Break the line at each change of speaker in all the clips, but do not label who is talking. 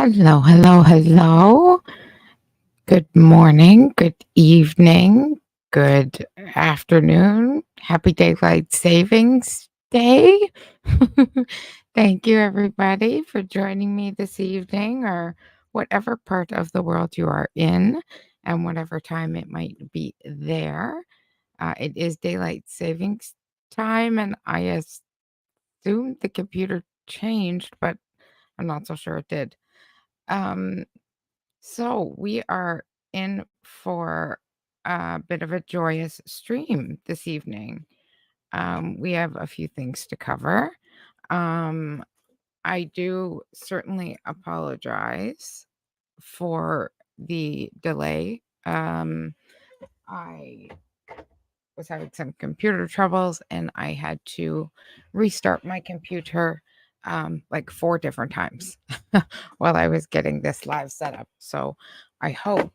Hello, hello, hello. Good morning, good evening, good afternoon. Happy Daylight Savings Day. Thank you, everybody, for joining me this evening or whatever part of the world you are in and whatever time it might be there. It is Daylight Savings time, and I assumed the computer changed, but I'm not so sure it did. Um, So we are in for a bit of a joyous stream this evening. We have a few things to cover. Um, I do certainly apologize for the delay. I was having some computer troubles and I had to restart my computer like 4 different times while I was getting this live setup. So I hope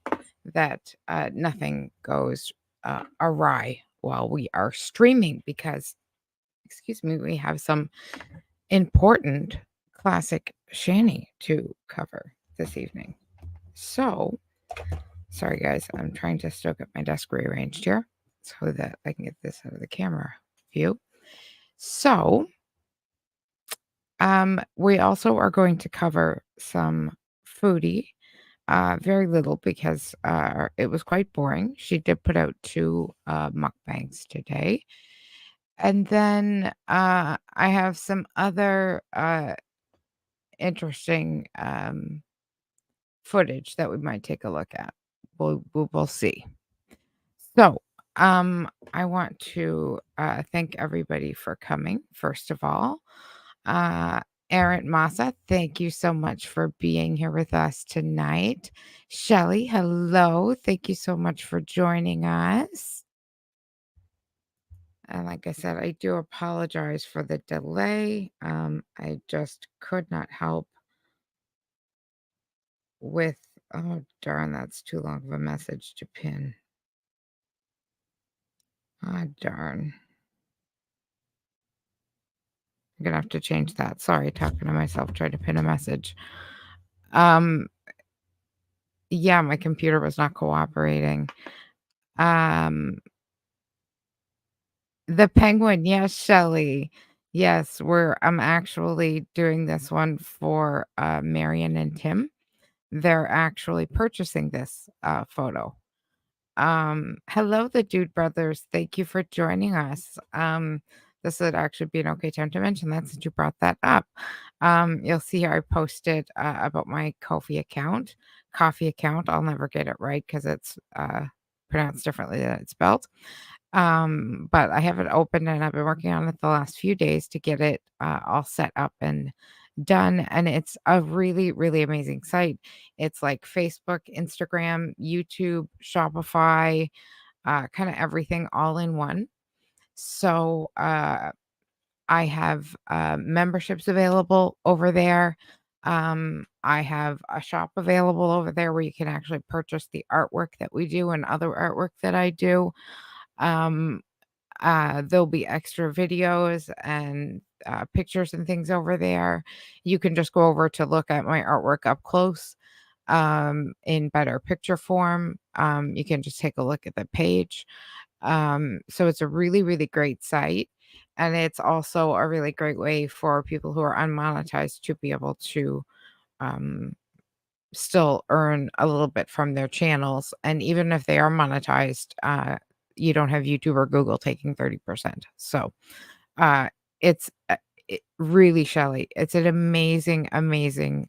that nothing goes awry while we are streaming because, excuse me, we have some important classic Shanny to cover this evening. So, sorry guys, I'm trying to still get my desk rearranged here so that I can get this out of the camera view. So, we also are going to cover some foodie, very little because it was quite boring. She did put out 2 mukbangs today. And then I have some other interesting footage that we might take a look at. We'll see. So, I want to thank everybody for coming, first of all. Uh, Erin Massa, thank you so much for being here with us tonight. Shelly, hello. Thank you so much for joining us. And like I said, I do apologize for the delay. I just could not help with, oh, darn, that's too long of a message to pin. Ah, darn. I'm gonna have to change that. Sorry, talking to myself, trying to pin a message. Yeah, my computer was not cooperating. Um, the Penguin, yes, Shelly. Yes, I'm actually doing this one for Marion and Tim. They're actually purchasing this photo. Hello, the Dude Brothers. Thank you for joining us. This would actually be an okay time to mention that since you brought that up. You'll see here I posted about my coffee account. I'll never get it right because it's pronounced differently than it's spelled. But I have it open and I've been working on it the last few days to get it all set up and done. And it's a really, really amazing site. It's like Facebook, Instagram, YouTube, Shopify, kind of everything all in one. So I have memberships available over there. I have a shop available over there where you can actually purchase the artwork that we do and other artwork that I do. Um, there'll be extra videos and pictures and things over there. You can just go over to look at my artwork up close in better picture form. You can just take a look at the page. So it's a really, really great site. And it's also a really great way for people who are unmonetized to be able to um, still earn a little bit from their channels, and even if they are monetized, you don't have YouTube or Google taking 30%. So, uh, it's, really, Shelley, it's an amazing, amazing,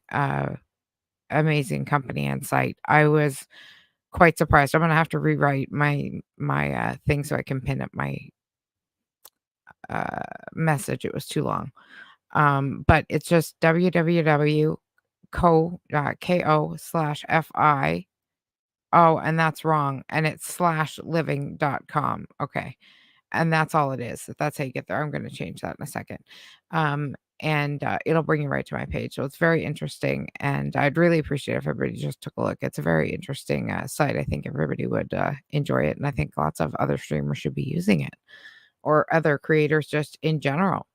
amazing company and site. I was quite surprised. I'm gonna have to rewrite my thing so I can pin up my, uh, message. It was too long. But it's just ko/fi. Oh, and that's wrong, and it's /living.com. Okay, and that's all it is. That's how you get there. I'm gonna change that in a second. It'll bring you right to my page, so it's very interesting, and I'd really appreciate if everybody just took a look. It's a very interesting, site. I think everybody would, enjoy it, and I think lots of other streamers should be using it, or other creators just in general.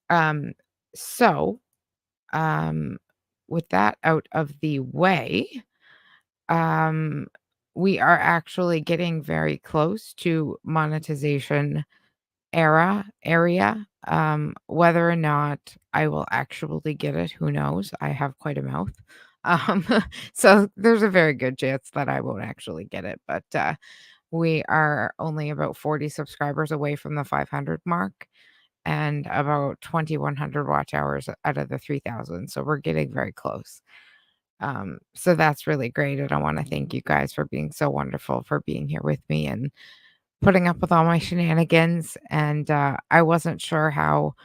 Um, so, um, with that out of the way, um, we are actually getting very close to monetization area. Whether or not I will actually get it, who knows? I have quite a mouth. Um, so there's a very good chance that I won't actually get it, but we are only about 40 subscribers away from the 500 mark and about 2,100 watch hours out of the 3,000. So we're getting very close. So that's really great. And I want to thank you guys for being so wonderful, for being here with me and putting up with all my shenanigans. And I wasn't sure how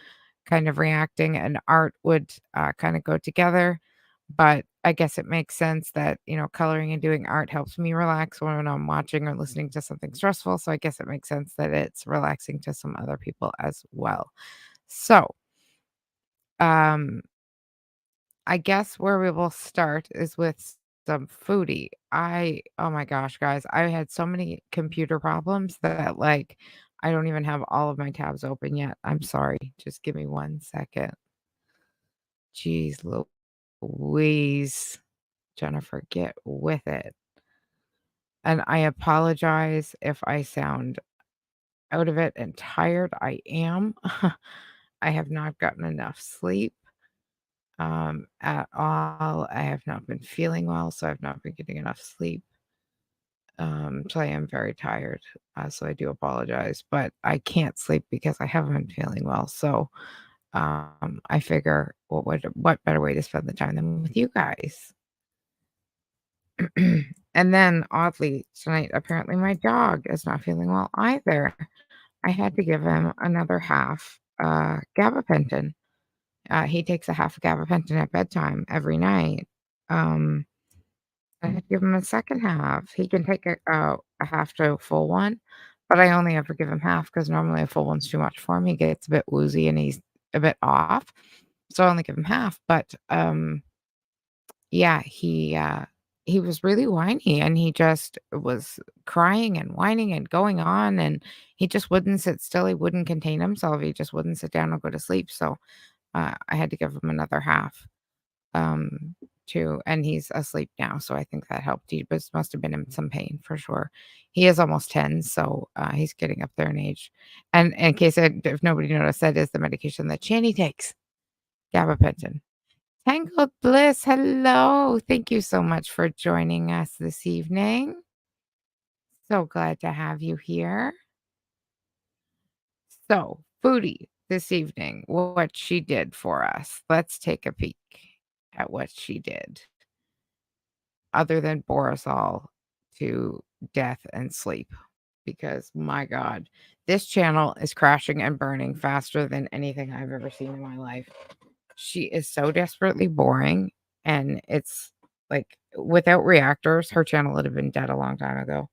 kind of reacting and art would kind of go together. But I guess it makes sense that, coloring and doing art helps me relax when I'm watching or listening to something stressful. So I guess it makes sense that it's relaxing to some other people as well. So, um, I guess where we will start is with some foodie. Oh my gosh, guys, I had so many computer problems that like I don't even have all of my tabs open yet. I'm sorry. Just give me 1 second. Jeez Louise. Jennifer, get with it. And I apologize if I sound out of it and tired. I am. I have not gotten enough sleep at all. I have not been feeling well, so I've not been getting enough sleep. So I am very tired. So I do apologize, but I can't sleep because I haven't been feeling well. So I figure what better way to spend the time than with you guys? And then oddly tonight, apparently my dog is not feeling well either. I had to give him another half gabapentin. He takes a half gabapentin at bedtime every night. Um, I had to give him a second half. He can take a half to a full one, but I only ever give him half because normally a full one's too much for him. He gets a bit woozy and he's a bit off, so I only give him half. But yeah, he was really whiny and he just was crying and whining and going on and he just wouldn't sit still. He wouldn't contain himself. He just wouldn't sit down and go to sleep. So I had to give him another half um too, and he's asleep now. So I think that helped. He must have been in some pain for sure. He is almost 10, so he's getting up there in age. And in case if nobody noticed, that is the medication that Shanny takes, gabapentin. Tangled Bliss, hello. Thank you so much for joining us this evening. So glad to have you here. So, Foodie this evening, what she did for us. Let's take a peek at what she did, other than bore us all to death and sleep. Because my God, this channel is crashing and burning faster than anything I've ever seen in my life. She is so desperately boring, and it's like without reactors, her channel would have been dead a long time ago.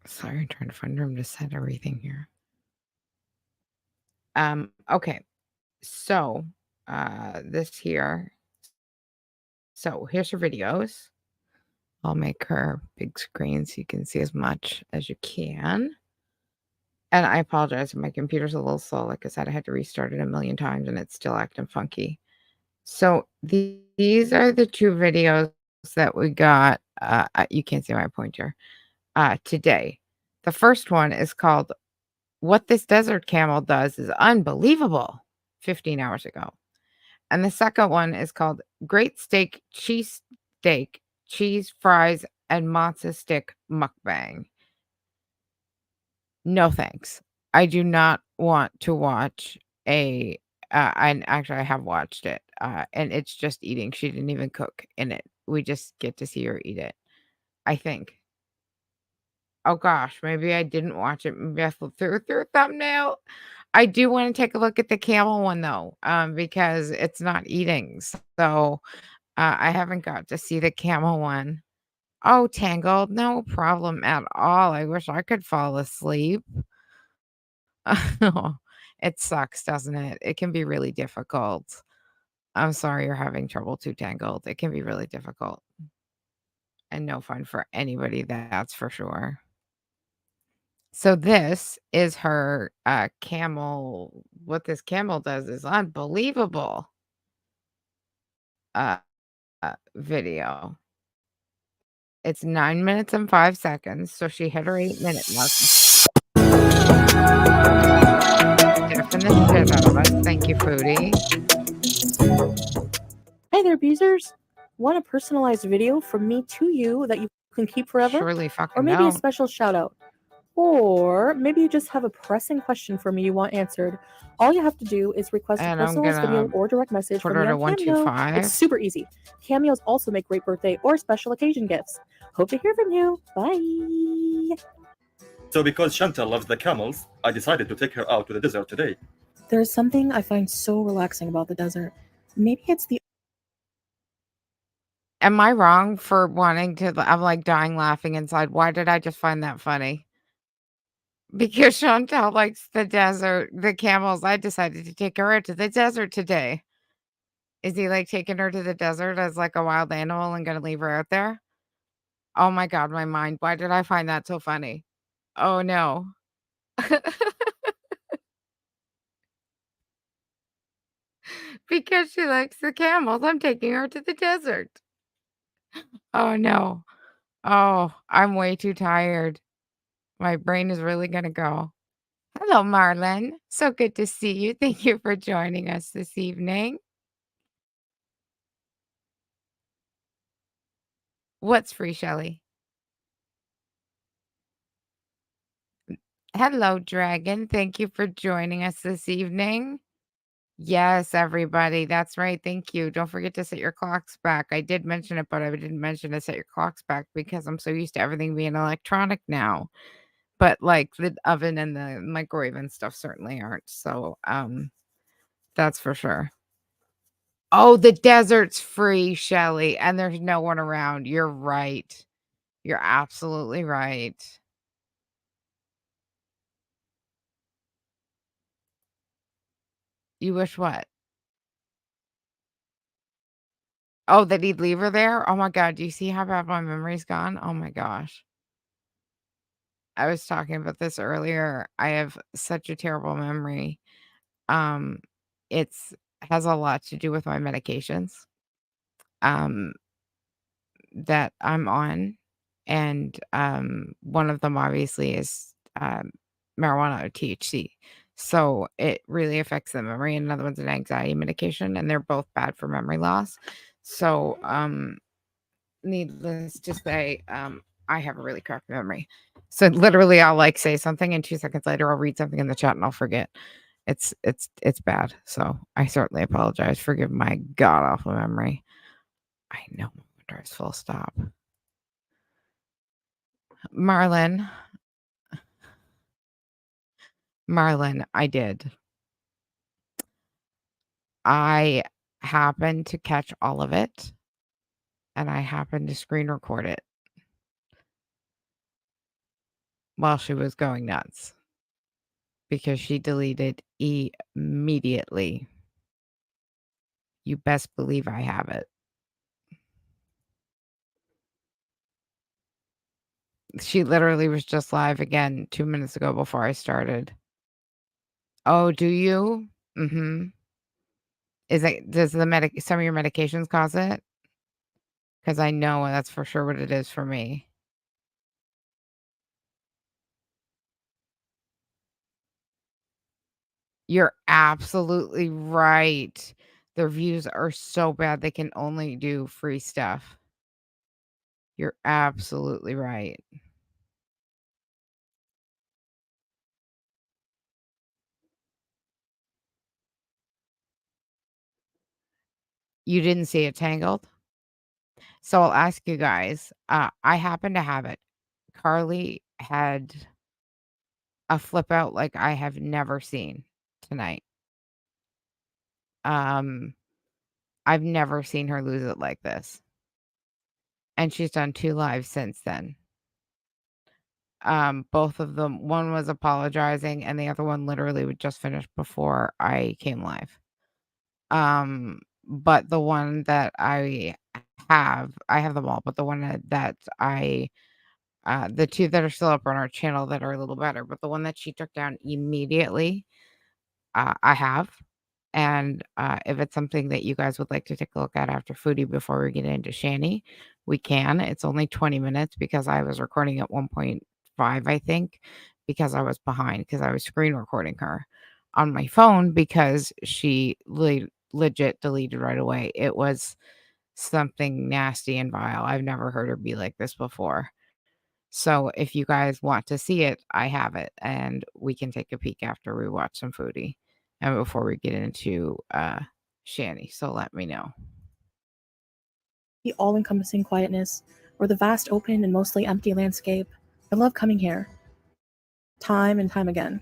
Sorry, I'm trying to find room to set everything here. Okay. So, this here. So, here's her videos. I'll make her big screen so you can see as much as you can. And I apologize if my computer's a little slow. Like I said, I had to restart it a million times and it's still acting funky. So these are the two videos that we got. You can't see my pointer today. The first one is called What this desert camel does is unbelievable. 15 hours ago. And the second one is called Great Steak Cheese Steak, Cheese Fries, and Matzo Stick Mukbang. No thanks. I do not want to watch a and actually I have watched it, and it's just eating. She didn't even cook in it. We just get to see her eat it, I think. Oh gosh, maybe I didn't watch it. Maybe I flipped through a thumbnail. I do wanna take a look at the camel one though, because it's not eating. So, I haven't got to see the camel one. Oh, Tangled, no problem at all. I wish I could fall asleep. It sucks, doesn't it? It can be really difficult. I'm sorry you're having trouble too, Tangled. It can be really difficult and no fun for anybody, that's for sure. So this is her, camel what this camel does is unbelievable, uh, video. It's 9 minutes and 5 seconds, so she hit her 8-minute mark. Stiffing the shit out of us. Thank you, Foodie.
Hey there, Beezers! Want a personalized video from me to you that you can keep forever?
Surely
Or
fucking
maybe a
don't.
special shout out? Or maybe you just have a pressing question for me you want answered. All you have to do is request a
And I'm
personalized video
gonna
or direct message
put
from
her
me
to
on Cameo.
125.
It's super easy. Cameos also make great birthday or special occasion gifts. Hope to hear from you. Bye!
So because Chantal loves the camels, I decided to take her out to the desert today.
There's something I find so relaxing about the desert. Maybe it's the
Am I wrong for wanting to I'm, like, dying laughing inside. Why did I just find that funny? Because Chantal likes the desert, the camels. I decided to take her out to the desert today. Is he, like, taking her to the desert as, like, a wild animal and gonna leave her out there? Oh my god, my mind. Why did I find that so funny? Oh, no. Because she likes the camels, I'm taking her to the desert. Oh, no. Oh, I'm way too tired. My brain is really gonna go. Hello, Marlon. So good to see you. Thank you for joining us this evening. What's free, Shelley? Hello, Dragon. Thank you for joining us this evening. Yes, everybody. That's right. Thank you. Don't forget to set your clocks back. I did mention it, but I didn't mention to set your clocks back because I'm so used to everything being electronic now. But like the oven and the microwave and stuff certainly aren't. So that's for sure. Oh, the desert's free, Shelley, and there's no one around. You're right. You're absolutely right. You wish what? Oh, that he'd leave her there? Oh my god, do you see how bad my memory's gone? Oh my gosh. I was talking about this earlier. I have such a terrible memory. Um, it's has a lot to do with my medications, um, that I'm on, and, one of them obviously is, marijuana or THC. So, it really affects the memory, and another one's an anxiety medication, and they're both bad for memory loss. So, needless to say, I have a really crappy memory. So literally I'll like say something and 2 seconds later I'll read something in the chat and I'll forget. It's bad. So I certainly apologize. Forgive my god awful memory. I know my drives full stop. Marlon. Marlon, I did. I happened to catch all of it and I happened to screen record it while she was going nuts because she deleted immediately. You best believe I have it. She literally was just live again 2 minutes ago before I started. Oh, do you? Mhm. Is it does the some of your medications cause it? Because I know that's for sure what it is for me. You're absolutely right. Their views are so bad they can only do free stuff. You're absolutely right. You didn't see it Tangled? So I'll ask you guys. I happen to have it. Carly had a flip out like I have never seen tonight. Um, I've never seen her lose it like this. And she's done 2 lives since then. Both of them, one was apologizing and the other one literally would just finish before I came live. But the one that I have them all, but the one that I the 2 that are still up on our channel that are a little better, but the one that she took down immediately, I have. And if it's something that you guys would like to take a look at after Foodie before we get into Shanny, we can. It's only 20 minutes because I was recording at 1.5, I think, because I was behind because I was screen recording her on my phone because she legit deleted right away. It was something nasty and vile. I've never heard her be like this before. So if you guys want to see it, I have it, and we can take a peek after we watch some Foodie and before we get into Shanny. So let me know.
The all-encompassing quietness, or the vast open and mostly empty landscape. I love coming here, time and time again.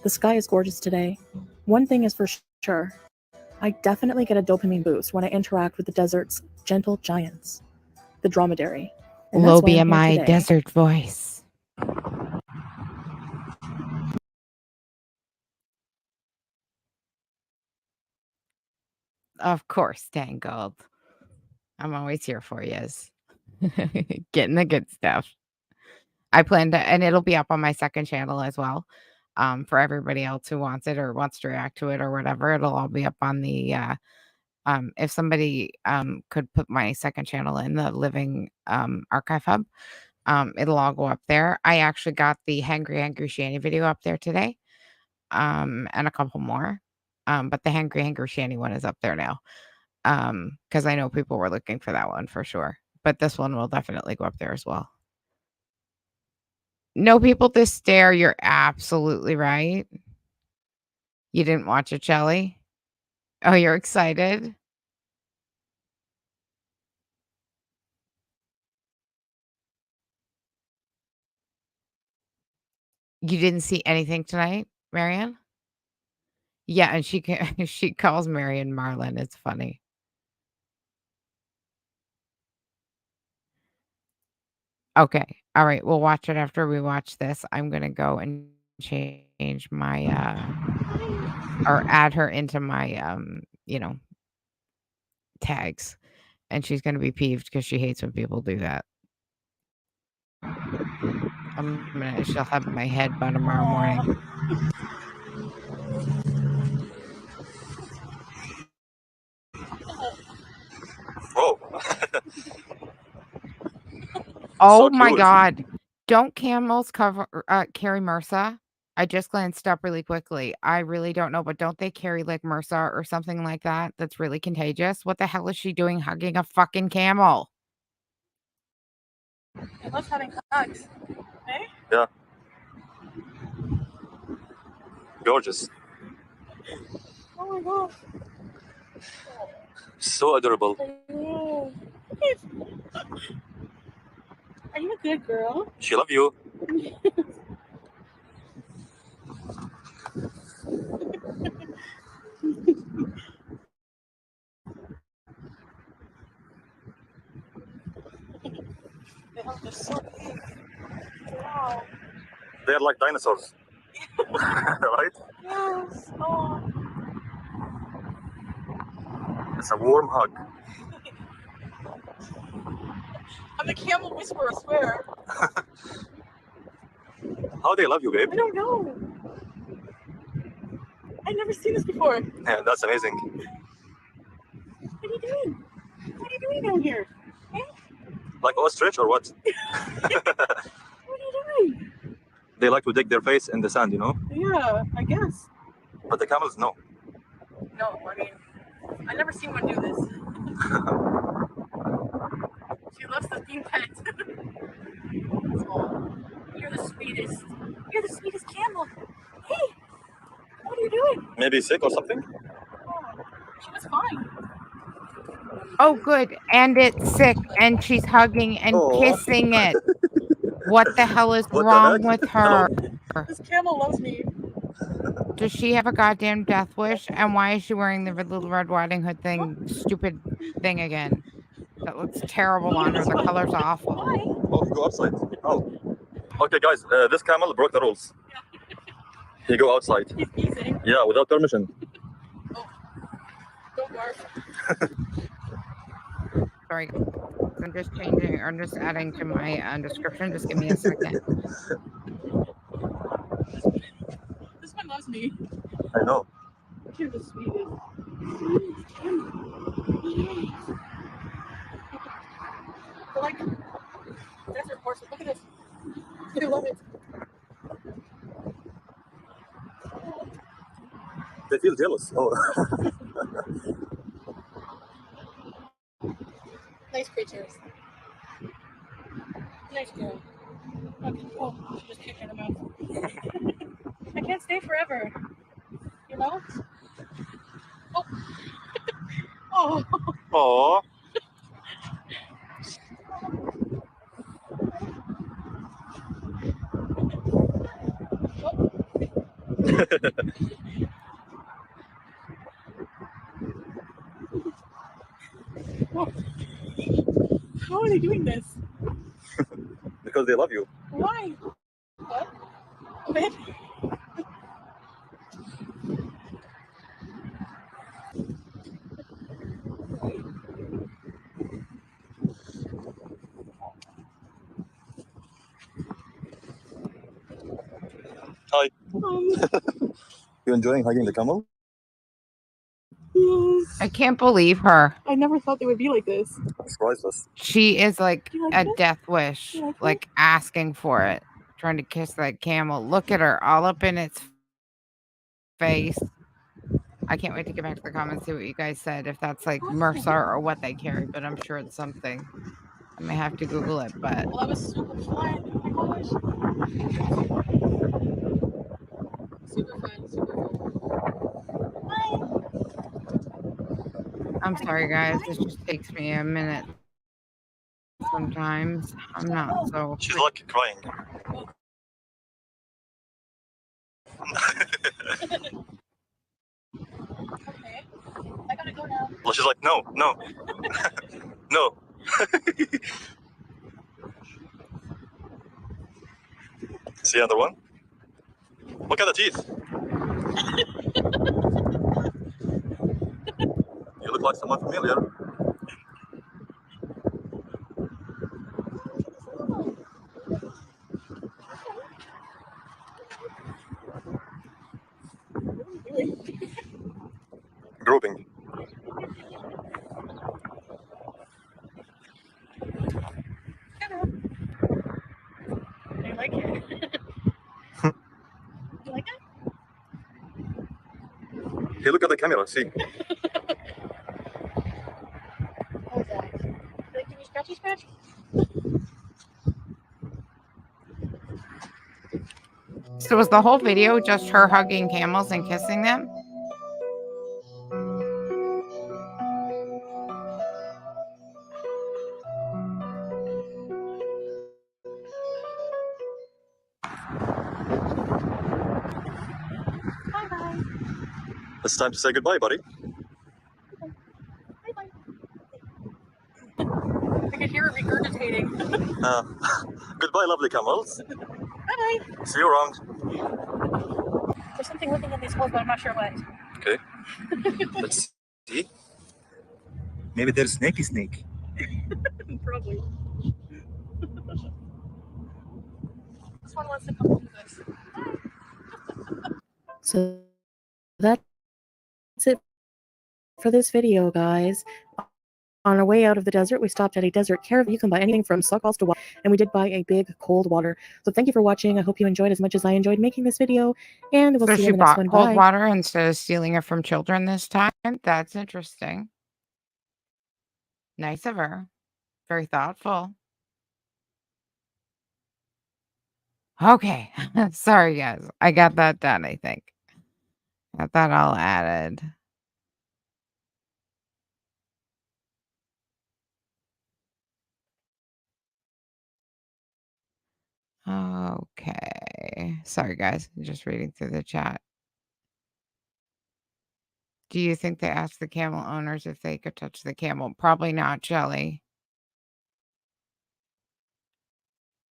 The sky is gorgeous today. One thing is for sure, I definitely get a dopamine boost when I interact with the desert's gentle giants, the dromedary. And that's why I'm here
BMI
today.
desert voice. Of course, Tangled. I'm always here for yous. Getting the good stuff. I plan to, and it'll be up on my second channel as well. For everybody else who wants it or wants to react to it or whatever, it'll all be up on the if somebody could put my second channel in the living archive hub, it'll all go up there. I actually got the Hangry Shanny video up there today, and a couple more. But the Hangry Shanny one is up there now. Because I know people were looking for that one for sure. But this one will definitely go up there as well. No people to stare. You're absolutely right. You didn't watch it, Shelly? Oh, you're excited? You didn't see anything tonight, Marianne? Yeah, and she calls Marion Marlin. It's funny. Okay. All right. We'll watch it after we watch this. I'm gonna go and change my or add her into my tags. And she's gonna be peeved because she hates when people do that. She'll have my head by tomorrow morning.
Oh,
Oh
so
my
cute.
god. Don't camels carry MRSA? I just glanced up really quickly. I really don't know, but don't they carry like MRSA or something like that that's really contagious? What the hell is she doing hugging a fucking camel?
I love having hugs. Hey?
Yeah. Gorgeous.
Oh my gosh.
So adorable.
Are you a good girl?
She love you.
They're so big. Wow.
They're like dinosaurs. Right?
Yes. Oh.
It's a warm hug.
I'm a camel whisperer, I swear.
How they love you, babe?
I don't know. I've never seen this before.
Yeah, that's amazing.
What are you doing? What are you doing down here?
Like ostrich or what?
What are you doing?
They like to dig their face in the sand, you know?
Yeah, I guess.
But the camels, no.
No, I mean, I never seen one do this. She loves the theme pet. Oh, you're the sweetest. You're the sweetest camel. Hey, what are you doing?
Maybe sick or something?
Oh, she was fine.
Oh, good. And it's sick, and she's hugging and
Aw.
kissing it. What the hell is
What the
wrong
heck?
with her?
This camel loves me.
Does she have a goddamn death wish? And why is she wearing the Little Red Riding Hood stupid thing again? That looks terrible on her. The color's awful.
Why?
Oh, go outside. Oh. Okay, guys, this camel broke the rules. He go outside.
He's easing.
Yeah, without permission.
Oh, don't barf.
Sorry, I'm just changing or just adding to my description. Just give me a second.
This one loves me.
I know.
You're the sweetest. But like, that's her horse. Look at this. I love it.
They feel jealous. Oh.
Nice creatures. Nice girl. Okay. Oh, she just kicked her in the mouth. I can't stay forever. You know? Oh. Oh.
Aww.
How are they doing this?
Because they love you.
Why? What? Wait.
Hi. You enjoying hugging the camel?
Yes.
I can't believe her.
I never thought they would be like this.
That's priceless.
She is like
Do you like
a
it?
death wish,
You like it?
like asking for it, trying to kiss that camel. Look at her, all up in its face. I can't wait to get back to the comments, see what you guys said, if that's like MRSA or what they carry, but I'm sure it's something. I may have to Google it, but
Well, that was super fun. Oh my gosh. Super fun. Super fun. Hi.
I'm sorry, guys. This just takes me a minute. Sometimes I'm not so.
She's like crying.
Okay. I gotta go now.
Well, she's like, no, no, no. See another one? Look at the teeth. You look like someone familiar. Grouping.
I like it. You like it?
Hey, look at the camera, see?
How was that? Like, give me scratchy scratch?
So was the whole video just her hugging camels and kissing them?
Bye bye.
It's time to say goodbye, buddy.
Bye bye. I could hear her regurgitating.
Goodbye, lovely camels.
Bye bye.
See you around.
There's something looking at these holes, but I'm not sure what.
Okay. Let's see. Maybe there's snaky snake.
Probably. This one wants to come to this. So that's it for this video, guys. On our way out of the desert, we stopped at a desert caravan. You can buy anything from suckballs to water, and we did buy a big cold water. So thank you for watching. I hope you enjoyed as much as I enjoyed making this video, and we'll
So
see you
she
in the next
bought
one.
cold
Bye.
water instead of stealing it from children this time? That's interesting. Nice of her. Very thoughtful. Okay. Sorry, guys. I got that done, I think. Got that all added. Okay. Sorry, guys. I'm just reading through the chat. Do you think they asked the camel owners if they could touch the camel? Probably not, Shelly.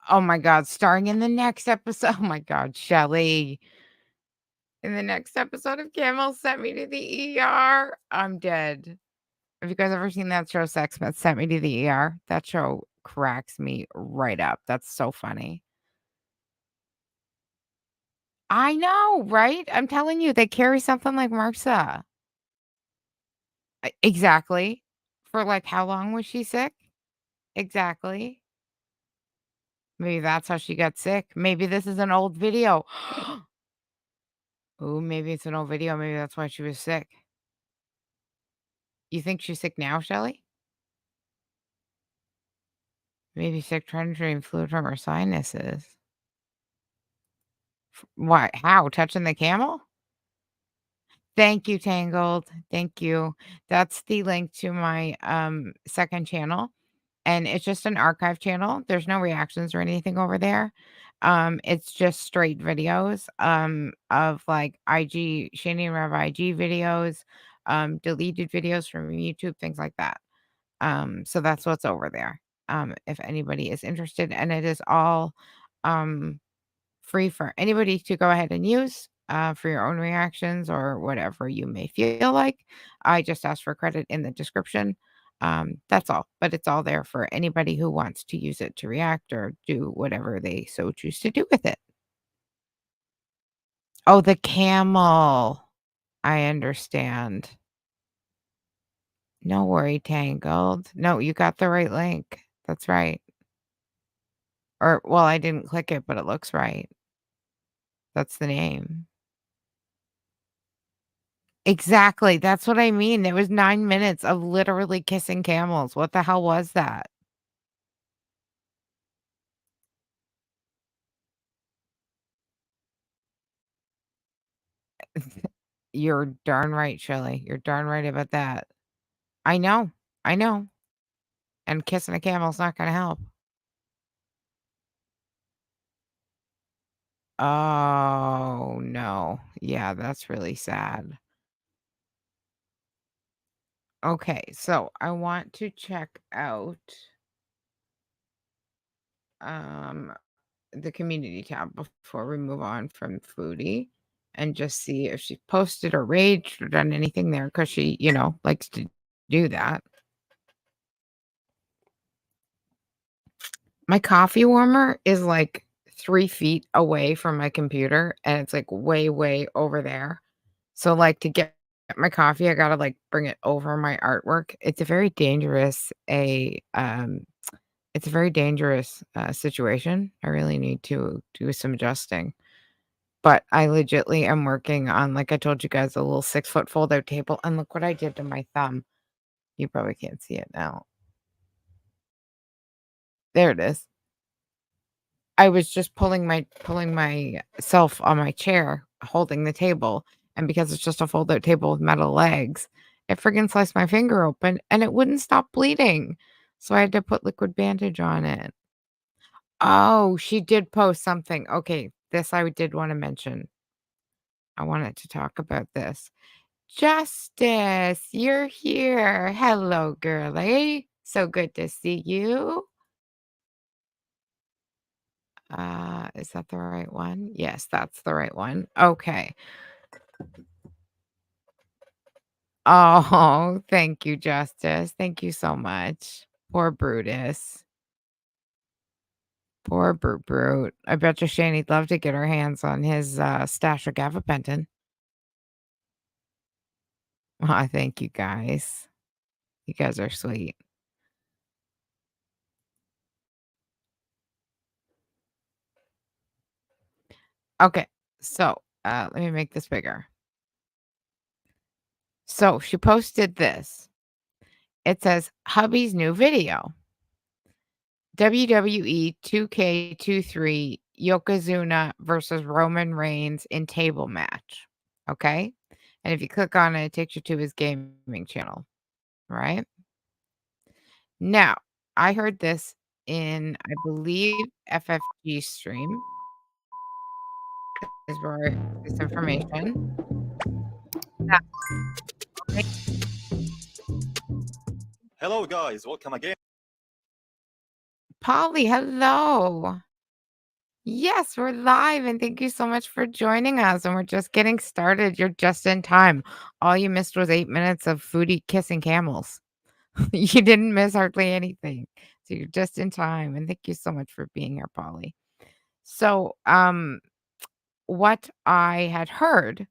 Oh my God. Starring in the next episode. Oh my God, Shelly. In the next episode of Camel Sent Me to the ER. I'm dead. Have you guys ever seen that show, Sex Smith Sent Me to the ER? That show cracks me right up. That's so funny. I know, right? I'm telling you, they carry something like MRSA. Exactly. For like, how long was she sick? Exactly. Maybe that's how she got sick. Maybe this is an old video. Oh, maybe it's an old video. Maybe that's why she was sick. You think she's sick now, Shelly? Maybe sick trying to drain fluid from her sinuses. Why? How? Touching the camel? Thank you, Tangled. Thank you. That's the link to my second channel. And it's just an archive channel. There's no reactions or anything over there. It's just straight videos of like IG, Shanny and Rev IG videos, deleted videos from YouTube, things like that. So that's what's over there. If anybody is interested, and it is all free for anybody to go ahead and use for your own reactions or whatever you may feel like. I just asked for credit in the description. That's all, but it's all there for anybody who wants to use it to react or do whatever they so choose to do with it. Oh, the camel. I understand. No worry, Tangled. No, you got the right link. That's right. Or, well, I didn't click it, but it looks right. That's the name. Exactly, that's what I mean. It was 9 minutes of literally kissing camels. What the hell was that? You're darn right, Shirley. You're darn right about that. I know. I know. And kissing a camel's not gonna help. Oh, no. Yeah, that's really sad. Okay, so I want to check out um the community tab before we move on from Foodie and just see if she posted or raged or done anything there because she, likes to do that. My coffee warmer is like 3 feet away from my computer and it's like way, way over there. So, like, to get my coffee, I gotta like bring it over my artwork. It's a very dangerous situation. I really need to do some adjusting. But I legitly am working on, like I told you guys, a little 6-foot fold-out table, and look what I did to my thumb. You probably can't see it now. There it is. I was just pulling myself on my chair, holding the table, and because it's just a fold-out table with metal legs, it friggin' sliced my finger open, and it wouldn't stop bleeding, so I had to put liquid bandage on it. Oh, she did post something. Okay, this I did wanna mention. I wanted to talk about this. Justice, you're here. Hello, girlie. So good to see you. Is that the right one? Yes, that's the right one. Okay. Oh, thank you, Justice. Thank you so much. Poor Brutus. Poor Brute. I bet you Shanny'd love to get her hands on his stash of gabapentin. Thank you guys. You guys are sweet. Okay, so let me make this bigger. So she posted this. It says hubby's new video. WWE 2K23 Yokozuna versus Roman Reigns in table match. Okay? And if you click on it, it takes you to his gaming channel, right? Now, I heard this in, I believe, FFG stream is where I heard this information. Now, okay,
Hello, guys. Welcome again.
Polly, hello. Yes, we're live, and thank you so much for joining us. And we're just getting started. You're just in time. All you missed was 8 minutes of Foodie kissing camels. You didn't miss hardly anything. So you're just in time. And thank you so much for being here, Polly. So, what I had heard.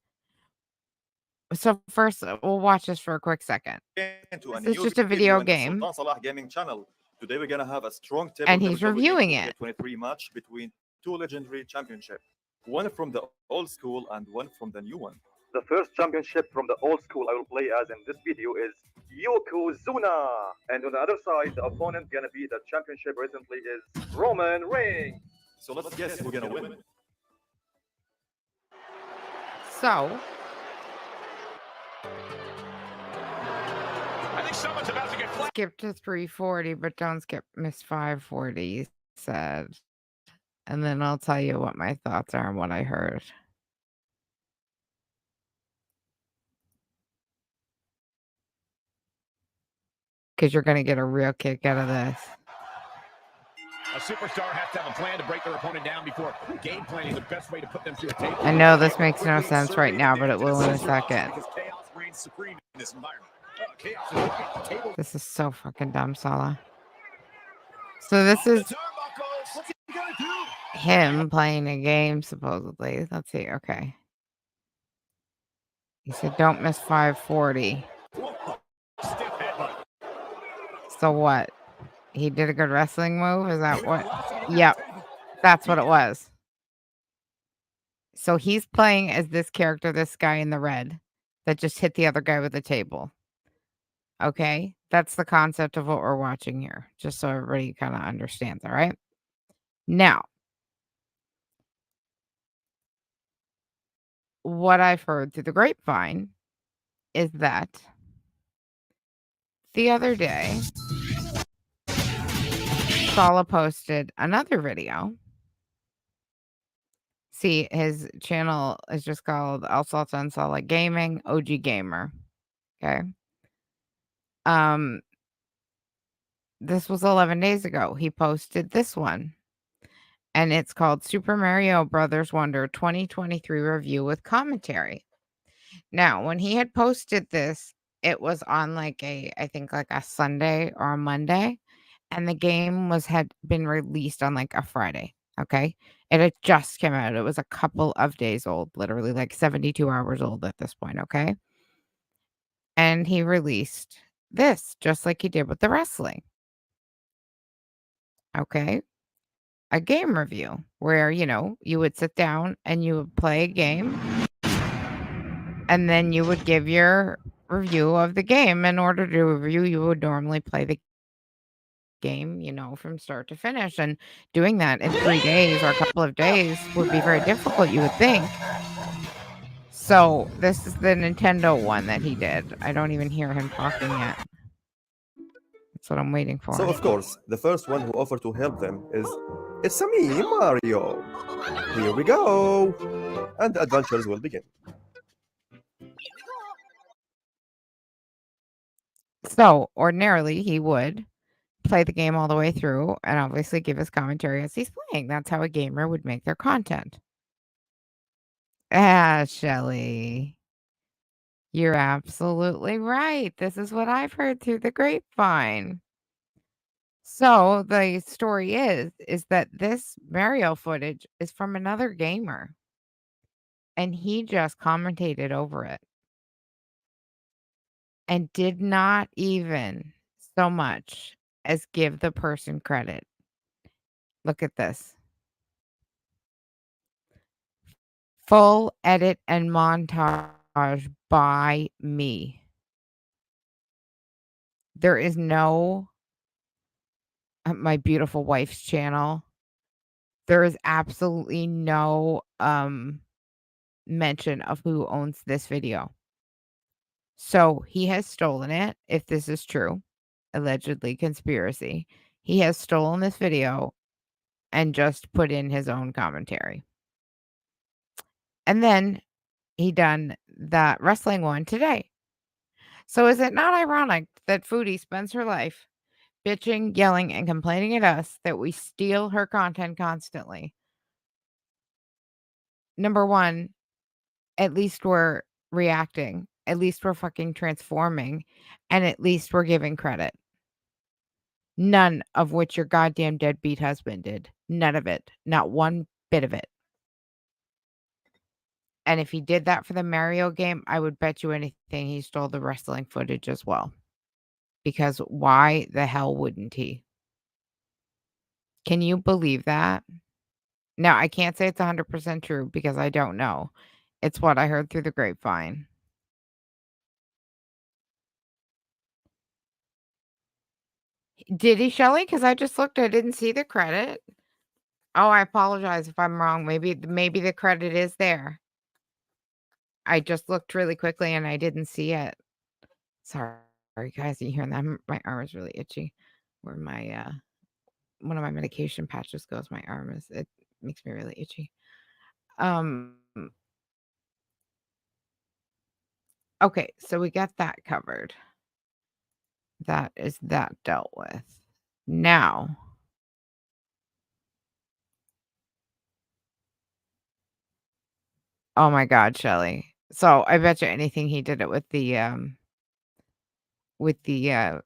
So first, we'll watch this for a quick second.
To a
This is
new
just a video
in the
game,
Sultan Salah Gaming channel. Today we're gonna have a strong table
and he's reviewing it.
23 match between two legendary championships, one from the old school and one from the new one. The first championship from the old school I will play as in this video is Yokozuna, and on the other side, the opponent gonna be the championship recently is Roman Reigns. So let's guess who's gonna win.
So
I think someone's about to get flagged.
skip to 340, but don't skip Miss 540, he said. And then I'll tell you what my thoughts are and what I heard. Because you're going to get a real kick out of this.
A superstar has to have a plan to break their opponent down before game planning the best way to put them through a table.
I know this makes no sense right now, but it will in a second.
Chaos reigns supreme in this environment. Chaos is right. Table.
This is so fucking dumb, Salah. So this is
What's he gonna do?
him playing a game, supposedly. Let's see. Okay. He said, don't miss 540.
Whoa. Stiff headbutt.
So what? He did a good wrestling move? Is that what? Yep. That's what it was. So he's playing as this character, this guy in the red, that just hit the other guy with the table. Okay? That's the concept of what we're watching here, just so everybody kind of understands, all right? Now, what I've heard through the grapevine is that the other day, Salah posted another video. See, his channel is just called Al Sultan Salah Gaming, OG Gamer. Okay. This was 11 days ago. He posted this one, and it's called Super Mario Brothers Wonder 2023 review with commentary. Now, when he had posted this, it was on I think like a Sunday or a Monday, and the game had been released on like a Friday. Okay. It had just come out. It was a couple of days old, literally like 72 hours old at this point. Okay. And he released this just like he did with the wrestling. Okay. A game review where, you would sit down and you would play a game, and then you would give your review of the game. In order to review, you would normally play the game, from start to finish. And doing that in 3 days or a couple of days would be very difficult, you would think. So this is the Nintendo one that he did. I don't even hear him talking yet. That's what I'm waiting for.
So of course, the first one who offered to help them is, it's me, Mario. Here we go. And the adventures will begin.
So ordinarily he would play the game all the way through and obviously give his commentary as he's playing. That's how a gamer would make their content. Shelly. You're absolutely right. This is what I've heard through the grapevine. So the story is that this Mario footage is from another gamer, and he just commentated over it. and did not even so much as give the person credit. Look at this. Full edit and montage by me. There is no my beautiful wife's channel. There is absolutely no mention of who owns this video. So he has stolen it, if this is true, allegedly conspiracy. He has stolen this video and just put in his own commentary. And then he done that wrestling one today. So is it not ironic that Foodie spends her life bitching, yelling, and complaining at us that we steal her content constantly? Number one, at least we're reacting. At least we're fucking transforming. And at least we're giving credit. None of which your goddamn deadbeat husband did. None of it. Not one bit of it. And if he did that for the Mario game, I would bet you anything he stole the wrestling footage as well. Because why the hell wouldn't he? Can you believe that? Now, I can't say it's 100% true because I don't know. It's what I heard through the grapevine. Did he, Shelly? Because I just looked. I didn't see the credit. Oh, I apologize if I'm wrong. Maybe the credit is there. I just looked really quickly and I didn't see it. Sorry, guys. You hearing that? My arm is really itchy. Where my one of my medication patches goes, my arm is. It makes me really itchy. Okay, so we got that covered. That is that dealt with. Now, oh my God, Shelly. So I bet you anything he did it with the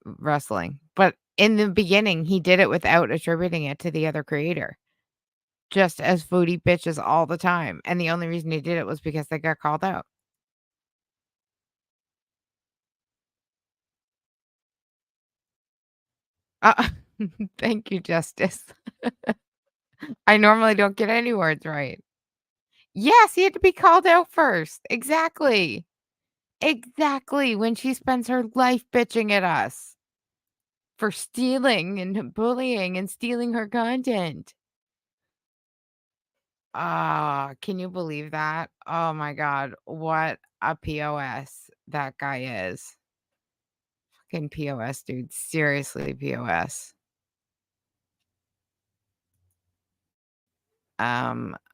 wrestling. But in the beginning, he did it without attributing it to the other creator. Just as Foodie bitches all the time. And the only reason he did it was because they got called out. Thank you, Justice. I normally don't get any words right. Yes, he had to be called out first. Exactly. Exactly. When she spends her life bitching at us for stealing and bullying and stealing her content. Can you believe that? Oh my God. What a POS that guy is. Fucking POS, dude. Seriously, POS.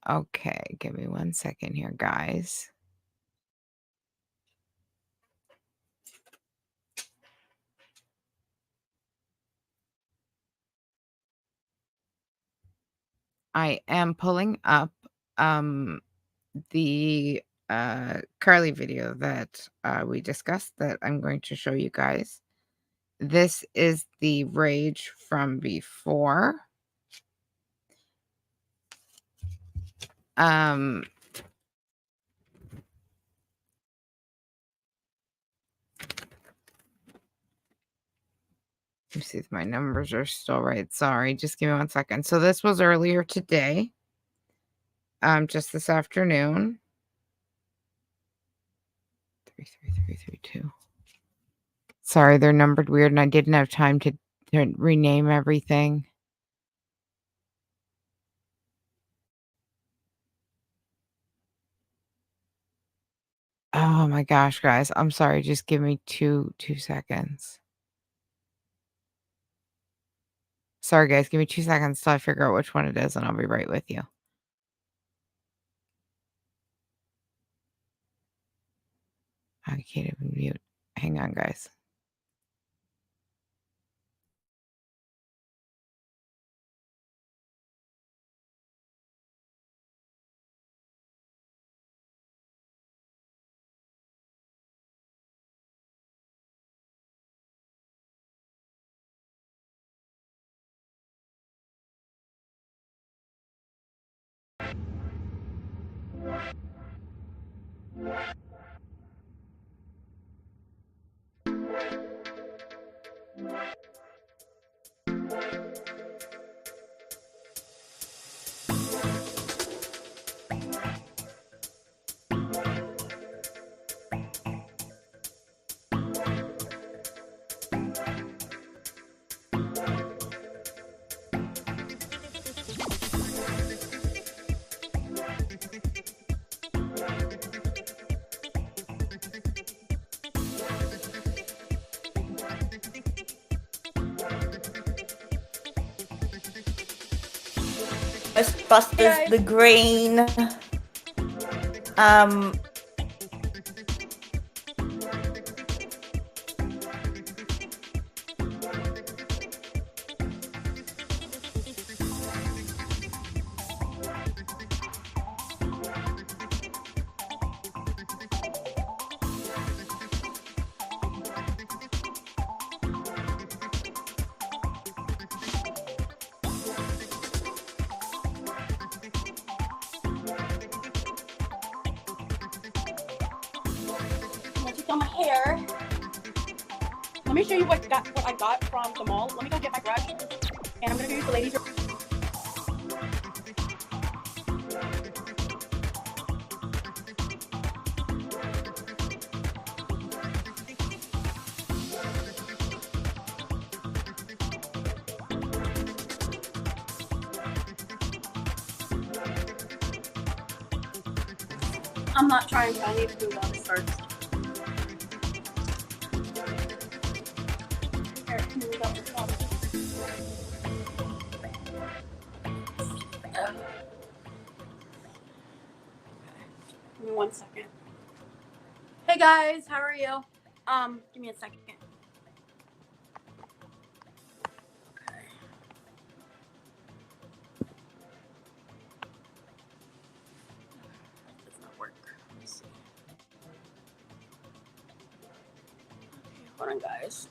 Okay, give me 1 second here, guys. I am pulling up the Carly video that we discussed that I'm going to show you guys. This is the rage from before. Let me see if my numbers are still right. Sorry, just give me 1 second. So this was earlier today. Just this afternoon. 33332. Sorry, they're numbered weird and I didn't have time to rename everything. Oh my gosh, guys. I'm sorry. Just give me two seconds. Sorry, guys. Give me 2 seconds till I figure out which one it is, and I'll be right with you. I can't even mute. Hang on, guys.
Ghostbusters the Green.
On my hair. Let me show you what I got from the mall. Let me go get my brush, and I'm gonna use the ladies' room. I'm not trying to. I need to do this first. Give me 1 second. Hey guys, how are you? Give me a second. Okay. Does not work. Let me see. Okay, hold on, guys.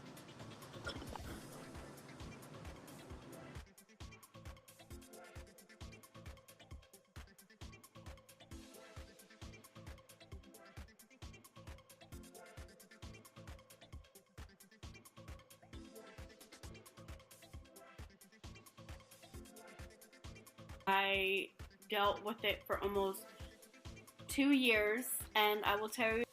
I dealt with it for almost 2 years, and I will tell you,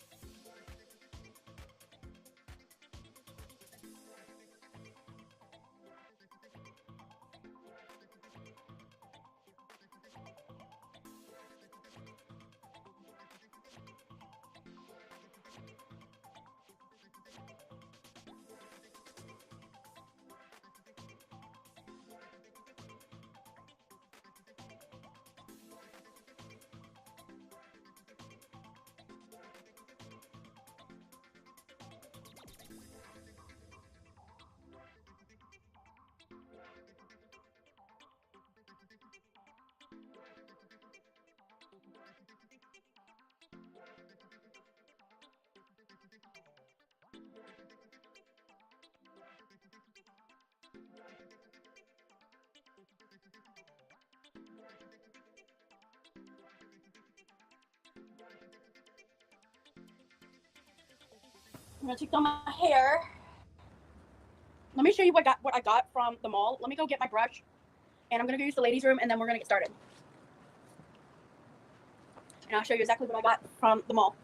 I'm gonna take down my hair. Let me show you what I got from the mall. Let me go get my brush, and I'm gonna go use the ladies' room, and then we're gonna get started. And I'll show you exactly what I got from the mall.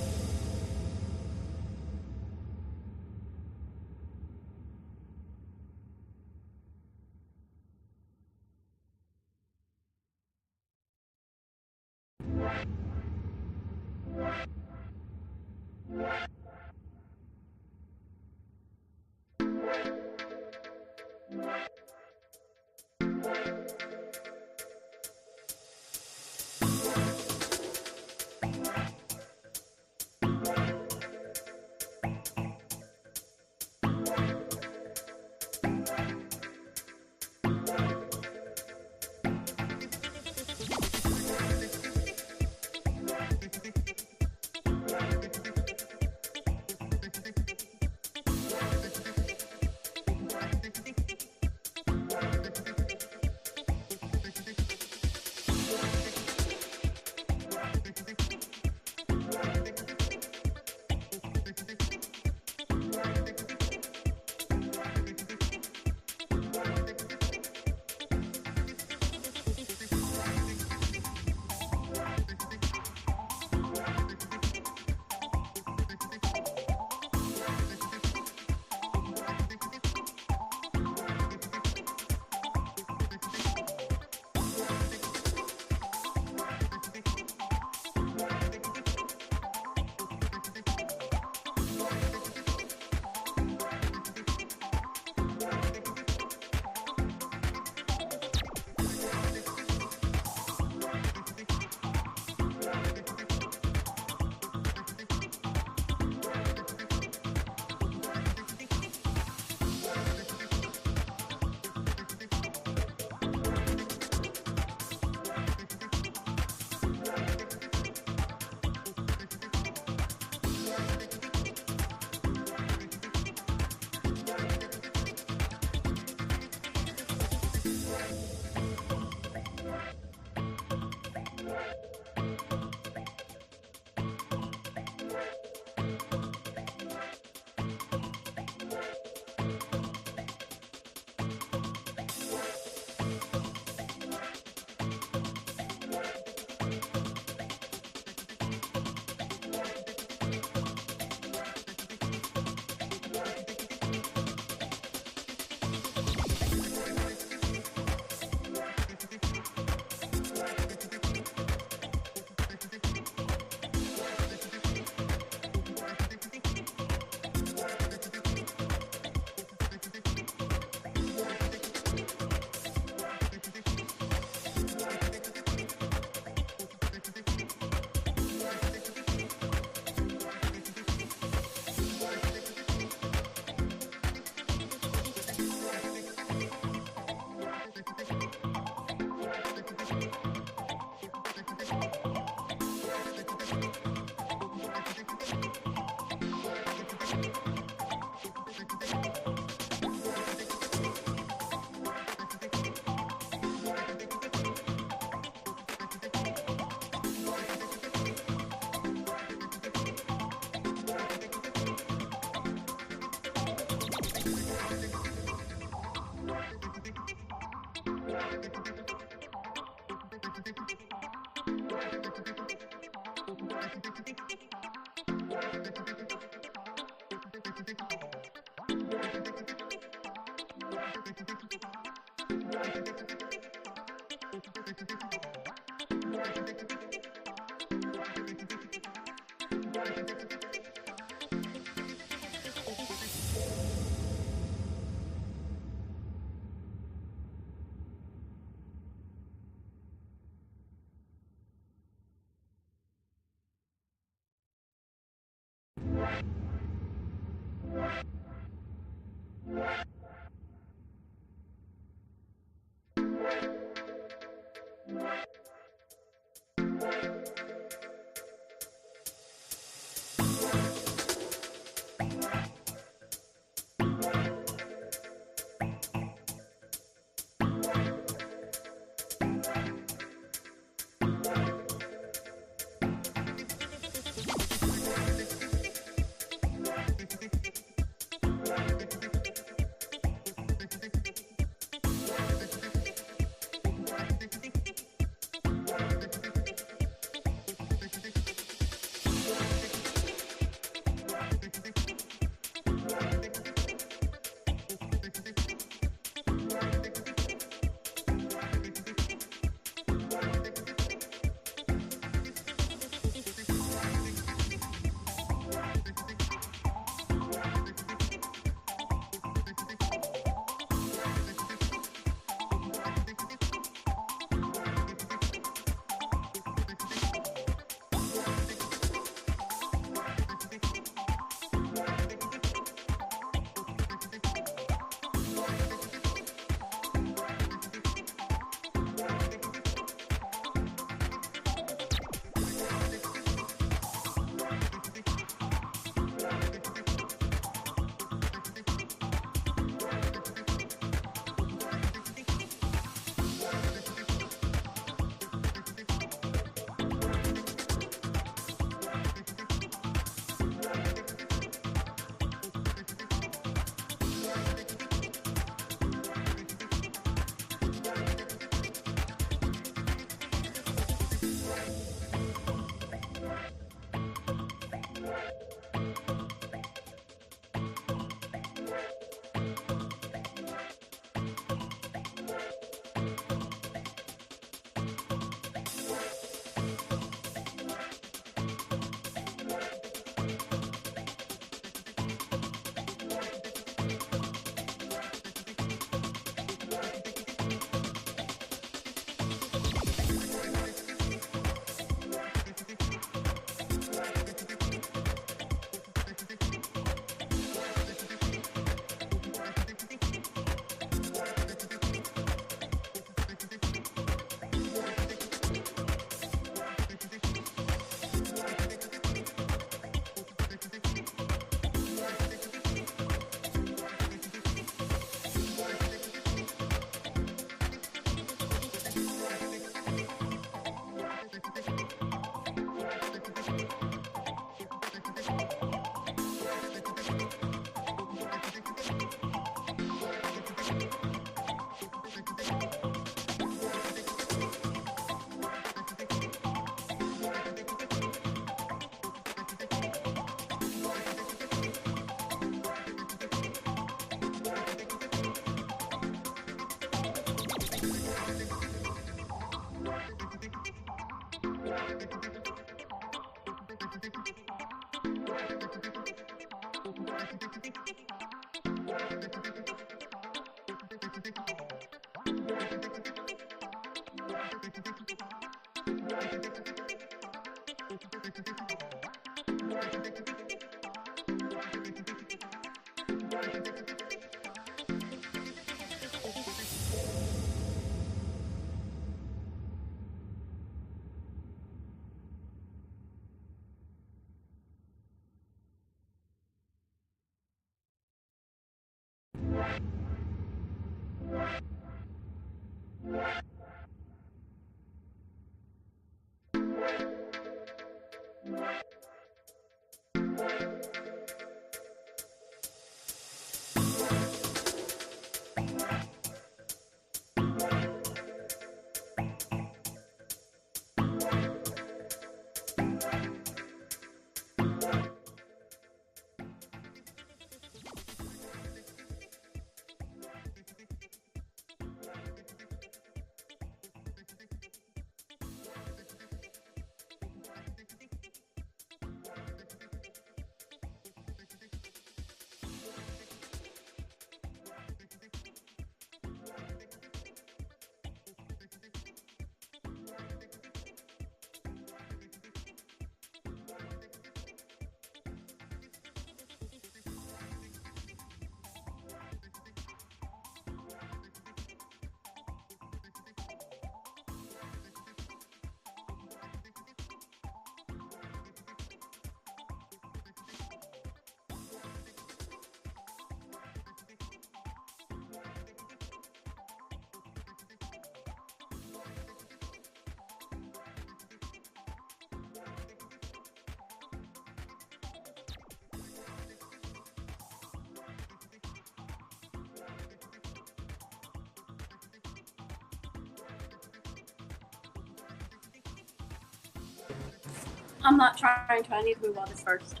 I'm not trying to. I need to move all this first.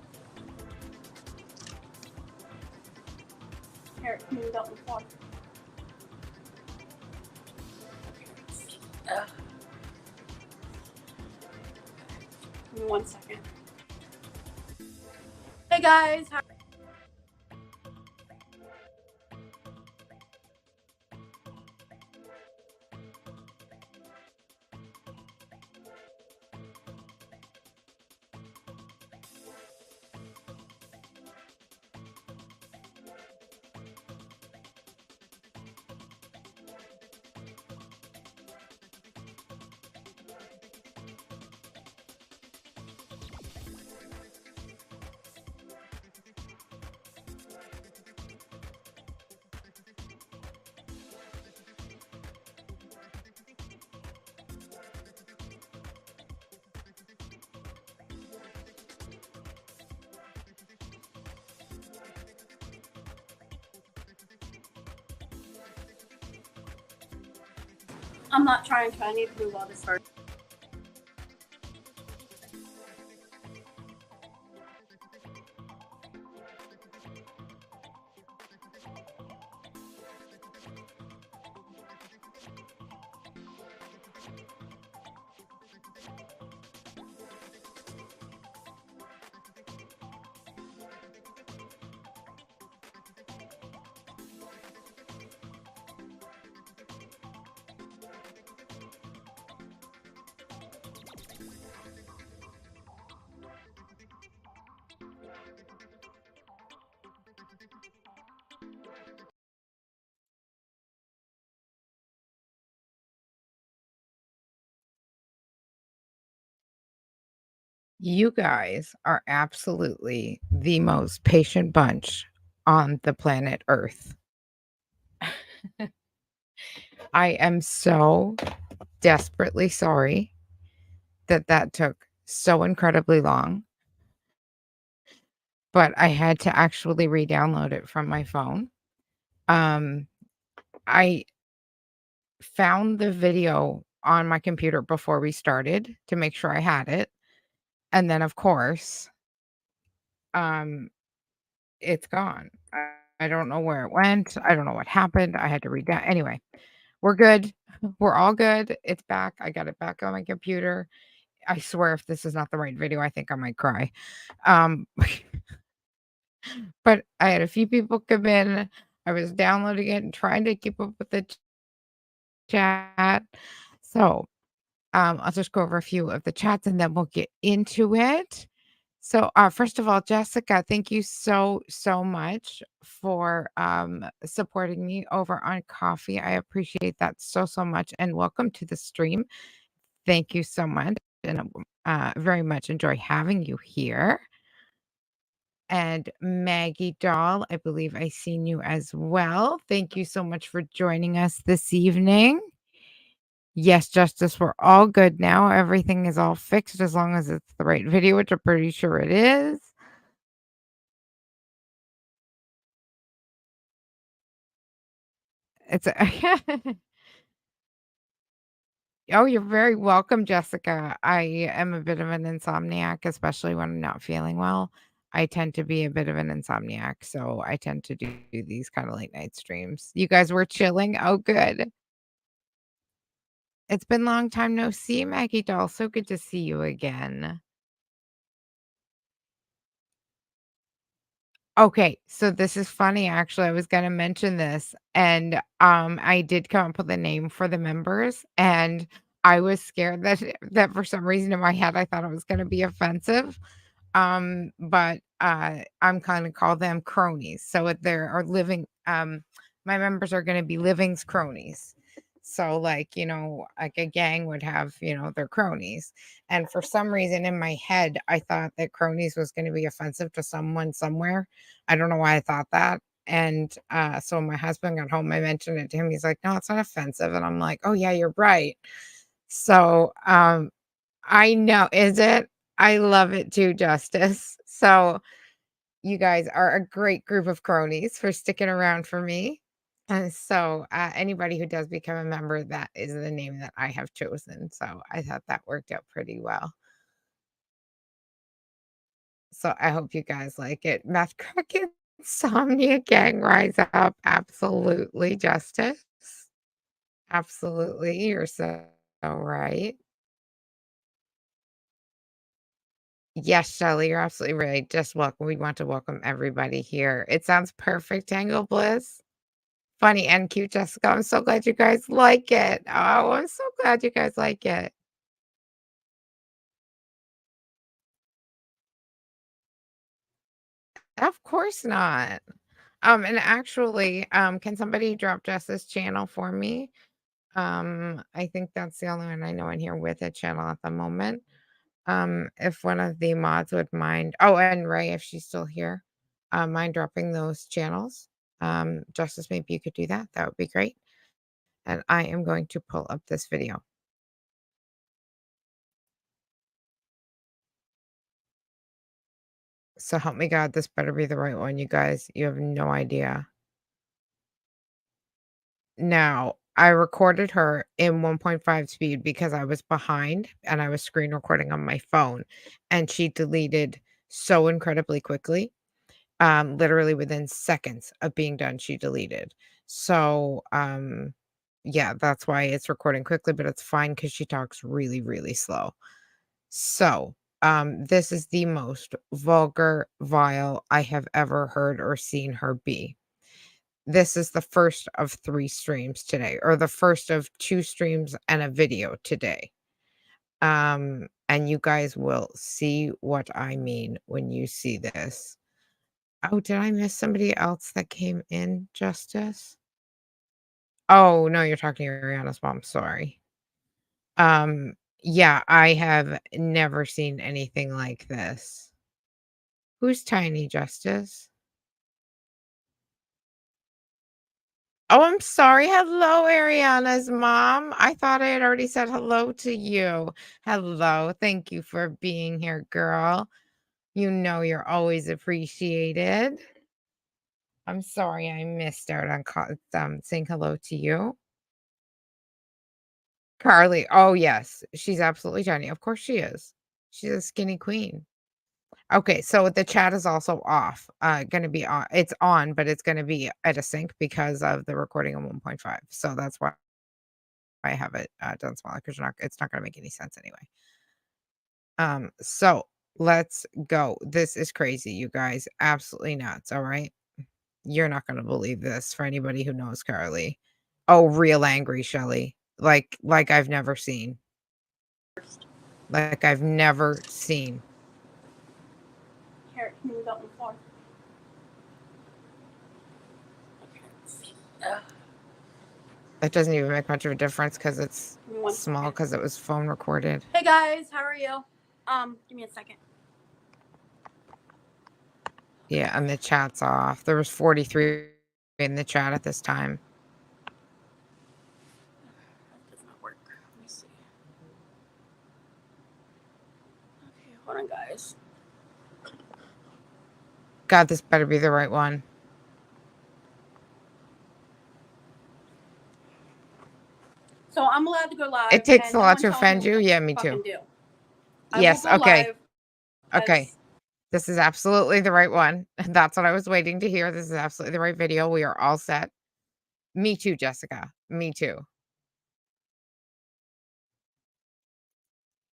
Here, move out with water. Give me 1 second. Hey guys, I'm not trying to. I need to move all this first.
You guys are absolutely the most patient bunch on the planet Earth. I am so desperately sorry that took so incredibly long, but I had to actually re-download it from my phone. I found the video on my computer before we started to make sure I had it, and then, of course, it's gone. I don't know where it went. I don't know what happened. I had to read that. Anyway, we're good. We're all good. It's back. I got it back on my computer. I swear if this is not the right video, I think I might cry. But I had a few people come in. I was downloading it and trying to keep up with the chat. So, I'll just go over a few of the chats and then we'll get into it. So, first of all, Jessica, thank you so, so much for supporting me over on Coffee. I appreciate that so, so much. And welcome to the stream. Thank you so much. And very much enjoy having you here. And Maggie Doll, I believe I seen you as well. Thank you so much for joining us this evening. Yes, Justice, we're all good now. Everything is all fixed as long as it's the right video, which I'm pretty sure it is. It's Oh, you're very welcome, Jessica. I am a bit of an insomniac, especially when I'm not feeling well. I tend to be a bit of an insomniac, so I tend to do these kind of late night streams. You guys were chilling? Oh, good. It's been a long time no see, Maggie Doll. So good to see you again. Okay, so this is funny, actually. I was gonna mention this, and I did come up with a name for the members, and I was scared that for some reason in my head I thought it was gonna be offensive. But I'm gonna call them cronies. So there are living my members are gonna be living's cronies. So like, like a gang would have, their cronies. And for some reason in my head, I thought that cronies was going to be offensive to someone somewhere. I don't know why I thought that. And so when my husband got home, I mentioned it to him. He's like, no, it's not offensive. And I'm like, oh yeah, you're right. So I know, is it? I love it too, Justice. So you guys are a great group of cronies for sticking around for me. And so anybody who does become a member, that is the name that I have chosen. So I thought that worked out pretty well. So I hope you guys like it. Meth Crack Insomnia Gang rise up. Absolutely, Justice. Absolutely. You're so right. Yes, Shelly, you're absolutely right. Just welcome. We want to welcome everybody here. It sounds perfect, Tangle Bliss. Funny and cute, Jessica. I'm so glad you guys like it. Oh, I'm so glad you guys like it. Of course not. And actually, can somebody drop Jess's channel for me? I think that's the only one I know in here with a channel at the moment. If one of the mods would mind. Oh, and Ray, if she's still here, mind dropping those channels. Justice, maybe you could do that. That would be great. And I am going to pull up this video. So help me God, this better be the right one, you guys. You have no idea. Now, I recorded her in 1.5 speed because I was behind and I was screen recording on my phone, and she deleted so incredibly quickly. Literally within seconds of being done, she deleted. So, yeah, that's why it's recording quickly, but it's fine because she talks really, really slow. So, this is the most vulgar, vile I have ever heard or seen her be. This is the first of 3 streams today, or the first of 2 streams and a video today. And you guys will see what I mean when you see this. Oh, did I miss somebody else that came in, Justice? Oh, no, you're talking to Ariana's mom, sorry. Yeah, I have never seen anything like this. Who's Tiny, Justice? Oh, I'm sorry. Hello, Ariana's mom. I thought I had already said hello to you. Hello. Thank you for being here, girl. You know you're always appreciated. I'm sorry I missed out on saying hello to you. Carly. Oh, yes. She's absolutely tiny. Of course she is. She's a skinny queen. Okay, so the chat is also off. Gonna be on. It's on, but it's gonna be at a sync because of the recording of 1.5. So that's why I have it done smaller because it's not gonna make any sense anyway. So let's go. This is crazy, you guys. Absolutely nuts. All right. You're not gonna believe this for anybody who knows Carly. Oh, real angry, Shelly. Like I've never seen. Like I've never seen.
Here, move out on the floor.
That doesn't even make much of a difference because it's
Give me 1
small
second.
because it was phone recorded.
Hey guys, how are you? Give me a second.
Yeah, and the chat's off. There was 43 in the chat at this time.
That does not work. Let me see. Okay, hold on, guys.
God, this better be the right one.
So I'm allowed to go live.
It takes
and
a
no
lot
one
to
tells me
offend
what
you.
to
Yeah, me
fucking
too.
do.
Yes,
I will go
okay.
live
Okay.
as-
This is absolutely the right one. That's what I was waiting to hear. This is absolutely the right video. We are all set. Me too, Jessica. Me too.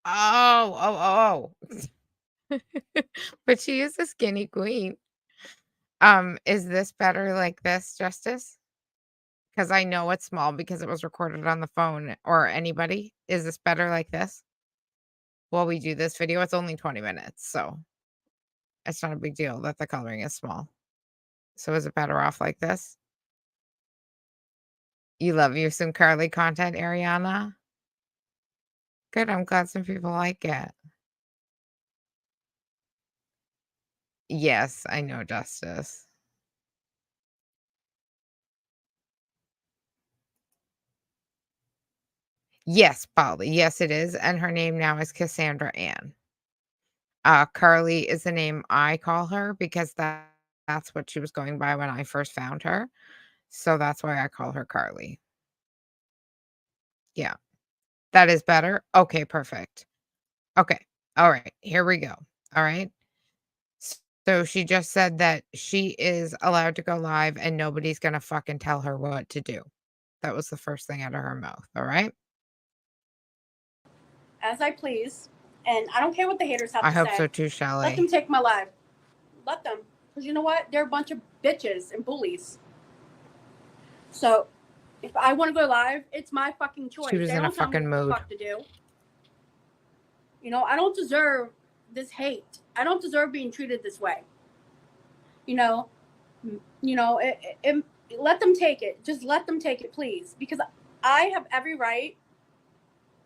Oh. But she is a skinny queen. Is this better like this, Justice? Because I know it's small because it was recorded on the phone. Or anybody? Is this better like this? While we do this video, it's only 20 minutes, so it's not a big deal that the coloring is small. So is it better off like this? You love you some Carly content, Ariana? Good, I'm glad some people like it. Yes, I know, Justice. Yes, Polly. Yes, it is. And her name now is Cassandra Ann. Carly is the name I call her because that's what she was going by when I first found her. So that's why I call her Carly. Yeah. That is better? Okay, perfect. Okay. All right. Here we go. All right. So she just said that she is allowed to go live and nobody's gonna fucking tell her what to do. That was the first thing out of her mouth, all right?
As I please. And I don't care what the haters have
I
to
hope
say.
so too,
Let
Shelly.
them take my life. Let them. Because you know what? They're a bunch of bitches and bullies. So, if I want to go live, it's my fucking choice.
She was
They
in a
don't tell me
fucking
what the
mood.
fuck to do. You know, I don't deserve this hate. I don't deserve being treated this way. You know, let them take it. Just let them take it, please. Because I have every right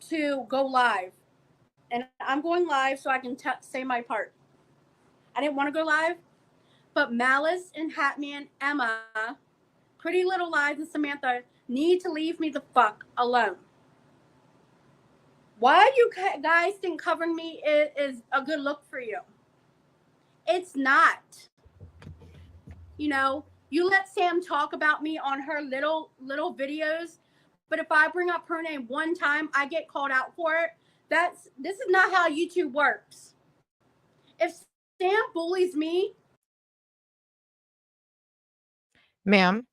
to go live. And I'm going live so I can say my part. I didn't want to go live, but Malice and Hatman, Emma, Pretty Little Lies, and Samantha need to leave me the fuck alone. Why you guys think covering me is a good look for you? It's not. You know, you let Sam talk about me on her little videos, but if I bring up her name one time, I get called out for it. This is not how YouTube works. If Sam bullies me,
Ma'am,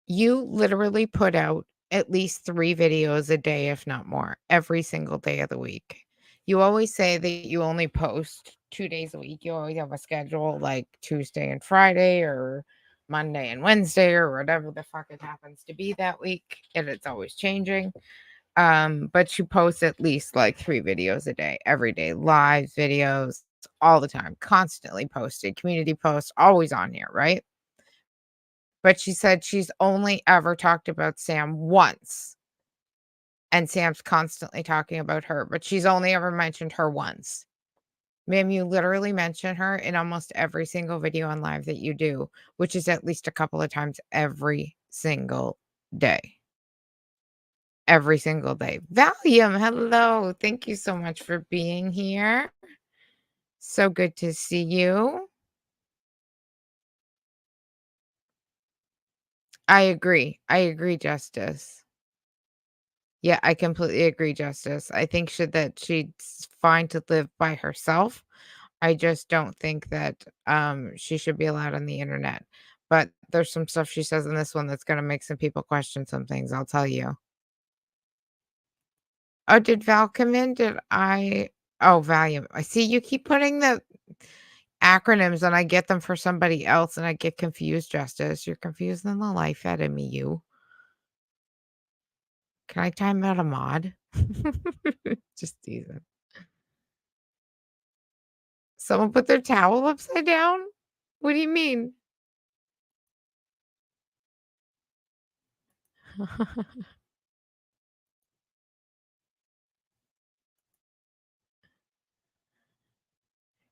you literally put out at least 3 videos a day, if not more, every single day of the week. You always say that you only post 2 days a week. You always have a schedule like Tuesday and Friday or Monday and Wednesday or whatever the fuck it happens to be that week, and it's always changing. But you post at least like 3 videos a day, every day, live videos all the time, constantly posted, community posts, always on here, right? But she said she's only ever talked about Sam once. And Sam's constantly talking about her, but she's only ever mentioned her once. Ma'am, you literally mention her in almost every single video on live that you do, which is at least a couple of times every single day. Every single day. Valium, hello. Thank you so much for being here. So good to see you. I agree. I agree, Justice. Yeah, I completely agree, Justice. I think that she's fine to live by herself. I just don't think that she should be allowed on the internet. But there's some stuff she says in this one that's gonna make some people question some things, I'll tell you. Oh, did Val come in? Oh, Valium. I see you keep putting the acronyms and I get them for somebody else and I get confused, Justice. You're confusing the life out of me, you. Can I time out a mod? Just teasing. Someone put their towel upside down? What do you mean?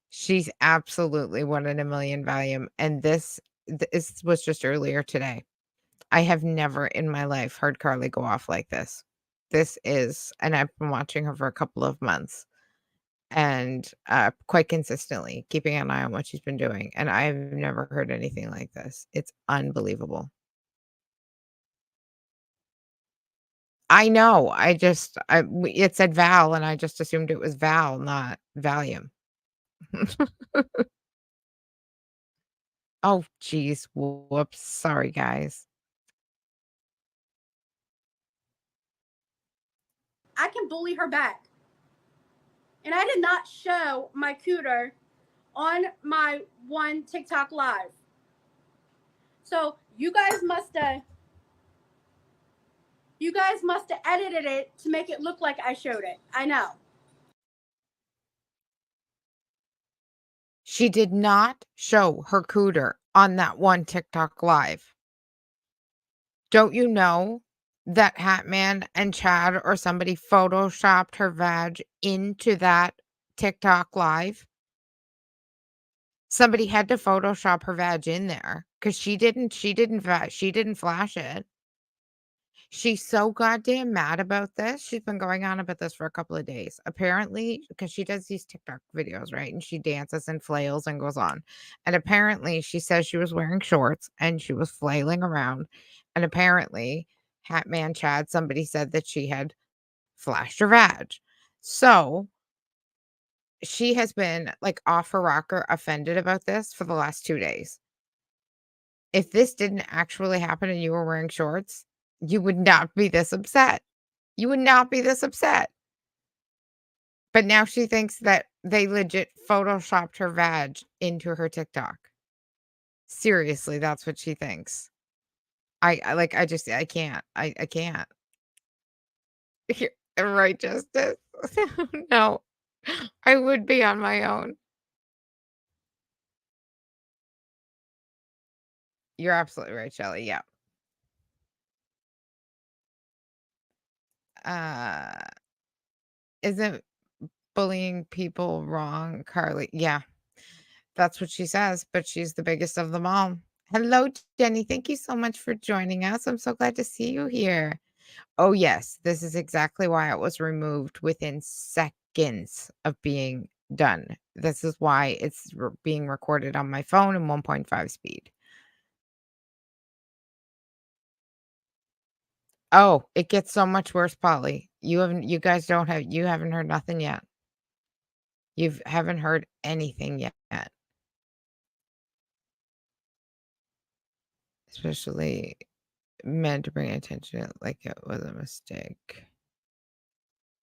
She's absolutely 1 in a million Valium, and this was just earlier today. I have never in my life heard Carly go off like this. And I've been watching her for a couple of months and, quite consistently keeping an eye on what she's been doing, and I've never heard anything like this. It's unbelievable. I know, it said Val, and I just assumed it was Val, not Valium. Oh, geez, whoops, sorry, guys.
I can bully her back. And I did not show my cooter on my one TikTok live. So you guys must have edited it to make it look like I showed it. I know.
She did not show her cooter on that one TikTok live. Don't you know that Hatman and Chad or somebody photoshopped her vag into that TikTok live? Somebody had to Photoshop her vag in there because she didn't flash it. She's so goddamn mad about this. She's been going on about this for a couple of days. Apparently, because she does these TikTok videos, right? And she dances and flails and goes on. And apparently, she says she was wearing shorts and she was flailing around. And apparently, Hatman Chad, somebody said that she had flashed her vag. So she has been, like, off her rocker offended about this for the last 2 days. If this didn't actually happen and you were wearing shorts, you would not be this upset. You would not be this upset. But now she thinks that they legit photoshopped her vag into her TikTok. Seriously, that's what she thinks. I can't. I can't. Right, Justice? No. I would be on my own. You're absolutely right, Shelly, yeah. Uh, isn't bullying people wrong, Carly? Yeah, that's what she says, but she's the biggest of them all. Hello, Jenny. Thank you so much for joining us. I'm so glad to see you here. Oh, yes. This is exactly why it was removed within seconds of being done. This is why it's being recorded on my phone in 1.5 speed. Oh, it gets so much worse, Polly. You haven't heard nothing yet. You haven't heard anything yet. Especially meant to bring attention like it was a mistake.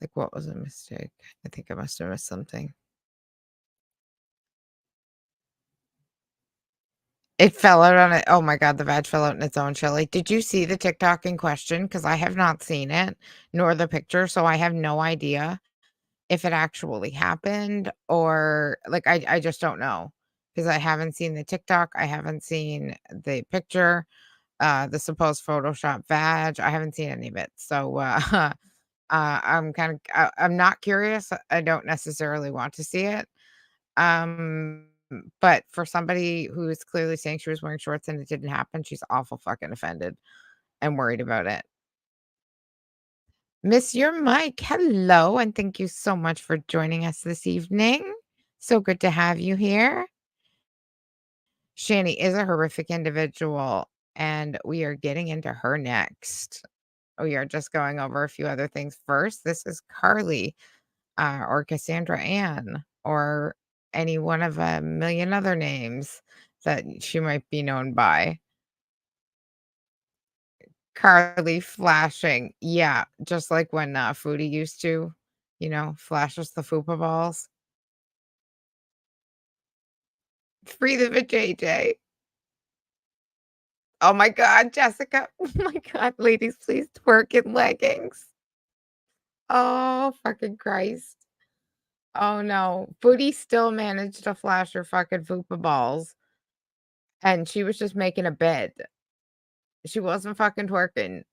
Like, what was a mistake? I think I must have missed something. It fell out on it. Oh my god, the vag fell out in its own, Shelly. Did you see the TikTok in question? Because I have not seen it, nor the picture, so I have no idea if it actually happened or like I just don't know. Because I haven't seen the TikTok, I haven't seen the picture, the supposed Photoshop vag. I haven't seen any of it. So I'm not curious. I don't necessarily want to see it. But for somebody who is clearly saying she was wearing shorts and it didn't happen, she's awful fucking offended and worried about it. Miss Your Mike, hello, and thank you so much for joining us this evening. So good to have you here. Shanny is a horrific individual, and we are getting into her next. We are just going over a few other things first. This is Carly, or Cassandra Ann, or any one of a million other names that she might be known by. Carly flashing. Yeah, just like when Foodie used to, flash us the fupa balls. Free the JJ. Oh my god, Jessica. Oh my god, ladies, please twerk in leggings. Oh, fucking Christ. Oh no. Foodie still managed to flash her fucking fupa balls. And she was just making a bed. She wasn't fucking twerking.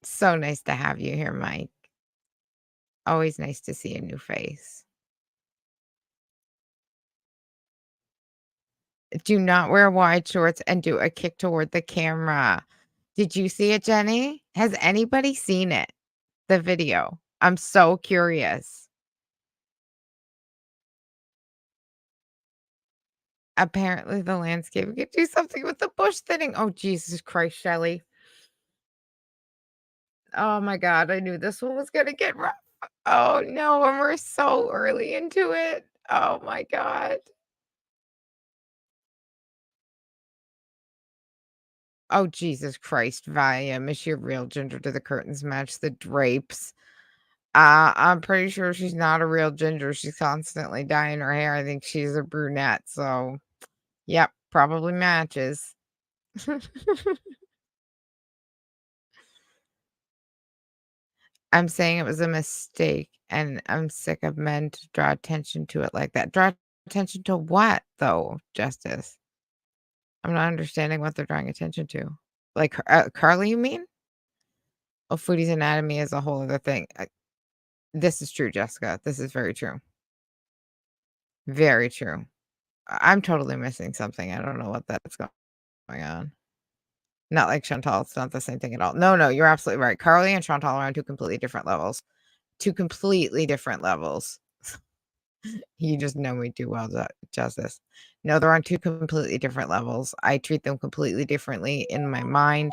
So nice to have you here, Mike. Always nice to see a new face. Do not wear wide shorts and do a kick toward the camera. Did you see it, Jenny? Has anybody seen it? The video? I'm so curious. Apparently, the landscape could do something with the bush thinning. Oh, Jesus Christ, Shelly. Oh my god, I knew this one was gonna get rough. Oh no, and we're so early into it. Oh my god. Oh, Jesus Christ, Valium. Is she a real ginger? Do the curtains match the drapes? I'm pretty sure she's not a real ginger. She's constantly dyeing her hair. I think she's a brunette. So, yep, probably matches. I'm saying it was a mistake, and I'm sick of men to draw attention to it like that. Draw attention to what, though, Justice? I'm not understanding what they're drawing attention to. Like, Carly, you mean? Oh, Foodie's anatomy is a whole other thing. This is true, Jessica. This is very true. Very true. I'm totally missing something. I don't know what that's going on. Not like Chantal. It's not the same thing at all. No, you're absolutely right. Carly and Chantal are on two completely different levels. Two completely different levels. You just know me too well, Justice. No, they're on two completely different levels. I treat them completely differently in my mind.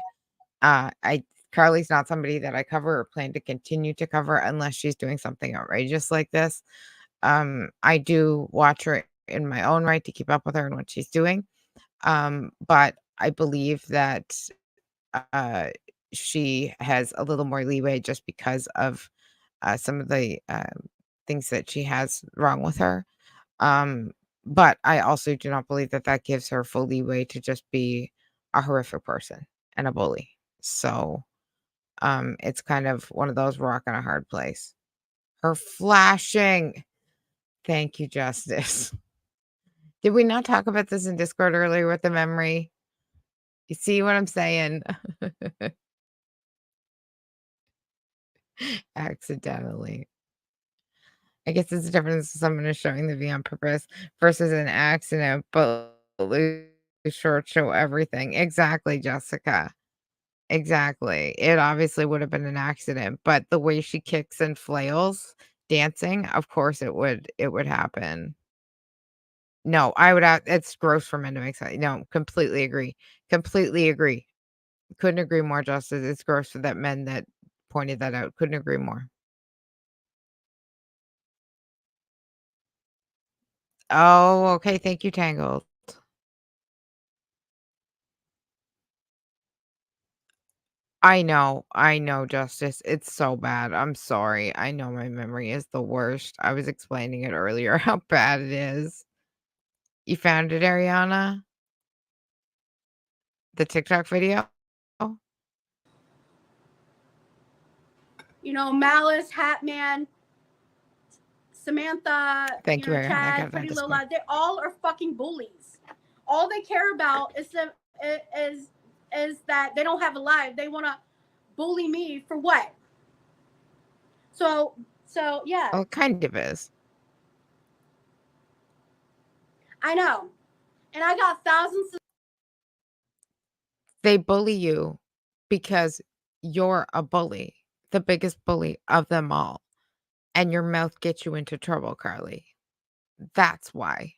I Carly's not somebody that I cover or plan to continue to cover unless she's doing something outrageous like this. I do watch her in my own right to keep up with her and what she's doing. But I believe that uh, she has a little more leeway just because of some of the things that she has wrong with her. But I also do not believe that that gives her full leeway to just be a horrific person and a bully. So it's kind of one of those rock and a hard place. Her flashing. Thank you, Justice. Did we not talk about this in Discord earlier with the memory? You see what I'm saying? Accidentally. I guess it's a difference if someone is showing the V on purpose versus an accident, but short show everything. Exactly, Jessica. Exactly. It obviously would have been an accident, but the way she kicks and flails dancing, of course it would happen. No, I would it's gross for men to make sense. No, completely agree. Completely agree. Couldn't agree more, Justice. It's gross for that men that pointed that out. Couldn't agree more. Oh, okay. Thank you, Tangled. I know, Justice. It's so bad. I'm sorry. I know my memory is the worst. I was explaining it earlier how bad it is. You found it, Ariana? The TikTok video?
You know, Malice, Hatman, Samantha,
Thank you, Ariana. I got
Chad,
it on
Pretty
Discord.
Lola, they all are fucking bullies. All they care about is that they don't have a life. They want to bully me for what? So yeah.
Well, it kind of is.
I know. And I got thousands of
They bully you because you're a bully, the biggest bully of them all. And your mouth gets you into trouble, Carly. That's why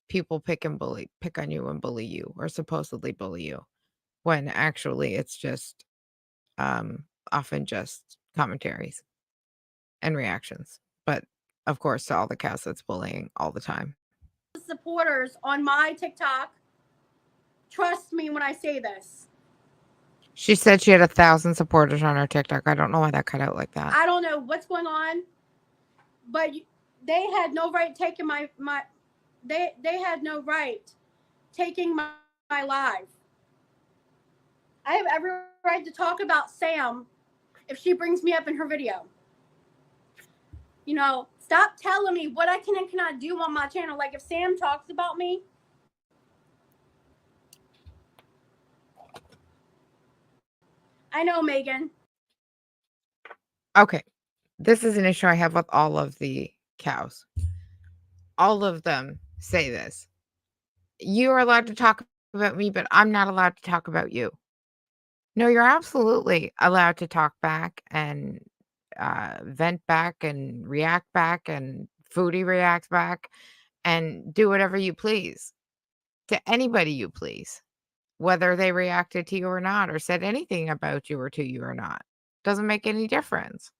people pick on you and bully you, or supposedly bully you, when actually it's just often just commentaries and reactions. But of course, to all the cows that's bullying all the time.
supporters on my TikTok. Trust me when I say this.
She said she had 1,000 supporters on her TikTok. I don't know why that cut out like that.
I don't know what's going on, but they had no right taking they had no right taking my live. I have every right to talk about Sam if she brings me up in her video. You know, stop telling me what I can and cannot do on my channel. Like if Sam talks about me, I know, Megan.
Okay. This is an issue I have with all of the cows. All of them say this. You are allowed to talk about me, but I'm not allowed to talk about you. No, you're absolutely allowed to talk back and vent back and react back, and Foodie reacts back and do whatever you please to anybody you please, whether they reacted to you or not, or said anything about you or to you or not. Doesn't make any difference.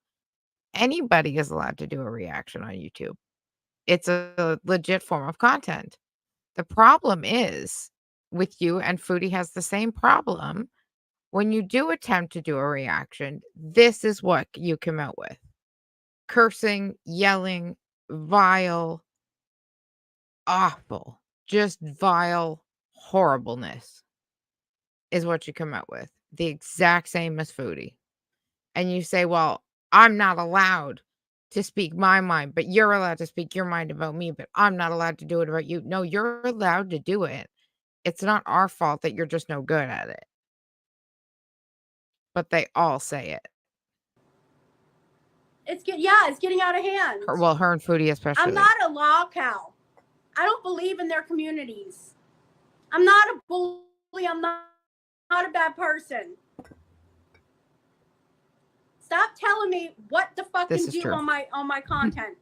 Anybody is allowed to do a reaction on YouTube. It's a legit form of content. The problem is with you, and Foodie has the same problem. When you do attempt to do a reaction, this is what you come out with. Cursing, yelling, vile, awful, just vile horribleness is what you come out with. The exact same as Foodie. And you say, well, I'm not allowed to speak my mind, but you're allowed to speak your mind about me, but I'm not allowed to do it about you. No, you're allowed to do it. It's not our fault that you're just no good at it. But they all say it.
It's getting out of hand.
Her and Foodie especially.
I'm not a law cow. I don't believe in their communities. I'm not a bully. I'm not a bad person. Stop telling me what the fuck to do on my content.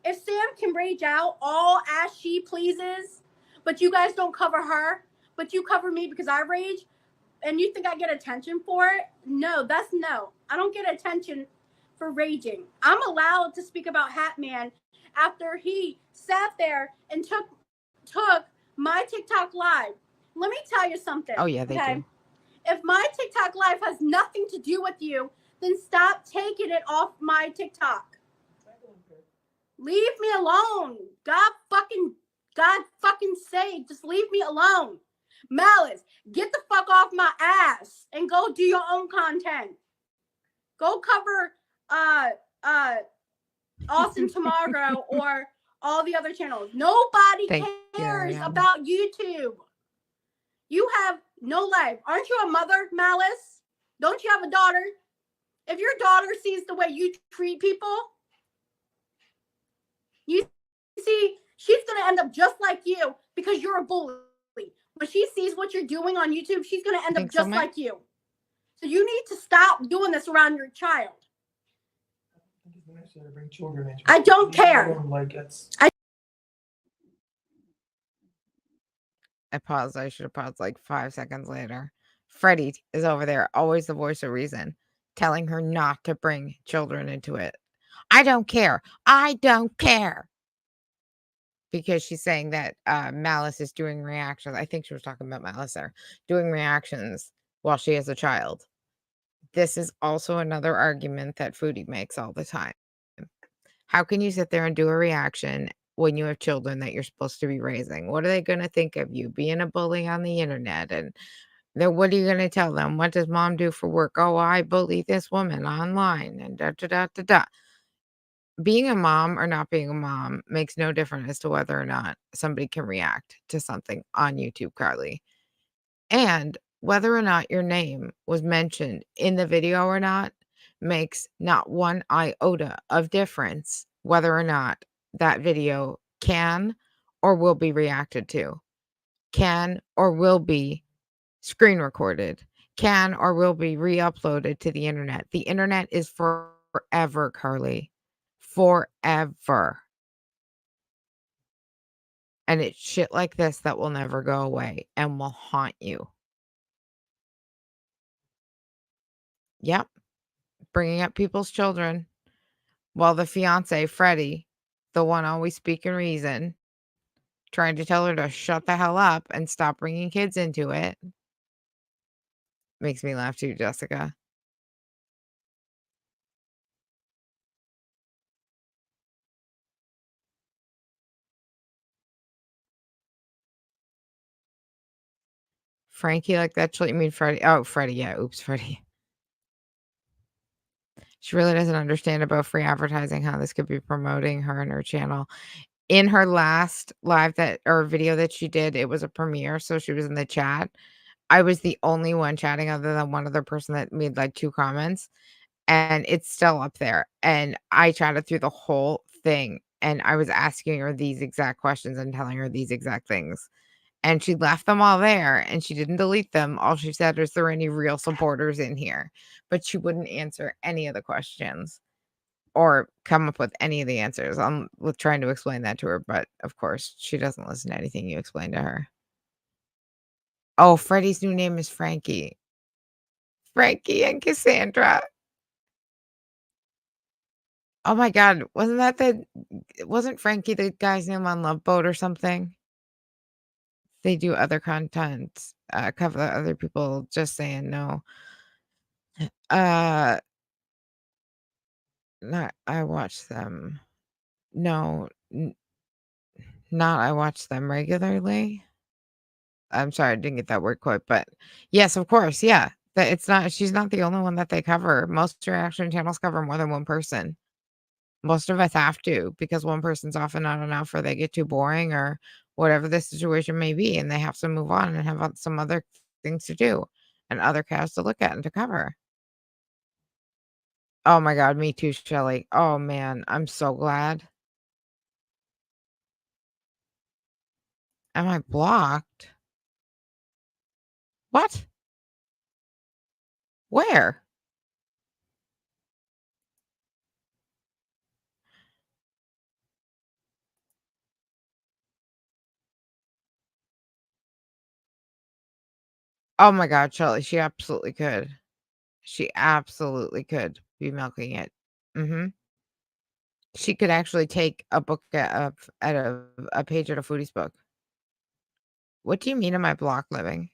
If Sam can rage out all as she pleases, but you guys don't cover her, but you cover me because I rage, and you think I get attention for it? No, that's no. I don't get attention for raging. I'm allowed to speak about Hatman after he sat there and took my TikTok live. Let me tell you something.
Oh yeah, they do.
If my TikTok live has nothing to do with you, then stop taking it off my TikTok. Leave me alone. God fucking sake, just leave me alone. Malice, get the fuck off my ass and go do your own content. Go cover Austin Tomorrow or all the other channels. Nobody cares about YouTube. You have no life. Aren't you a mother, Malice? Don't you have a daughter? If your daughter sees the way you treat people, you see, she's going to end up just like you because you're a bully. When she sees what you're doing on YouTube, she's going to end up just like you. So you need to stop doing this around your child. I don't care.
I paused. I should have paused like 5 seconds later. Freddie is over there, always the voice of reason, telling her not to bring children into it. I don't care. I don't care. Because she's saying that Malice is doing reactions. I think she was talking about Malice there, doing reactions while she has a child. This is also another argument that Foodie makes all the time. How can you sit there and do a reaction when you have children that you're supposed to be raising? What are they going to think of you being a bully on the internet? And then what are you going to tell them? What does mom do for work? Oh, I bully this woman online and da da da da da. Being a mom or not being a mom makes no difference as to whether or not somebody can react to something on YouTube, Carly. And whether or not your name was mentioned in the video or not makes not one iota of difference whether or not that video can or will be reacted to, can or will be screen recorded, can or will be re-uploaded to the internet. The internet is forever, Carly. Forever. And it's shit like this that will never go away and will haunt you. Yep. Bringing up people's children while the fiance, Freddie, the one always speaking reason, trying to tell her to shut the hell up and stop bringing kids into it. Makes me laugh too, Jessica. Frankie like that? You mean Freddie? Oh, Freddie. Yeah. Oops, Freddie. She really doesn't understand about free advertising, how this could be promoting her and her channel. In her last live video that she did, it was a premiere, so she was in the chat. I was the only one chatting other than one other person that made like 2 comments, and it's still up there. And I chatted through the whole thing, and I was asking her these exact questions and telling her these exact things. And she left them all there and she didn't delete them. All she said, is there any real supporters in here? But she wouldn't answer any of the questions or come up with any of the answers. I'm trying to explain that to her, but of course she doesn't listen to anything you explain to her. Oh, Freddie's new name is Frankie. Frankie and Cassandra. Oh my God. Wasn't Frankie the guy's name on Love Boat or something? They do other content, cover other people, just saying no. Not I watch them. No, not I watch them regularly. I'm sorry, I didn't get that word quite, but yes, of course, yeah. She's not the only one that they cover. Most reaction channels cover more than one person. Most of us have to, because one person's often not enough, or they get too boring, or whatever the situation may be, and they have to move on and have some other things to do and other cats to look at and to cover. Oh my God, me too, Shelly. Oh man, I'm so glad. Am I blocked? What? Where? Oh my god, Shelly, she absolutely could. She absolutely could be milking it. Mhm. She could actually take a book at a page at a foodie's book. What do you mean am I block living?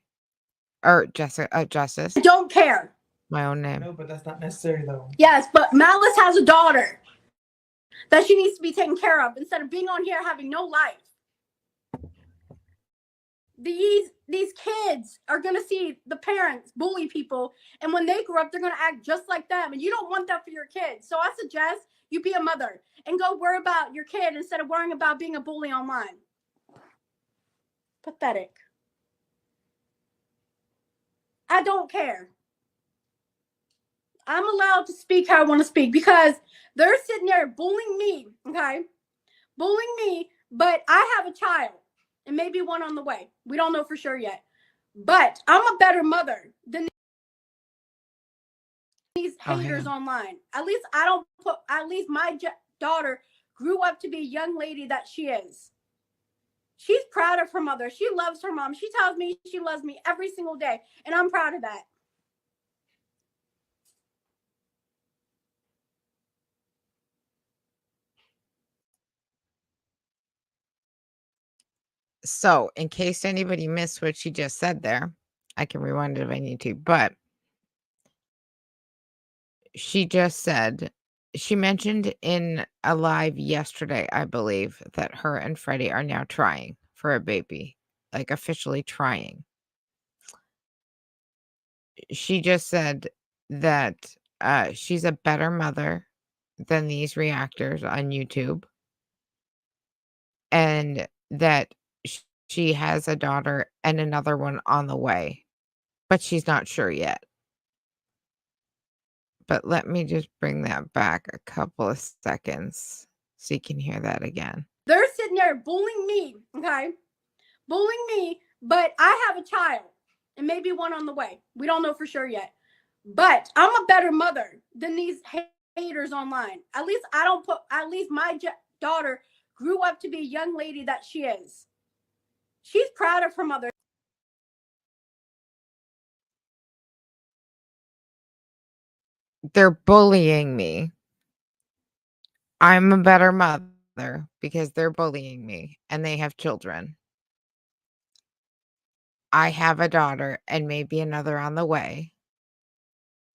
Or Justice,
I don't care.
my own name.
No, but that's not necessary though.
Yes, but Malice has a daughter that she needs to be taken care of instead of being on here having no life. These kids are gonna see the parents bully people, and when they grow up, they're gonna act just like them. And you don't want that for your kids. So I suggest you be a mother and go worry about your kid instead of worrying about being a bully online. Pathetic. I don't care. I'm allowed to speak how I want to speak because they're sitting there bullying me, okay? Bullying me, but I have a child and maybe one on the way. We don't know for sure yet. But I'm a better mother than these haters online. At least my daughter grew up to be a young lady that she is. She's proud of her mother. She loves her mom. She tells me she loves me every single day, and I'm proud of that.
So, in case anybody missed what she just said there, I can rewind it if I need to, but she just said she mentioned in a live yesterday, I believe, that her and Freddie are now trying for a baby, like officially trying. She just said that she's a better mother than these reactors on YouTube, and that she has a daughter and another one on the way, but she's not sure yet. But let me just bring that back a couple of seconds so you can hear that again.
They're sitting there bullying me, okay? Bullying me, but I have a child and maybe one on the way. We don't know for sure yet. But I'm a better mother than these haters online. At least my daughter grew up to be a young lady that she is. She's proud of her mother.
They're bullying me. I'm a better mother because they're bullying me and they have children. I have a daughter and maybe another on the way.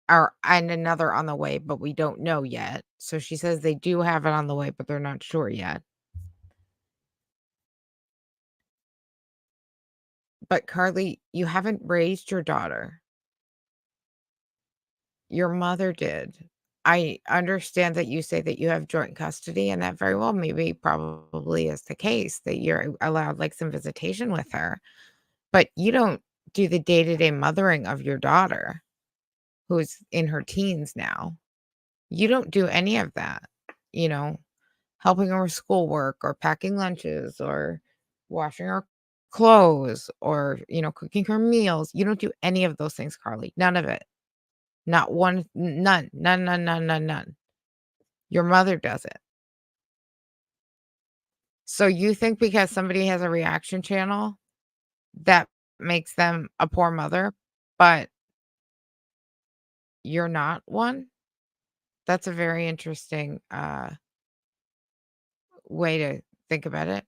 And another on the way, but we don't know yet. So she says they do have it on the way, but they're not sure yet. But Carly, you haven't raised your daughter. Your mother did. I understand that you say that you have joint custody, and that very well maybe probably is the case that you're allowed like some visitation with her, but you don't do the day-to-day mothering of your daughter who's in her teens now. You don't do any of that, helping her with schoolwork or packing lunches or washing her clothes or, cooking her meals. You don't do any of those things, Carly. None of it. Not one, none, none, none, none, none, none. Your mother does it. So you think because somebody has a reaction channel, that makes them a poor mother, but you're not one? That's a very interesting way to think about it.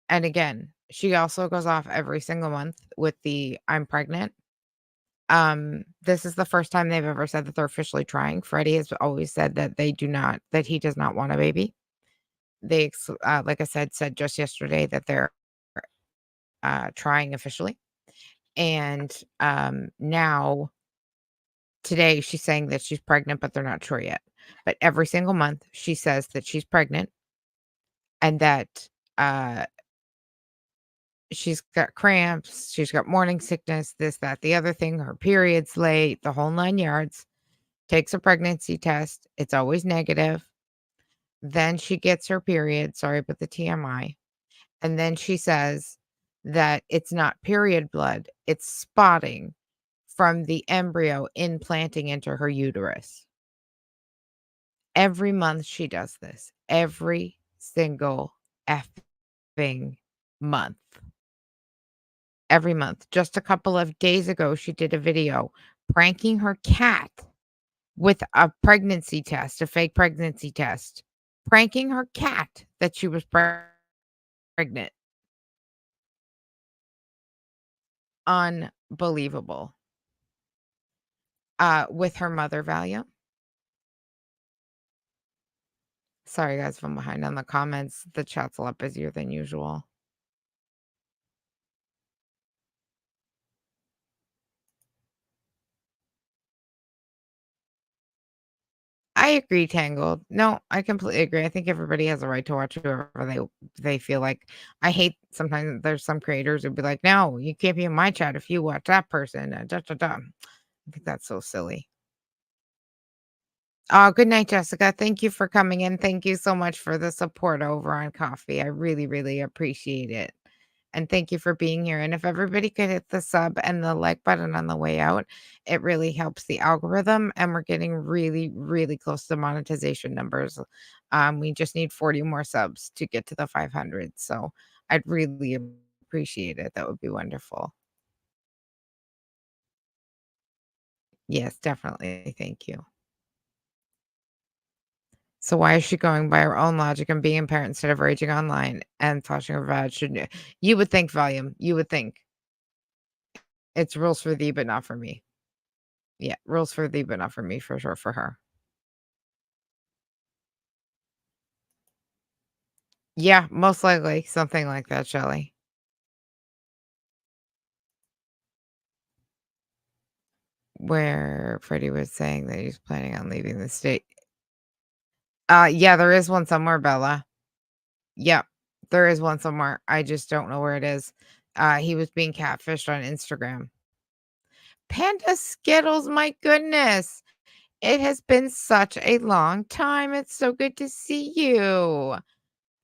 And again, she also goes off every single month with the I'm pregnant. This is the first time they've ever said that they're officially trying. Freddie has always said that that he does not want a baby. They, like I said just yesterday that they're trying officially. And now today she's saying that she's pregnant, but they're not sure yet. But every single month she says that she's pregnant and that she's got cramps, she's got morning sickness, this, that, the other thing, her period's late, the whole 9 yards. Takes a pregnancy test. It's always negative. Then she gets her period. Sorry about the TMI. And then she says that it's not period blood, it's spotting from the embryo implanting into her uterus. Every month she does this. Every single effing month. every month. Just a couple of days ago, she did a video pranking her cat with a pregnancy test, a fake pregnancy test, pranking her cat that she was pregnant. Unbelievable. With her mother value. Sorry, guys, if I'm behind on the comments. The chat's a lot busier than usual. I agree, Tangled. No, I completely agree. I think everybody has a right to watch whoever they feel like. I hate sometimes there's some creators who'd be like, "No, you can't be in my chat if you watch that person." Da, da, da. I think that's so silly. Oh, good night, Jessica. Thank you for coming in. Thank you so much for the support over on Coffee. I really, really appreciate it. And thank you for being here. And if everybody could hit the sub and the like button on the way out, it really helps the algorithm. And we're getting really, really close to monetization numbers. We just need 40 more subs to get to the 500. So I'd really appreciate it. That would be wonderful. Yes, definitely. Thank you. So why is she going by her own logic and being a parent instead of raging online and flashing her badge? Shouldn't you would think, Volume. You would think. It's rules for thee, but not for me. Yeah, rules for thee, but not for me, for sure, for her. Yeah, most likely something like that, Shelly. Where Freddie was saying that he's planning on leaving the state. Yeah, there is one somewhere, Bella. Yep, there is one somewhere. I just don't know where it is. He was being catfished on Instagram. Panda Skittles, my goodness. It has been such a long time. It's so good to see you.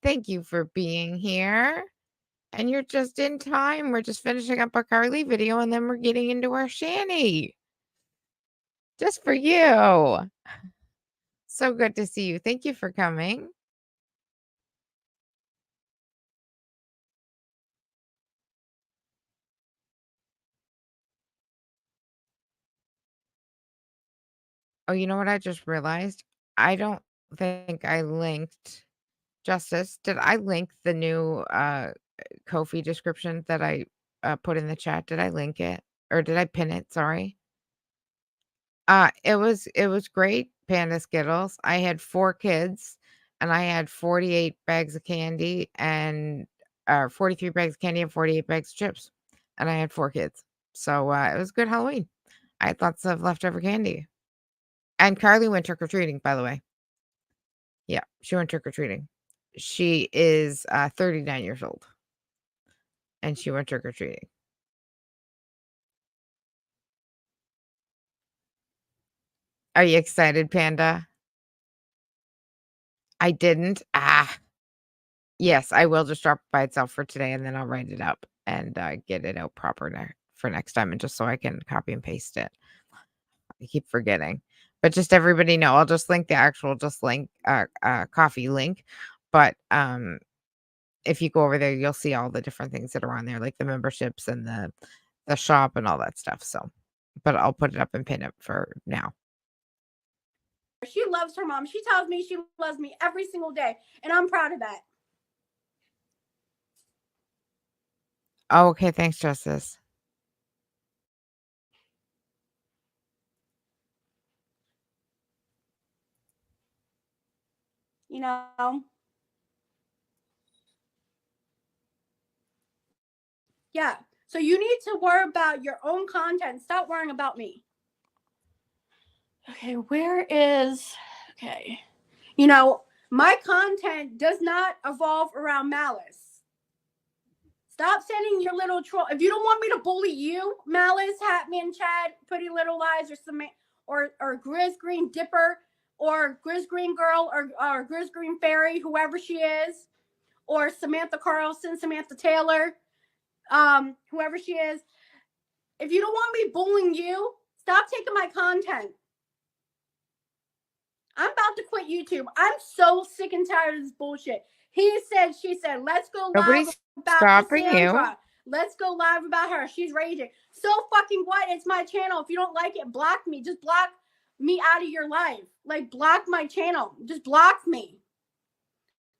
Thank you for being here. And you're just in time. We're just finishing up our Carly video and then we're getting into our Shanny. Just for you. So good to see you. Thank you for coming. Oh, you know what I just realized? I don't think I linked Justice. Did I link the new Ko-fi description that I put in the chat? Did I link it? Or did I pin it? Sorry. It was great, Panda Skittles. I had 4 kids and I had 48 bags of candy and 43 bags of candy and 48 bags of chips. And I had 4 kids. So it was good Halloween. I had lots of leftover candy. And Carly went trick or treating, by the way. Yeah, she went trick or treating. She is 39 years old. And she went trick or treating. Are you excited, Panda? I didn't. Yes, I will just drop it by itself for today, and then I'll write it up and get it out proper for next time, and just so I can copy and paste it. I keep forgetting, but just everybody know, I'll just link the actual link coffee link. But if you go over there, you'll see all the different things that are on there, like the memberships and the shop and all that stuff. So, but I'll put it up and pin it for now.
She loves her mom. She tells me she loves me every single day, and I'm proud of that.
Oh, okay. Thanks, Justice.
You know? Yeah. So you need to worry about your own content. Stop worrying about me. Okay, where is... Okay. You know, my content does not evolve around malice. Stop sending your little troll. If you don't want me to bully you, Malice, Hatman, Chad, Pretty Little Lies, or Grizz Green Dipper, or Grizz Green Girl, or Grizz Green Fairy, whoever she is, or Samantha Carlson, Samantha Taylor, whoever she is. If you don't want me bullying you, stop taking my content. I'm about to quit YouTube. I'm so sick and tired of this bullshit. He said, she said, let's go live
Nobody's
about
stopping
Cassandra.
you.
Let's go live about her. She's raging. So fucking what? It's my channel. If you don't like it, block me. Just block me out of your life. Like, block my channel. Just block me.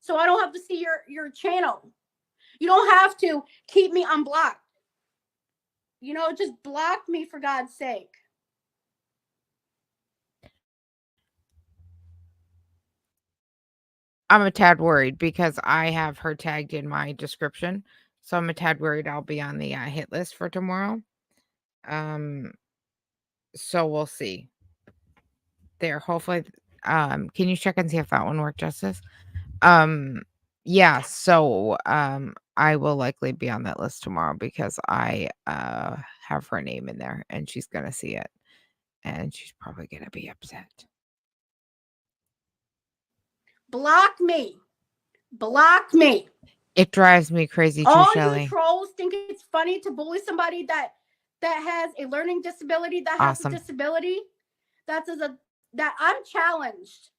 So I don't have to see your channel. You don't have to keep me unblocked. Just block me for God's sake.
I'm a tad worried because I have her tagged in my description. So I'm a tad worried I'll be on the hit list for tomorrow. So we'll see. There, hopefully. Can you check and see if that one worked, Justice? Yeah, so I will likely be on that list tomorrow because I have her name in there and she's gonna see it. And she's probably gonna be upset.
Block me. Block me.
It drives me crazy too,
All
Shelly.
you trolls think it's funny to bully somebody that has a learning disability, that has
Awesome.
a disability. That I'm challenged.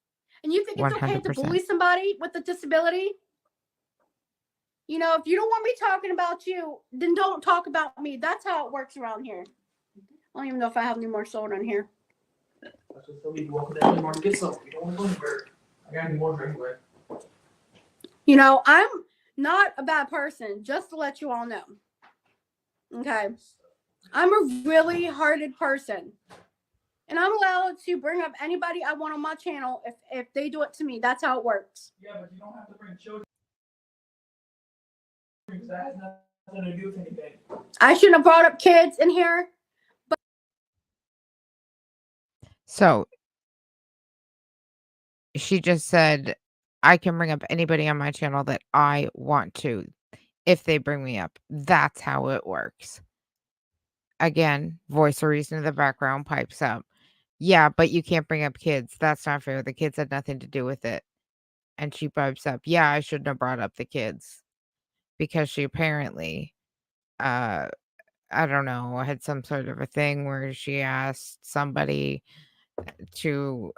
And you think it's okay to
100%.
bully somebody with a disability? If you don't want me talking about you, then don't talk about me. That's how it works around here. I don't even know if I have any more soda in here.
That's what we walk down the market get some. We don't want to go anywhere. I got any more drink away.
I'm not a bad person, just to let you all know. Okay. I'm a really hearted person. And I'm allowed to bring up anybody I want on my channel if they do it to me. That's how it works.
Yeah, but you don't have to bring children. Because that has nothing to do with anything.
I shouldn't have brought up kids in here.
So she just said, I can bring up anybody on my channel that I want to if they bring me up. That's how it works. Again, voice of reason in the background pipes up. Yeah, but you can't bring up kids. That's not fair. The kids had nothing to do with it. And she pipes up, yeah, I shouldn't have brought up the kids. Because she apparently, I don't know, had some sort of a thing where she asked somebody to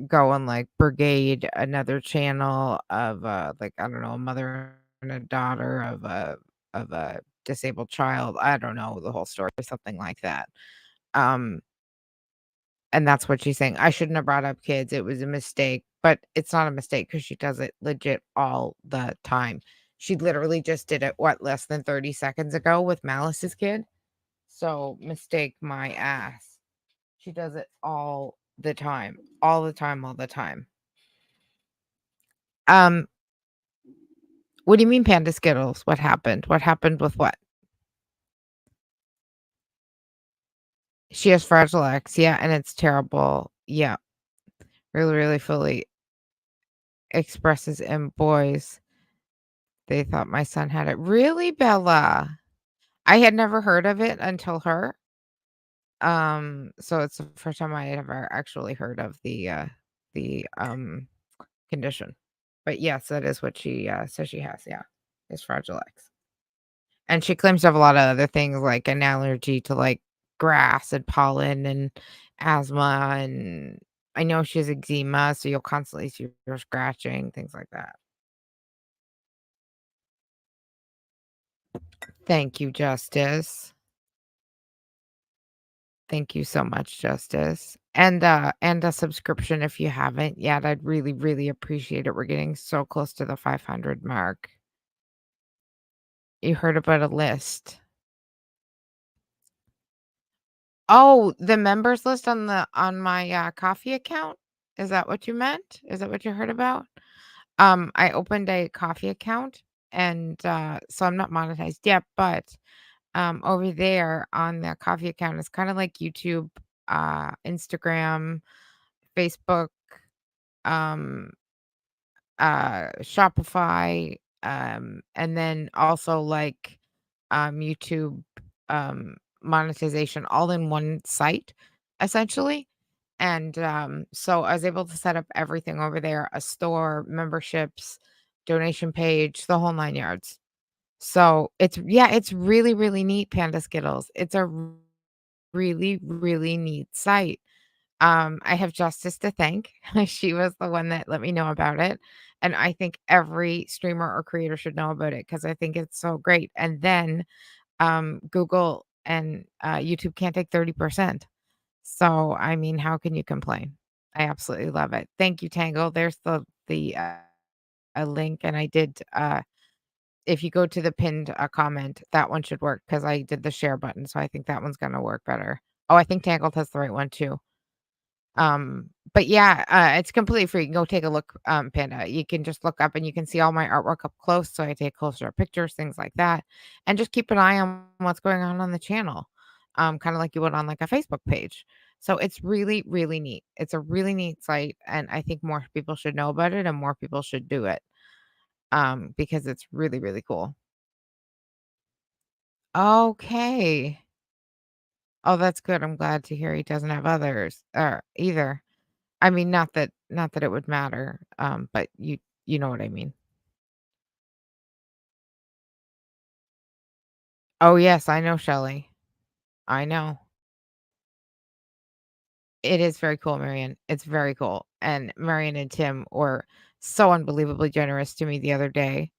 go and like brigade another channel of like, I don't know, a mother and a daughter of a disabled child. I don't know the whole story or something like that. And that's what she's saying. I shouldn't have brought up kids. It was a mistake, but it's not a mistake because she does it legit all the time. She literally just did it, less than 30 seconds ago with Malice's kid. So mistake my ass. She does it all the time. All the time, all the time. What do you mean, Panda Skittles? What happened? What happened with what? She has Fragile X, yeah, and it's terrible. Yeah. Really, really fully expresses in boys. They thought my son had it. Really, Bella? I had never heard of it until her. So it's the first time I ever actually heard of the condition. But yes, that is what she says she has, yeah. Is Fragile X. And she claims to have a lot of other things like an allergy to like grass and pollen and asthma, and I know she has eczema, so you'll constantly see her scratching, things like that. Thank you, Justice. Thank you so much, Justice. And a subscription if you haven't yet. I'd really, really appreciate it. We're getting so close to the 500 mark. You heard about a list. Oh, the members list on my coffee account? Is that what you meant? Is that what you heard about? I opened a coffee account and so I'm not monetized yet, but over there on the coffee account is kind of like YouTube, Instagram, Facebook, Shopify, and then also like YouTube monetization all in one site, essentially. And so I was able to set up everything over there, a store, memberships, donation page, the whole 9 yards. So it's really, really neat, Panda Skittles. It's a really, really neat site. I have Justice to thank. She was the one that let me know about it, and I think every streamer or creator should know about it because I think it's so great. And then, Google and, YouTube can't take 30%. So, I mean, how can you complain? I absolutely love it. Thank you, Tangle. There's the a link, and I did, if you go to the pinned, comment, that one should work because I did the share button, so I think that one's gonna work better. Oh, I think Tangled has the right one too. But yeah, it's completely free. You can go take a look, Panda. You can just look up and you can see all my artwork up close. So I take closer pictures, things like that, and just keep an eye on what's going on the channel, kind of like you would on like a Facebook page. So it's really, really neat. It's a really neat site, and I think more people should know about it and more people should do it, because it's really, really cool. Okay. Oh, that's good. I'm glad to hear he doesn't have others or either. I mean, not that it would matter, but you know what I mean. Oh, yes, I know, Shelley. I know. It is very cool, Marion. It's very cool, and Marion and Tim were so unbelievably generous to me the other day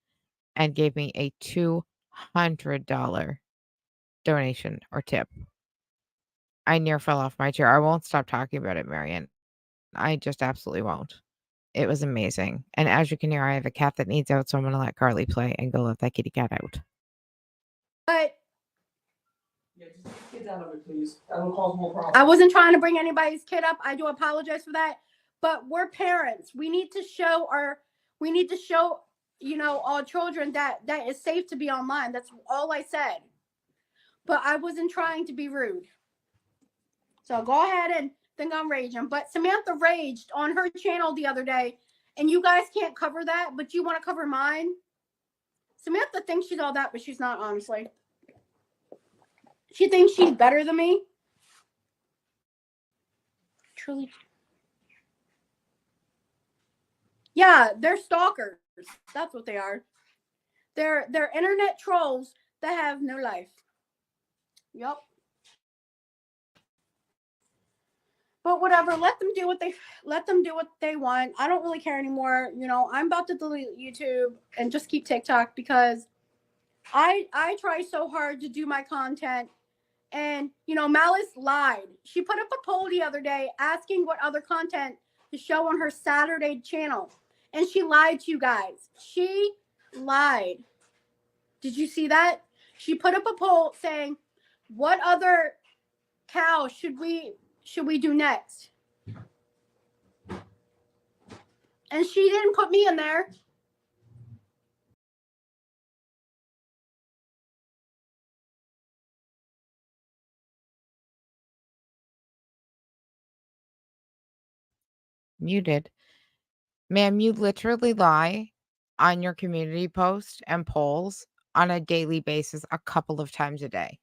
and gave me a $200 donation or tip. I near fell off my chair. I won't stop talking about it, Marion. I just absolutely won't. It was amazing, and as you can hear, I have a cat that needs out, so I'm gonna let Carly play and go let that kitty cat out.
But
Yeah, just get down of it, please. That will cause more problems.
I wasn't trying to bring anybody's kid up. I do apologize for that. But we're parents. We need to show our children that it's safe to be online. That's all I said. But I wasn't trying to be rude. So go ahead and think I'm raging. But Samantha raged on her channel the other day, and you guys can't cover that, but you want to cover mine. Samantha thinks she's all that, but she's not, honestly. She thinks she's better than me. Truly. Yeah, they're stalkers. That's what they are. They're internet trolls that have no life. Yep. But whatever, let them do what they want. I don't really care anymore. I'm about to delete YouTube and just keep TikTok because I try so hard to do my content. And Malice lied. She put up a poll the other day asking what other content to show on her Saturday channel. And she lied to you guys. She lied. Did you see that? She put up a poll saying, what other cow should we do next? And she didn't put me in there.
Muted. Ma'am, you literally lie on your community post and polls on a daily basis a couple of times a day.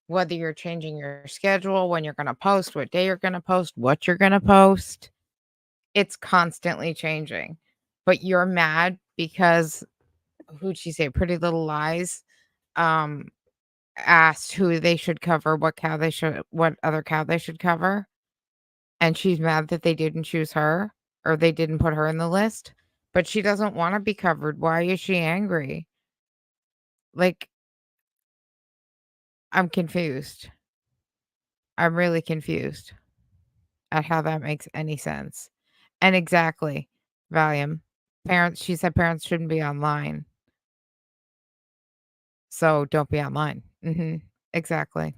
Whether you're changing your schedule, when you're gonna post, what day you're gonna post, what you're gonna post, it's constantly changing. But you're mad because who'd she say? Pretty Little Lies asked who they should cover, what other cow they should cover. And she's mad that they didn't choose her or they didn't put her in the list. But she doesn't want to be covered. Why is she angry? Like, I'm confused. I'm really confused at how that makes any sense. And exactly, Valium. She said parents shouldn't be online. So don't be online. Exactly.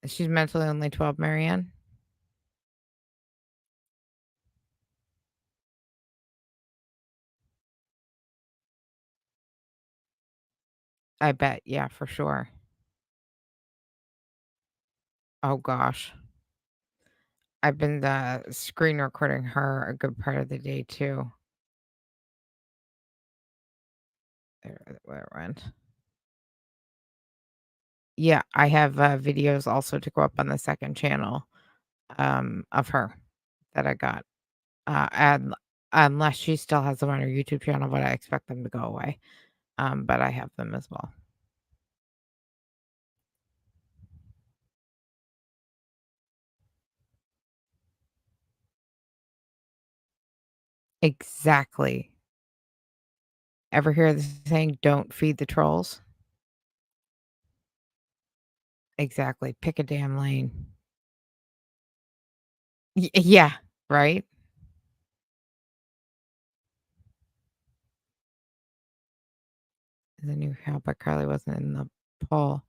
She's mentally only 12, Marianne. I bet. Yeah, for sure. Oh, gosh. I've been screen recording her a good part of the day, too. Where it went. Yeah, I have videos also to go up on the second channel of her that I got. And unless she still has them on her YouTube channel, but I expect them to go away. But I have them as well. Exactly. Ever hear the saying, "Don't feed the trolls"? Exactly. Pick a damn lane. Yeah, right? The new cow, but Carly wasn't in the poll,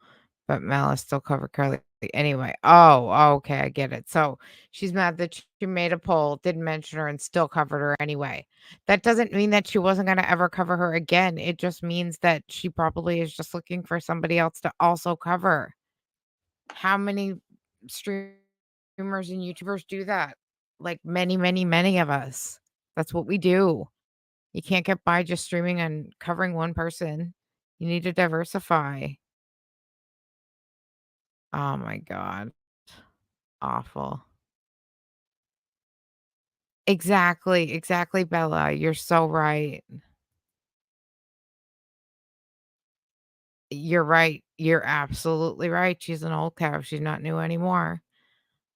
but Malice still covered Carly anyway. Oh, okay, I get it. So she's mad that she made a poll, didn't mention her, and still covered her anyway. That doesn't mean that she wasn't going to ever cover her again. It just means that she probably is just looking for somebody else to also cover. How many streamers and YouTubers do that? Like many, many, many of us. That's what we do. You can't get by just streaming and covering one person. You need to diversify. Oh my god. Awful. Exactly, Bella. You're so right. You're right. You're absolutely right. She's an old cow. She's not new anymore.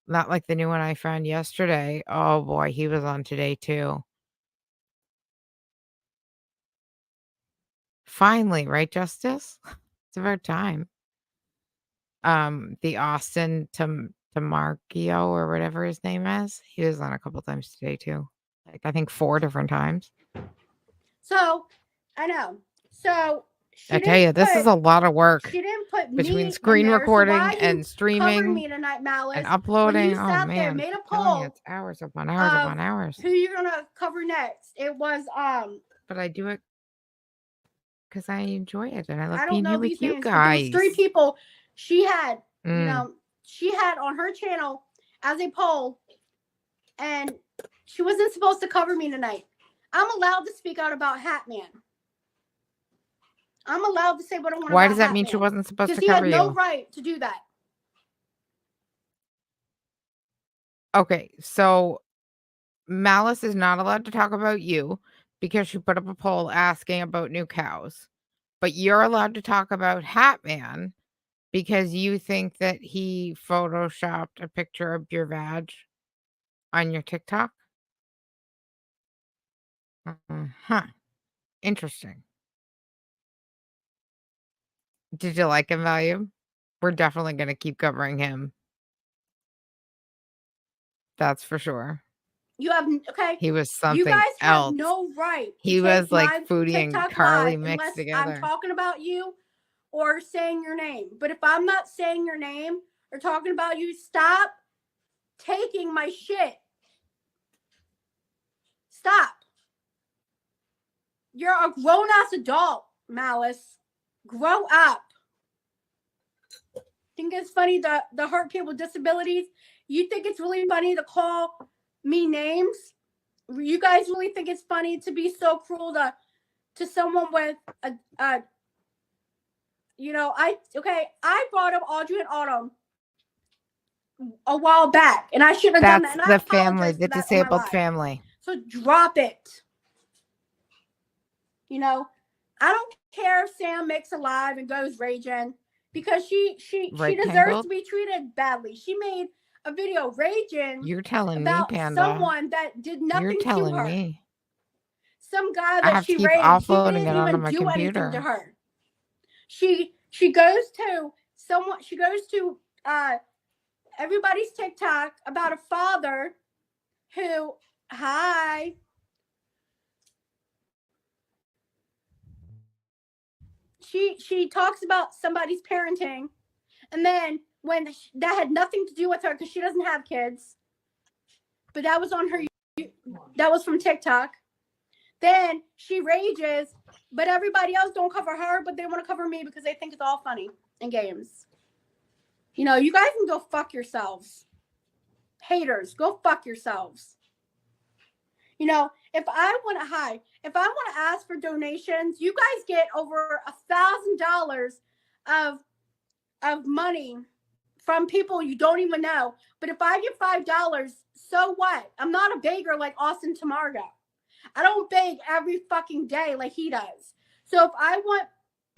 Not like the new one I found yesterday. Oh boy, he was on today too. Finally, right, Justice? It's about time. The Austin Tamarkio or whatever his name is. He was on a couple times today too. Like I think 4 different times.
So, I know. So she
I tell
didn't
you, this is
put
a lot of work
she didn't put
between
me
screen
in there. So
recording
why you
and
covered
streaming
me tonight, Malice?
and
When
uploading.
you
Oh
sat there,
man,
made a
I'm telling you,
poll
it's hours upon hours
of
upon hours.
who you're gonna cover next. It was
But I do it because I enjoy it and I love
I don't
being
know
here
these
with you
names, but there was 3
guys.
people she had, you
Mm.
know, she had on her channel as a poll, and she wasn't supposed to cover me tonight. I'm allowed to speak out about Hatman. I'm allowed to say what I want
Why
about
does that mean she
Hatman,
wasn't supposed to
because he had
cover
no
you?
right to do that.
Okay, so Malice is not allowed to talk about you because she put up a poll asking about new cows. But you're allowed to talk about Hatman because you think that he photoshopped a picture of your vag on your TikTok? Huh. Interesting. Did you like him, Value? We're definitely going to keep covering him. That's for sure.
You have okay.
He was
You
something
guys have
else.
no right
He
to
was
take
like
my
Foodie and
TikTok
Carly
live
mixed
unless
together.
I'm talking about you or saying your name. But if I'm not saying your name or talking about you, stop taking my shit. Stop. You're a grown-ass adult, Malice. Grow up. Think it's funny the hurt people with disabilities? You think it's really funny to call me names? You guys really think it's funny to be so cruel to someone with a you know, I brought up Audrey and Autumn a while back, and I should have done that.
That's
And I
the family,
apologize
the
for that on my
disabled
live.
family.
So drop it. You know, I don't care if Sam makes a live and goes raging because she deserves to be treated badly. She made a video raging
You're telling me,
about
Panda.
someone that did nothing
You're
to
telling
her.
me.
Some guy
I
that
have to
she
keep
raised, he
offloading
didn't
it onto
even
my
do anything to
computer.
her. She goes to someone. She goes to everybody's TikTok about a father who she talks about somebody's parenting, and then when that had nothing to do with her because she doesn't have kids, but that was on her. That was from TikTok. Then she rages, but everybody else don't cover her, but they want to cover me because they think it's all funny in games. You know, you guys can go fuck yourselves. Haters, go fuck yourselves. You know, if I want to ask for donations, you guys get over $1,000 of money from people you don't even know. But if I get $5, so what? I'm not a beggar like Austin Tamargo. I don't beg every fucking day like he does. So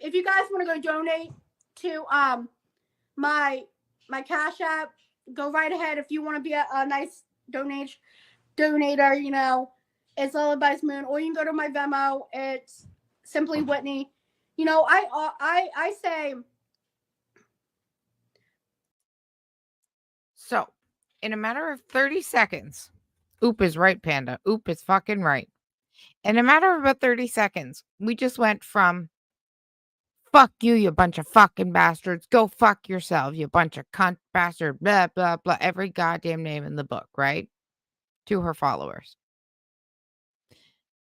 if you guys want to go donate to my Cash App, go right ahead. If you want to be a nice donator, you know, It's Lullaby's Moon, or you can go to my Venmo. It's Simply Whitney. You know, I say.
So, in a matter of 30 seconds, Oop is right, Panda. Oop is fucking right. In a matter of about 30 seconds, we just went from fuck you bunch of fucking bastards. Go fuck yourself, you bunch of cunt bastard, blah, blah, blah. Every goddamn name in the book, right? To her followers.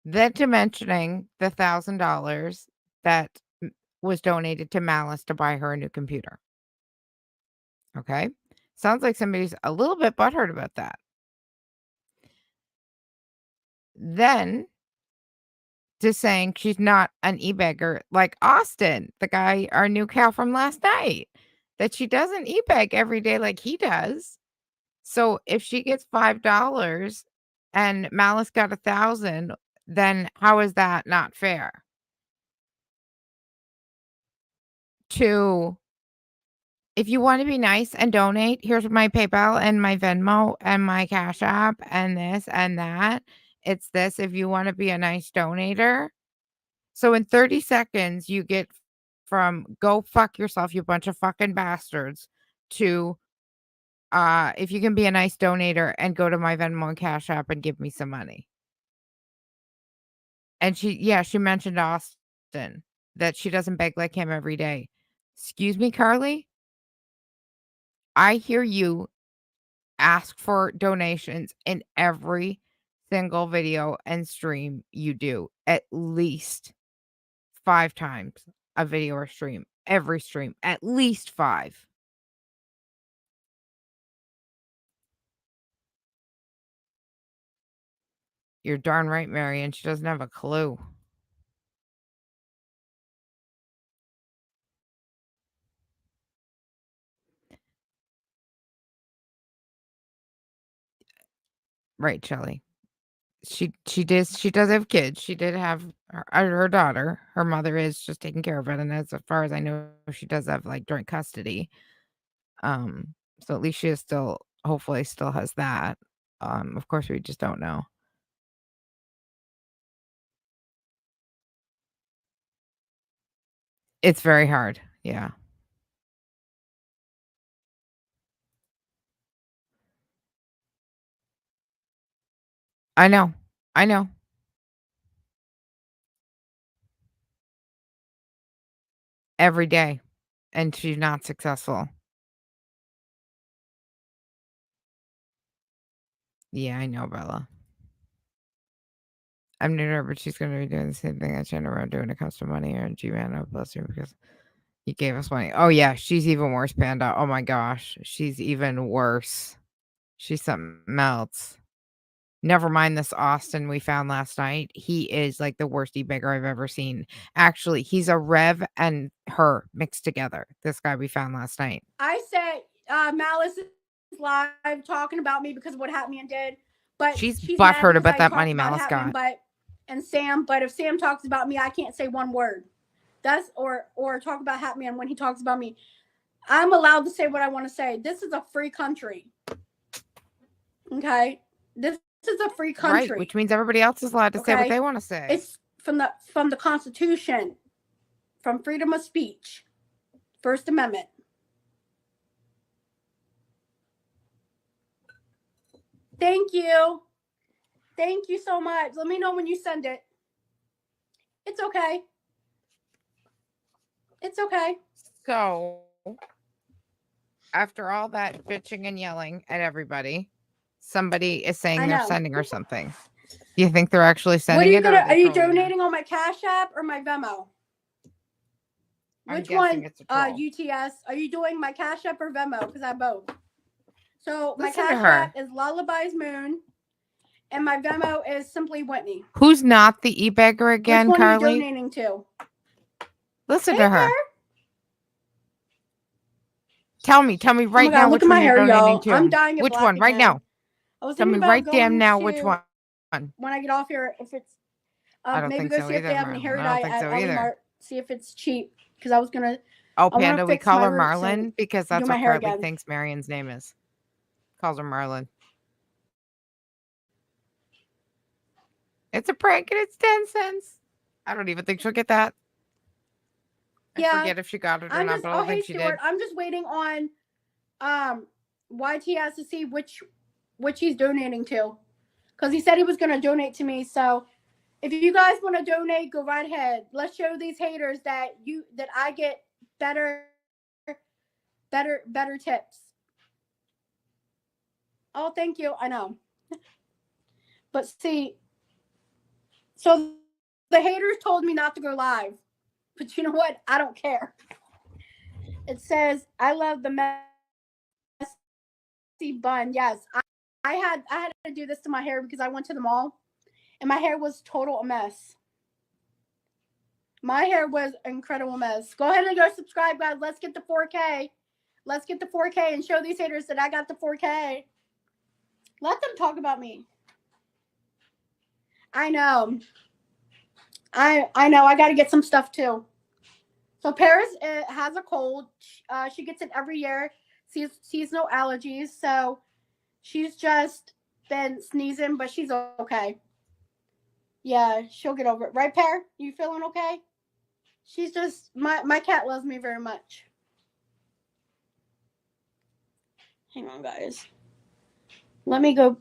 Then to mentioning the $1,000 that was donated to Malice to buy her a new computer. Okay? Sounds like somebody's a little bit butthurt about that. Then to saying she's not an e-beggar like Austin, the guy, our new cow from last night, that she doesn't e-beg every day like he does. So if she gets $5 and Malice got 1,000, then how is that not fair? If you want to be nice and donate, here's my PayPal and my Venmo and my Cash App and this and that. It's this if you want to be a nice donator. So in 30 seconds, you get from go fuck yourself, you bunch of fucking bastards, to if you can be a nice donator and go to my Venmo and Cash App and give me some money. And she mentioned Austin, that she doesn't beg like him every day. Excuse me, Carly? I hear you ask for donations in every single video and stream you do, at least 5 times a video or stream. Every stream, at least 5. You're darn right, Marion. She doesn't have a clue. Right, Shelly. She does have kids. She did have her daughter. Her mother is just taking care of it, and as far as I know, she does have like joint custody. So at least she is hopefully still has that. Of course, we just don't know. It's very hard. Yeah. I know. I know. Every day. And she's not successful. Yeah, I know, Bella. I'm new to her, but she's going to be doing the same thing that Shanny around doing when it comes to money or G-Man. Oh, bless her, because he gave us money. Oh, yeah, she's even worse, Panda. Oh, my gosh. She's even worse. She's something else. Never mind this Austin we found last night. He is like the worst e-beggar I've ever seen. Actually, he's a Rev and her mixed together. This guy we found last night.
I said Malice is live talking about me because of what Hatman did. But
she's
mad
butthurt
because
about
I
that
talked
money
about
Malice
Hatman,
got.
and Sam. But if Sam talks about me, I can't say one word. That's or talk about Hatman when he talks about me. I'm allowed to say what I want to say. This is a free country. Okay, this is a free country,
right? Which means everybody else is allowed to say what they want to say.
It's from the Constitution, from freedom of speech, First Amendment. Thank you. Thank you so much. Let me know when you send it. It's okay. It's okay.
So, after all that bitching and yelling at everybody, somebody is saying they're sending her something. Do you think they're actually sending it?
Are you donating on my Cash App or my Venmo? Which one? UTS. Are you doing my Cash App or Venmo? Because I have both. So my Cash App is Lullaby's Moon, and my Venmo is Simply Whitney.
Who's not the e-beggar again,
Which one
Carly?
are you donating to?
Listen to her. Tell me right now which one you're donating to.
I'm dying of
which one right now?
Tell me right damn now
which one.
When I get off here, if it's
I don't
maybe
think
go
so
see if they have any hair dye at
either.
see if it's cheap, because I was gonna.
Oh, Panda, we call her Marlin because that's what Carly thinks Marion's name is. Calls her Marlin. It's a prank and it's 10 cents. I don't even think she'll get that. I
Yeah,
forget if she got it or
I'm
not,
just.
but I
Oh,
don't
hey
think she
Stuart.
did.
I'm just waiting on YT has to see which he's donating to, because he said he was going to donate to me. So if you guys want to donate, go right ahead. Let's show these haters that I get better tips. Oh, thank you. I know. But see, so the haters told me not to go live. But you know what? I don't care. It says, I love the messy bun. Yes. I had to do this to my hair because I went to the mall and my hair was total a mess. My hair was an incredible mess. Go ahead and go subscribe, guys. Let's get the 4K. Let's get the 4K and show these haters that I got the 4K. Let them talk about me. I know. I know. I got to get some stuff too. So Paris has a cold. She gets it every year. Seasonal allergies. So she's just been sneezing, but she's okay. Yeah, she'll get over it. Right, Pear? You feeling okay? She's just, my cat loves me very much. Hang on, guys. Let me go.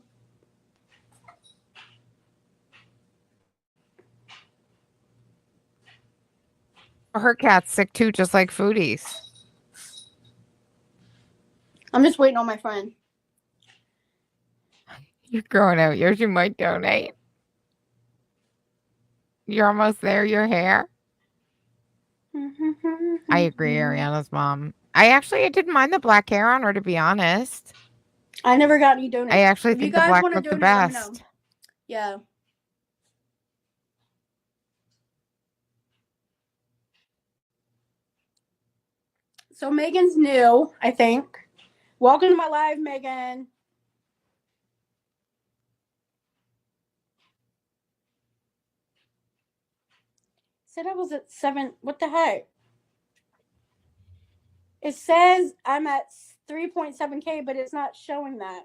Her cat's sick too, just like Foodie's.
I'm just waiting on my friend.
You're growing out yours. You might donate. You're almost there. Your hair. I agree, Ariana's mom. I didn't mind the black hair on her, to be honest.
I never got any donations.
I actually
if
think
you guys
the black
want to
looked the
donate, let me know.
best.
Yeah. So Megan's new, I think. Welcome to my live, Megan. Said I was at 7. What the heck? It says I'm at 3.7K, but it's not showing that.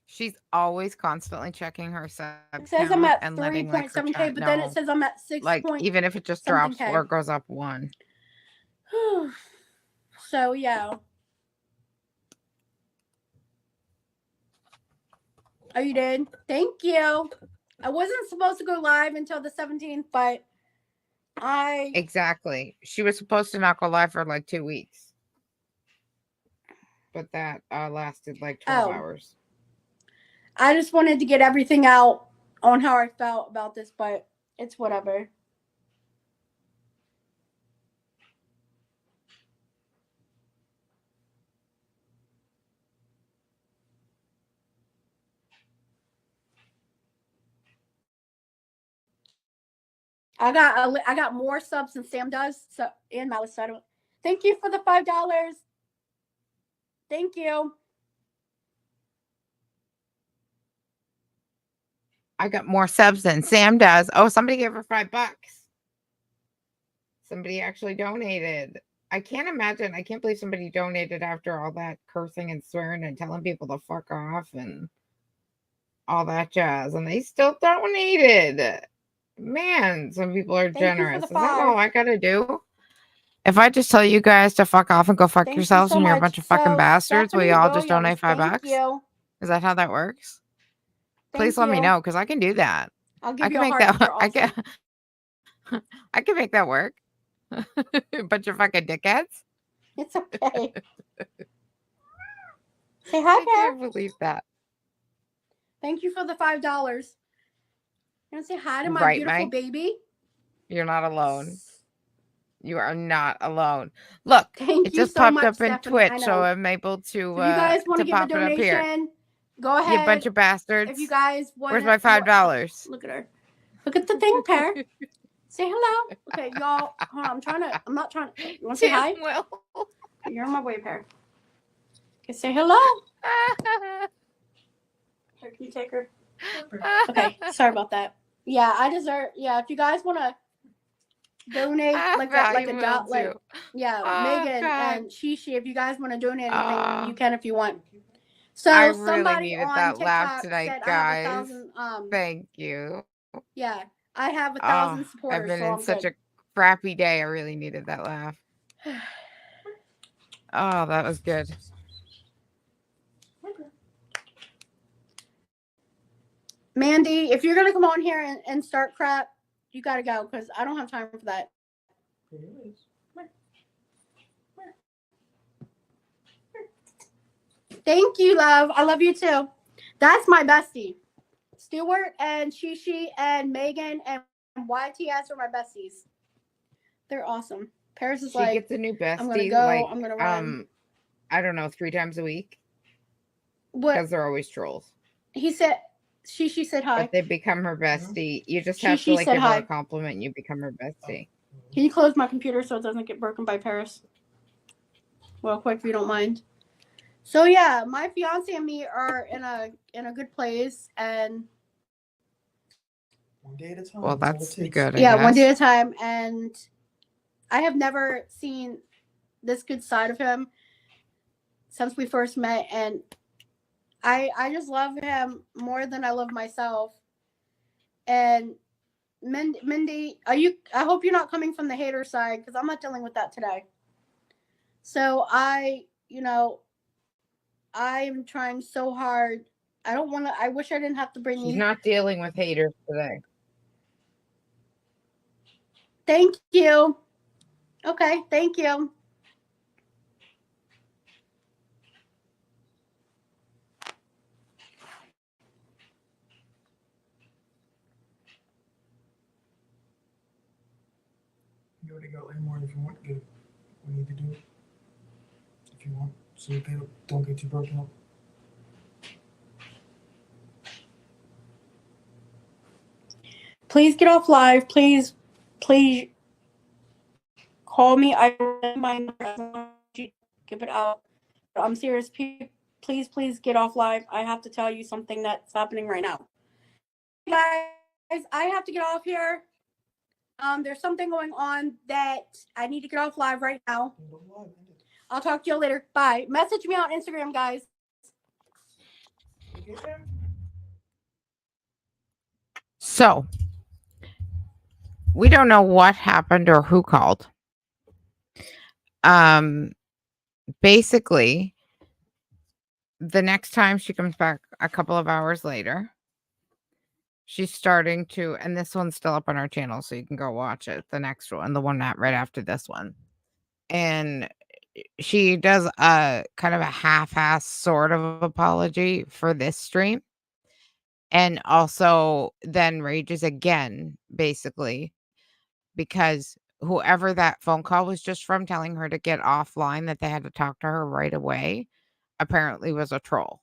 She's always constantly checking her sub
It says I'm
count
at
and letting like her
3.7K,
chat
but then it
know.
says I'm at 6.
Like even if it just drops or goes up 1.
So yeah. Oh, you did? Thank you. I wasn't supposed to go live until the 17th, but
Exactly. She was supposed to not go live for like 2 weeks. But that lasted like 12 hours.
I just wanted to get everything out on how I felt about this, but it's whatever. I got more subs than Sam does, so and Malice. So I don't. Thank you for the $5. Thank you.
I got more subs than Sam does. Oh, somebody gave her $5. Somebody actually donated. I can't imagine. I can't believe somebody donated after all that cursing and swearing and telling people to fuck off and all that jazz. And they still donated. Man, some people are generous. Is that all I gotta do? If I just tell you guys to fuck off and go fuck yourselves and you're a bunch of fucking bastards, will you all just donate $5? Is that how that works? Please let me know, because I can do that.
I'll give you a heart for awesome.
I can make that work. Bunch of fucking dickheads.
It's okay. Say hi,
I can't believe that.
Thank you for the $5. You want to say hi to my beautiful baby?
You're not alone. You are not alone. Look, it just
so
popped
much,
up in
Stephanie.
Twitch, so I'm able to.
If you guys want to give a
pop it up here.
donation, go ahead.
You bunch of bastards.
If you guys want,
where's my $5?
Look at her. Look at the thing, Pear. Say hello. Okay, y'all. Hold on. I'm not trying to. You want to say hi?
Will.
You're on my way, Pear. Okay, say hello. Here, can you take her? Okay, sorry about that. Yeah, I deserve. Yeah, if you guys want to donate like a dot, Megan and Shishi, if you guys want to donate anything, you can if you want. So
I really
somebody
needed
on
that laugh
TikTok
tonight,
said I have
guys.
1,000.
Thank you.
Yeah, I have 1,000
Oh, I've
supporters,
been
so
in
I'm
such
good.
a crappy day. I really needed that laugh. Oh, that was good.
Mandy, if you're gonna come on here and start crap, you gotta go because I don't have time for that.
Here it is.
Thank you, love. I love you too. That's my bestie. Stuart and Shishi and Megan and YTS are my besties. They're awesome. Paris is
She
like,
gets a new
I'm gonna
bestie,
go.
like,
I'm gonna run.
I don't know, 3 times a week
What
because they're always trolls.
he said? Shishi said hi.
But they become her bestie. You just
She-
have
she
to like
said
give her
hi.
a compliment and you become her bestie.
Can you close my computer so it doesn't get broken by Paris? Real quick, if you don't mind. So yeah, my fiance and me are in a good place, and
One day at a time.
Well,
That's all
that's
it takes.
good. I
yeah,
guess.
one day at a time. And I have never seen this good side of him since we first met, and I just love him more than I love myself. And Mindy, are you? I hope you're not coming from the hater side because I'm not dealing with that today. So I'm trying so hard. I don't want to. I wish I didn't have to bring
She's
you.
not dealing with haters today.
Thank you. Okay, thank you.
You already got landlord if you want to get it. We need to do it. If you want. So they don't get too broken up.
Please get off live. Please call me. I my number. Give it out. I'm serious. Please get off live. I have to tell you something that's happening right now. Guys, I have to get off here. There's something going on that I need to get off live right now. I'll talk to you later. Bye. Message me on Instagram, guys.
So, we don't know what happened or who called. Basically, the next time she comes back a couple of hours later, she's starting to, and this one's still up on our channel, so you can go watch it. The next one, the one that right after this one. And she does a kind of a half-ass sort of apology for this stream. And also then rages again, basically, because whoever that phone call was just from telling her to get offline, that they had to talk to her right away, apparently was a troll.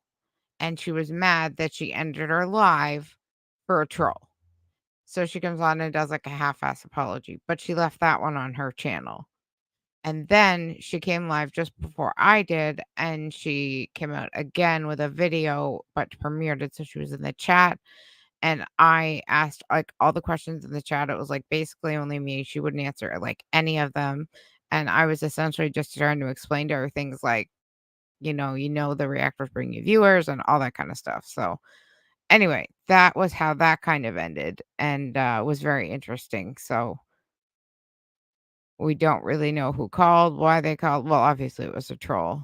And she was mad that she ended her live for a troll. So she comes on and does like a half-ass apology, but she left that one on her channel. And then she came live just before I did, and she came out again with a video, but premiered it. So she was in the chat, and I asked like all the questions in the chat. It was like basically only me. She wouldn't answer like any of them. And I was essentially just trying to explain to her things like, the reactors bring you viewers and all that kind of stuff. So anyway, that was how that kind of ended, and was very interesting. So we don't really know who called, why they called. Well, obviously it was a troll.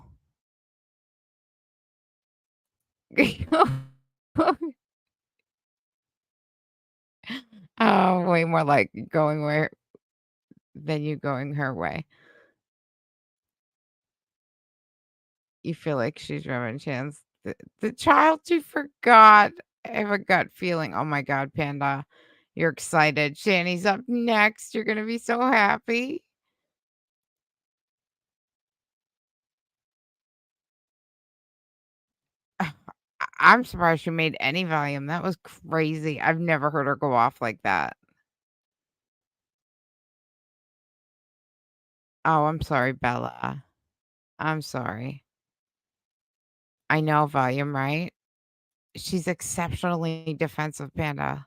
Oh, way more like going where than you going her way. You feel like she's rubbing chance. The child you forgot. I have a gut feeling. Oh my God, Panda. You're excited. Shanny's up next. You're going to be so happy. I'm surprised she made any volume. That was crazy. I've never heard her go off like that. Oh, I'm sorry, Bella. I'm sorry. I know volume, right? She's exceptionally defensive, Panda.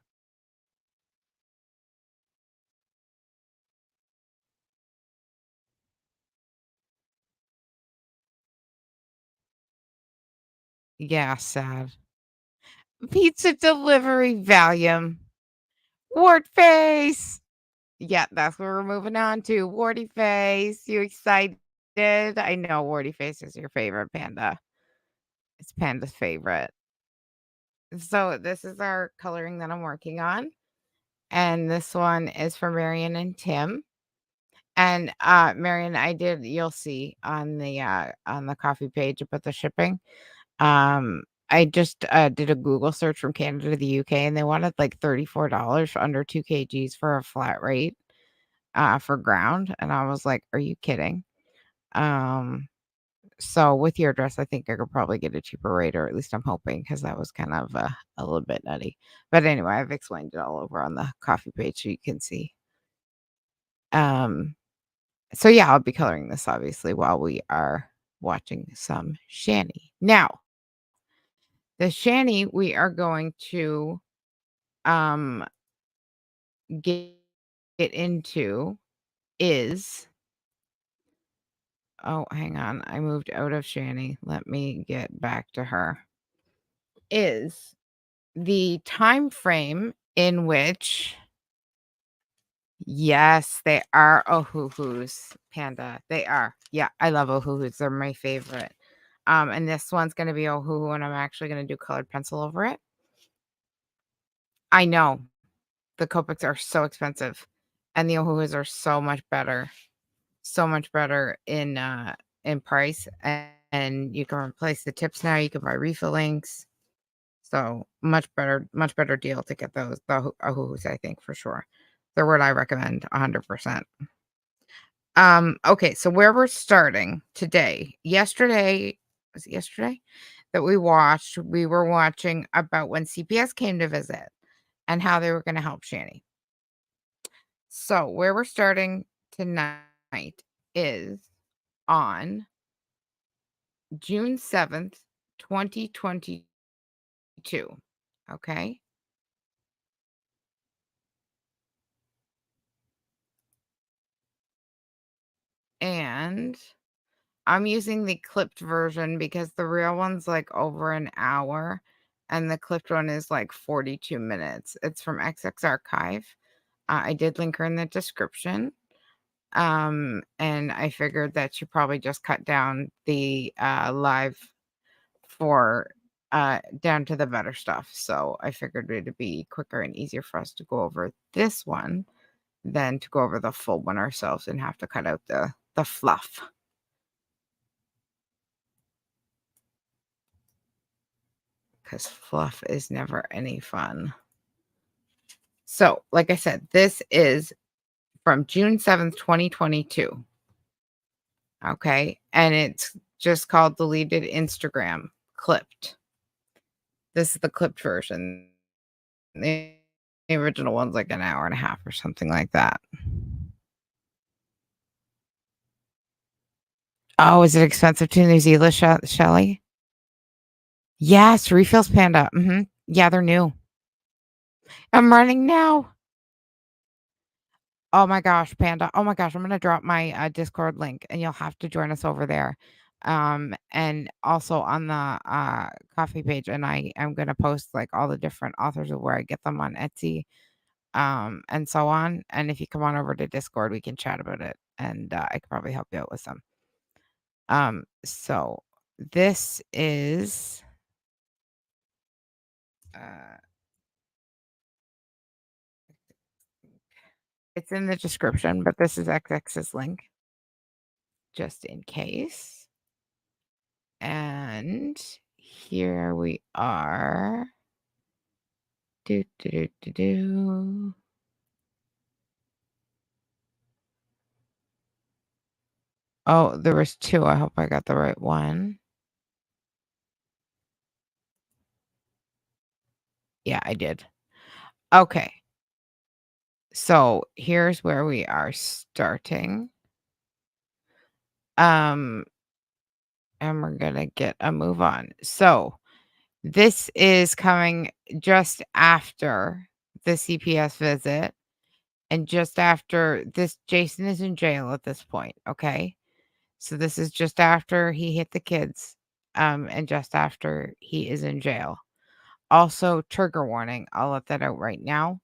Yeah, sad. Pizza delivery Valium. Wart face. Yeah, that's what we're moving on to. Warty face. You excited? I know Warty face is your favorite panda. It's Panda's favorite. So this is our coloring that I'm working on. And this one is for Marion and Tim. And Marion, you'll see on the coffee page about the shipping. I just did a Google search from Canada to the UK and they wanted like $34 for under 2 kgs for a flat rate for ground. And I was like, are you kidding? So with your address, I think I could probably get a cheaper rate, or at least I'm hoping, because that was kind of a little bit nutty. But anyway, I've explained it all over on the coffee page so you can see. So yeah, I'll be coloring this obviously while we are watching some Shanny. Now, the Shanny we are going to get into is, oh, hang on. I moved out of Shanny. Let me get back to her. Is the time frame in which, yes, they are ohuhus, Panda. They are. Yeah, I love ohuhus. They're my favorite. And this one's going to be ohuhu, and I'm actually going to do colored pencil over it. I know the Copics are so expensive, and the ohuhus are so much better in price. And you can replace the tips now. You can buy refill inks. So much better deal to get the ohuhus, I think, for sure. They're what I recommend 100%. Okay, so where we're starting today. Was it yesterday that we were watching about when CPS came to visit and how they were going to help Shanny. So where we're starting tonight is on June 7th, 2022. Okay. And I'm using the clipped version because the real one's like over an hour and the clipped one is like 42 minutes. It's from XX Archive. I did link her in the description. And I figured that she probably just cut down the live for down to the better stuff. So I figured it'd be quicker and easier for us to go over this one than to go over the full one ourselves and have to cut out the fluff. Because fluff is never any fun. So, like I said, this is from June 7th, 2022. Okay. And it's just called Deleted Instagram Clipped. This is the clipped version. The original one's like an hour and a half or something like that. Oh, is it expensive to New Zealand, Shelly? Yes, refills, Panda. Yeah, they're new. I'm running now. Oh my gosh, Panda. Oh my gosh, I'm going to drop my Discord link and you'll have to join us over there. And also on the coffee page, and I am going to post like all the different authors of where I get them on Etsy, and so on. And if you come on over to Discord, we can chat about it, and I could probably help you out with some. So this is it's in the description, but this is XX's link just in case. And here we are. Oh, there was two. I hope I got the right one. Yeah, I did. Okay. So here's where we are starting. And we're gonna get a move on. So this is coming just after the CPS visit and just after this. Jason is in jail at this point. Okay. So this is just after he hit the kids and just after he is in jail. Also, trigger warning, I'll let that out right now,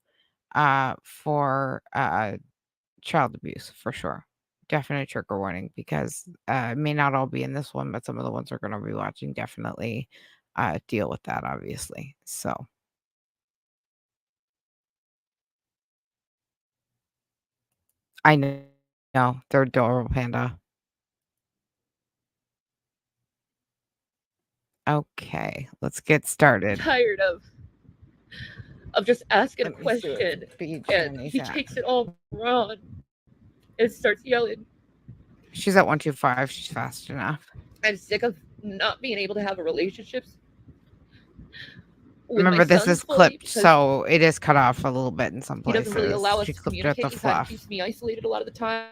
for child abuse for sure. Definite trigger warning because it may not all be in this one, but some of the ones we're going to be watching definitely deal with that, obviously. So, I know they're adorable, Panda. Okay, let's get started.
Tired of just asking a
Let me see what
question,
speed
and
Shanny's
he
at.
takes it all wrong and starts yelling.
She's at 125. She's fast enough.
I'm sick of not being able to have a relationships.
Remember, this is clipped, so it is cut off a little bit in some
he
places.
doesn't really allow us
She
to
clipped it at
communicate.
the
He kind of
fluff.
keeps me isolated a lot of the time.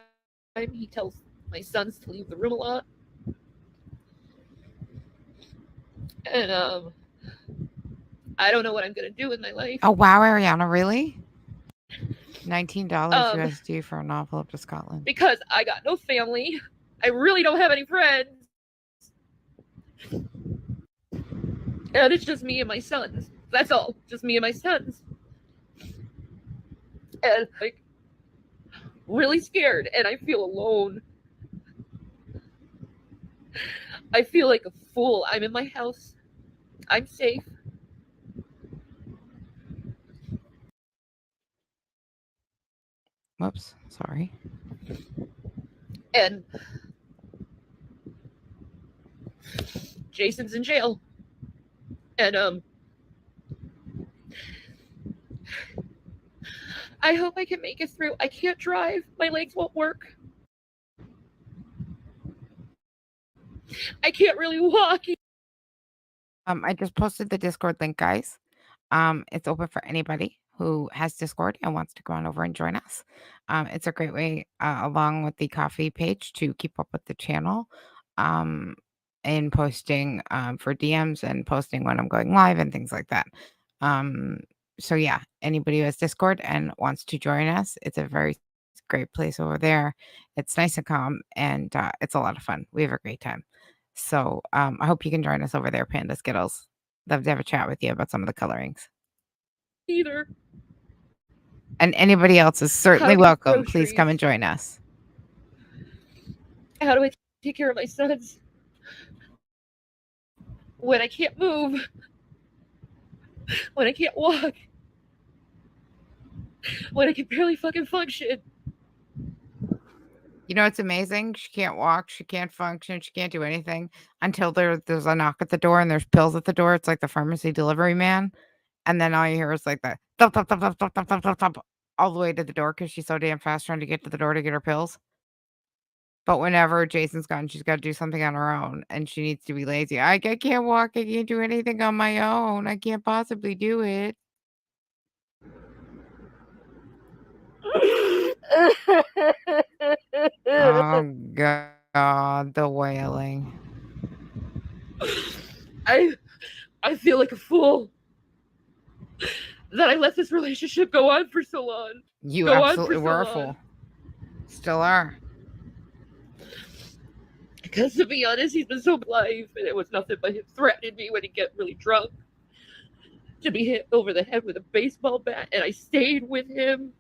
He tells my sons to leave the room a lot. And I don't know what I'm gonna do in my life.
Oh wow, Ariana, really? $19 USD for an envelope to Scotland.
Because I got no family. I really don't have any friends. And it's just me and my sons. That's all. Just me and my sons. And like really scared, and I feel alone. I feel like a fool. I'm in my house. I'm safe.
Whoops, sorry.
And Jason's in jail. And I hope I can make it through. I can't drive. My legs won't work. I can't really walk.
I just posted the Discord link, guys. It's open for anybody who has Discord and wants to go on over and join us. It's a great way, along with the coffee page, to keep up with the channel, and posting for DMs and posting when I'm going live and things like that. So yeah, anybody who has Discord and wants to join us, it's a very great place over there. It's nice and calm, and it's a lot of fun. We have a great time. So I hope you can join us over there, Panda Skittles. Love to have a chat with you about some of the colorings.
Either.
And anybody else is certainly welcome. Please come and join us.
How do I take care of my sons when I can't move? When I can't walk? When I can barely fucking function?
You know, it's amazing. She can't walk. She can't function. She can't do anything until there's a knock at the door and there's pills at the door. It's like the pharmacy delivery man. And then all you hear is like the thump, thump, thump, thump, thump, thump, thump, thump, thump, all the way to the door because she's so damn fast trying to get to the door to get her pills. But whenever Jason's gone, she's got to do something on her own and she needs to be lazy. I can't walk. I can't do anything on my own. I can't possibly do it. Oh, God, the wailing.
I feel like a fool that I let this relationship go on for so long.
You absolutely were a fool. Still are.
Because to be honest, he's been so alive, and it was nothing but him threatening me when he get really drunk to be hit over the head with a baseball bat, and I stayed with him.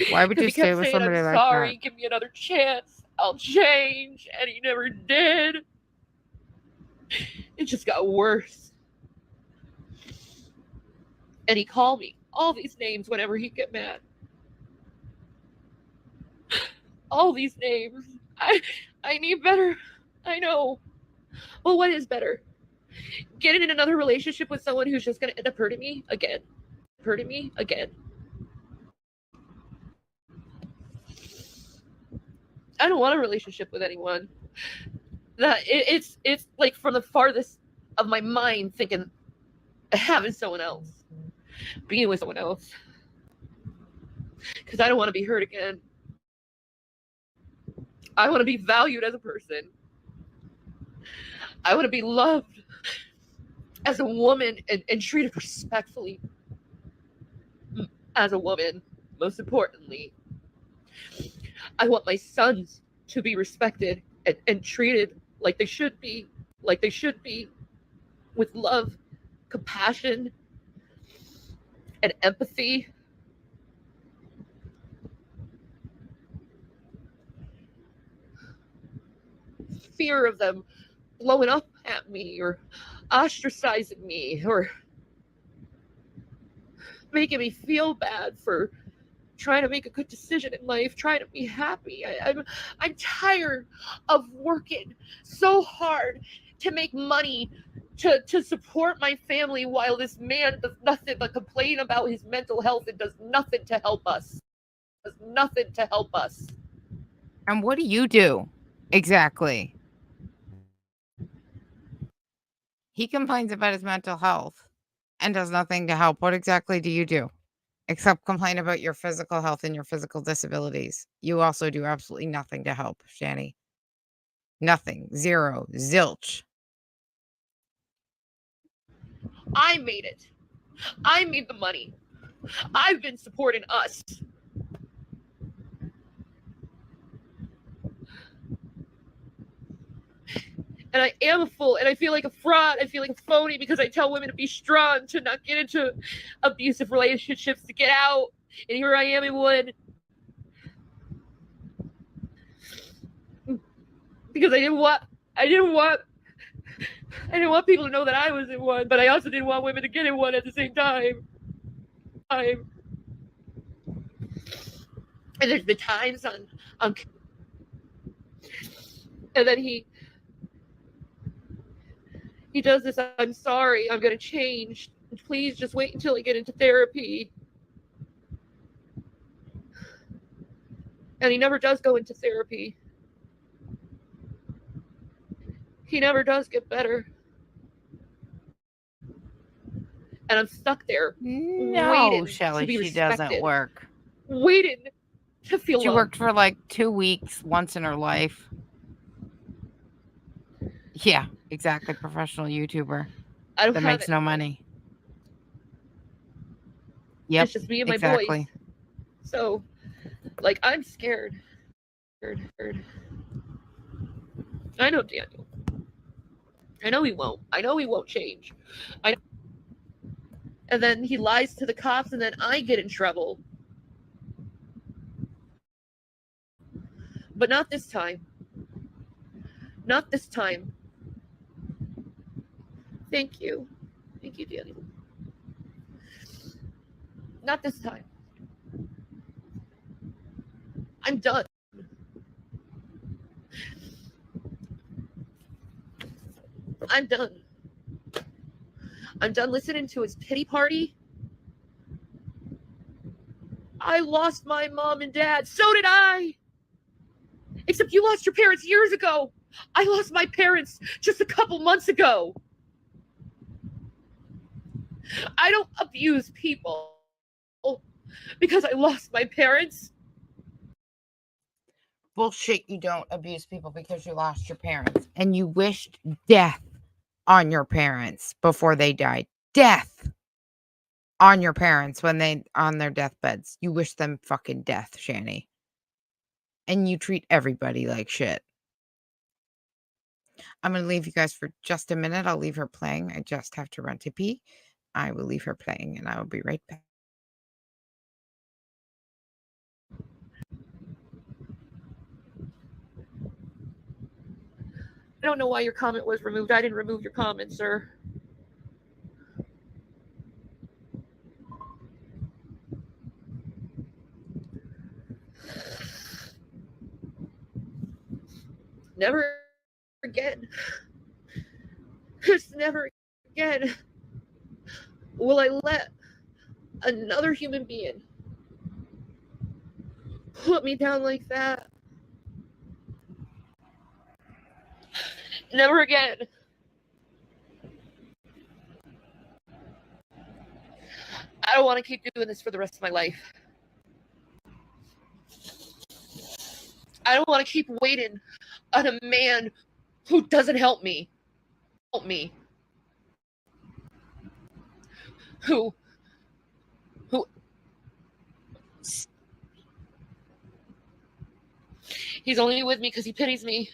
Why would you stay with somebody like that?
Sorry, give me another chance. I'll change, and he never did. It just got worse. And he called me all these names whenever he'd get mad. All these names. I need better. I know. Well, what is better? Getting in another relationship with someone who's just going to end up hurting me again. Hurting me again. I don't want a relationship with anyone. That it's like from the farthest of my mind thinking having someone else. Being with someone else. Because I don't want to be hurt again. I want to be valued as a person. I want to be loved as a woman and treated respectfully as a woman, most importantly. I want my sons to be respected and treated like they should be. like they should be, with love, compassion, and empathy. Fear of them blowing up at me or ostracizing me or making me feel bad for trying to make a good decision in life, trying to be happy. I'm tired of working so hard to make money to support my family while this man does nothing but complain about his mental health and does nothing to help us. Does nothing to help us.
And what do you do? Exactly. He complains about his mental health and does nothing to help. What exactly do you do? Except complain about your physical health and your physical disabilities. You also do absolutely nothing to help, Shanny. Nothing. Zero. Zilch.
I made it. I made the money. I've been supporting us. And I am a fool, and I feel like a fraud. I feel like a phony because I tell women to be strong, to not get into abusive relationships, to get out. And here I am in one. Because I didn't want people to know that I was in one, but I also didn't want women to get in one at the same time. And there's been times on and then he does this, I'm sorry, I'm gonna change. Please just wait until I get into therapy. And he never does go into therapy. He never does get better. And I'm stuck there.
No,
waiting
Shelly,
to be
she
respected.
doesn't work.
Waiting to feel
She
loved.
worked for like 2 weeks once in her life. Yeah, exactly. Professional YouTuber
I don't
that
have
makes
it.
no money. Yep,
It's just me and my
exactly.
boys. So, like, I'm scared. I know Daniel. I know he won't. I know he won't change. And then he lies to the cops, and then I get in trouble. But not this time. Not this time. Thank you. Thank you, Daniel. Not this time. I'm done. I'm done. I'm done listening to his pity party. I lost my mom and dad. So did I. Except you lost your parents years ago. I lost my parents just a couple months ago. I don't abuse people because I lost my parents.
Bullshit, you don't abuse people because you lost your parents and you wished death on your parents before they died. Death on your parents when they on their deathbeds. You wish them fucking death, Shanny. And you treat everybody like shit. I'm going to leave you guys for just a minute. I'll leave her playing. I just have to run to pee. I will leave her playing and I will be right back.
I don't know why your comment was removed. I didn't remove your comment, sir. Never again. Just never again will I let another human being put me down like that. Never again. I don't want to keep doing this for the rest of my life. I don't want to keep waiting on a man who doesn't help me. Who he's only with me because he pities me.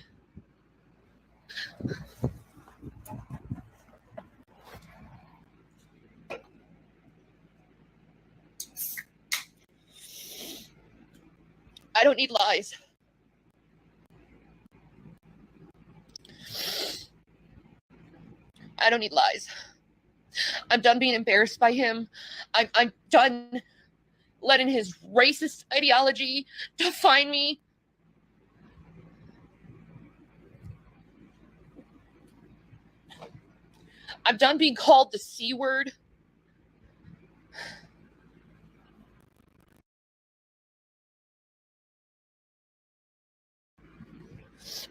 don't need lies. I don't need lies. I'm done being embarrassed by him. I'm done letting his racist ideology define me. I'm done being called the C word.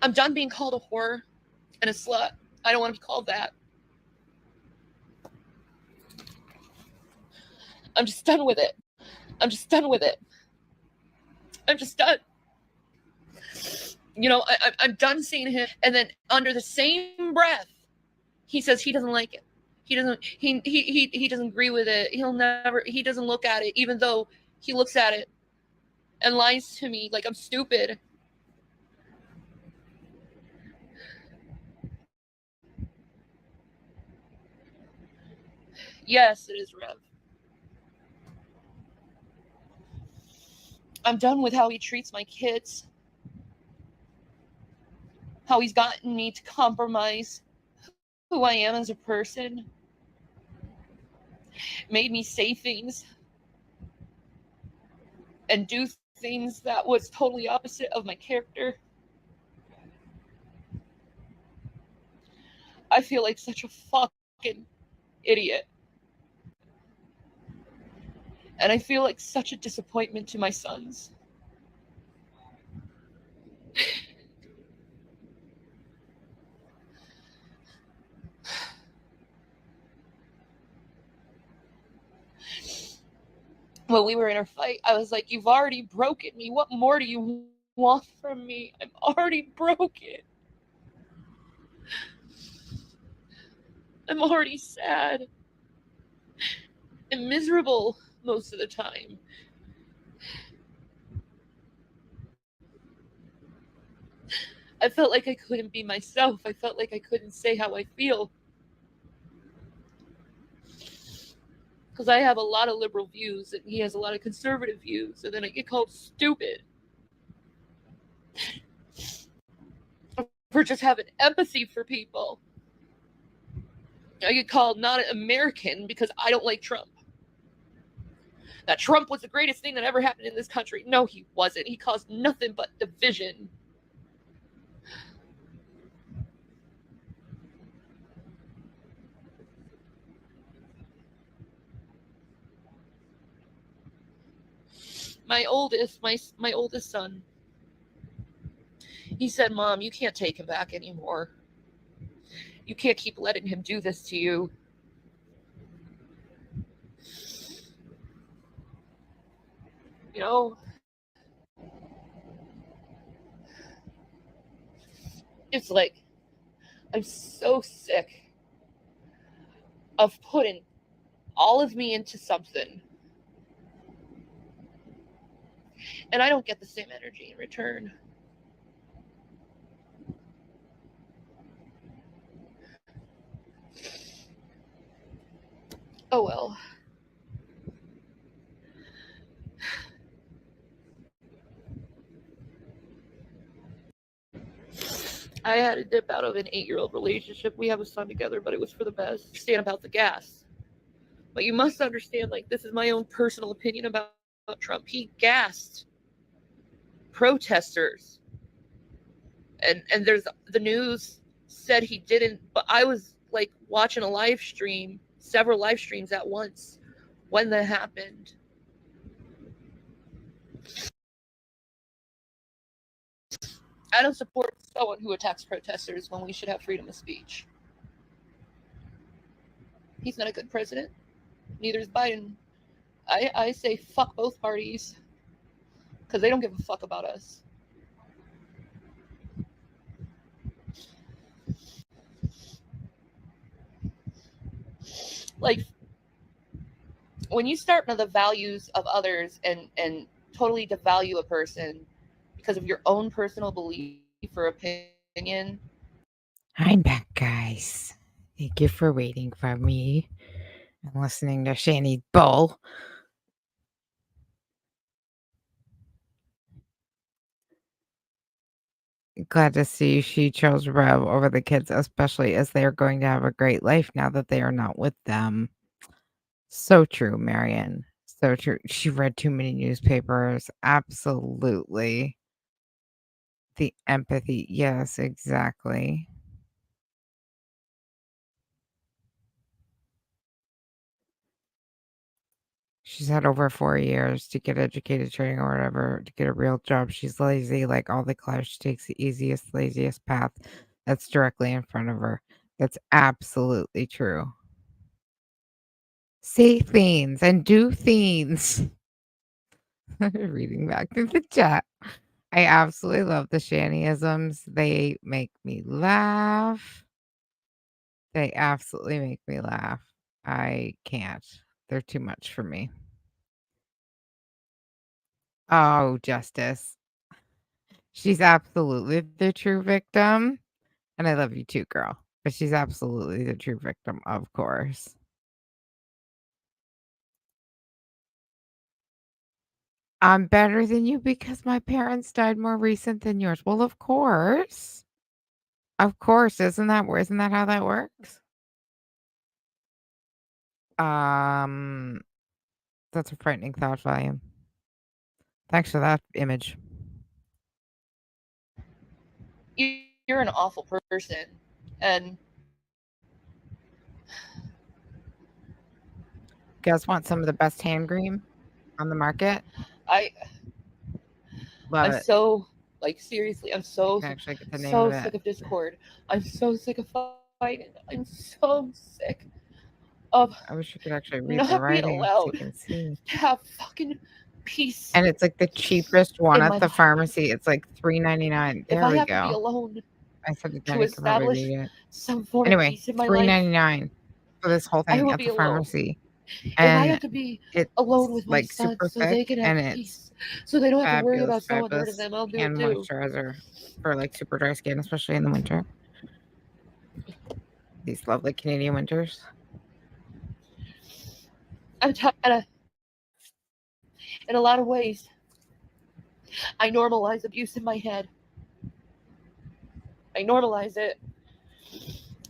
I'm done being called a whore and a slut. I don't want to be called that. I'm just done with it. I'm just done with it. I'm just done. You know, I'm done seeing him, and then under the same breath, he says he doesn't like it. He doesn't. He doesn't agree with it. He doesn't look at it, even though he looks at it and lies to me like I'm stupid. Yes, it is Rev. I'm done with how he treats my kids. How he's gotten me to compromise who I am as a person. Made me say things and do things that was totally opposite of my character. I feel like such a fucking idiot. And I feel like such a disappointment to my sons. When we were in our fight, I was like, you've already broken me. What more do you want from me? I'm already broken. I'm already sad and miserable most of the time. I felt like I couldn't be myself. I felt like I couldn't say how I feel. Because I have a lot of liberal views and he has a lot of conservative views, and then I get called stupid for just having empathy for people. I get called not an American because I don't like Trump. That Trump was the greatest thing that ever happened in this country. No, he wasn't. He caused nothing but division. My oldest son, he said, Mom, you can't take him back anymore. You can't keep letting him do this to you. You know, it's like, I'm so sick of putting all of me into something, and I don't get the same energy in return. Oh well. I had to dip out of an 8-year-old relationship. We have a son together, but it was for the best. Understand about the gas. But you must understand, like, this is my own personal opinion about Trump. He gassed protesters. And there's the news said he didn't, but I was like watching a live stream, several live streams at once when that happened. I don't support someone who attacks protesters when we should have freedom of speech. He's not a good president. Neither is Biden. I say fuck both parties because they don't give a fuck about us. Like, when you start with the values of others and totally devalue a person because of your own personal belief or opinion.
I'm back, guys. Thank you for waiting for me and listening to Shanny Bull. Glad to see she chose Rev over the kids, especially as they are going to have a great life now that they are not with them. So true, Marion. So true. She read too many newspapers. Absolutely. The empathy. Yes, exactly. She's had over 4 years to get educated training or whatever to get a real job. She's lazy, like all the class. She takes the easiest, laziest path that's directly in front of her. That's absolutely true. Say things and do things. Reading back through the chat. I absolutely love the Shannyisms. They make me laugh. They absolutely make me laugh. I can't. They're too much for me. Oh, Justice. She's absolutely the true victim. And I love you too, girl. But she's absolutely the true victim, of course. I'm better than you because my parents died more recent than yours. Well, of course. Of course. Isn't that how that works? That's a frightening thought volume. Thanks for that image.
You're an awful person, and
Guys want some of the best hand cream on the market? Love
I'm
it.
so seriously, I'm so
I can actually get the name of it.
sick of Discord. I'm so sick of fighting. I'm so sick of
I wish you could actually read the
not being
writing so
allowed
you can see.
to have fucking peace.
And it's like the cheapest one
in
at
my
the
life.
pharmacy. It's like $3.99.
If
There
I
we
have to be
go.
alone
I said it
to
then you could probably
establish
read it.
some form of
Anyway,
peace in my life,
$3.99 for this whole
I
thing
will
at
be
the
alone.
pharmacy.
If I have
And
to be
it's
alone with my
like
son
super
so they
thick
can
and
have
it's
peace, so they don't have to worry
fabulous,
about someone hurting
fabulous
them, I'll do
hand
it too.
moisturizer for like super dry skin, especially in the winter. These lovely Canadian winters.
I'm tired. In a lot of ways, I normalize abuse in my head. I normalize it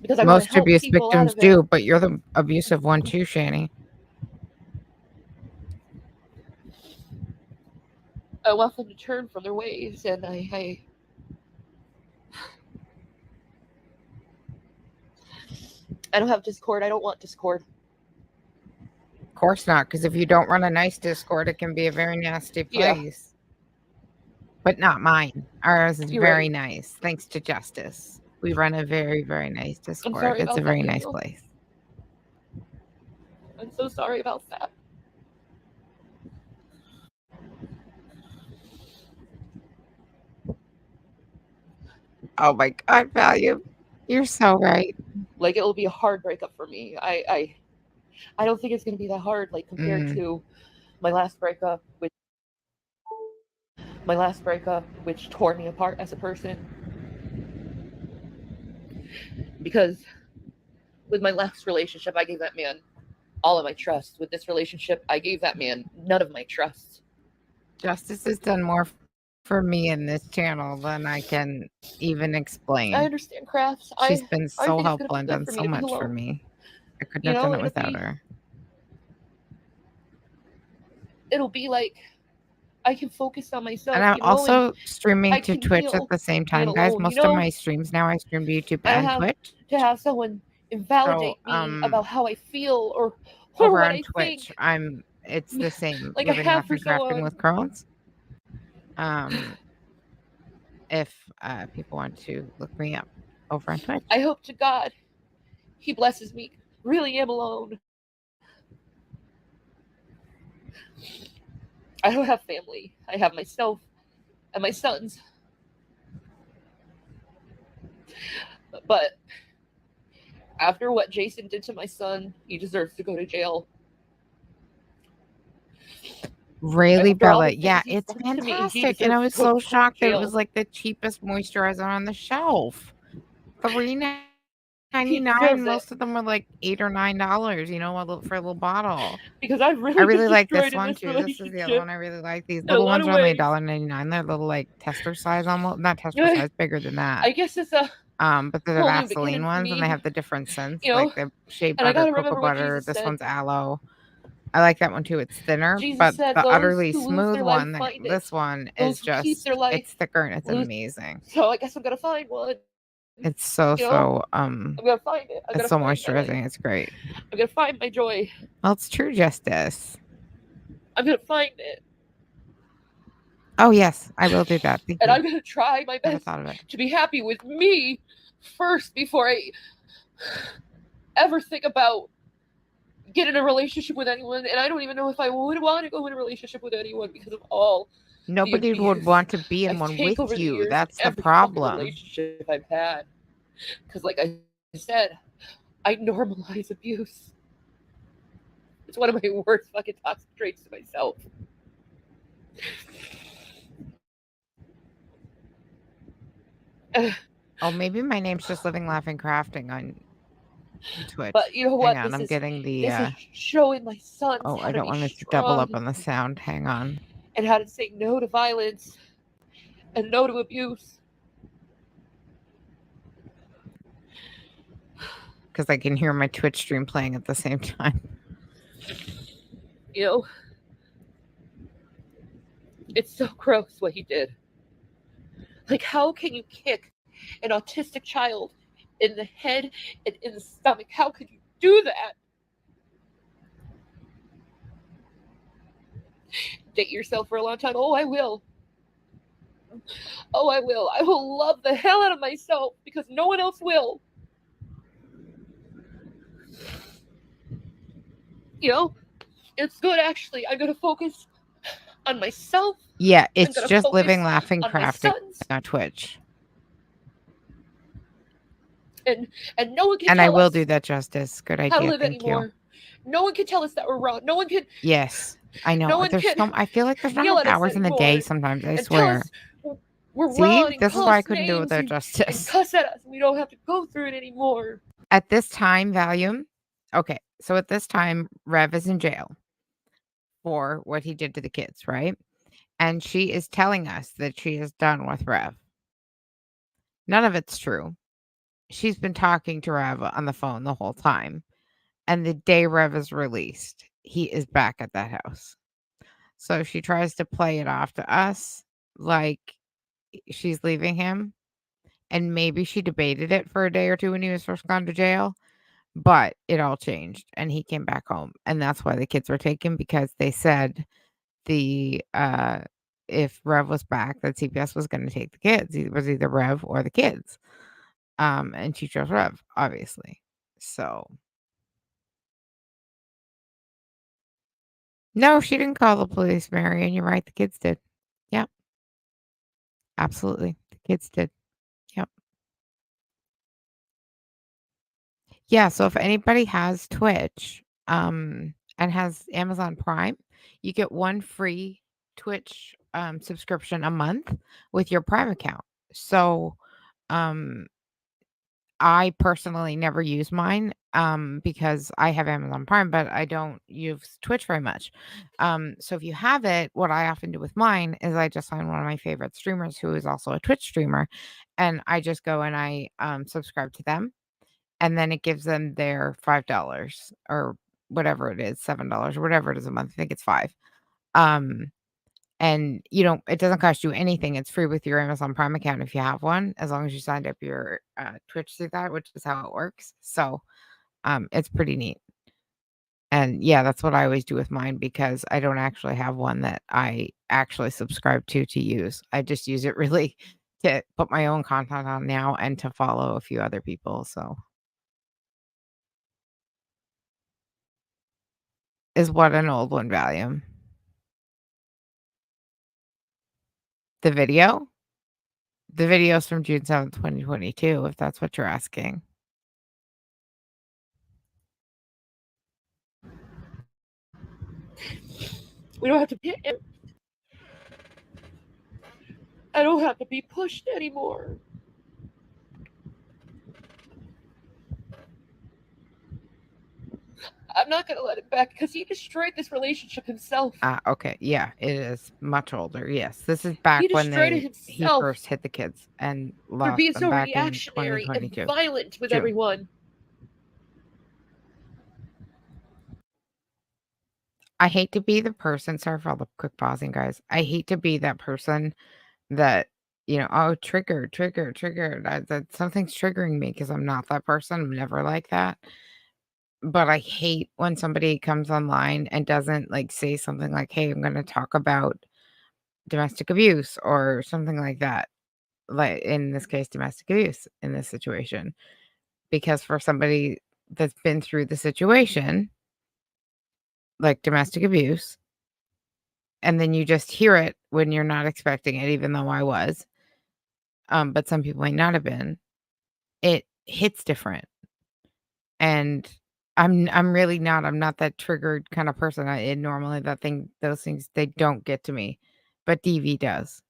because I want to
Most
help
abuse
people out
victims
of
do,
it.
but you're the abusive one too, Shanny.
I want them to turn from their ways, and I don't have Discord. I don't want Discord.
Of course not, because if you don't run a nice Discord, it can be a very nasty
Yeah.
place. But not mine. Ours is
You're
very
right.
nice, thanks to Justice. We run a very, very nice Discord.
sorry
It's a
about
very
that,
nice
Daniel.
place.
I'm so sorry about that.
Oh my God, Value. You're so right.
Like, it'll be a hard breakup for me. I don't think it's gonna be that hard, like compared to my last breakup, which tore me apart as a person. Because with my last relationship, I gave that man all of my trust. With this relationship, I gave that man none of my trust.
Justice has done more for me in this channel than I can even explain.
I understand, Crafts.
She's been
I
so
think it's
helpful
gonna
and
be good
done
for me
so
to be
much for
alone.
me. I couldn't
You
have
know,
done it without her.
It'll be like I can focus on myself.
And I'm also streaming
I
to
can
Twitch at
heal
the same
being
time, guys.
alone.
Most of my streams now I stream to YouTube
I don't
and
have
Twitch.
to have someone invalidate me about how I feel or
over
what
on
I
Twitch,
think.
It's the same.
Like
Living,
I have for
laughing,
so
crafting
long.
with Crones. If people want to look me up over on Twitch.
I hope to God he blesses me. Really am alone. I don't have family. I have myself and my sons. But after what Jason did to my son, he deserves to go to jail.
Really,
After all
Bella?
the things
Yeah,
he's
it's
done to me, he
fantastic. And I was
deserves to go
so
to
shocked that it
jail.
was like the cheapest moisturizer on the shelf. $3.99. $9.99. Most of them are like $8 or $9. You know, for a little bottle.
Because I've really
I really
been
like this
destroyed in
one
this
too. This is the other
relationship
one I really like. These
in a
little
lot
ones
of
are only
ways.
$1.99. They're little like tester size almost. Not tester
Yeah.
size, bigger than that.
I guess it's a
But they're the
whole new
Vaseline
beginning for
ones, and they
me,
have the different scents,
you know.
like the shea
And I
butter,
gotta
cocoa
remember what
butter.
Jesus
This
said.
one's aloe. I like that one too. It's thinner,
Jesus
but
said,
the
"Those
utterly
who lose
smooth
their life
one,
find it.
this one
Those
is
who keep
just,
their life
it's thicker and it's
lose."
amazing.
So I guess I'm gonna find one.
It's so,
You know, I'm
I'm
gonna find it. I'm
it's
gonna
so
find my life.
moisturizing. It's great.
I'm gonna find my joy.
Well, it's true justice.
I'm gonna find it.
Oh, yes, I will do that. Thank
And
you.
I'm gonna try my
Never
best
thought of it.
to be happy with me first before I ever think about getting a relationship with anyone. And I don't even know if I would want to go in a relationship with anyone because of all
Nobody
the
would
abuse
want to be in
I've
one
taken
with
over the
you.
years in
That's the
every fucking
problem.
relationship I've had. Because, like I said, I normalize abuse. It's one of my worst fucking toxic traits to myself.
Oh, maybe my name's just Living, Laughing, Crafting on Twitch.
But you know what?
Hang on, I'm getting the.
This is showing my sons
Oh,
how
I
to
don't
be
want it to double up
strong
on the sound. Hang on.
and how to say no to violence and no to abuse.
Because I can hear my Twitch stream playing at the same time.
You know, it's so gross what he did. Like, how can you kick an autistic child in the head and in the stomach? How could you do that? Date yourself for a long time? Oh, I will. Oh, I will. I will love the hell out of myself because no one else will. You know, it's good actually. I'm going to focus on myself.
Yeah, it's just Living, Laughing, Crafting on Twitch.
And no one can
and
tell
I will
us
do that justice. Good
how to
idea.
live
Thank
anymore.
you.
No one can tell us that we're wrong. No one can.
Yes, I know.
No one
There's
can
I feel like there's not
yell
enough
at us
hours in the
anymore
day sometimes. I
and
swear.
tell us we're
See,
wrong and
this is
call
why I
us
couldn't do it
names
without
and
justice.
cuss at us. We don't have to go through it anymore.
At this time, Valium. Okay, so at this time, Rev is in jail for what he did to the kids, right? And she is telling us that she is done with Rev. None of it's true. She's been talking to Rev on the phone the whole time. And the day Rev is released, he is back at that house. So she tries to play it off to us like she's leaving him. And maybe she debated it for a day or two when he was first gone to jail. But it all changed and he came back home. And that's why the kids were taken, because they said if Rev was back, that CPS was going to take the kids. It was either Rev or the kids. And she chose Rev, obviously. So no, she didn't call the police, Mary, and you're right, the kids did. Yep. Absolutely. The kids did. Yep. Yeah, so if anybody has Twitch, and has Amazon Prime, you get one free Twitch subscription a month with your Prime account. So I personally never use mine because I have Amazon Prime, but I don't use Twitch very much. So if you have it, what I often do with mine is I just find one of my favorite streamers who is also a Twitch streamer, and I just go and I subscribe to them, and then it gives them their $5 or whatever it is, $7 or whatever it is a month. I think it's 5. And it doesn't cost you anything. It's free with your Amazon Prime account if you have one, as long as you signed up your Twitch through that, which is how it works. So it's pretty neat. And yeah, that's what I always do with mine, because I don't actually have one that I actually subscribe to use. I just use it really to put my own content on now and to follow a few other people. So is what an old one, Valium. The video? The video's from June 7th, 2022, if that's what you're asking.
We don't have to be. I don't have to be pushed anymore. I'm not going to let him back because he destroyed this relationship himself.
Okay. Yeah, it is much older. Yes. This is back
He
when
destroyed it
he
himself
first hit the kids and
for
lost
being
them
so
back in
reactionary and
2022.
violent with
June.
everyone.
I hate to be the person, sorry for all the quick pausing, guys. I hate to be that person that, oh, trigger. That something's triggering me because I'm not that person. I'm never like that. But I hate when somebody comes online and doesn't like say something like, hey, I'm going to talk about domestic abuse or something like that. Like in this case, domestic abuse in this situation. Because for somebody that's been through the situation, like domestic abuse, and then you just hear it when you're not expecting it, even though I was. But some people may not have been. It hits different. And I'm really not. I'm not that triggered kind of person. Normally those things they don't get to me. But DV does.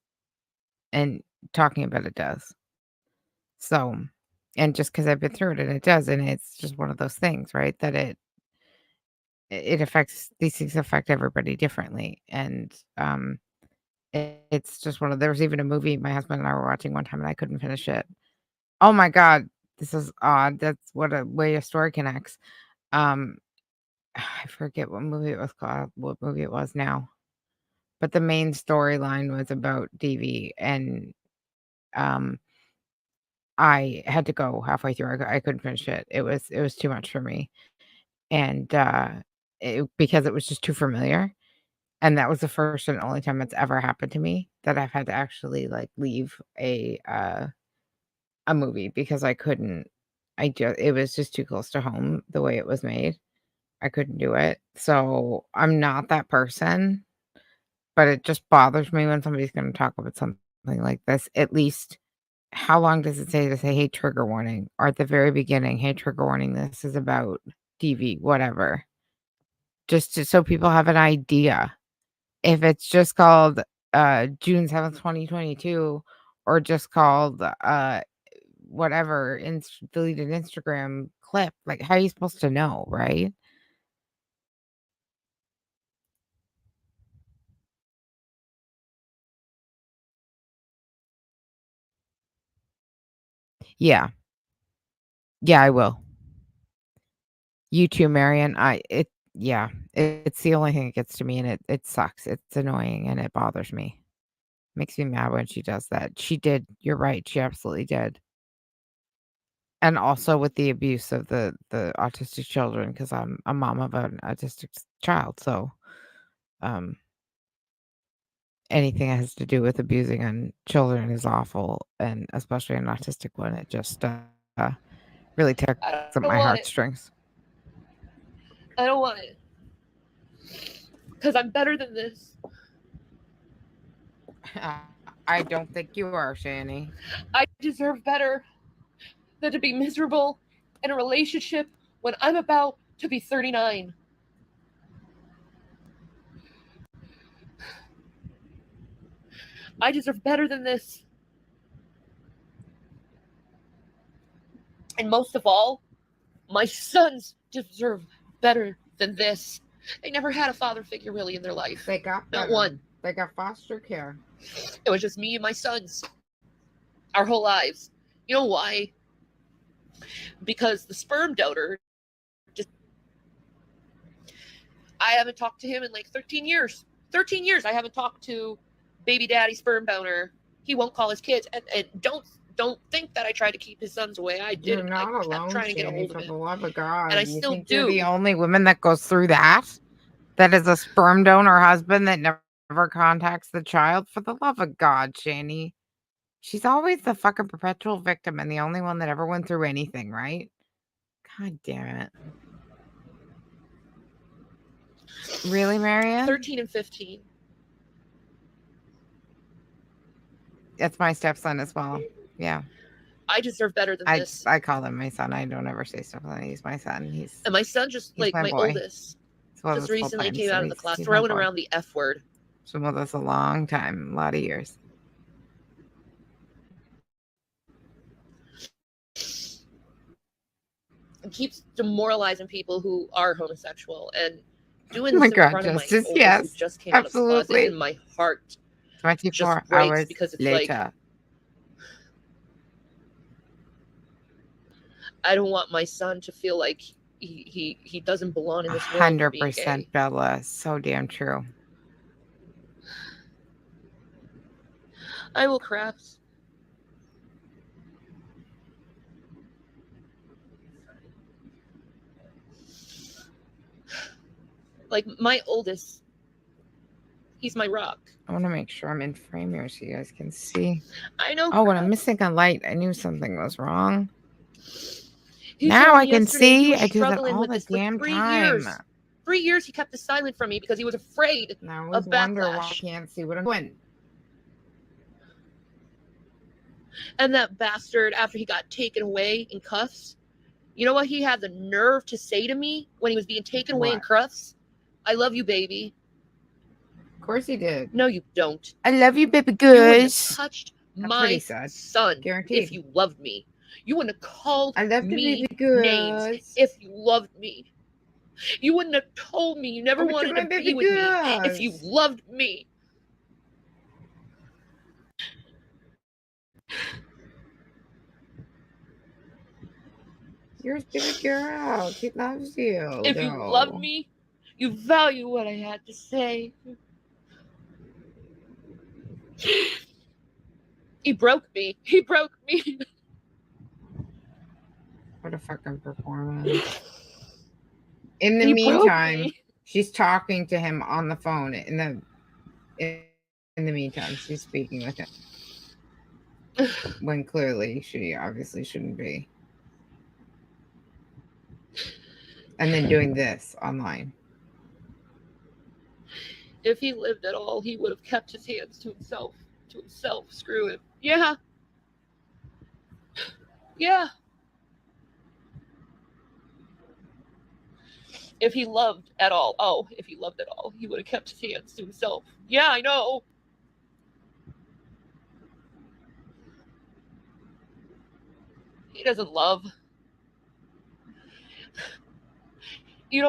And talking about it does. So, and just because I've been through it and it does, and it's just one of those things, right? That it affects these things affect everybody differently. And it's just there was even a movie my husband and I were watching one time and I couldn't finish it. Oh my God, this is odd. That's what a way a story connects. I forget what movie it was called, what movie it was now. But the main storyline was about DV and I had to go halfway through. I couldn't finish it. It was too much for me. And because it was just too familiar. And that was the first and only time it's ever happened to me that I've had to actually like leave a movie because I couldn't. It was just too close to home the way it was made. I couldn't do it. So I'm not that person, but it just bothers me when somebody's going to talk about something like this. At least, how long does it say to say, hey, trigger warning? Or at the very beginning, hey, trigger warning, this is about DV, whatever. So people have an idea. If it's just called June 7th, 2022, or just called whatever deleted Instagram clip, like how are you supposed to know, right? Yeah. Yeah, I will. You too, Marion. It's the only thing that gets to me and it sucks. It's annoying and it bothers me. Makes me mad when she does that. She did. You're right. She absolutely did. And also with the abuse of the autistic children, because I'm a mom of an autistic child. So, anything that has to do with abusing on children is awful, and especially an autistic one. It just really tugs
I
at
don't
my
want it.
heartstrings.
I don't want it. Because I'm better than this.
I don't think you are, Shanny.
I deserve better than to be miserable in a relationship when I'm about to be 39. I deserve better than this. And most of all, my sons deserve better than this. They never had a father figure really in their life.
They got
Not
better.
one.
They got foster care.
It was just me and my sons. Our whole lives. You know why? Because the sperm donor I haven't talked to him in like 13 years. 13 years I haven't talked to baby daddy sperm donor. He won't call his kids. And don't think that I tried to keep his sons away. I did.
You're not
I
alone,
kept trying to get a
Shanny,
hold
for
of
the
him.
love of God.
And I
You
still
think
do.
you're the only woman that goes through that? That is a sperm donor husband that never contacts the child? For the love of God, Shanny. She's always the fucking perpetual victim and the only one that ever went through anything, right? God damn it. Really, Marianne?
13 and 15.
That's my stepson as well. Yeah.
I deserve better than this.
I call him my son. I don't ever say stepson. He's my son.
And my son just like my
boy.
oldest
Well,
just
this whole
recently
time,
came
so
out of the class
he's my
throwing
boy.
around the F word.
He's been with us a long time, a lot of years.
keeps demoralizing people who are homosexual and doing
Oh my
this in
God,
front of my
Justice,
oldest
yes,
who just came out of the closet,
absolutely.
and my heart
24
just breaks
hours
because it's like,
later.
I don't want my son to feel like he doesn't belong in this world for being
100%
gay.
Bella. So damn true.
I will craft. Like my oldest, he's my rock.
I want to make sure I'm in frame here so you guys can see.
I know.
Oh, when I'm missing a light, I knew something was wrong.
He
Now
told
I
me
can
yesterday he
see.
was
I do that
struggling
all
with
the
this for
damn
3
time.
years. 3 years he kept this silent from me because he was afraid
Now I always
of
wonder why I
backlash.
can't see what I'm doing.
And that bastard, after he got taken away in cuffs, you know what he had the nerve to say to me when he was being taken away in
What?
cuffs? I love you, baby.
Of course he did.
No, you don't.
I love you, baby
You wouldn't have
goose.
touched
That's what he
my
said.
son
Guaranteed.
if you loved me. You wouldn't have called
I love you,
me
baby goose.
names if you loved me. You wouldn't have told me you never
Oh, but
wanted
you're my
to
baby
be with me if you
goose.
loved me.
You're a baby girl. She loves you.
If you loved me, you value what I had to say. He broke me. He broke me.
What a fucking performance. In the
He broke
meantime,
me.
she's talking to him on the phone. In the meantime, she's speaking with him. When clearly she obviously shouldn't be. And then doing this online.
If he lived at all, he would have kept his hands to himself. To himself. Screw him. Yeah. Yeah. If he loved at all, if he loved at all, he would have kept his hands to himself. Yeah, I know. He doesn't love. You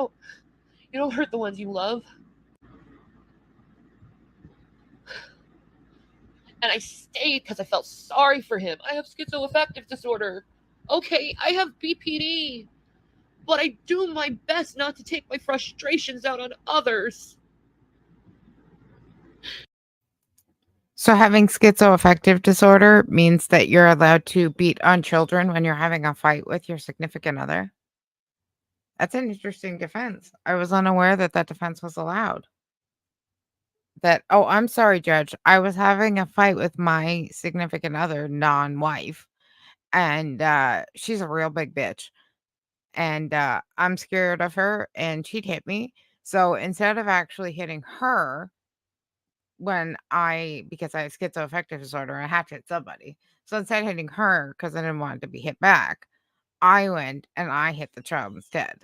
don't hurt the ones you love. And I stayed because I felt sorry for him. I have schizoaffective disorder. Okay, I have BPD. But I do my best not to take my frustrations out on others.
So having schizoaffective disorder means that you're allowed to beat on children when you're having a fight with your significant other? That's an interesting defense. I was unaware that that defense was allowed. Oh, I'm sorry, Judge. I was having a fight with my significant other, non-wife, and she's a real big bitch. And I'm scared of her, and she'd hit me. So instead of actually hitting her, because I have schizoaffective disorder, I have to hit somebody. So instead of hitting her, because I didn't want to be hit back, I went and I hit the child instead.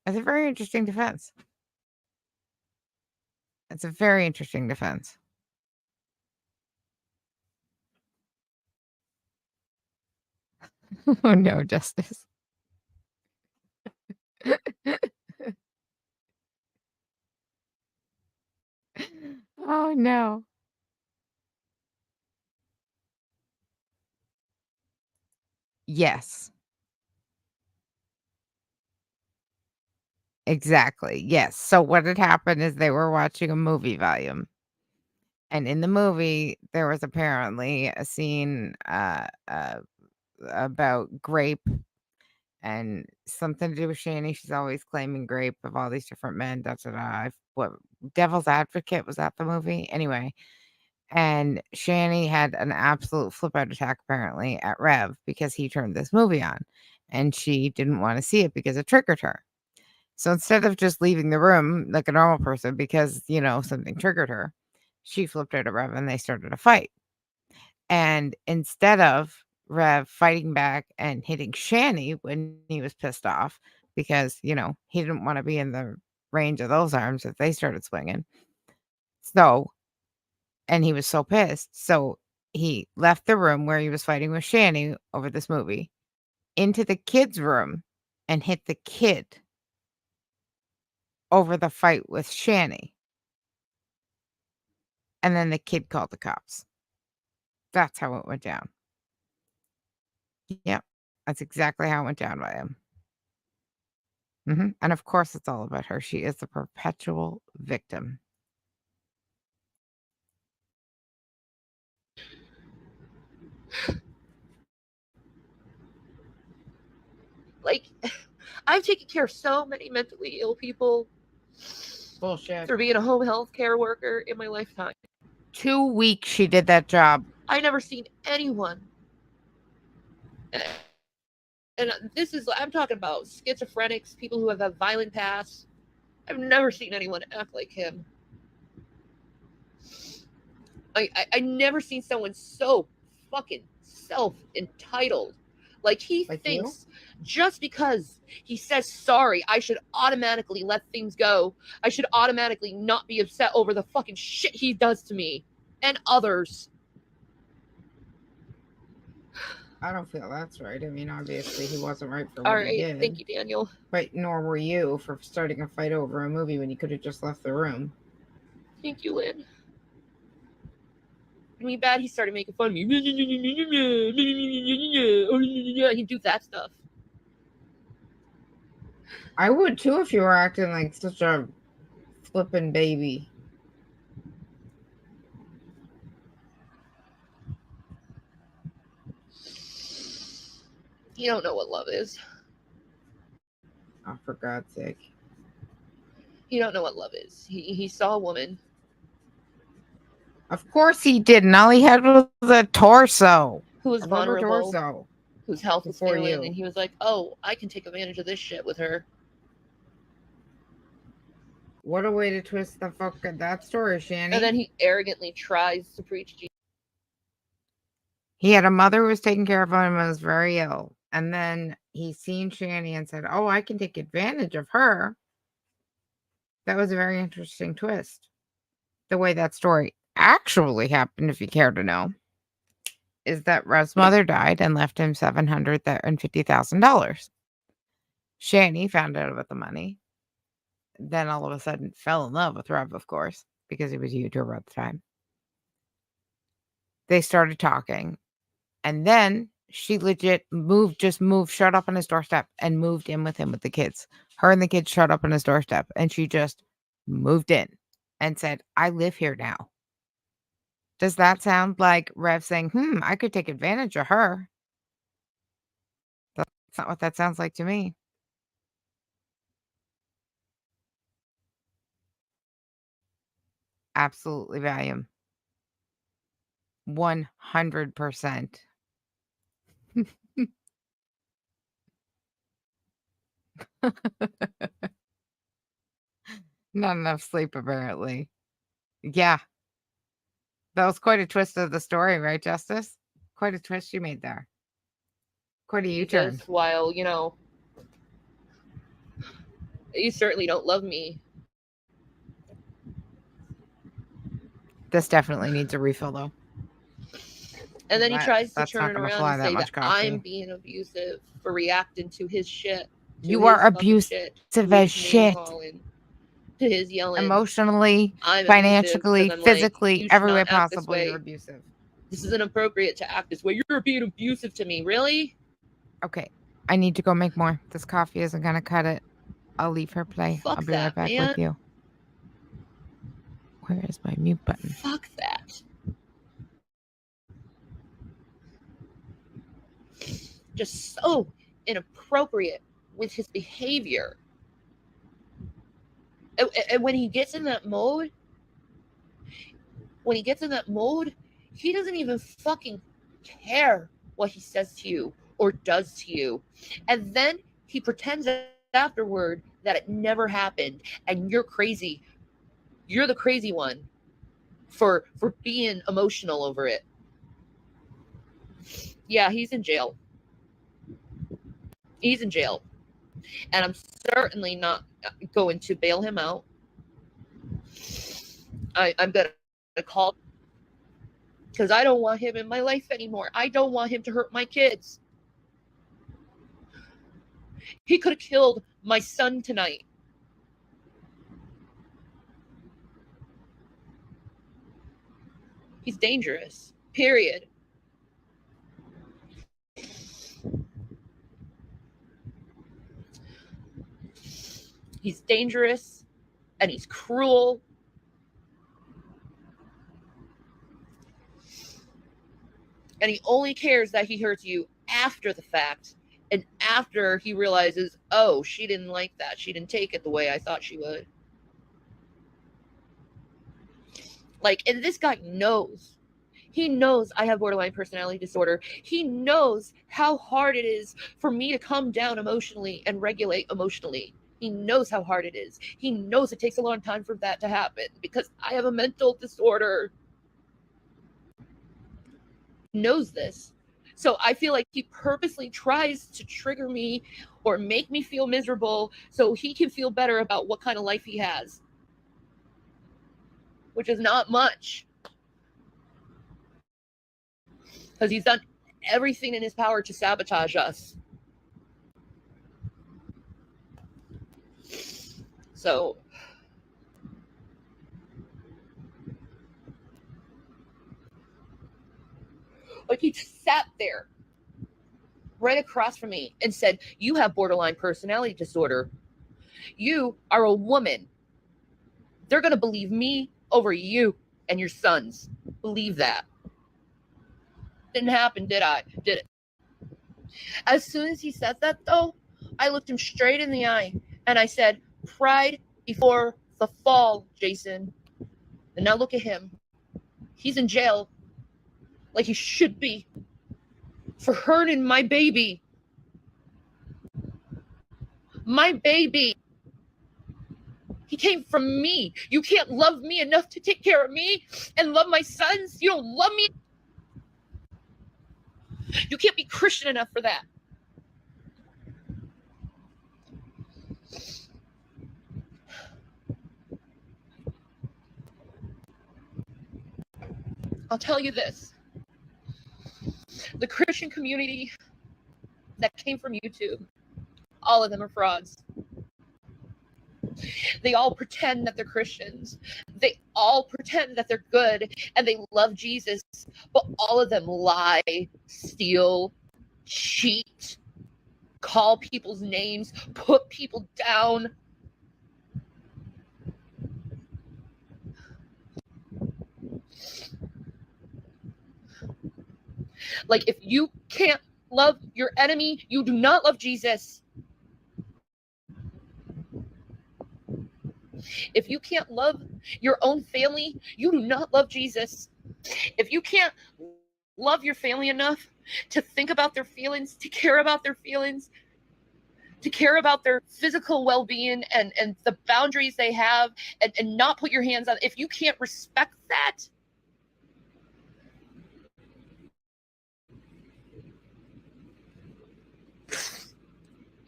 It's a very interesting defense. It's a very interesting defense. Oh no, Justice. Oh no. Yes. Exactly. Yes. So what had happened is they were watching a movie volume. And in the movie, there was apparently a scene about grape and something to do with Shanny. She's always claiming grape of all these different men. That's what what Devil's Advocate, was that the movie? Anyway. And Shanny had an absolute flip out attack apparently at Rev because he turned this movie on and she didn't want to see it because it triggered her. So instead of just leaving the room like a normal person because, something triggered her, she flipped out at Rev and they started a fight. And instead of Rev fighting back and hitting Shanny when he was pissed off because, he didn't want to be in the range of those arms if they started swinging. And he was so pissed. So he left the room where he was fighting with Shanny over this movie into the kid's room and hit the kid over the fight with Shanny. And then the kid called the cops. That's how it went down. Yep. That's exactly how it went down by him. And of course, it's all about her. She is the perpetual victim.
Like, I've taken care of so many mentally ill people.
Bullshit.
For being a home health care worker in my lifetime.
2 weeks she did that job.
I never seen anyone. And this is, I'm talking about schizophrenics, people who have violent pasts. I've never seen anyone act like him. I never seen someone so fucking self-entitled. Like he thinks just because he says sorry, I should automatically let things go. I should automatically not be upset over the fucking shit he does to me and others.
I don't feel that's right. I mean, obviously he wasn't right for what he did.
Thank you, Daniel.
But nor were you for starting a fight over a movie when you could have just left the room.
Thank you, Lynn. I mean, bad he started making fun of me. He'd do that stuff.
I would too if you were acting like such a flippin' baby.
You don't know what love is.
Oh, for God's sake.
You don't know what love is. He saw a woman.
Of course he didn't. All he had was a torso.
Who was vulnerable.
Torso.
Whose health was
Before
failing.
you.
And he was like, oh, I can take advantage of this shit with her.
What a way to twist the fuck of that story, Shanny.
And then he arrogantly tries to preach Jesus.
He had a mother who was taking care of him and was very ill. And then he seen Shanny and said, oh, I can take advantage of her. That was a very interesting twist. The way that story actually happened, if you care to know, is that Rev's mother died and left him $750,000. Shanny found out about the money. Then all of a sudden fell in love with Rev, of course, because he was a YouTuber at the time. They started talking. And then she legit showed up on his doorstep and moved in with him with the kids. Her and the kids showed up on his doorstep and she just moved in and said, I live here now. Does that sound like Rev saying, I could take advantage of her? That's not what that sounds like to me. Absolutely Valium. 100%. Not enough sleep, apparently. Yeah. That was quite a twist of the story, right, Justice? Quite a twist you made there. Quite a U-turn.
While, you certainly don't love me.
This definitely needs a refill, though.
And then he tries to turn it
not gonna
around
fly
and
that
say
much
that
coffee.
I'm being abusive for reacting to his shit.
You are abusive as shit.
To his yelling.
Emotionally,
I'm
financially,
abusive, 'cause I'm
physically,
like, you should
every way
not act this
possible,
way.
you're abusive.
This is inappropriate to act this way. You're being abusive to me. Really?
Okay. I need to go make more. This coffee isn't going to cut it. I'll leave her play.
Fuck
I'll be
that,
right back
man.
with you. Where is my mute button?
Fuck that. Just so inappropriate with his behavior. And when he gets in that mode, he doesn't even fucking care what he says to you or does to you. And then he pretends afterward that it never happened and you're crazy. You're the crazy one for being emotional over it. Yeah, he's in jail. He's in jail. And I'm certainly not going to bail him out. I'm going to call because I don't want him in my life anymore. I don't want him to hurt my kids. He could have killed my son tonight. He's dangerous. Period. He's dangerous and he's cruel. And he only cares that he hurts you after the fact and after he realizes, oh, she didn't like that. She didn't take it the way I thought she would. Like, and this guy knows. He knows I have borderline personality disorder. He knows how hard it is for me to calm down emotionally and regulate emotionally. He knows how hard it is. He knows it takes a long time for that to happen because I have a mental disorder. He knows this. So I feel like he purposely tries to trigger me or make me feel miserable so he can feel better about what kind of life he has, which is not much. Because he's done everything in his power to sabotage us. So, like, he just sat there right across from me and said, you have borderline personality disorder. You are a woman. They're going to believe me over you and your sons. Believe that. Didn't happen, did I? Did it? As soon as he said that, though, I looked him straight in the eye and I said, pride before the fall, Jason. And now look at him. He's in jail like he should be for hurting my baby. My baby. He came from me. You can't love me enough to take care of me and love my sons. You don't love me. You can't be Christian enough for that. I'll tell you this. The Christian community that came from YouTube, all of them are frauds. They all pretend that they're Christians. They all pretend that they're good and they love Jesus, but all of them lie, steal, cheat, call people's names, put people down. Like, if you can't love your enemy, you do not love Jesus. If you can't love your own family, you do not love Jesus. If you can't love your family enough to think about their feelings, to care about their feelings, to care about their physical well-being and the boundaries they have and not put your hands on, if you can't respect that,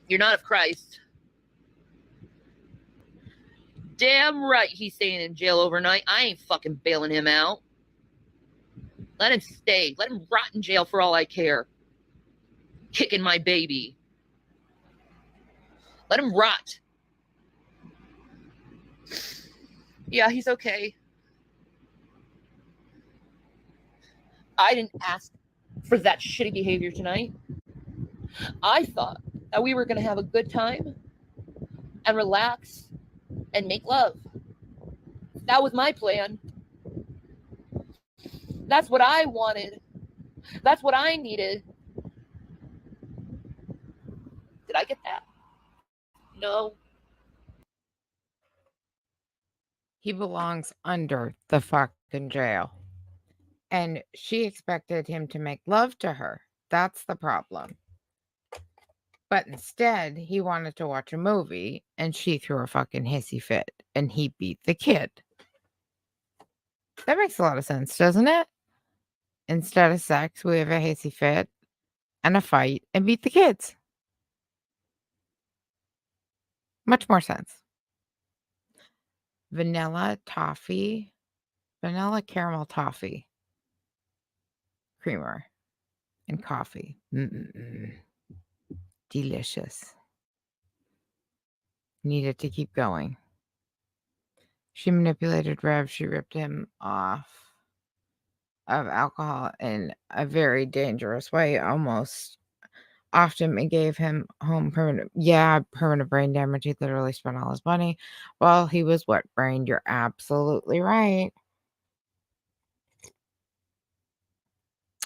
you're not of Christ. Damn right he's staying in jail overnight. I ain't fucking bailing him out. Let him stay. Let him rot in jail for all I care. Kicking my baby. Let him rot. Yeah, he's okay. I didn't ask for that shitty behavior tonight. I thought that we were going to have a good time and relax and make love. That was my plan. That's what I wanted. That's what I needed. Did I get that? No.
He belongs under the fucking jail. And she expected him to make love to her. That's the problem. But instead, he wanted to watch a movie and she threw a fucking hissy fit and he beat the kid. That makes a lot of sense, doesn't it? Instead of sex, we have a hissy fit and a fight and beat the kids. Much more sense. Vanilla caramel toffee creamer and coffee. Delicious. needed to keep going. She manipulated Rev. She ripped him off of alcohol in a very dangerous way, almost. Often it gave him permanent brain damage. He literally spent all his money while he was wet-brained. You're absolutely right.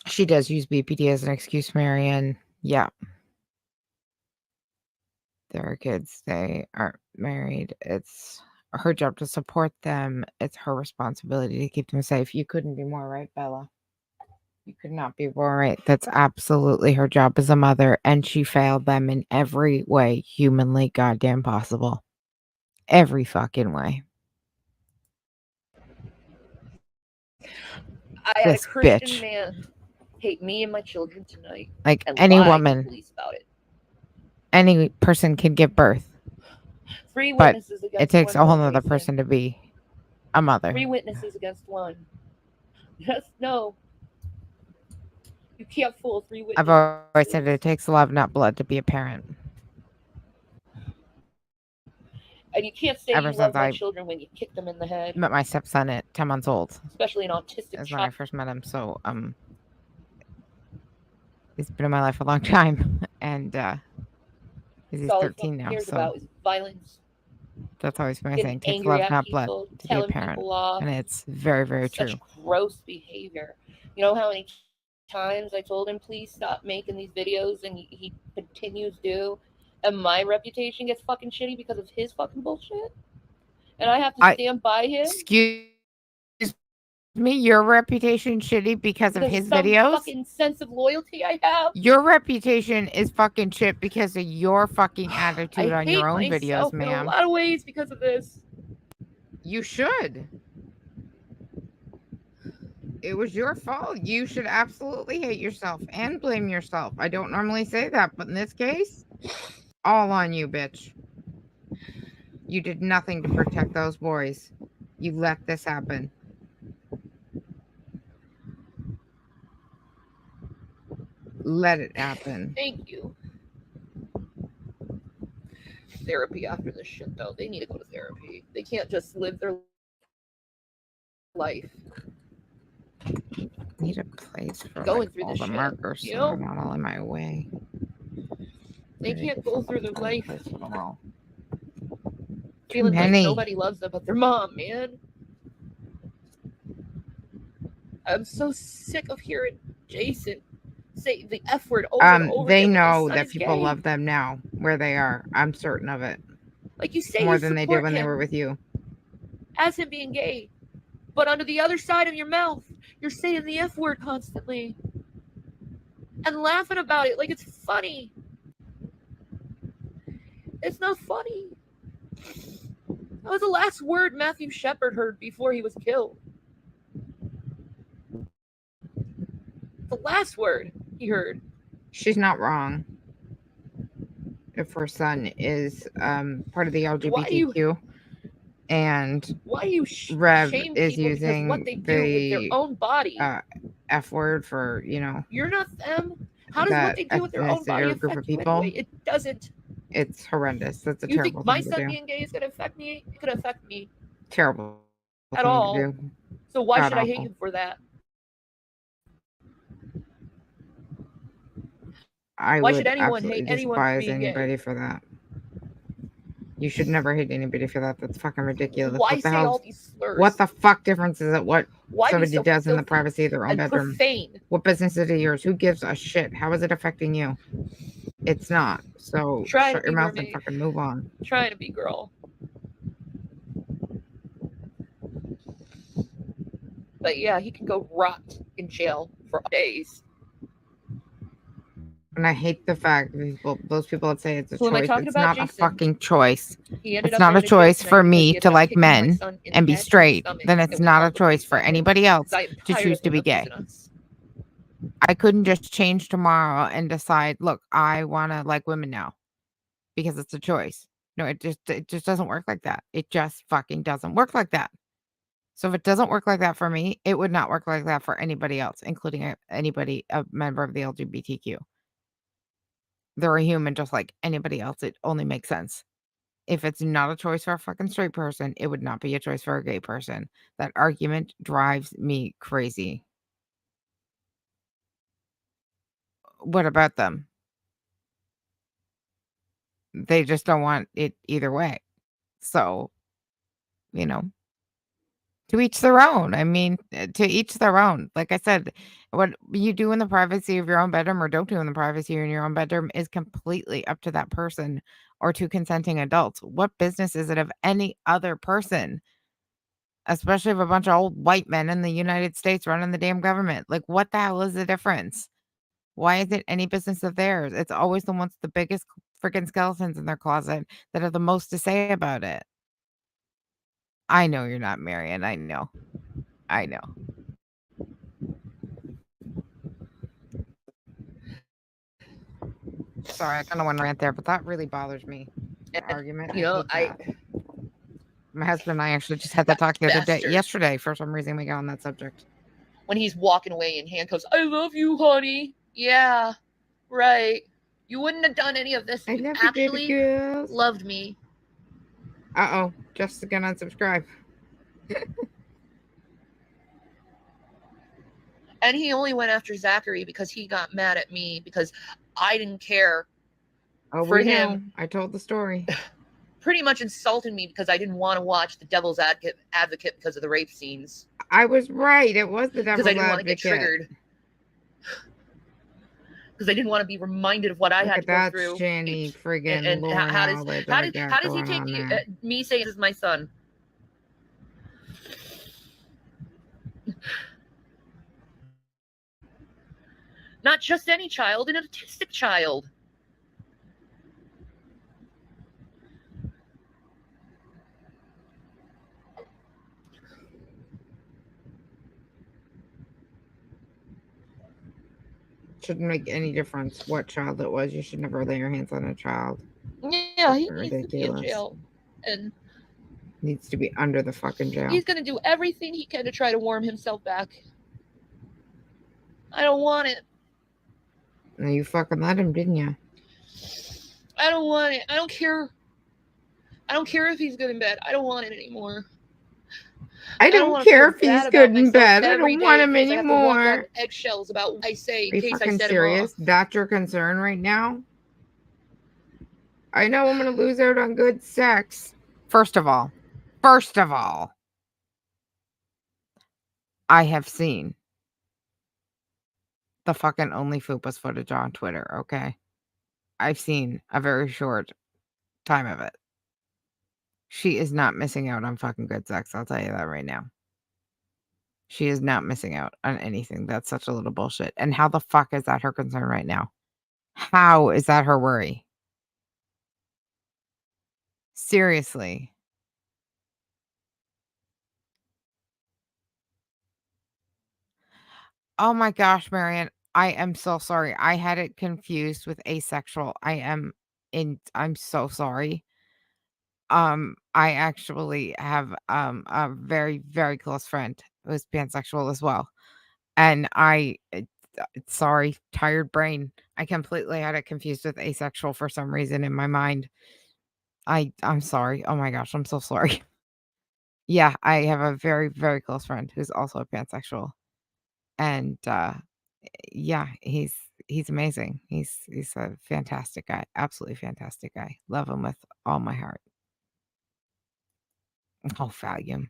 She does use BPD as an excuse, Marion. Yeah. There are kids. They aren't married. It's her job to support them. It's her responsibility to keep them safe. You couldn't be more right, Bella. You could not be more right. That's absolutely her job as a mother, and she failed them in every way humanly goddamn possible. Every fucking way.
I had
This
a Christian
bitch.
man hate me and my children tonight.
Like
and
any
lie to
woman,
the police about it.
any person can give birth,
3
but
witnesses against
it takes
one
a whole
more
other
Grayson.
person to be a mother.
3 witnesses against 1. Yes, no. You can't fool 3 witnesses.
I've always said it takes love, not blood, to be a parent.
And you can't say
Ever
you love
since
my
I
children when you kick them in the head.
met my stepson at 10 months old.
Especially an autistic
That's
child.
when I first met him. So he's been in my life a long time, and he's
all
13
he
now.
cares
So
about is violence.
that's always been my
Getting
saying. Takes
angry
love,
at
not
people,
blood, to be a
telling
parent,
people off.
and it's very, very
Such
true.
gross behavior. You know how many times I told him, please stop making these videos, and he continues to, and my reputation gets fucking shitty because of his fucking bullshit, and I have to stand by him.
Excuse me, your reputation shitty because of his
some
videos?
Fucking sense of loyalty I have.
Your reputation is fucking shit because of your fucking attitude on your own videos,
in a
ma'am.
lot of ways because of this.
You should. It was your fault. You should absolutely hate yourself and blame yourself. I don't normally say that, but in this case, all on you, bitch. You did nothing to protect those boys. You let this happen. Let it happen.
Thank you. Therapy after this shit, though. They need to go to therapy. They can't just live their life.
Need a place for
Going through
all
this
the
shit,
markers
you
so
know?
they're not all in my way.
They can't go through their life
Too
feeling like
many.
nobody loves them but their mom, man. I'm so sick of hearing Jason say the F word over and over
They
again.
know that people love them now where they are. I'm certain of it.
Like you say,
more
you
than they did when they
him
were with you.
as him being gay, but under the other side of your mouth, you're saying the F word constantly and laughing about it like it's funny. It's not funny. That was the last word Matthew Shepard heard before he was killed. The last word he heard.
She's not wrong. If her son is part of the LGBTQ, and Rev is using
what they do with their own body.
F word for,
you're not them. How does what they do with their own body affect
group of
you
people?
anyway? It doesn't.
It's horrendous. That's a
You
terrible
think my
thing to
son
do.
being gay is going to affect me? It could affect me.
Terrible
at
thing
all.
to do.
So why
God
should I hate
awful.
him for that?
I
Why
would
should anyone
absolutely
hate anyone for
despise
being gay?
anybody for that. You should never hate anybody for that. That's fucking ridiculous.
Why
what the
say
hell?
all these slurs?
What the fuck difference is it what
Why be
somebody
so
does in the
filthy
privacy of their own
and
bedroom?
profane?
What business is it yours? Who gives a shit? How is it affecting you? It's not. So
Try
shut
to
your
be
mouth and
mermaid.
fucking move on.
Trying to be girl. But yeah, he can go rot in jail for days.
And I hate the fact that those people that say it's a
Who am I
choice.
talking
It's
about?
not a
Jason.
fucking choice.
He ended
It's
up
not
going
a
to jail
choice
tonight
for
because
me
he ended
to
up
like
kicking my
men
son in
and
the
be
head and
straight.
stomach,
Then
and
it's
we
not
all
a choice for
abusing him.
anybody else
I am
to
tired
choose
of
to
him
be gay.
abusing us.
I couldn't just change tomorrow and decide, look, I want to like women now because it's a choice. No, it just doesn't work like that. It just fucking doesn't work like that. So if it doesn't work like that for me, it would not work like that for anybody else, including anybody, a member of the LGBTQ. They're a human just like anybody else. It only makes sense. If it's not a choice for a fucking straight person, it would not be a choice for a gay person. That argument drives me crazy. What about them? They just don't want it either way. So, you know, to each their own. I mean, to each their own. Like I said, what you do in the privacy of your own bedroom or don't do in the privacy in your own bedroom is completely up to that person or to consenting adults. What business is it of any other person? Especially of a bunch of old white men in the United States running the damn government. Like, what the hell is the difference? Why is it any business of theirs? It's always the ones with the biggest freaking skeletons in their closet that have the most to say about it. I know you're not Marion. I know. I know. Sorry, I kind of want to rant there, but that really bothers me. The argument.
You know,
My husband and I actually just had that talk the other day,
bastard.
yesterday, for some reason we got on that subject.
When he's walking away in handcuffs, I love you, honey. Yeah, right. You wouldn't have done any of this if you actually loved me.
Uh-oh, Jessica gonna unsubscribe.
And he only went after Zachary because he got mad at me because I didn't care for him.
I told the story.
Pretty much insulted me because I didn't want to watch The Devil's Advocate because of the rape scenes.
I was right. It was The Devil's Advocate.
Because I didn't want to get triggered. Because I didn't want to be reminded of what I had to go through.
Shanny, friggin'
and how does he take me saying this is my son? Not just any child, an autistic child.
Shouldn't make any difference what child it was. You should never lay your hands on a child.
Yeah, he needs to be in jail. And
needs to be under the fucking jail.
He's going to do everything he can to try to warm himself back. I don't want it.
No, you fucking let him, didn't you?
I don't want it. I don't care. I don't care if he's good in bed. I don't want it anymore.
I don't care if he's good in bed. I don't want him anymore.
I have to walk on eggshells about what I say in case I set
serious?
him off.
That's your concern right now? I know I'm going to lose out on good sex. First of all, I have seen the fucking Only Fupas footage on Twitter, okay? I've seen a very short time of it. She is not missing out on fucking good sex, I'll tell you that right now. She is not missing out on anything. That's such a little bullshit. And how the fuck is that her concern right now? How is that her worry? Seriously. Oh my gosh, Marian. I am so sorry. I had it confused with asexual. I'm so sorry. I actually have a very, very close friend who's pansexual as well. And sorry, tired brain. I completely had it confused with asexual for some reason in my mind. I'm sorry. Oh my gosh, I'm so sorry. Yeah, I have a very, very close friend who's also a pansexual. And yeah, he's amazing. He's a fantastic guy. Absolutely fantastic guy. Love him with all my heart. Oh, Valium.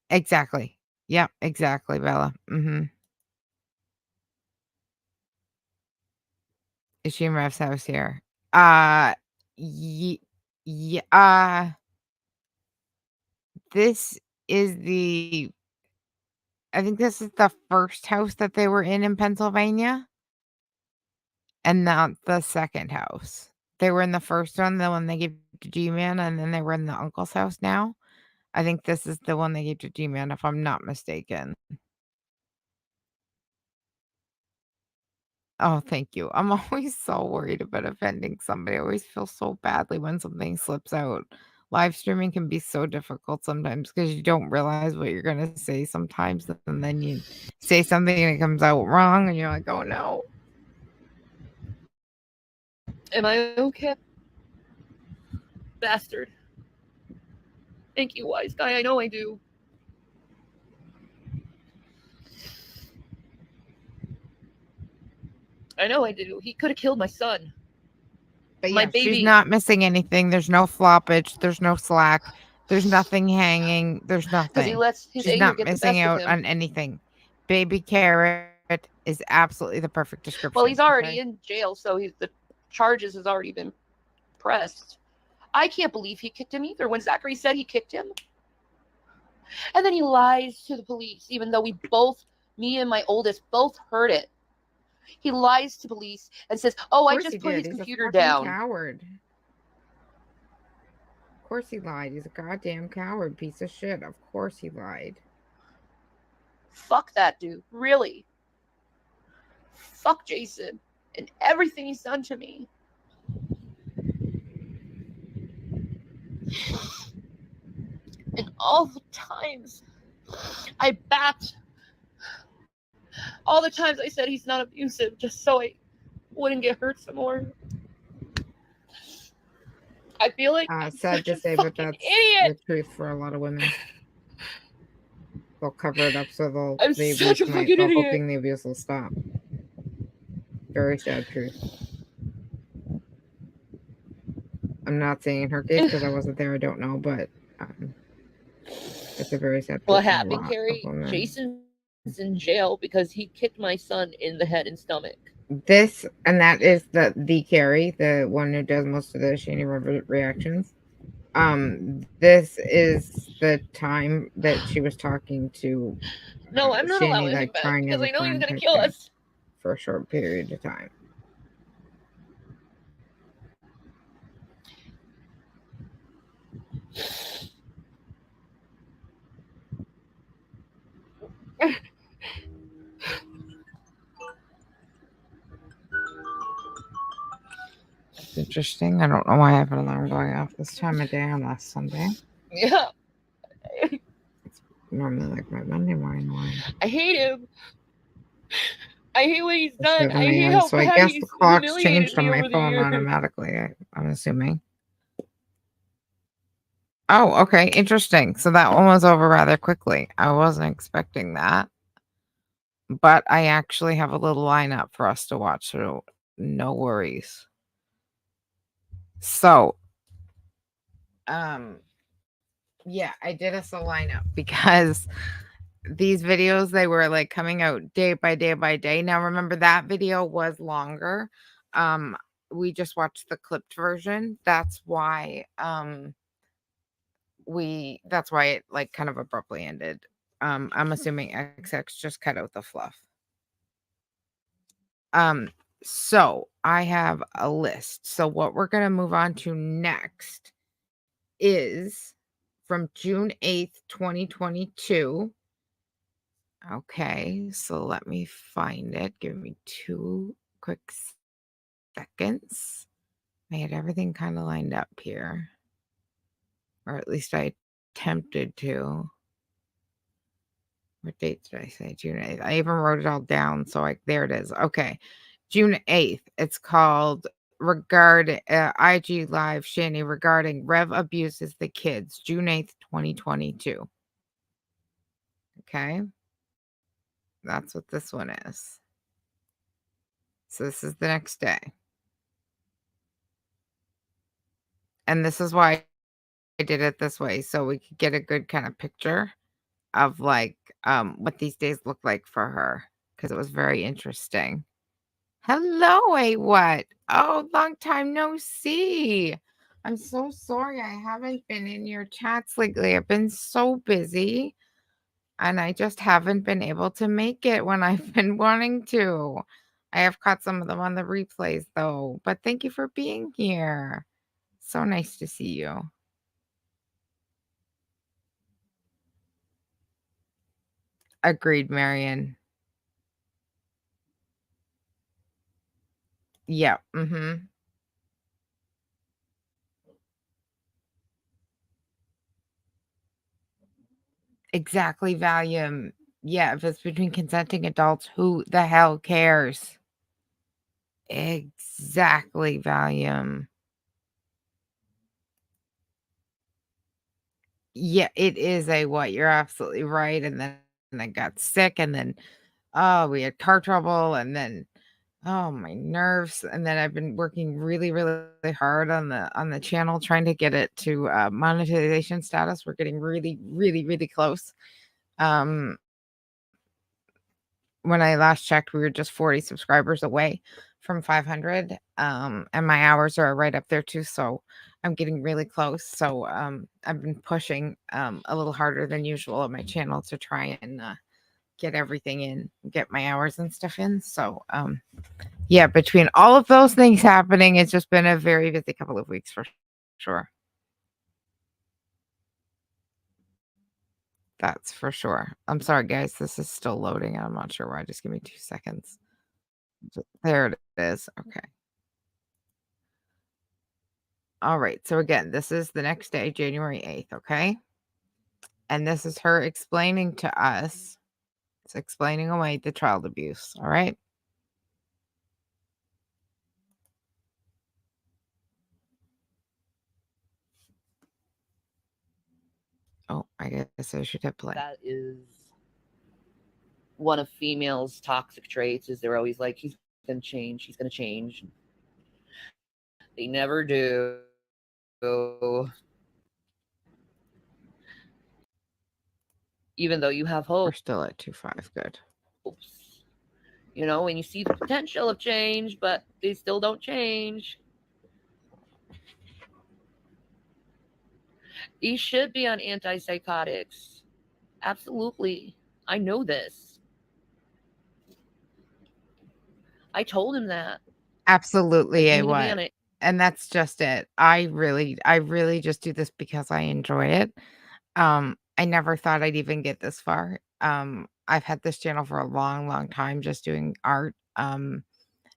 Exactly. Yep, exactly, Bella. Is she in Rev's house here? This is I think this is the first house that they were in Pennsylvania. And not the second house. They were in the first one, the one they gave to G-Man, and then they were in the uncle's house now. I think this is the one they gave to G-Man, if I'm not mistaken. Oh, thank you. I'm always so worried about offending somebody. I always feel so badly when something slips out. Live streaming can be so difficult sometimes because you don't realize what you're going to say sometimes, and then you say something and it comes out wrong, and you're like, oh no.
Am I okay? Bastard. Thank you, wise guy. I know I do. I know I do. He could have killed my son.
But
My
yeah, she's
baby.
not missing anything. There's no floppage. There's no slack. There's nothing hanging. There's
Because he
nothing.
lets his
She's
anger
not
get the
missing
best of
out
him.
on anything. Baby Carrot is absolutely the perfect description.
Well, he's already
okay?
in jail, so the charges has already been pressed. I can't believe he kicked him either when Zachary said he kicked him. And then he lies to the police, even though me and my oldest, both heard it. He lies to police and says, "Oh, I just put his computer down."
Coward. Of course he lied. He's a goddamn coward, piece of shit. Of course he lied.
Fuck that dude. Really. Fuck Jason and everything he's done to me. And all the times I backed, all the times I said he's not abusive just so I wouldn't get hurt some more. I feel like I'm
sad to
such
say,
a
but
fucking
that's
idiot.
the truth for a lot of women. They'll cover it up so
I'm such a fucking idiot.
hoping the abuse will stop. Very sad truth. I'm not saying in her case because I wasn't there. I don't know, but it's a very sad truth.
What happened, Carrie? Jason's in jail because he kicked my son in the head and stomach.
This and that is the Carrie, the one who does most of the Shanny reactions. This is the time that she was talking to.
No, I'm not
Shanny,
allowing him back because I know he's gonna kill us
for a short period of time. It's interesting. I don't know why I have an alarm going off this time of day on last Sunday.
Yeah.
It's normally like my Monday morning one.
I hate him. I hate what he's done. I hate how
so I guess the clock's changed on my phone automatically, I'm assuming. Oh, okay. Interesting. So that one was over rather quickly. I wasn't expecting that. But I actually have a little lineup for us to watch, so no worries. So, yeah, I did us a lineup because these videos, they were like coming out day by day by day. Now, remember that video was longer. We just watched the clipped version. That's why that's why it like kind of abruptly ended. I'm assuming XX just cut out the fluff. So I have a list. So what we're gonna move on to next is from June 8th, 2022. Okay, so let me find it. Give me 2 quick seconds. I had everything kind of lined up here. Or at least I attempted to. What date did I say? June 8th. I even wrote it all down. So there it is. Okay. June 8th. It's called IG Live Shanny regarding Rev abuses the kids. June 8th, 2022. Okay. That's what this one is. So this is the next day. And this is why I did it this way. So we could get a good kind of picture of like what these days look like for her. Because it was very interesting. Hello, what? Oh, long time no see. I'm so sorry. I haven't been in your chats lately. I've been so busy. And I just haven't been able to make it when I've been wanting to. I have caught some of them on the replays, though. But thank you for being here. So nice to see you. Agreed, Marion. Yeah. Mm-hmm. Exactly, Valium. Yeah, if it's between consenting adults, who the hell cares? Exactly, Valium. Yeah, it is a what? You're absolutely right, and then I got sick, and then, oh, we had car trouble, and then, oh, my nerves, and then I've been working really, really hard on the channel trying to get it to, monetization status. We're getting really, really, really close. When I last checked, we were just 40 subscribers away from 500, and my hours are right up there too, so I'm getting really close. So, I've been pushing, a little harder than usual on my channel to try and, get everything in, get my hours and stuff in. So, yeah, between all of those things happening, it's just been a very busy couple of weeks for sure. That's for sure. I'm sorry, guys. This is still loading. I'm not sure why. Just give me 2 seconds. There it is. Okay. All right. So again, this is the next day, January 8th. Okay. And this is her explaining to us. It's explaining away the child abuse. All right. Oh, I guess I should hit play.
That is one of females' toxic traits, is they're always like, he's going to change. He's going to change. They never do. Even though you have hope.
We're still at 2.5. Good.
You know, and you see the potential of change, but they still don't change. He should be on antipsychotics. Absolutely. I know this. I told him that.
Absolutely.
Like, what?
And that's just it. I really just do this because I enjoy it. I never thought I'd even get this far. I've had this channel for a long, long time just doing art. And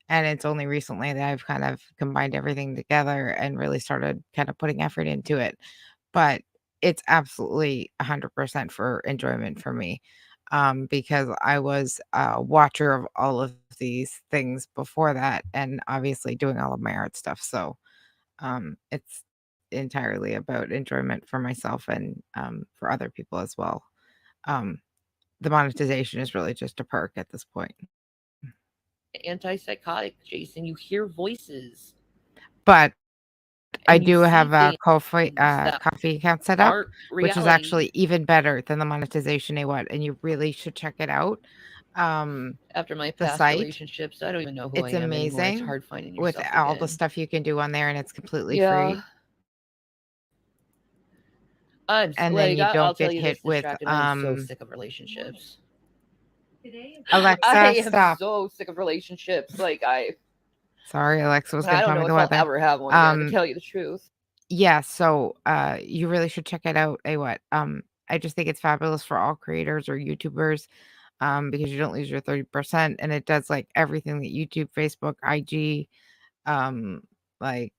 it's only recently that I've kind of combined everything together and really started kind of putting effort into it. But it's absolutely 100% for enjoyment for me. Because I was a watcher of all of these things before that, and obviously doing all of my art stuff. So, it's entirely about enjoyment for myself and, for other people as well. The monetization is really just a perk at this point.
Antipsychotic, Jason. You hear voices.
But I
And you
do
see
have a
things that
coffee account set up,
aren't
which is
reality.
actually even better than the monetization and you really should check it out.
After my
The
past
site,
relationships, I don't even know who I
it's
am anymore. It's
amazing
hard finding
with
yourself
all the
again.
stuff you can do on there, and it's completely
Yeah.
free.
And
then
like,
you
I'll
don't
tell
get
you
hit
this,
with,
distracted. I'm so sick of relationships.
Alexa,
I am
stop.
so sick of relationships. Like,
Sorry, Alexa was
I
gonna
don't
tell
know
me
if
the
I'll
weather.
ever have one again, to tell you the truth.
Yeah, so, you really should check it out. I just think it's fabulous for all creators or YouTubers, because you don't lose your 30%, and it does, like, everything that YouTube, Facebook, IG, like,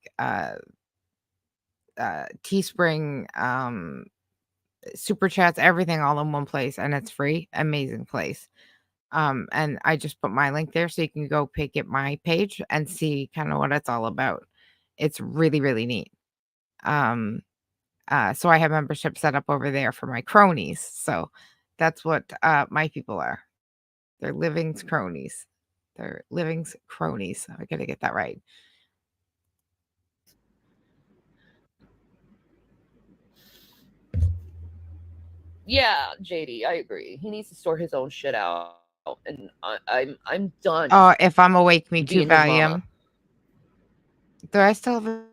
Teespring, Super Chats, everything all in one place, and it's free. Amazing place. And I just put my link there so you can go get my page and see kinda what it's all about. It's really, really neat. So I have membership set up over there for my cronies. So that's what my people are. They're living's cronies. They're living's cronies. I gotta get that right.
Yeah, JD, I agree. He needs to sort his own shit out, and I'm done.
Oh, if I'm awake, me too,
being his
Valium.
mama.
Do I still have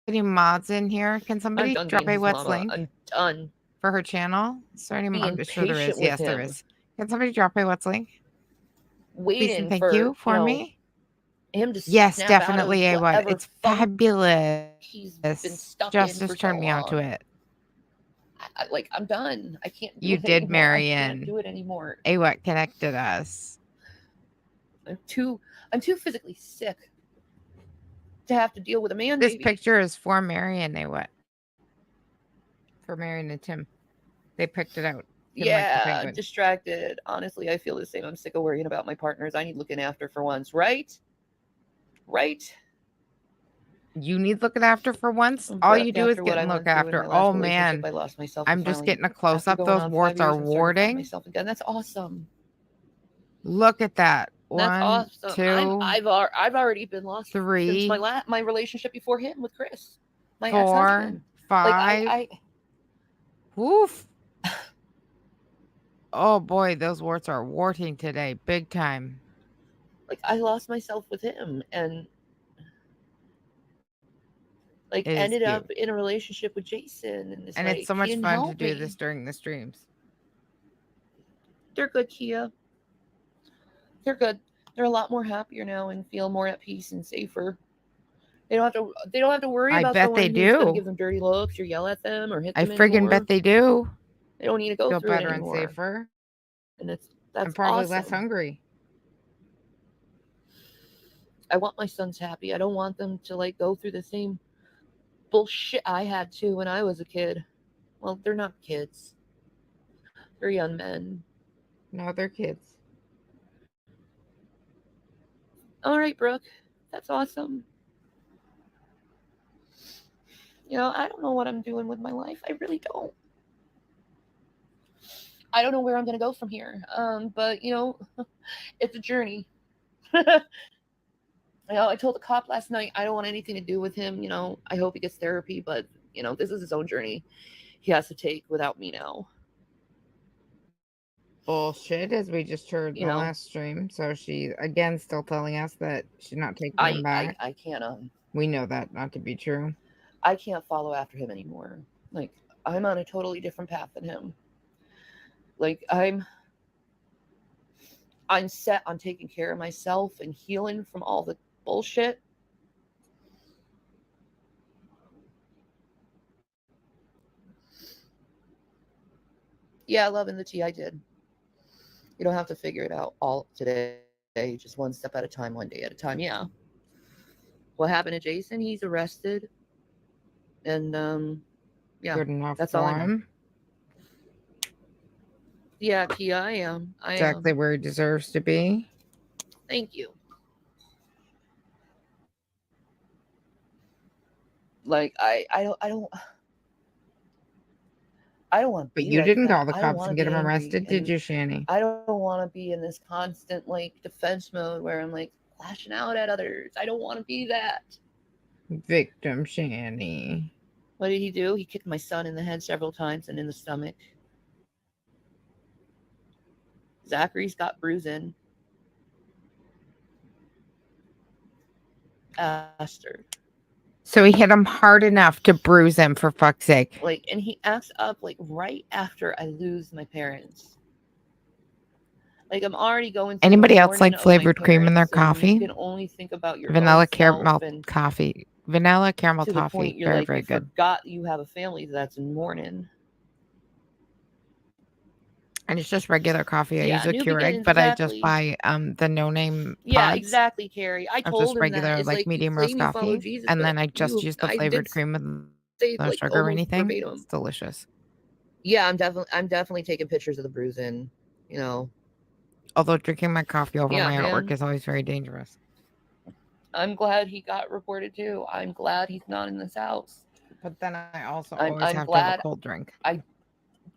any mods in here? Can
I'm
somebody
done
drop
being
a
his
what's
mama.
link
I'm done
for her channel? Is there any
being
I'm sure there is.
patient with
Yes, there
him.
is. Can somebody drop a what's link? Please and
Waiting
thank
for
you for
know,
me.
him to
Yes,
snap out of
definitely a what.
whatever
It's
funk
fabulous.
he's been stuck
Justice
in for
turned
so
me onto
long.
it.
Like, I'm done. I can't do
You
it
did,
anymore. I can't
Marianne.
do it anymore.
A what connected us.
I'm too physically sick to have to deal with a man
This
baby.
picture is for Marianne, a what? For Marianne and Tim. They picked it out. Tim liked the
Yeah,
penguin.
distracted. Honestly, I feel the same. I'm sick of worrying about my partners. I need looking after for once, right? Right?
You need looking after for once.
Well,
All
Brooke,
you do is
after what
get
I
looked
went through in
after.
my last
Oh
relationship,
man,
I lost myself.
I'm
and
just
finally,
getting a close
after
up.
going
Those
on 5
warts
years,
are
I'm starting to find
warding.
myself again. That's awesome.
Look at that.
That's
1,
awesome.
2,
I've already been lost since
3,
my relationship before him with Chris, my
4,
ex-husband.
5.
I
Woof. Oh boy, those warts are warting today, big time.
I lost myself with him, and
It is
ended
cute.
up in a relationship with Jason, and
And it's so much
he didn't
fun to
help
do
me.
this during the streams.
They're good, Kia. They're good. They're a lot more happier now and feel more at peace and safer. They don't have to worry
I
about
bet
someone
they
who's going to
do.
give them dirty looks or yell at them or hit
I
them
friggin'
anymore.
bet they do.
They don't need to go
Feel
through it
better and
anymore.
safer.
And that's
And probably
awesome.
less hungry.
I want my sons happy. I don't want them to go through the same bullshit I had to when I was a kid. Well, they're not kids. They're young men.
No, they're kids.
All right, Brooke. That's awesome. I don't know what I'm doing with my life. I really don't. I don't know where I'm going to go from here. But, it's a journey. I told the cop last night I don't want anything to do with him. I hope he gets therapy, but, this is his own journey he has to take without me now.
Bullshit, as we just heard in the last stream. So she, again, still telling us that she's not taking him back.
I can't.
We know that not to be true.
I can't follow after him anymore. I'm on a totally different path than him. I'm set on taking care of myself and healing from all the bullshit. Yeah, loving the tea, I did. You don't have to figure it out all today. Just one step at a time, one day at a time. Yeah. What happened to Jason? He's arrested. And, yeah.
Good enough
that's
for
all I know.
him.
Yeah, Kia, I am.
Exactly where he deserves to be.
Thank you. I don't want to be
But you
like
didn't
that.
call the
I don't
cops
wanna
and get
be
him
angry,
arrested, did
and
you, Shanny?
I don't want to be in this constant defense mode where I'm lashing out at others. I don't want to be that.
Victim Shanny.
What did he do? He kicked my son in the head several times and in the stomach. Zachary's got bruising. Bastard.
So he hit him hard enough to bruise him, for fuck's sake.
And he acts up right after I lose my parents. I'm already going through
Anybody
the
else like
mourning of my
flavored cream in their
parents, and
coffee?
You can only think about your
Vanilla
own
caramel
self, and
coffee. Vanilla caramel
to the
toffee.
point you're
Very, very
you
good.
forgot you have a family that's in mourning.
And it's just regular coffee. I
Yeah,
use a
new
Keurig,
beginnings,
but I just
exactly.
buy the no name
Yeah,
pods
exactly, Carrie. I
of just
told him
regular
that. It's
medium
you
roast
claim you follow
coffee,
Jesus,
and
but
then I just use the
I
flavored
did
cream with
say
no sugar or
almost
anything.
verbatim.
It's delicious.
Yeah, I'm definitely taking pictures of the bruising.
Although drinking my coffee over
Yeah,
my artwork
man.
is always very dangerous.
I'm glad he got reported too. I'm glad he's not in this house.
But then I also
I'm
always have to have a
glad
cold drink.
I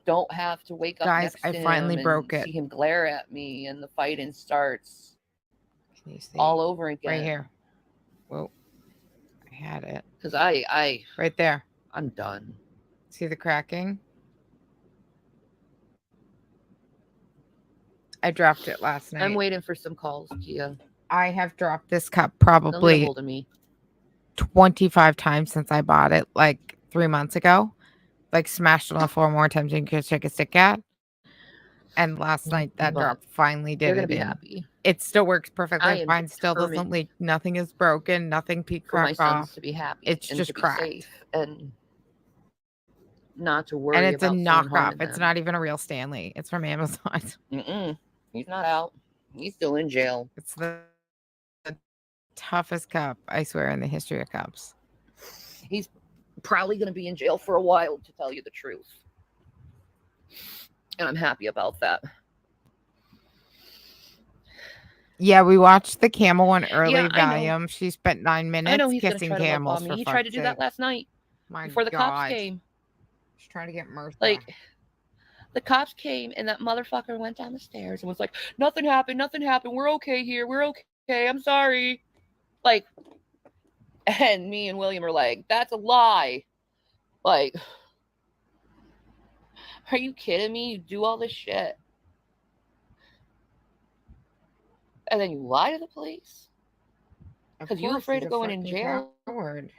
don't have to wake up
Guys,
next
I
to
finally
him
broke
and
it.
see him glare at me, and the fighting starts
Can you see?
all over again.
Right here. Whoa. I had it.
Because I
Right there.
I'm done.
See the cracking? I dropped it last night.
I'm waiting for some calls, Kia.
I have dropped this cup
Don't get a
probably
hold of me.
25 times since I bought it 3 months ago. Smashed it on the floor more times than you could shake a stick at. And last night that
But
drop finally
they're
did
gonna
it
be
in.
happy.
It still works
I
perfectly
am
fine. Still doesn't
determined
leak. Nothing is broken. Nothing peaked
for my
cracked
sons
off.
to be happy.
It's
and
just
to be
cracked.
safe and not to worry
And it's a
about someone
knockoff.
harming
It's
them.
not even a real Stanley. It's from Amazon.
He's not out. He's still in jail.
It's the toughest cup, I swear, in the history of cups.
He's probably going to be in jail for a while, to tell you the truth. And I'm happy about that.
Yeah, we watched the camel one early.
Yeah, I know.
Valium. She spent 9 minutes
I know he's gonna
kissing
try to love
camels
bomb me.
for
He tried to
fuck's
do that
sake.
last night
My
before the cops
God.
came.
She's trying to get Martha.
Like, the cops came and that motherfucker went down the stairs and was like, nothing happened, we're okay here, we're okay, I'm sorry. Like, and me and William are like, that's a lie. Like, are you kidding me? You do all this shit and then you lie to the police because you're afraid of going in jail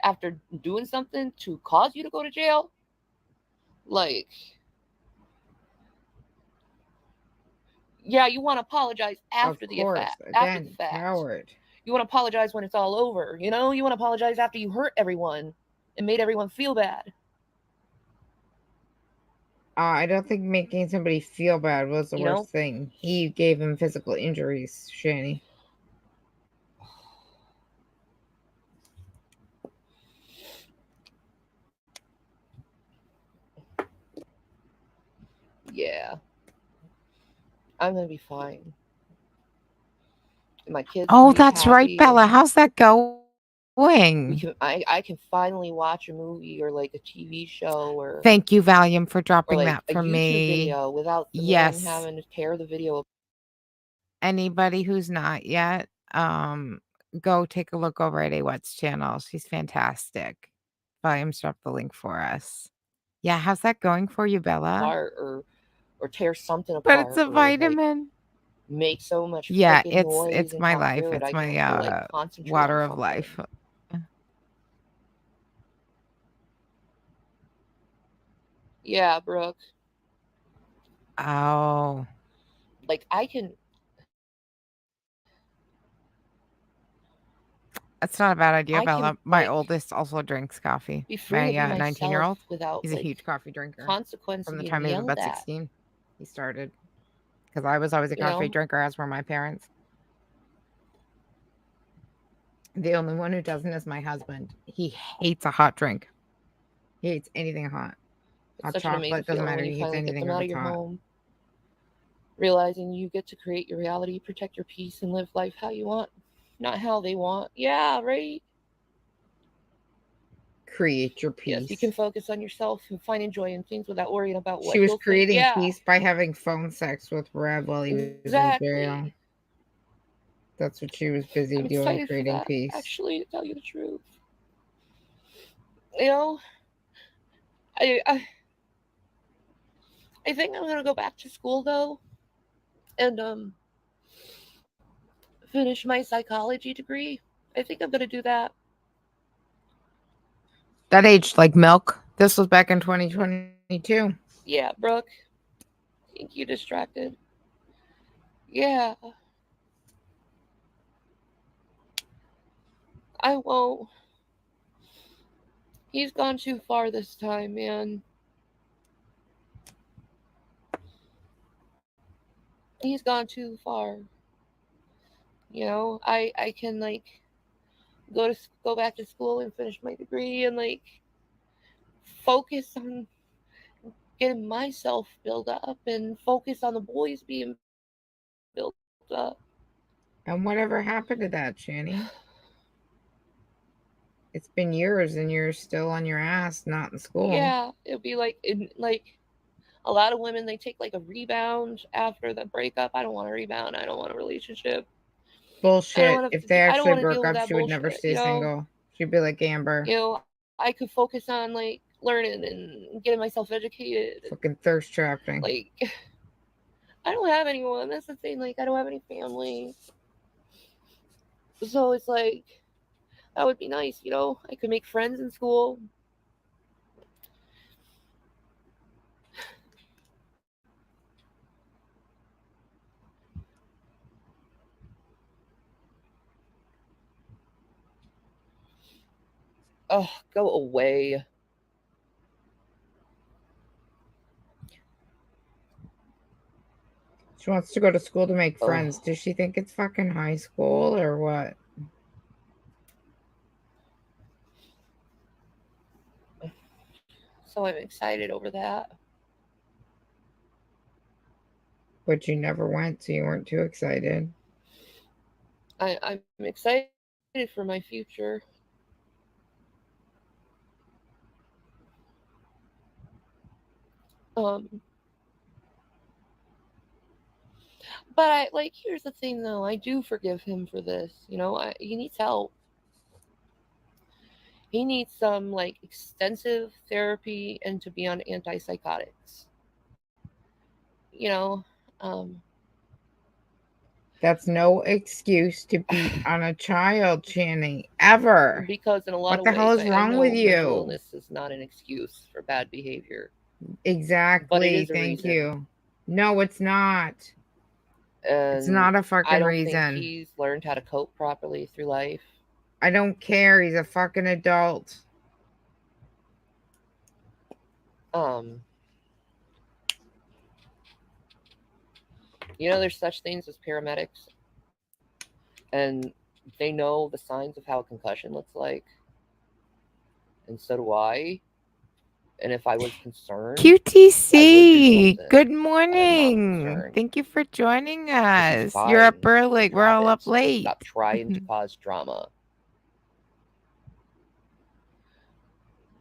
after doing something to cause you to go to jail? Like, yeah, you want to apologize after the fact. After the fact.
Coward.
You want to apologize when it's all over. You know, you want to apologize after you hurt everyone and made everyone feel bad.
I don't think making somebody feel bad was the worst thing. He gave him physical injuries, Shanny.
Yeah. I'm going to be fine. And my kids.
Oh, that's right, Bella. How's that going?
I can finally watch a movie or like a TV show or.
Thank you, Valium, for dropping
like
that for
a YouTube
me.
Video without the man having to tear the video.
Anybody who's not yet, go take a look over at Awet's channel. She's fantastic. Valium's dropped the link for us. Yeah, how's that going for you, Bella?
Or tear something apart.
But it's a vitamin.
Like, make so much.
Yeah,
noise
it's
and
my
talk
life.
through it.
It's
I
my
can't, like, concentrate
water
on
of life.
Yeah, Brooke.
Oh.
Like, I can.
That's not a bad idea, Bella. My oldest also drinks coffee. My 19-year-old. He's a huge coffee drinker. From the time he was about 16, he started. Because I was always a coffee drinker, as were my parents. The only one who doesn't is my husband. He hates a hot drink. He hates anything hot. Hot chocolate doesn't matter. He hates anything if it's hot.
Home, realizing you get to create your reality, protect your peace, and live life how you want, not how they want. Yeah, right.
Create your peace.
Yes, you can focus on yourself and find joy in things without worrying about what
she was creating peace by having phone sex with Rev while he was in jail. That's what she was busy doing, creating peace.
Actually, to tell you the truth, you know, I think I'm gonna go back to school though, and finish my psychology degree. I think I'm gonna do that.
That aged like milk. This was back in 2022.
Yeah, Brooke. I think you distracted. Yeah. I won't. He's gone too far this time, man. He's gone too far. You know, I can like go back to school and finish my degree and like focus on getting myself built up and focus on the boys being built up.
And whatever happened to that, Shanny? It's been years and you're still on your ass, not in school.
Yeah, it'll be like a lot of women, they take like a rebound after the breakup. I don't want a rebound. I don't want a relationship.
Bullshit. If they actually broke up, she would never stay single. She'd be like Amber.
You know, I could focus on like learning and getting myself educated.
Fucking thirst trapping.
Like, I don't have anyone. That's the thing. Like, I don't have any family. So it's like, that would be nice, you know? I could make friends in school. Oh, go away.
She wants to go to school to make friends. Does she think it's fucking high school or what?
So I'm excited over that.
But you never went, so you weren't too excited.
I'm excited for my future. Um, but here's the thing though, I do forgive him for this. He needs help. He needs some extensive therapy and to be on antipsychotics. You know, um,
That's no excuse to beat on a child, Shanny, ever.
because in a lot
What
of
the
ways,
hell is
I
wrong
know
with
mental
you?
illness is not an excuse for bad behavior. But it
Exactly.
is a
Thank
reason.
you. No, it's not. It's
And
not a
I
fucking
don't think
reason.
he's learned how to cope properly through life.
I don't care. He's a fucking adult.
There's such things as paramedics, and they know the signs of how a concussion looks like, and so do I. And if I was concerned, I would do
QTC,
something.
good
But I'm not
morning.
concerned
Thank you for joining
'cause he's
us. You're up
fine.
early. We're
Drop
all up
it.
late.
Stop trying to cause drama.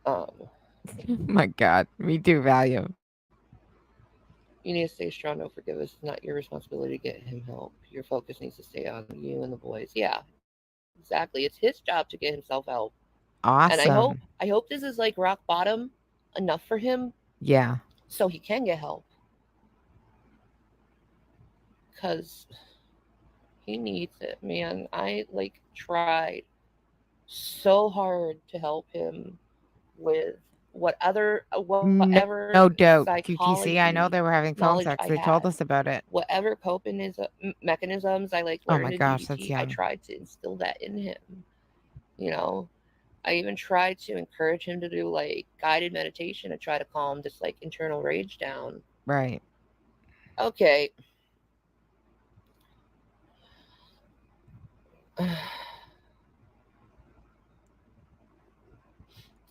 Oh my God. Me too, Value.
You need to stay strong. Don't forgive us. It's not your responsibility to get him help. Your focus needs to stay on you and the boys. Yeah, exactly. It's his job to get himself help. And
Awesome.
I hope this is rock bottom enough for him
Yeah.
so he can get help. Because he needs it, man. I tried so hard to help him with whatever
No doubt. QTC, I know
psychology
they were having phone
knowledge
sex.
I
They told
had.
us about it.
Whatever coping mechanisms I
Oh
learned
my
in
gosh, that's
DBT, I
young.
tried to instill that in him. I even tried to encourage him to do guided meditation to try to calm this internal rage down.
Right.
Okay.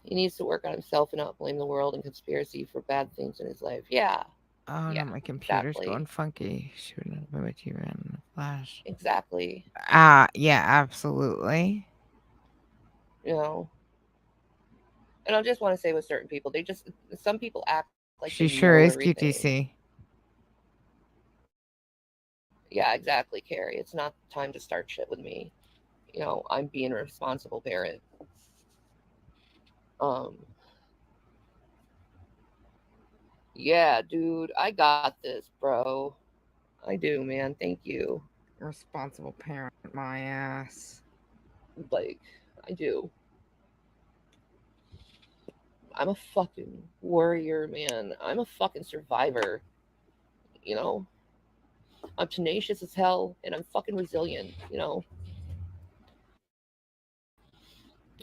He needs to work on himself and not blame the world and conspiracy for bad things in his life. Yeah.
Oh
Yeah,
no, my computer's
exactly.
going funky. Shooting up what you ran in a flash.
Exactly.
Yeah, absolutely.
And I just want to say with certain people, some people act like
She
they
sure
know
is
everything.
QTC.
Yeah, exactly, Carrie. It's not time to start shit with me. I'm being a responsible parent. Yeah, dude, I got this, bro. I do, man. Thank you.
Responsible parent, my ass.
I do. I'm a fucking warrior, man. I'm a fucking survivor. I'm tenacious as hell, and I'm fucking resilient.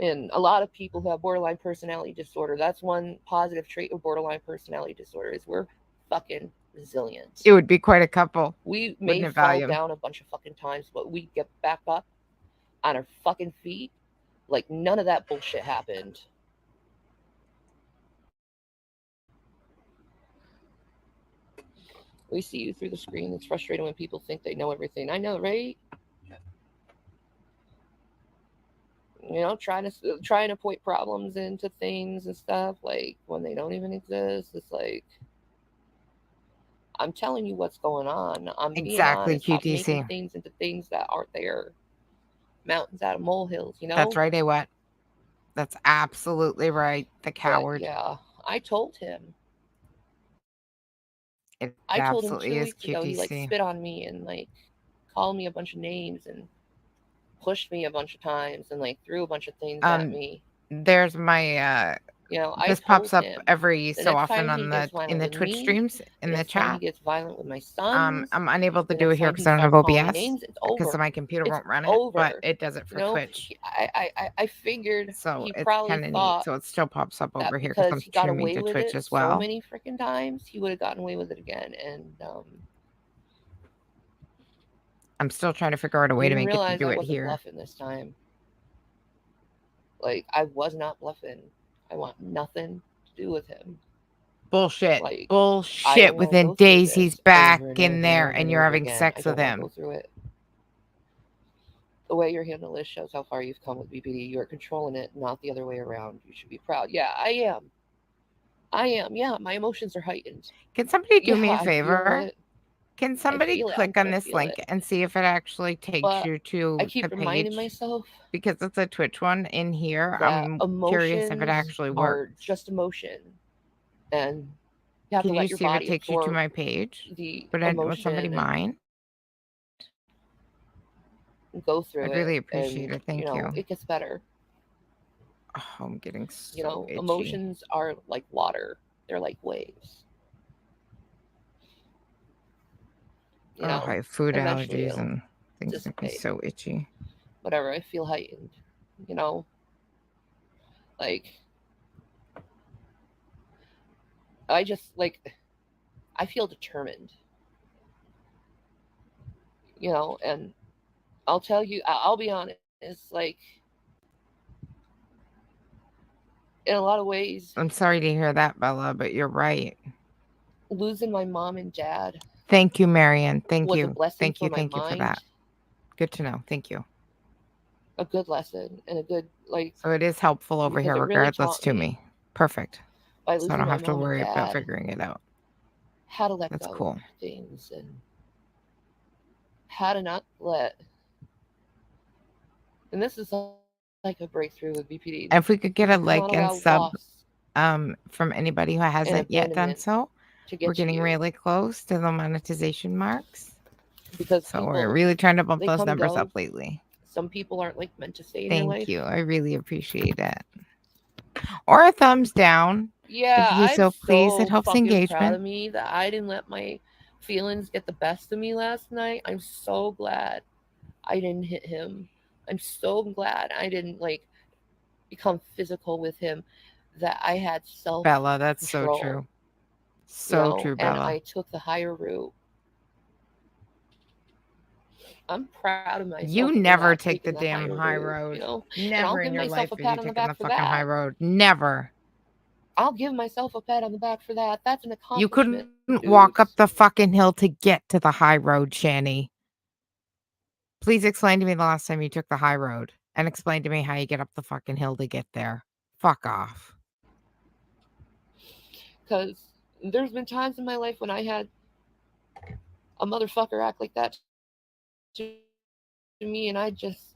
And a lot of people who have borderline personality disorder, that's one positive trait of borderline personality disorder is we're fucking resilient.
It would be quite a couple.
We may fall down a bunch of fucking times, but we get back up on our fucking feet like none of that bullshit happened. We see you through the screen. It's frustrating when people think they know everything. I know, right? Trying to point problems into things and stuff when they don't even exist. It's I'm telling you what's going on. I'm being honest. Stop making things into things that aren't there. Mountains out of molehills.
That's right, what? That's absolutely right. The coward.
But yeah, I told him.
I told him
2 weeks ago. He spit on me and called me a bunch of names and pushed me a bunch of times and threw a bunch of things at me.
There's my this pops up every so often on in the Twitch streams in the chat.
He gets violent with my sons.
I'm unable to do it here because I don't have OBS because my computer won't run it, but it does it for Twitch.
I figured
so
he
it's
probably
kind of
thought
neat. So it still pops up over here
because he got away
to
with
Twitch
it
as well.
So many freaking times, he would have gotten away with it again. And
I'm still trying to figure out a way to make it to do it here.
I wasn't bluffing this time. I was not bluffing. I want nothing to do with him.
Bullshit. Bullshit. Within days, he's back in there and you're having sex with him.
Go through it. The way you're handling this shows how far you've come with BPD. You're controlling it, not the other way around. You should be proud. Yeah, I am. Yeah, my emotions are heightened.
Can somebody do me a
I feel
favor?
it.
Can somebody
feel it. I'm
click on
gonna
this
feel
link
it.
and see if it actually takes
But
you
I
to
keep
the
reminding
page?
myself
Because it's a Twitch one in here.
that
I'm curious if it
emotions
actually
are
works.
just emotion, and you have
Can
to
you
let your
see if it
body
takes you to
absorb
my page?
the
Would somebody
emotion
mind?
and go through
I'd really
it.
appreciate
And
it. Thank you.
it gets better.
Oh, I'm getting so itchy.
Emotions are like water. They're like waves.
I have food
eventually
allergies
it'll
and things make me
dissipate.
so itchy.
Whatever, I feel heightened. Like I just I feel determined. And I'll tell you, I'll be honest, like in a lot of ways,
I'm sorry to hear that, Bella, but you're right.
losing my mom and dad
Thank you, Marian. Thank
was a
you.
blessing
Thank
for
you.
my
Thank you for
mind.
that. Good to know. Thank you.
A good lesson and a good
So it is helpful over
because
here,
it really
regardless
taught
to me. Perfect.
by
So I
losing
don't
my
have to
mom and
worry about
dad,
figuring it out.
how to let
That's
go
cool.
of things and how to not let. And this is like a breakthrough with BPD.
And if we could get a
Not
like and
allow
sub
loss
from anybody who hasn't yet done
abandonment
so,
to get
we're
to
getting
you.
really close to the monetization marks.
Because
So we're
people,
really trying to bump
they
those
come and
numbers
go.
up lately.
Some people aren't meant to stay in your life.
Thank you. I really appreciate it. Or a thumbs down.
Yeah,
If you
I'm
so please, it
so
helps
fucking proud
engagement.
of me that I didn't let my feelings get the best of me last night. I'm so glad I didn't hit him. I'm so glad I didn't become physical with him. That I had self
Bella, that's so
control.
true. So true,
And
Bella.
I took the higher route. I'm proud of myself.
You
for
never
that,
take the
taking
damn
higher
high
route,
road.
And I'll
Never
give
in your
myself
life
a
have you
pat on the
taken the
back for
fucking high
that.
road. Never.
I'll give myself a pat on the back for that. That's an
You
accomplishment.
couldn't walk up the fucking hill to get to the high road, Shanny. Please explain to me the last time you took the high road and explain to me how you get up the fucking hill to get there. Fuck off.
Because there's been times in my life when I had a motherfucker act like that to me, and I just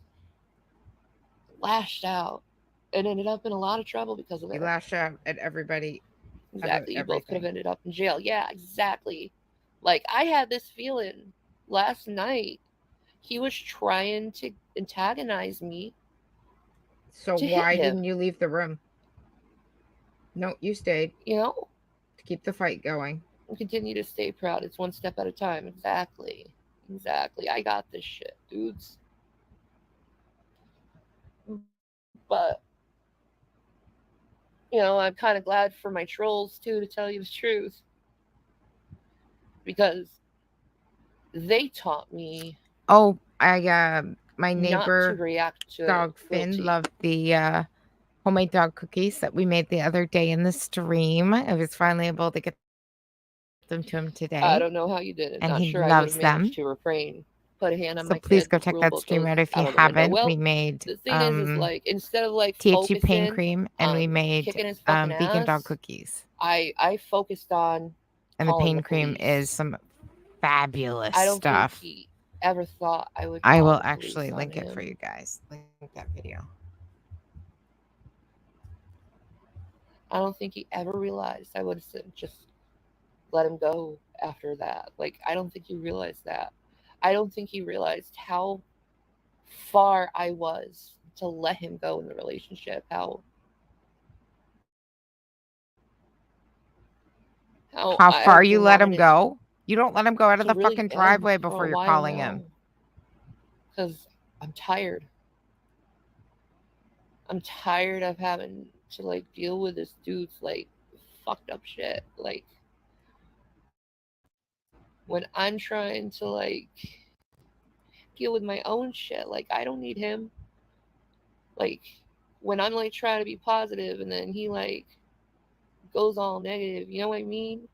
lashed out and ended up in a lot of trouble because of it.
You lash out at everybody.
Exactly. You both could have ended up in jail. Yeah, exactly. Like, I had this feeling last night. He was trying to antagonize me.
So why didn't you leave the room? No, you stayed. To keep the fight going.
And continue to stay proud. It's one step at a time. Exactly. I got this shit, dudes. But I'm kind of glad for my trolls too, to tell you the truth, because they taught me.
Oh, my neighbor
not to react to
dog Finn loved the homemade dog cookies that we made the other day in the stream. I was finally able to get them to him today.
I don't know how you did it.
And
Not
he
sure
loves
I would have managed
them.
to refrain. Put a hand on
So
my
please
kid.
go check that stream out if you haven't.
Well,
we made
the thing is instead of
THC pain
focusing
cream and we made
kicking his fucking
vegan dog
ass,
cookies.
I focused on
And the
calling
pain cream is some fabulous
I don't
stuff.
think he ever thought I would.
I
call
will
the
actually
police
link
on
it for
him.
you guys. Link that video.
I don't think he ever realized I would have just let him go after that. I don't think he realized that. I don't think he realized how far I was to let him go in the relationship. How
far you let him go? You don't let him go out of the
really
fucking driveway
end for
before
a
you're
while
calling
now.
him.
Because I'm tired. I'm tired of having to deal with this dude's fucked up shit. When I'm trying to deal with my own shit, I don't need him. When I'm trying to be positive and then he goes all negative, you know what I mean?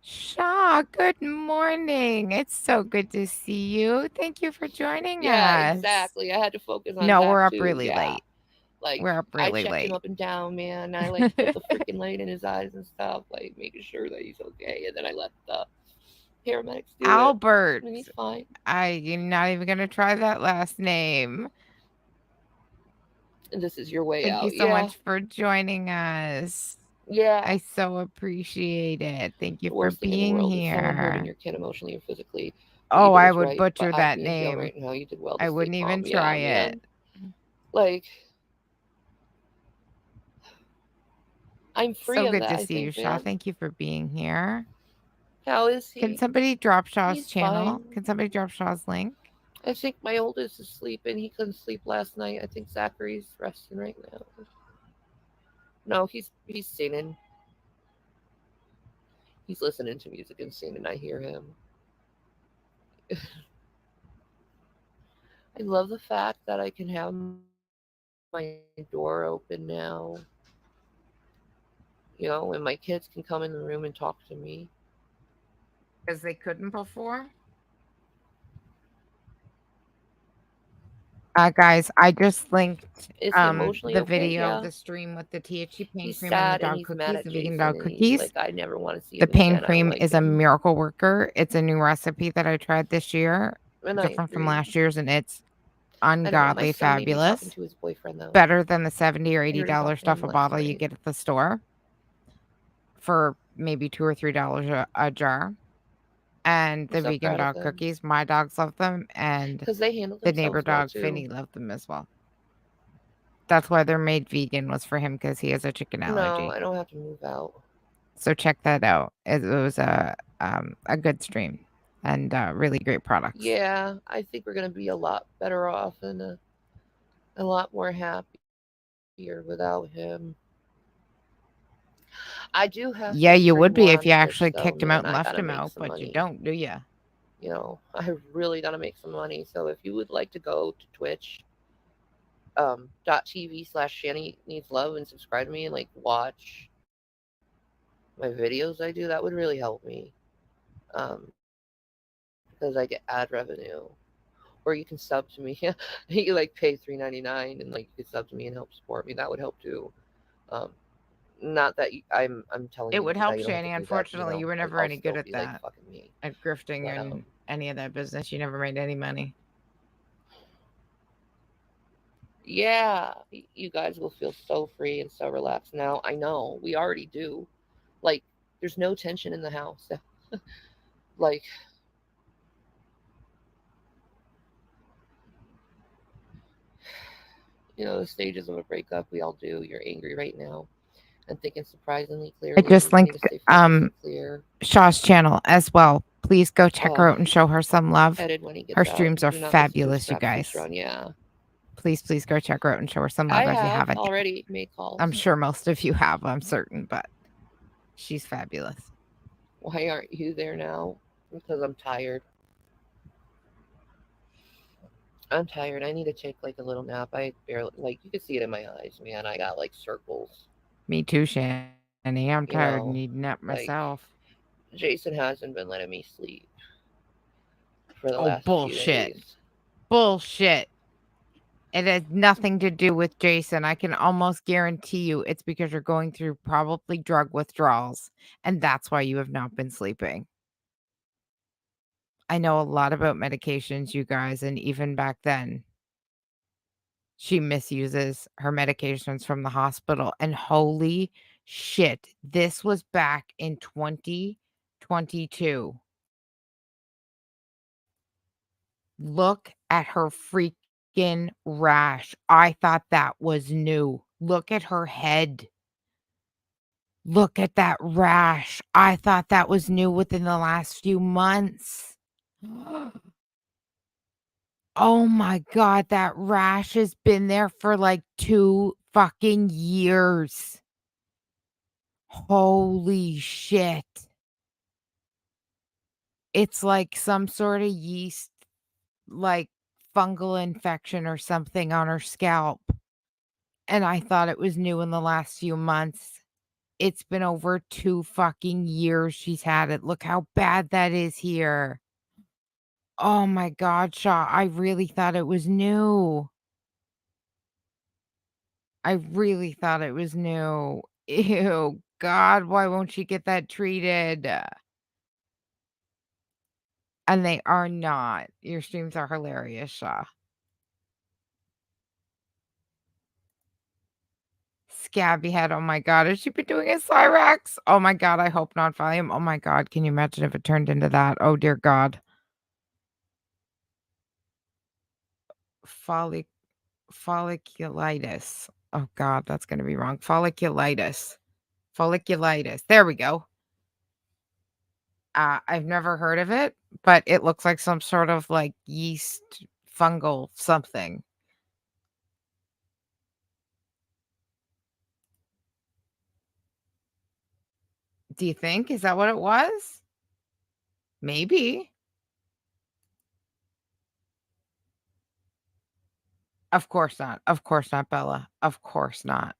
Shaw, good morning. It's so good to see you. Thank you for joining
Yeah,
us.
exactly. I had to focus on
No,
Zach
we're up
too.
really
Yeah.
late.
Like
We're up
I
really
checked him
late.
up and down, man. I like put the freaking light in his eyes and stuff, like making sure that he's okay. And then I let the paramedics do
Albert.
it, and he's fine.
You're not even gonna try that last name.
And this is your way
Thank
out.
you so
Yeah.
much for joining us.
Yeah.
I so appreciate it. Thank you
The
for
worst thing in the
being
world is someone hurting
here.
your kid emotionally or physically. What you
Oh,
did
I
was
would
right,
butcher
but I
that
can be in jail
name.
right now. You did well to
I
stay
wouldn't even
calm.
try
Yeah,
it.
man. Like I'm free
So
of
good
that,
to
I
see you,
think,
Shaw.
man.
Thank you for being here.
How is he?
Can somebody drop Shaw's
He's
channel?
fine.
Can somebody drop Shaw's link?
I think my oldest is sleeping. He couldn't sleep last night. I think Zachary's resting right now. No, he's singing. He's listening to music and singing. I hear him. I love the fact that I can have my door open now. You know, and my kids can come in the room and talk to me.
Because they couldn't before? Guys, I just linked
Is he emotionally
the
okay?
video
Yeah.
of the stream with the THC pain
He's
cream and the
sad and
dog
he's mad
cookies,
at
the vegan
Jason,
dog
and he's
cookies.
like, I never want to see
The
him
pain
again. I
cream
don't like
is a
him.
miracle worker. It's a new recipe that I tried this year,
And I
different from
agree.
last year's, and it's
I know my
ungodly
son may be talking
fabulous.
to his boyfriend though.
Better than the $70 or
I heard him
$80
talking to
stuff
him
a
last
bottle you
night.
get at the store for maybe $2 or $3 a jar. And the
I'm so
vegan
proud of
dog
him.
cookies, my dogs love them, and
Because they handle
the neighbor
themselves well
dog
too.
Finny loved them as well. That's why they're made vegan, was for him because he has a chicken
No,
allergy.
I don't have to move out.
So check that out. It was a good stream and really great products.
Yeah, I think we're gonna be a lot better off and a lot more happier without him. I do have
Yeah,
to
you would
stream
be
more
if
on
you
Twitch,
actually
though,
kicked him out
man.
and
I
left
gotta
him
make
out,
some
but
money.
you don't, do you?
You know, I really gotta make some money. So if you would like to go to Twitch, .tv/Shanny needs love and subscribe to me and like watch my videos I do, that would really help me. Because I get ad revenue. Or you can sub to me. You like pay $3.99 and like you could sub to me and help support me. That would help too. Not that I'm telling
It
you
would
that
help,
you don't have
Shanny.
to do that.
Unfortunately, you were never
I'll
any
still
good at
be like
that.
fucking me.
At grifting
But,
and any of that business. You never made any money.
Yeah, you guys will feel so free and so relaxed now. I know, we already do. Like, there's no tension in the house. Like, you know, the stages of a breakup we all do. You're angry right now and thinking surprisingly clearly.
I just
and you need
linked
to stay focused and clear.
Shaw's channel as well. Please go check her out and show her some love.
Headed when he gets
Her
out.
streams are
Do not listen to his
fabulous, you
crap
guys.
feature on, yeah.
Please go check her out and show her some love
I
if you
have
haven't.
already made calls.
I'm sure most of you have, I'm certain, but she's fabulous.
Why aren't you there now? Because I'm tired. I'm tired. I need to take like a little nap. I barely, like, you can see it in my eyes, man. I got like circles.
Me too, Shanny. I'm tired and need a nap
like,
myself.
Jason hasn't been letting me sleep for the last
bullshit.
few days.
Bullshit. It has nothing to do with Jason. I can almost guarantee you it's because you're going through probably drug withdrawals, and that's why you have not been sleeping. I know a lot about medications, you guys, and even back then, she misuses her medications from the hospital. And holy shit, this was back in 2022. Look at her freaking rash. I thought that was new. Look at her head. Look at that rash. I thought that was new within the last few months. Oh my God, that rash has been there for like 2 fucking years. Holy shit. It's like some sort of yeast, like fungal infection or something on her scalp. And I thought it was new in the last few months. It's been over 2 fucking years she's had it. Look how bad that is here. Oh my god, Shaw, I really thought it was new. I really thought it was new. Ew, God, why won't she get that treated? And they are not. Your streams are hilarious, Shaw. Scabby head, oh my god, has she been doing a Cyrax? Oh my god, I hope not, Volume. Oh my god, can you imagine if it turned into that? Oh dear God. Folliculitis. Oh god, that's gonna be wrong. Folliculitis. Folliculitis. There we go. I've never heard of it, but it looks like some sort of like yeast fungal something. Do you think? Is that what it was? Maybe. Of course not. Of course not, Bella. Of course not.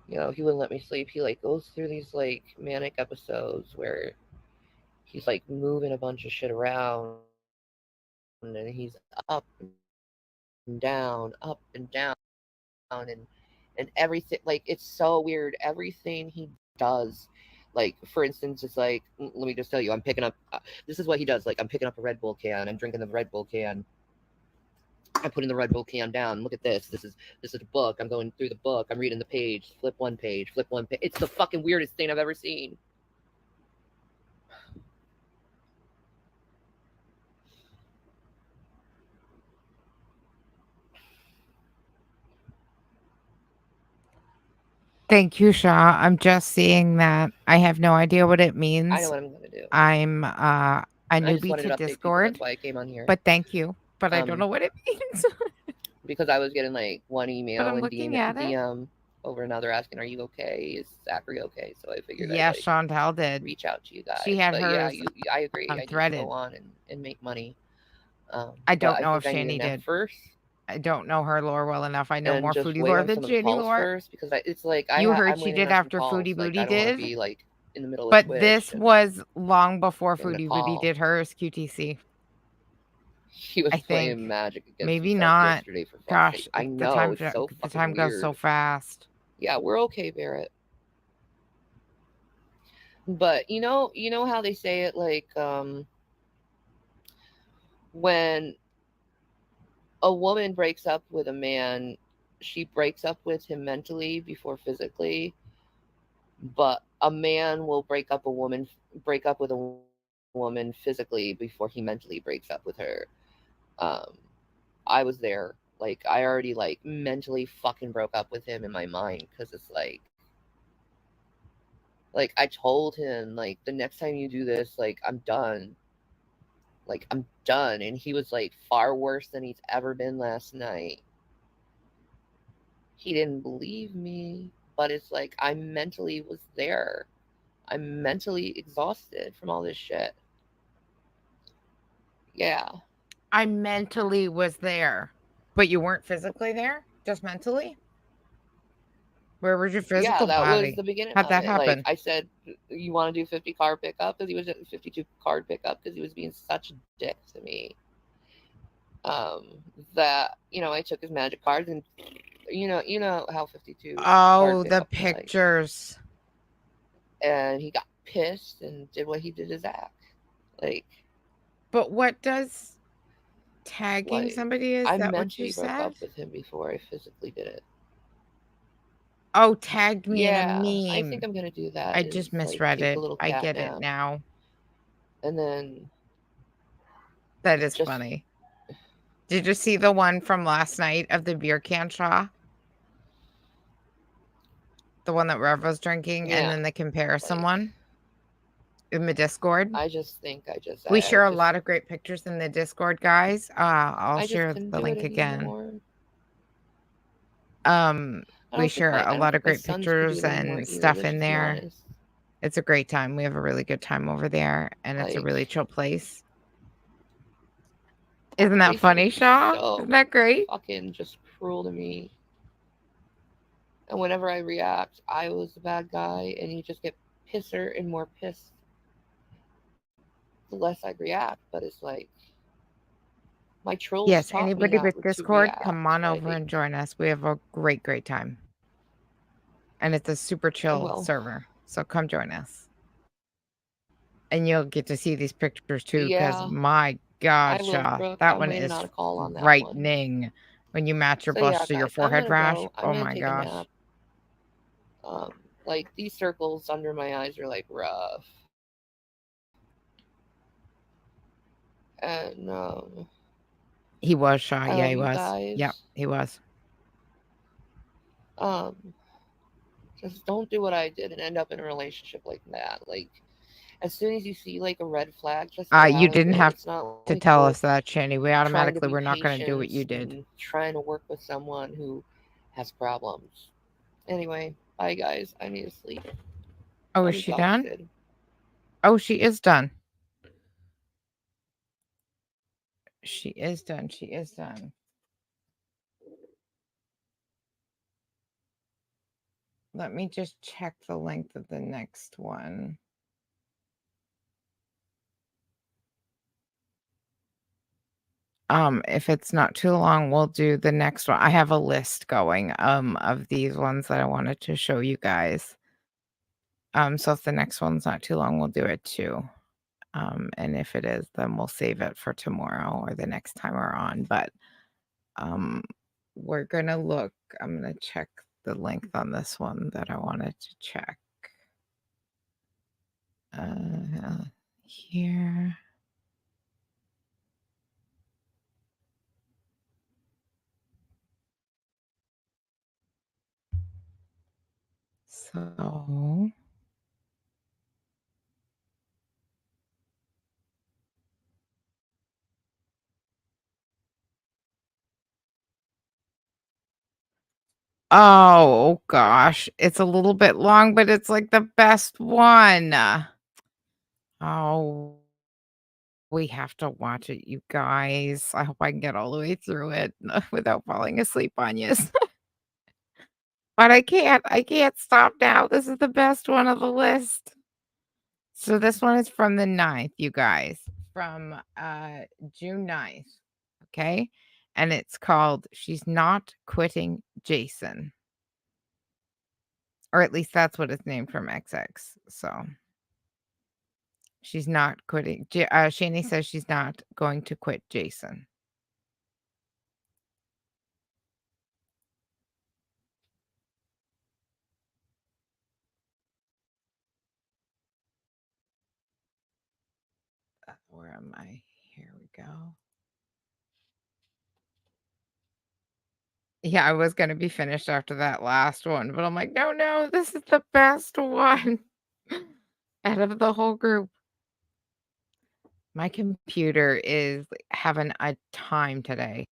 You know, he wouldn't let me sleep. He like goes through these like manic episodes where he's like moving a bunch of shit around, and he's up and down, and everything. Like, it's so weird. Everything he does, like, for instance, it's like, let me just tell you, I'm picking up. This is what he does. Like, I'm picking up a Red Bull can. I'm drinking the Red Bull can. I'm putting the Red Bull can down. Look at this. This is a book. I'm going through the book. I'm reading the page. Flip one page. Flip one page. It's the fucking weirdest thing I've ever seen.
Thank you, Shaw. I'm just seeing that. I have no idea what it means.
I know what I'm gonna do.
I'm a
I just
newbie
wanted
to
to update people.
Discord,
That's why I came on here.
but thank you. But I don't know what it means.
Because I was getting like one
But
email
I'm
and
looking at it.
DM over another asking, "Are you okay? Is Zachary okay?" So I figured
Yeah,
I'd like
Chantal did.
reach out to you guys.
She had
But yeah,
hers
I agree. I need to
threaded.
go on and make money.
I
but
don't know if
think I need
Shanny
a nap
did.
first.
I don't know her lore well enough. I know
And
more
just
foodie
wait
lore
on
than
some of the
Shanny
calls
lore.
first, because it's like
You heard
I'm
she
waiting
did
on some
after
calls.
Foodie
Like,
Booty
I don't want to
did.
be like in the middle of
But
Twitch
this
and
was long before
getting a
Foodie Booty
call.
did hers, QTC.
He was
I
playing
think.
Magic against
Maybe
himself
not.
yesterday, for fuck's
Gosh,
sake. I
the
know,
time
it's so
the
fucking
time goes so
weird.
fast.
Yeah, we're okay, Barrett. But you know how they say it, like, when a woman breaks up with a man, she breaks up with him mentally before physically, but a man will break up with a woman physically before he mentally breaks up with her. I was there. Like, I already like mentally fucking broke up with him in my mind, because it's like I told him, like, the next time you do this, like, I'm done. Like, I'm done. And he was like far worse than he's ever been last night. He didn't believe me, but it's like I mentally was there. I'm mentally exhausted from all this shit. Yeah.
I mentally was there, but you weren't physically there? Just mentally? Where was your physical
that
body?
was the beginning
How'd
of
that
it.
happen?
Like, I said, you want to do 50 card pickup? Because he was at 52 card pickup, because he was being such a dick to me. That, I took his magic cards, and you know how 52
Oh,
card
the
pickup is
pictures.
like. And he got pissed and did what he did to Zach. Like,
but what does tagging somebody, is
I
that what you
mentally broke
said?
up with him before I physically did it.
Oh, tagged me in
Yeah,
a meme.
I think I'm gonna do that.
I just misread
take
it.
a little
I
cat
get
nap,
it now.
and then
that is funny. Did you see the one from last night of the beer can Shaw? The one that Rev was drinking, and then the comparison one in the Discord.
I just think
we share a lot of great pictures in the Discord, guys. I'll share the link again. We share a lot of great pictures and stuff in there. It's a great time. We have a really good time over there, and it's a really chill place. Isn't that funny, Shaw? Isn't that great?
Fucking just cruel to me. And whenever I react, I was the bad guy, and you just get pisser and more pissed the less I react. But it's like my trolls
Yes,
taught me
anybody
not
with
to
Discord,
react.
come on over
Like,
and join us. We have a great time. And it's a super
I
chill
will.
server. So come join us. And you'll get to see these pictures too, because
Yeah,
my
I
God,
will,
Shaw,
Brooke.
that
I'm
one
waiting
is
on a call on that one.
frightening. When you match your
So yeah,
blush to your
guys, I'm
forehead
gonna
rash.
go. I'm
Oh
gonna
my
take a
gosh.
nap. Like these circles under my eyes are like rough. And
He was Shaw.
I
Yeah,
love
he
you
was.
guys.
Yep, he was.
Just don't do what I did and end up in a relationship like that. Like, as soon as you see like a red flag, just get
You
out of
didn't
it.
have
It's not
to
like
tell
we're
us that, Shanny. We
trying to
automatically
be
were not going to do what
patient
you did.
and trying to work with someone who has problems. Anyway, bye guys. I need to sleep.
Oh,
Let
is
me
she
talk to
done?
Sid.
Oh, she is done. She is done. She is done. Let me just check the length of the next one. If it's not too long, we'll do the next one. I have a list going of these ones that I wanted to show you guys. So if the next one's not too long, we'll do it too. And if it is, then we'll save it for tomorrow or the next time we're on. But we're gonna look. I'm gonna check the length on this one that I wanted to check. Here. So oh gosh, it's a little bit long, but it's like the best one. Oh, we have to watch it, you guys. I hope I can get all the way through it without falling asleep on you. But I can't. I can't stop now. This is the best one of the list. So this one is from the 9th, you guys. From June 9th. Okay? And it's called She's Not Quitting Jason. Or at least that's what it's named from XX. So she's not quitting. Shanny says she's not going to quit Jason. Where am I? Here we go. Yeah, I was going to be finished after that last one, but I'm like, no, this is the best one out of the whole group. My computer is having a time today.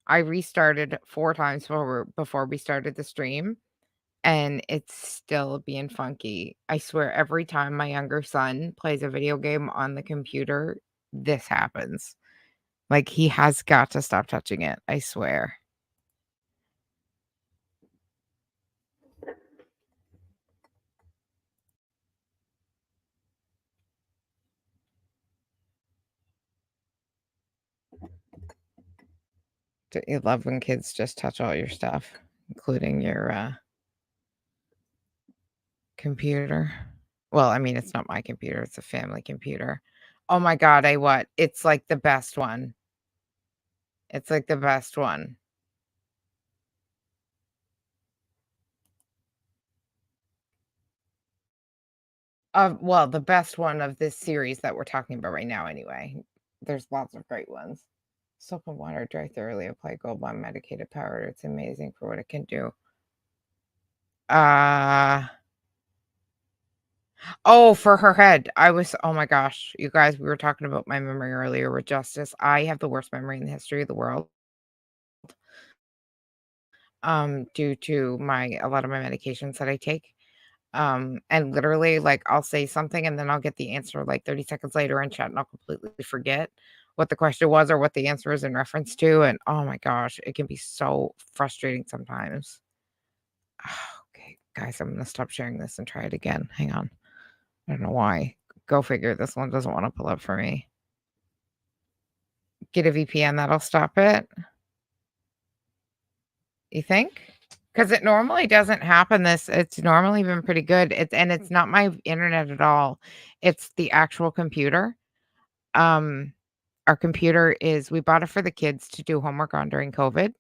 I restarted 4 times before we started the stream, and it's still being funky. I swear every time my younger son plays a video game on the computer, this happens. Like, he has got to stop touching it, I swear. You love when kids just touch all your stuff, including your computer. Well, I mean, it's not my computer, it's a family computer. Oh my god, it's like the best one. It's like the best one. Well, the best one of this series that we're talking about right now anyway. There's lots of great ones. Soap and water dry thoroughly, apply gold bond medicated powder. It's amazing for what it can do. Oh, for her head. Oh my gosh, you guys, we were talking about my memory earlier with Justice. I have the worst memory in the history of the world. Due to a lot of my medications that I take. And literally, like, I'll say something and then I'll get the answer like 30 seconds later in chat and I'll completely forget what the question was or what the answer is in reference to. And oh my gosh, it can be so frustrating sometimes. Okay, guys, I'm gonna stop sharing this and try it again. Hang on. I don't know why. Go figure. This one doesn't want to pull up for me. Get a VPN, that'll stop it. You think? Because it normally doesn't happen this. It's normally been pretty good. It's not my internet at all. It's the actual computer. Our computer is we bought it for the kids to do homework on during COVID.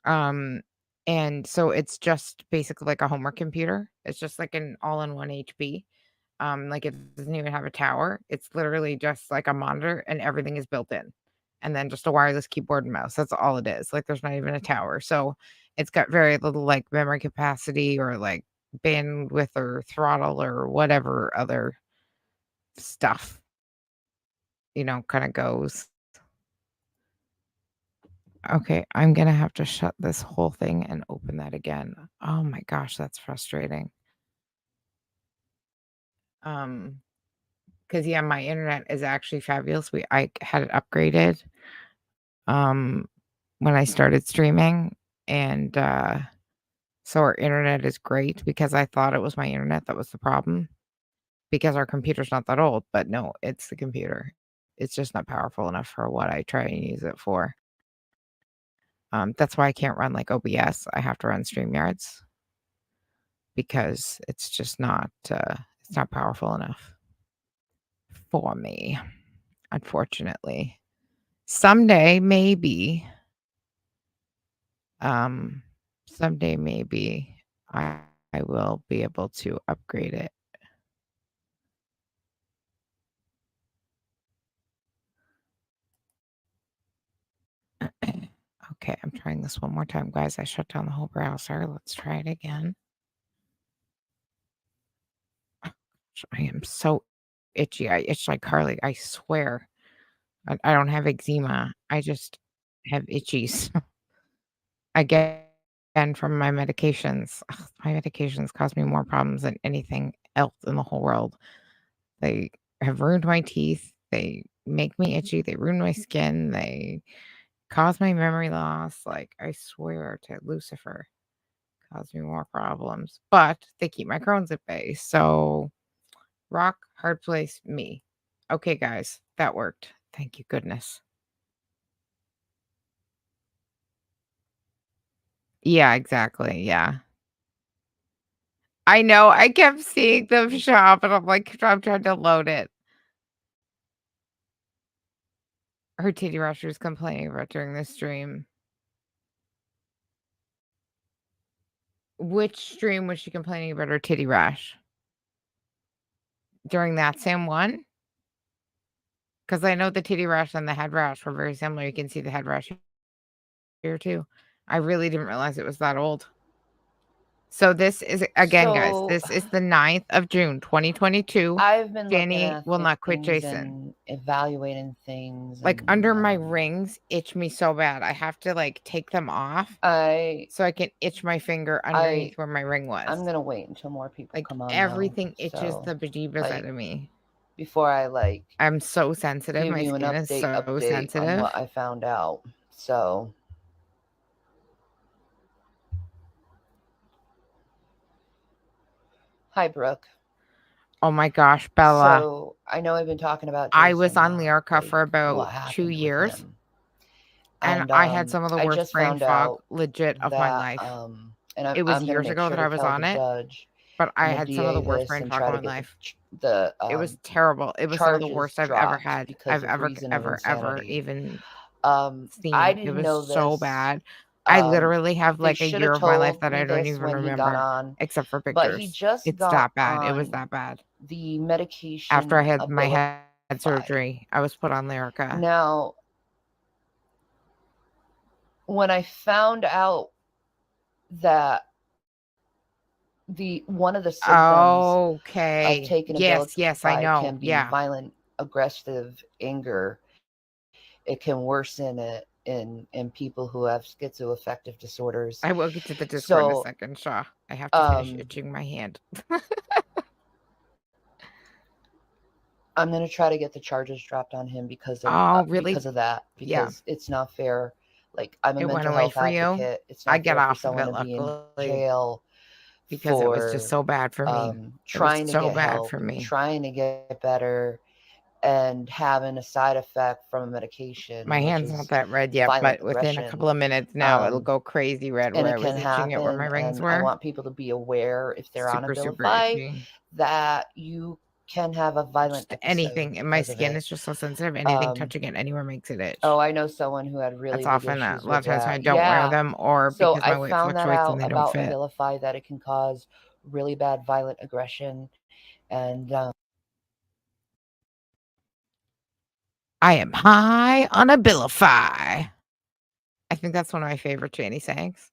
And so it's just basically like a homework computer. It's just like an all-in-one HP. Like it doesn't even have a tower. It's literally just like a monitor and everything is built in. And then just a wireless keyboard and mouse. That's all it is. Like there's not even a tower. So it's got very little like memory capacity or like bandwidth or throttle or whatever other stuff, kind of goes. Okay, I'm gonna have to shut this whole thing and open that again. Oh my gosh, that's frustrating. Because yeah, my internet is actually fabulous. I had it upgraded when I started streaming, and so our internet is great because I thought it was my internet that was the problem because our computer's not that old, but no, it's the computer. It's just not powerful enough for what I try and use it for. That's why I can't run like OBS. I have to run StreamYards because it's just not it's not powerful enough for me, unfortunately. Someday maybe someday maybe I will be able to upgrade it. Okay, I'm trying this one more time, guys. I shut down the whole browser. Let's try it again. I am so itchy. I itch like Carly. I swear. I don't have eczema. I just have itchies. Again from my medications. Ugh, my medications cause me more problems than anything else in the whole world. They have ruined my teeth. They make me itchy. They ruin my skin. They cause my memory loss. Like, I swear to Lucifer, cause me more problems. But they keep my Crohn's at bay. So, rock, hard place, me. Okay, guys, that worked. Thank you, goodness. Yeah, exactly. Yeah. I know. I kept seeing them shop, and I'm like, I'm trying to load it. Her titty rasher was complaining about during the stream. Which stream was she complaining about her titty rash? During that same one? Because I know the titty rash and the head rash were very similar. You can see the head rash here too. I really didn't realize it was that old. So this is, again, guys, this is the 9th of June, 2022.
I've been
Shanny
looking at
will not quit
things
Jason.
and evaluating things.
Like
and,
under my rings itch me so bad. I have to like take them off so I can itch my finger underneath where my ring was.
I'm gonna wait until more people come on.
Everything
though,
itches
so,
the bejeebas
like,
out of me.
Before I
I'm so sensitive.
give
My
you an
skin is so
update
sensitive.
on what I found out. So hi, Brooke.
Oh my gosh, Bella.
So I know I've been talking about
I was
Jason,
on Lyrica for about 2 years. And I had some of the
I
worst
just
brain
found
fog
out
legit of my
that,
life.
and
It was
I'm gonna
years
make
ago
sure
that I
to
was
tell
on
the
it,
judge
but I
and
had
the
some of the
DA
worst
this
brain
and
fog
try
of
to
my
get
life.
the
It was terrible. It was some of the
charges
worst I've ever
dropped
had.
because
I've
of
ever
reason of
ever
insanity.
even seen.
I
It
didn't
was
know
so
this.
bad. I literally have
They
like a
should
year
have
of my life
told
that
me
I don't
this
even
when he got
remember,
on,
except for
but he
pictures.
just
It's
got
that bad. It was
on
that bad.
the medication
After I had my
Abilify.
head surgery, I was put on Lyrica.
Now, when I found out that one of the symptoms of taking
Yes, I
Abilify
know.
can be
Yeah.
violent, aggressive anger. It can worsen it in people who have schizoaffective disorders.
I will get to the Discord in a second, Shaw. I have to finish itching my hand.
I'm gonna try to get the charges dropped on him because of because of that. Because it's not fair. Like, I'm a mental health advocate. It's not
I get
fair for
off of
someone
it,
to be in
luckily.
jail
because it was just
for
so bad for me. It was
trying to
so
get
bad
help,
for me.
trying to get better, and having a side effect from a medication.
My
which
hand's
is
not that red yet,
violent
but within a
aggression.
couple of minutes now, it'll go crazy red
And
where
it
I was
can
itching it where my
happen,
rings
and I
were.
want people to be aware if they're on
Super, super
Abilify
itchy.
that you can have a violent
Just
episode
anything. And my
because of
skin
it.
is just so sensitive. Anything touching it anywhere makes it itch.
Oh, I know someone who had really
That's
big
often
issues
a lot of
with
times when I
that.
don't wear
Yeah.
them or
So
because my
I
weight
found that
fluctuates
out
and they don't
about
fit.
Abilify, that it can cause really bad violent aggression. And
I am high on Abilify. I think that's one of my favorite Shanny sayings.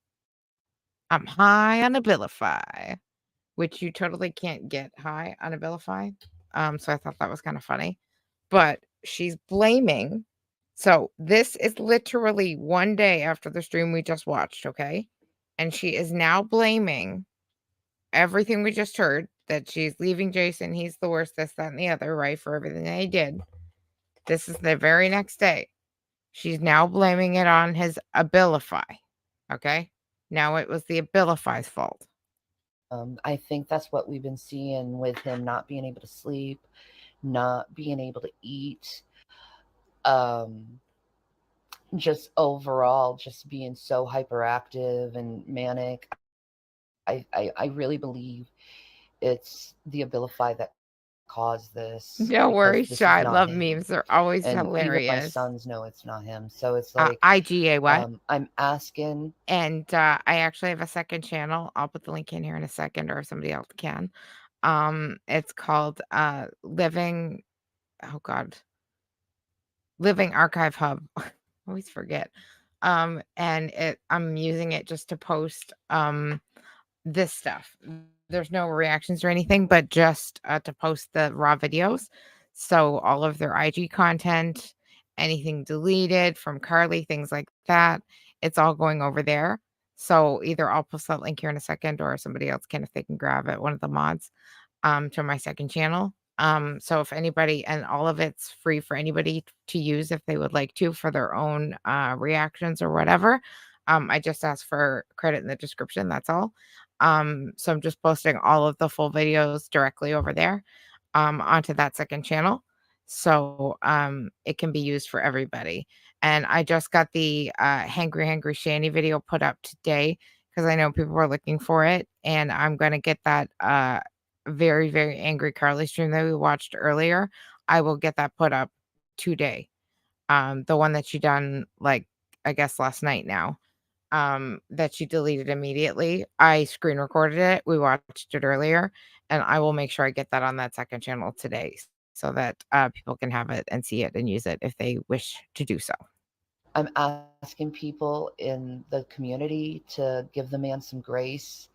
I'm high on Abilify, which you totally can't get high on Abilify. So I thought that was kind of funny. But she's blaming. So this is literally one day after the stream we just watched, okay? And she is now blaming everything we just heard, that she's leaving Jason. He's the worst, this, that, and the other, right? For everything that he did. This is the very next day. She's now blaming it on his Abilify. Okay? Now it was the Abilify's fault.
I think that's what we've been seeing with him not being able to sleep, not being able to eat, just overall just being so hyperactive and manic. I really believe it's the Abilify that caused this.
Don't worry,
because this
Shy. I
is not
love
him.
memes. They're always
And even my
hilarious.
sons know it's not him. So it's like
IGA what?
I'm asking.
And I actually have a second channel. I'll put the link in here in a second, or if somebody else can. It's called Living Archive Hub. I always forget. And I'm using it just to post this stuff. There's no reactions or anything, but just to post the raw videos. So all of their IG content, anything deleted from Carly, things like that, it's all going over there. So either I'll post that link here in a second, or somebody else can if they can grab it, one of the mods, to my second channel. So if anybody, and all of it's free for anybody to use if they would like to for their own reactions or whatever. I just ask for credit in the description. That's all. So I'm just posting all of the full videos directly over there onto that second channel. So it can be used for everybody. And I just got the Hangry Shanny video put up today because I know people were looking for it. And I'm going to get that very, very angry Carly stream that we watched earlier. I will get that put up today. The one that she done, like, I guess last night now. That she deleted immediately. I screen recorded it. We watched it earlier, and I will make sure I get that on that second channel today so that people can have it and see it and use it if they wish to do so.
I'm asking people in the community to give the man some grace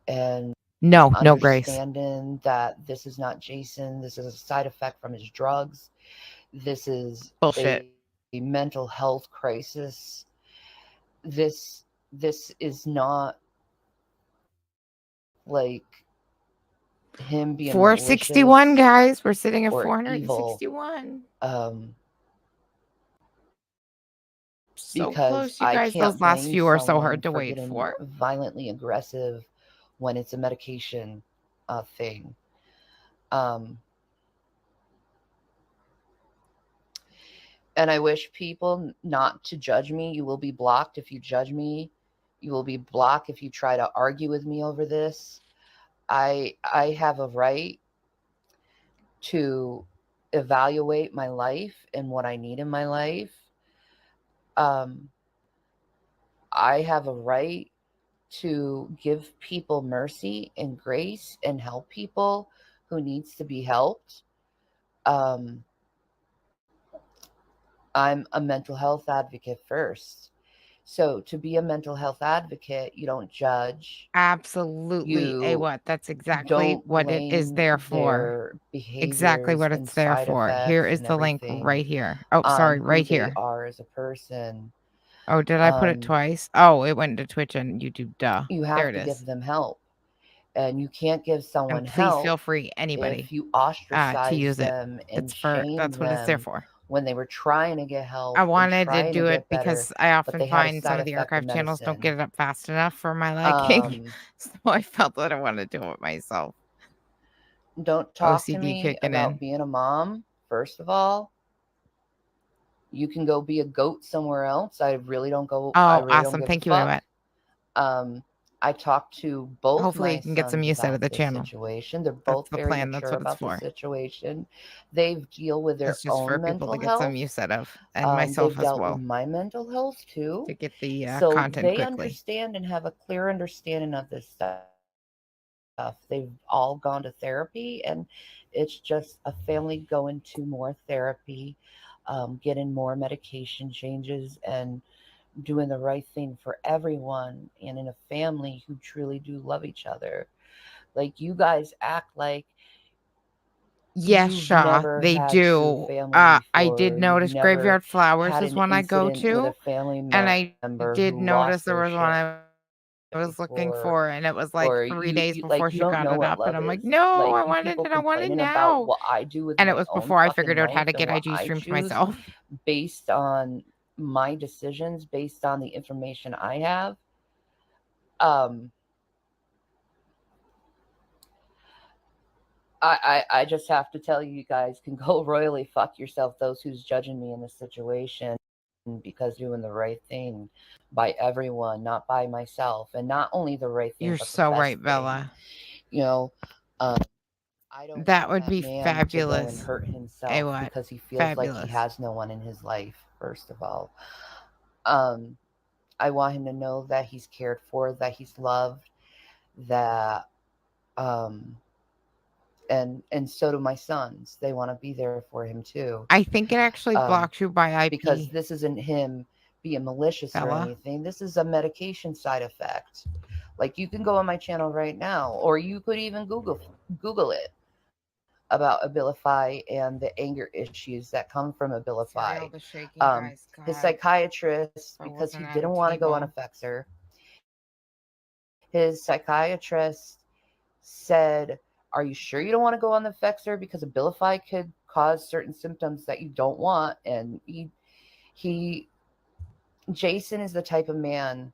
and
no grace.
Understanding that this is not Jason. This is a side effect from his drugs. This is
bullshit.
A mental health crisis. This is not like him being
461, guys. We're sitting at 461. So
because
close, you guys. Those last few are so hard to wait for.
Violently aggressive when it's a medication thing. And I wish people not to judge me. You will be blocked if you judge me. You will be blocked if you try to argue with me over this. I have a right to evaluate my life and what I need in my life. I have a right to give people mercy and grace and help people who needs to be helped. I'm a mental health advocate first. So to be a mental health advocate, you don't judge.
Absolutely. What? That's exactly what it is there for. Exactly what it's there for. Here is the link right here. Oh, sorry, right here.
They are as a person.
Oh, did I put it twice? Oh, it went to Twitch and YouTube. Duh.
You have to give them help. And you can't give someone
please
help.
Feel free, anybody,
if you ostracize
to use
them
it.
And
it's for that's what it's there for.
when they were trying to get help.
I
and
wanted to
trying
do
get
it
better,
because I
but
often
they had a
find some
side
of the
effect of
archive channels don't
medicine.
get it up fast enough for my liking.
Um,
So I felt that I wanted to do it myself.
don't talk to
OCD
me
kicking
about
in.
being a mom. First of all, you can go be a goat somewhere else. I really don't
Oh,
don't
awesome.
give
Thank
a
you,
fuck.
Iwet.
I talked to both
Hopefully
my
you can get some
sons
use out of
about
the
this
channel.
situation. They're
That's
both
the
very
plan. That's
mature
what it's
about the
for.
situation. They deal with their
It's just for
own
people to
mental
get some
health.
use out of, and myself
They've
as
dealt with
well,
my mental health too.
to get the
So
content
they
quickly.
understand and have a clear understanding of this stuff. They've all gone to therapy, and it's just a family going to more therapy, getting more medication changes, and doing the right thing for everyone, and in a family who truly do love each other. Like, you guys act like
Yes,
you've
Shaw,
never
they
had true
do.
family
I did
before. You've
notice
never
Graveyard Flowers
had
is
an
one I go
incident with a
to,
family
and I
member
did
who
notice
lost
there
their
was one
shit
I was looking
before.
for, and it was like
Or
3 days
you
before
you
she
don't
got
know
it
what
up, and
love
I'm like,
is.
no,
Like,
I
you
want
people
it, I want it
complaining about
now.
what I do with
And it
my
was
own
before I
fucking
figured out how
life
to
and
get
what
IG
I
streams
choose
myself.
based on my decisions, based on the information I have. I just have to tell you, you guys can go royally fuck yourself, those who's judging me in this situation, because doing the right thing by everyone, not by myself, and not only the right thing,
You're
but the
so
best
right,
thing.
Bella.
You know, I don't
That
want
would
that
be
man to go and
fabulous.
hurt himself
What?
because he feels like he
Fabulous.
has no one in his life, first of all. I want him to know that he's cared for, that he's loved, that and so do my sons. They want to be there for him too.
I think it actually blocks you by IP.
Because this isn't him being malicious or
Bella.
anything. This is a medication side effect. Like, you can go on my channel right now, or you could even Google it about Abilify and the anger issues that come from
Sorry,
Abilify.
all the shaking, guys.
His
God,
psychiatrist,
if I
because he
wasn't at a
didn't want to go on
table.
Effexor, his psychiatrist said, "Are you sure you don't want to go on the Effexor? Because Abilify could cause certain symptoms that you don't want." And Jason is the type of man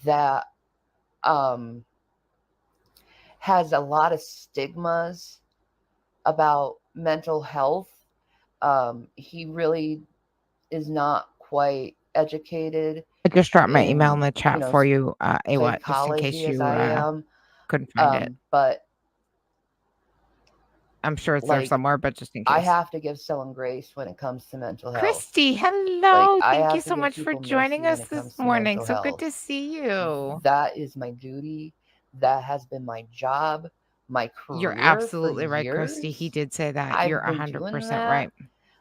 that has a lot of stigmas about mental health. He really is not quite educated
I just dropped my email in
in,
the chat for you, Awat, just in case
psychology as
you
I am.
couldn't find it.
But
I'm sure it's there
like,
somewhere, but just in
I
case.
have to give someone grace when it comes to mental health.
Christy,
Like,
hello.
I
Thank you
have to
so
give
much for
people
joining
mercy when
us
it
this
comes to
morning.
mental
So good
health.
to see you.
That is my duty. That has been my job, my
You're
career
absolutely
for
right, Christy. He
years.
did say that.
I've
You're
been doing
100%
that.
right.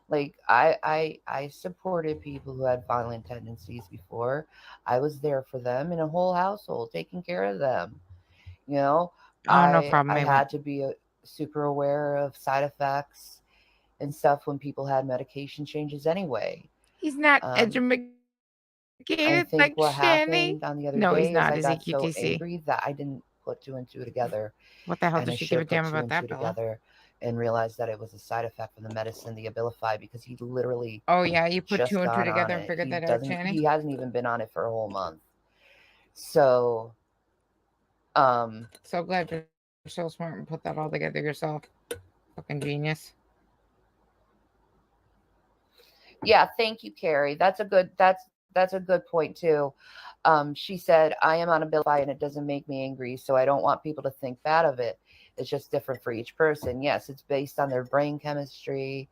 Like, I supported people who had violent tendencies before. I was there for them in a whole household, taking care of them. You know,
Oh, no problem,
I
Awat.
had to be super aware of side effects and stuff when people had medication changes anyway.
He's not
I
educated
think
like
what
Shanny.
happened on the other
No, he's
day is
not.
I
Is he
got so
QTC?
angry that I didn't put two and two together.
What the hell
And I
does she
should
give a
have put
damn
two
about
and
that,
two
Bella?
together and realized that it was a side effect from the medicine, the Abilify, because he literally
Oh, yeah, you put
just
two and two
got on
together and
it.
figured that out, Shanny?
He hasn't even been on it for a whole month. So
So glad you're so smart and put that all together yourself. Fucking genius.
yeah, thank you, Carrie. That's a good point too. She said, "I am on Abilify and it doesn't make me angry, so I don't want people to think bad of it. It's just different for each person." Yes, it's based on their brain chemistry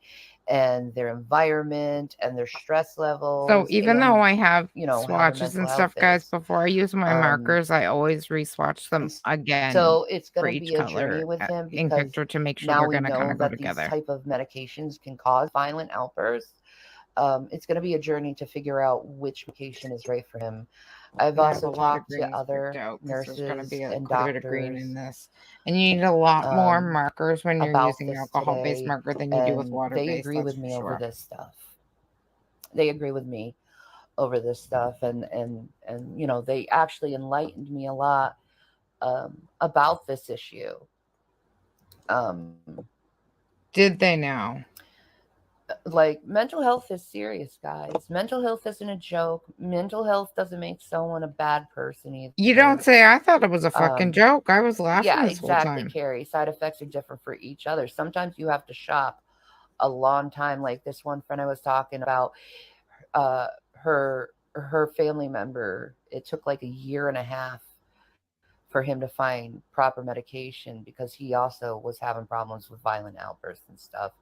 and their environment and their stress levels.
So even
and,
though I have
you know, how their
swatches
mental
and
health
stuff, guys,
is.
before I use my markers, I always re-swatch them again
So it's
for
going to
each
be a journey
color
with him
in
because
picture to make sure
now
they're
we
going to kind
know
of go
that these
together.
type of medications can cause violent outbursts. It's going to be a journey to figure out which medication is right for him. I've
I have
also
a lot of
talked to
greens
other
picked out because there's going to
nurses
be
and
quite a bit of green in
doctors
this. And you need a lot more markers when you're
about
using
this
alcohol-based
today,
marker than you do with
and they
water-based,
agree
that's
with
for
me over
sure.
this stuff. They agree with me over this stuff, and you know, they actually enlightened me a lot about this issue.
Did they now?
Like, mental health is serious, guys. Mental health isn't a joke. Mental health doesn't make someone a bad person either.
You don't say. I thought it was a fucking joke. I was laughing
Yeah,
this whole
exactly,
time.
Carrie. Side effects are different for each other. Sometimes you have to shop a long time. Like this one friend I was talking about, her family member, it took like a year and a half for him to find proper medication because he also was having problems with violent outbursts and stuff.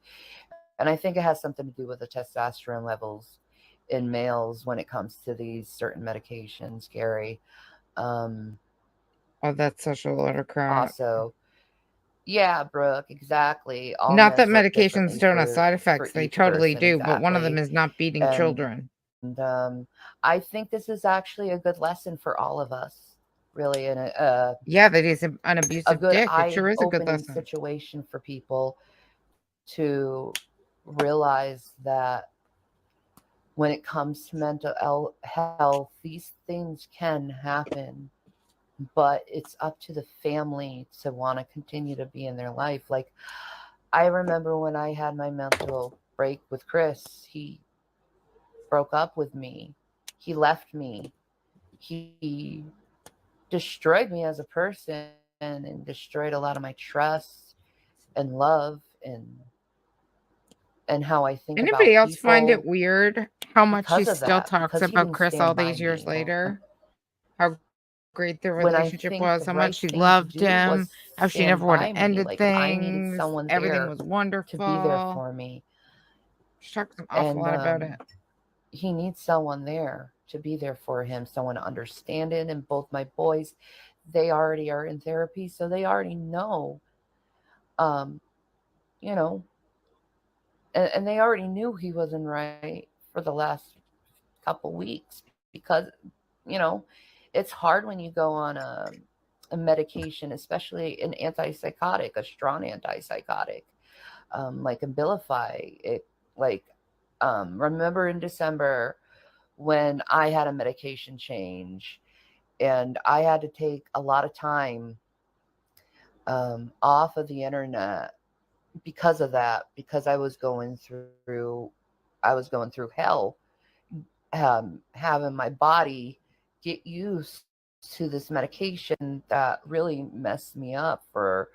And I think it has something to do with the testosterone levels in males when it comes to these certain medications, Gary.
Oh, that's such a load of crap.
Also, yeah, Brooke, exactly. All
Not that
meds work
medications
differently
don't have side effects.
for
They
each
totally
person,
do, but one of them
exactly.
is not beating children.
And I think this is actually a good lesson for all of us, really, and
Yeah, that is an
a
abusive
good
dick. It sure is a good
eye-opening
lesson.
situation for people to realize that when it comes to mental health, these things can happen, but it's up to the family to want to continue to be in their life. Like, I remember when I had my mental break with Chris, he broke up with me. He left me. He destroyed me as a person and destroyed a lot of my trust and love and how I think about
Anybody else find it
people
weird how much he
because of
still
that,
talks
because he
about
didn't
Chris all
stand by
these years
me.
later? How great their
When I
relationship
think
was,
the
how much
right
she
thing to
loved
do
him,
was
how she
stand
never would
by
have
me.
ended
Like, I needed
things.
someone
Everything
there
was
to be there
wonderful.
for me.
She talks an awful lot about it.
He needs someone there to be there for him, someone to understand it. And both my boys, they already are in therapy, so they already know, you know, and they already knew he wasn't right for the last couple weeks because, you know, it's hard when you go on a medication, especially an antipsychotic, a strong antipsychotic, like Abilify. It like remember in December when I had a medication change and I had to take a lot of time off of the internet because of that, because I was going through hell, having my body get used to this medication that really messed me up for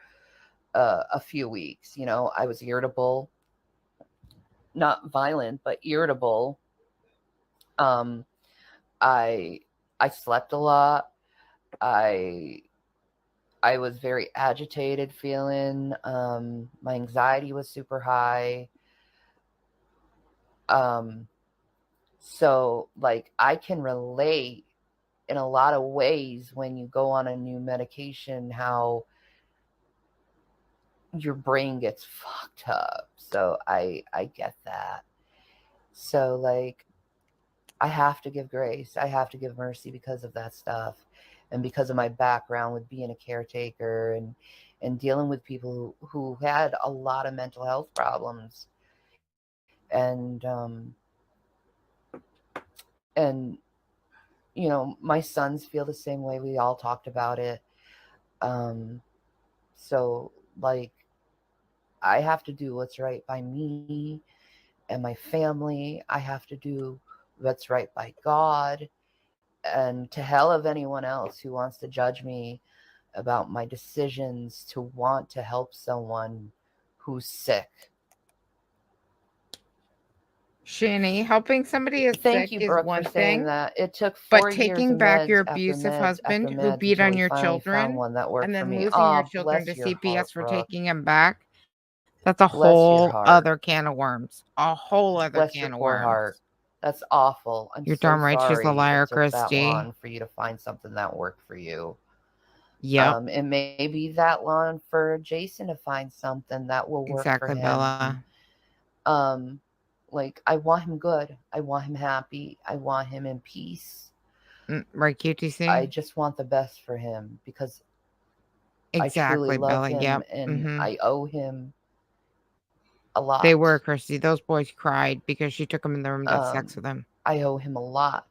a few weeks. You know, I was irritable, not violent, but irritable. Um, I I slept a lot. I I was very agitated feeling. My anxiety was super high. Um, so like I can relate in a lot of ways when you go on a new medication how your brain gets fucked up. So I get that. So like I have to give grace. I have to give mercy because of that stuff and because of my background with being a caretaker and dealing with people who had a lot of mental health problems and and you know my sons feel the same way. We all talked about it. So like I have to do what's right by me and my family. I have to do what's right by God. And to hell of anyone else who wants to judge me about my decisions to want to help someone who's sick.
Shanny, helping somebody is
Thank
sick
you,
is
Brooke,
one
for saying
thing,
that. It took
but
4 years
taking
of
back your
meds after
abusive
meds after
husband who
meds
beat
until
on
we
your
finally found
children
one that worked
and
for
then
me.
losing your
Oh,
children to
bless your
CPS
heart,
for
Brooke.
taking him back, that's a
Bless your
whole
heart.
other can of worms. A whole other
Bless your
can of
poor
worms.
heart. That's awful. I'm
You're
so
darn right she's a
sorry
liar,
it took that
Christy.
long for you to find something that worked for you.
Yep.
It may be that long for Jason to find something that will work for
Exactly,
him.
Bella.
Like I want him good. I want him happy. I want him in peace.
Right, QTC?
I just want the best for him because I truly
Exactly,
love
Bella.
him
Yep.
and I owe him a lot.
They were, Christy. Those boys cried because she took them in the room to have sex with him.
I owe him a lot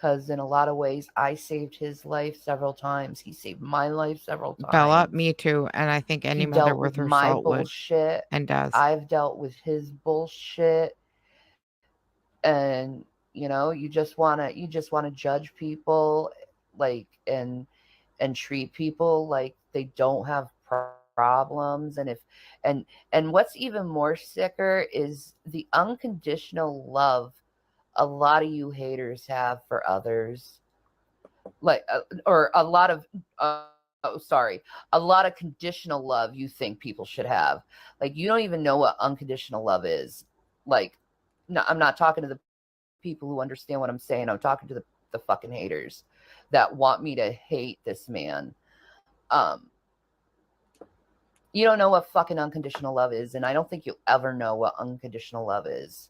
because in a lot of ways, I saved his life several times. He saved my life several times.
Bella, me too. And I think any
He
mother
dealt
worth
with
her
my
salt would
bullshit.
and does.
I've dealt with his bullshit. And you just want to judge people, like, and treat people like they don't have problems. And what's even more sicker is the unconditional love a lot of you haters have for others, like or a lot of a lot of conditional love you think people should have. Like, you don't even know what unconditional love is. Like, no, I'm not talking to the people who understand what I'm saying. I'm talking to the fucking haters that want me to hate this man. You don't know what fucking unconditional love is, and I don't think you'll ever know what unconditional love is.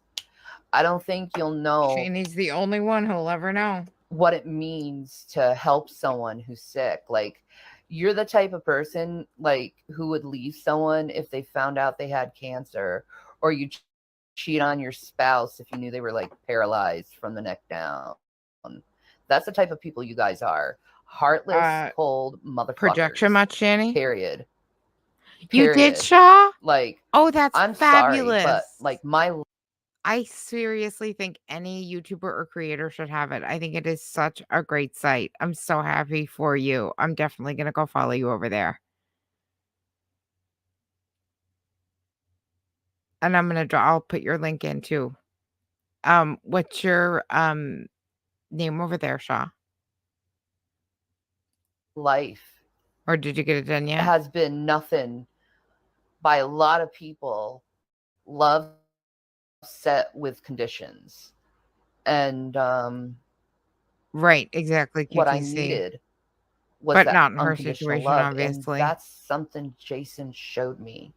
I don't think you'll know.
Shanny's the only one who'll ever know
what it means to help someone who's sick. Like, you're the type of person, like, who would leave someone if they found out they had cancer, or you cheat on your spouse if you knew they were, like, paralyzed from the neck down. That's the type of people you guys are. Heartless, cold motherfuckers.
projection much, Shanny?
Period.
You did, Shaw?
Like,
oh, that's
I'm
fabulous.
sorry, but like,
I seriously think any YouTuber or creator should have it. I think it is such a great site. I'm so happy for you. I'm definitely going to go follow you over there. And I'll put your link in too. What's your name over there, Shaw?
life,
or did you get it done yet?
Has been nothing by a lot of people. Love set with conditions. And
right, exactly. QTC.
What I needed was
but
that
not in her
unconditional
situation,
love.
obviously.
And that's something Jason showed me.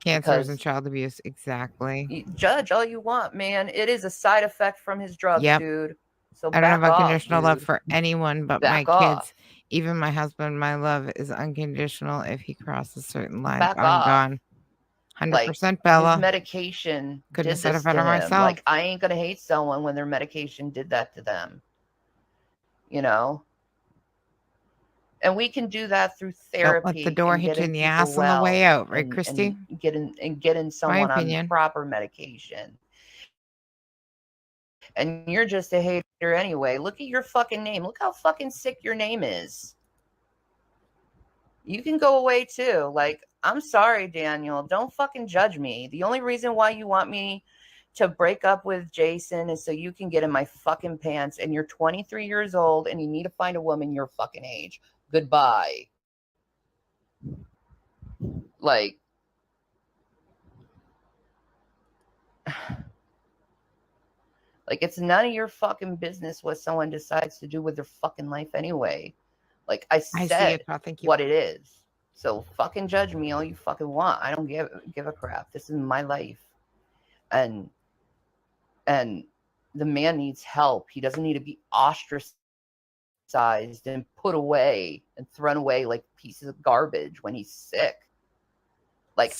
Cancers and child abuse, exactly.
Judge all you want, man. It is a side effect from his drugs, dude. So
I don't have unconditional love
dude.
for anyone but
Back
my
off.
kids. Even my husband, my love is unconditional. If he crosses certain lines,
Back
I'm
off.
gone. 100%
Like,
Bella.
his medication
Couldn't have
did
said it
this
better
to him.
myself.
Like, I ain't gonna hate someone when their medication did that to them. You know? And we can do that through therapy.
Don't let the door
and
hit you
getting
in the
people
ass on the way
well
out, right,
and-
Christy?
And getting someone on
opinion.
proper medication. And you're just a hater anyway. Look at your fucking name. Look how fucking sick your name is. You can go away too. Like, I'm sorry, Daniel. Don't fucking judge me. The only reason why you want me to break up with Jason is so you can get in my fucking pants. And you're 23 years old and you need to find a woman your fucking age. Goodbye. Like, it's none of your fucking business what someone decides to do with their fucking life anyway. Like, I said what it is. So fucking judge me all you fucking want. I don't give a crap. This is my life. And the man needs help. He doesn't need to be ostracized and put away and thrown away like pieces of garbage when he's sick. Like,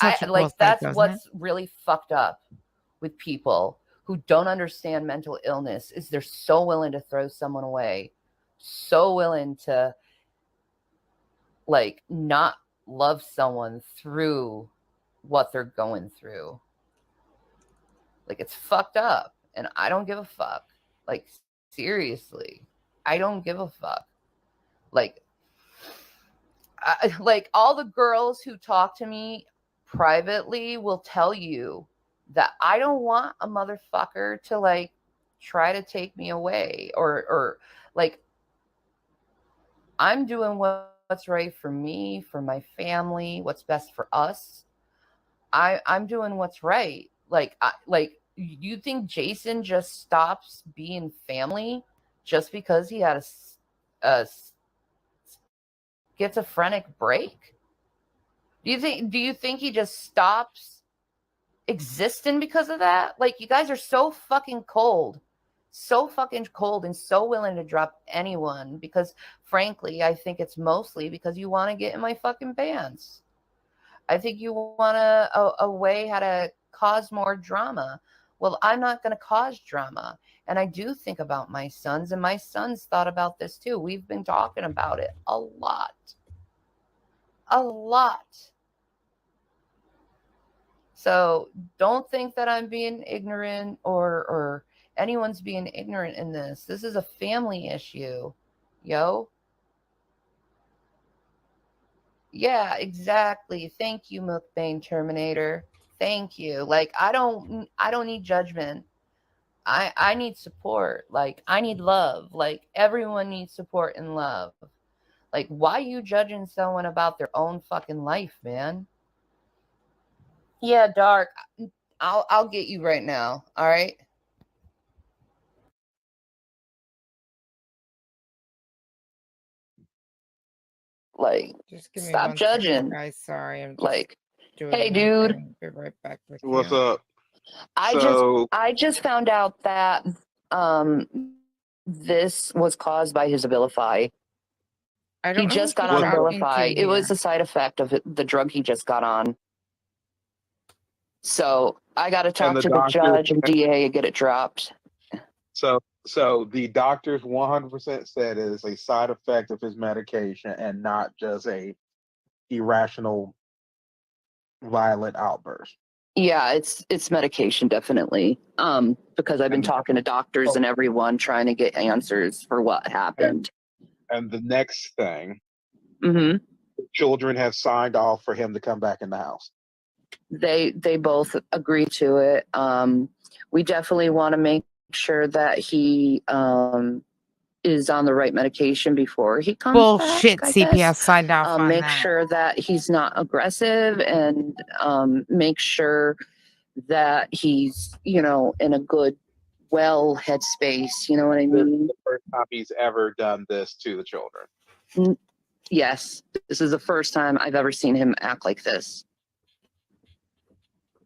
that's what's really fucked up with people who don't understand mental illness, is they're so willing to throw someone away, so willing to, like, not love someone through what they're going through. Like, it's fucked up, and I don't give a fuck. Like, seriously, I don't give a fuck. Like, like, all the girls who talk to me privately will tell you that I don't want a motherfucker to, like, try to take me away or like, I'm doing what's right for me, for my family, what's best for us. I'm doing what's right. Like, you think Jason just stops being family just because he had a schizophrenic break? Do you think he just stops existing because of that? Like, you guys are so fucking cold and so willing to drop anyone because, frankly, I think it's mostly because you want to get in my fucking pants. I think you want a way how to cause more drama Well, I'm not going to cause drama. And I do think about my sons, and my sons thought about this too. We've been talking about it a lot. A lot. So don't think that I'm being ignorant or anyone's being ignorant in this. This is a family issue, yo. Yeah, exactly. Thank you, Mukbang Terminator. Thank you. Like I don't need judgment. I need support. Like I need love. Like everyone needs support and love. Like why are you judging someone about their own fucking life, man? Yeah, Dark. I'll get you right now. All right. Like,
Just give me
stop
1 second,
judging.
guys. Sorry, I'm just
Like,
doing
hey,
my
dude.
thing. Be right back with
What's
you.
up?
I just found out that this was caused by his Abilify.
I
He
don't know
just
who
got
she's
on
talking to
Abilify. It was
here.
a side effect of the drug he just got on. So I got to
And
talk
the
to the
doctor,
judge and DA and get it dropped.
so the doctors 100% said it is a side effect of his medication and not just a irrational violent outburst.
Yeah, it's medication definitely. Because I've been
And
talking to doctors and everyone trying to get answers for what happened.
and the next thing,
Mm-hmm.
children have signed off for him to come back in the house.
They both agree to it. We definitely want to make sure that he is on the right medication before he comes
Bullshit.
back, I
CPS
guess.
signed off on
Make
that.
sure that he's not aggressive and make sure that he's, in a good, well headspace. You know what I
This is
mean?
the first time he's ever done this to the children.
Yes, this is the first time I've ever seen him act like this.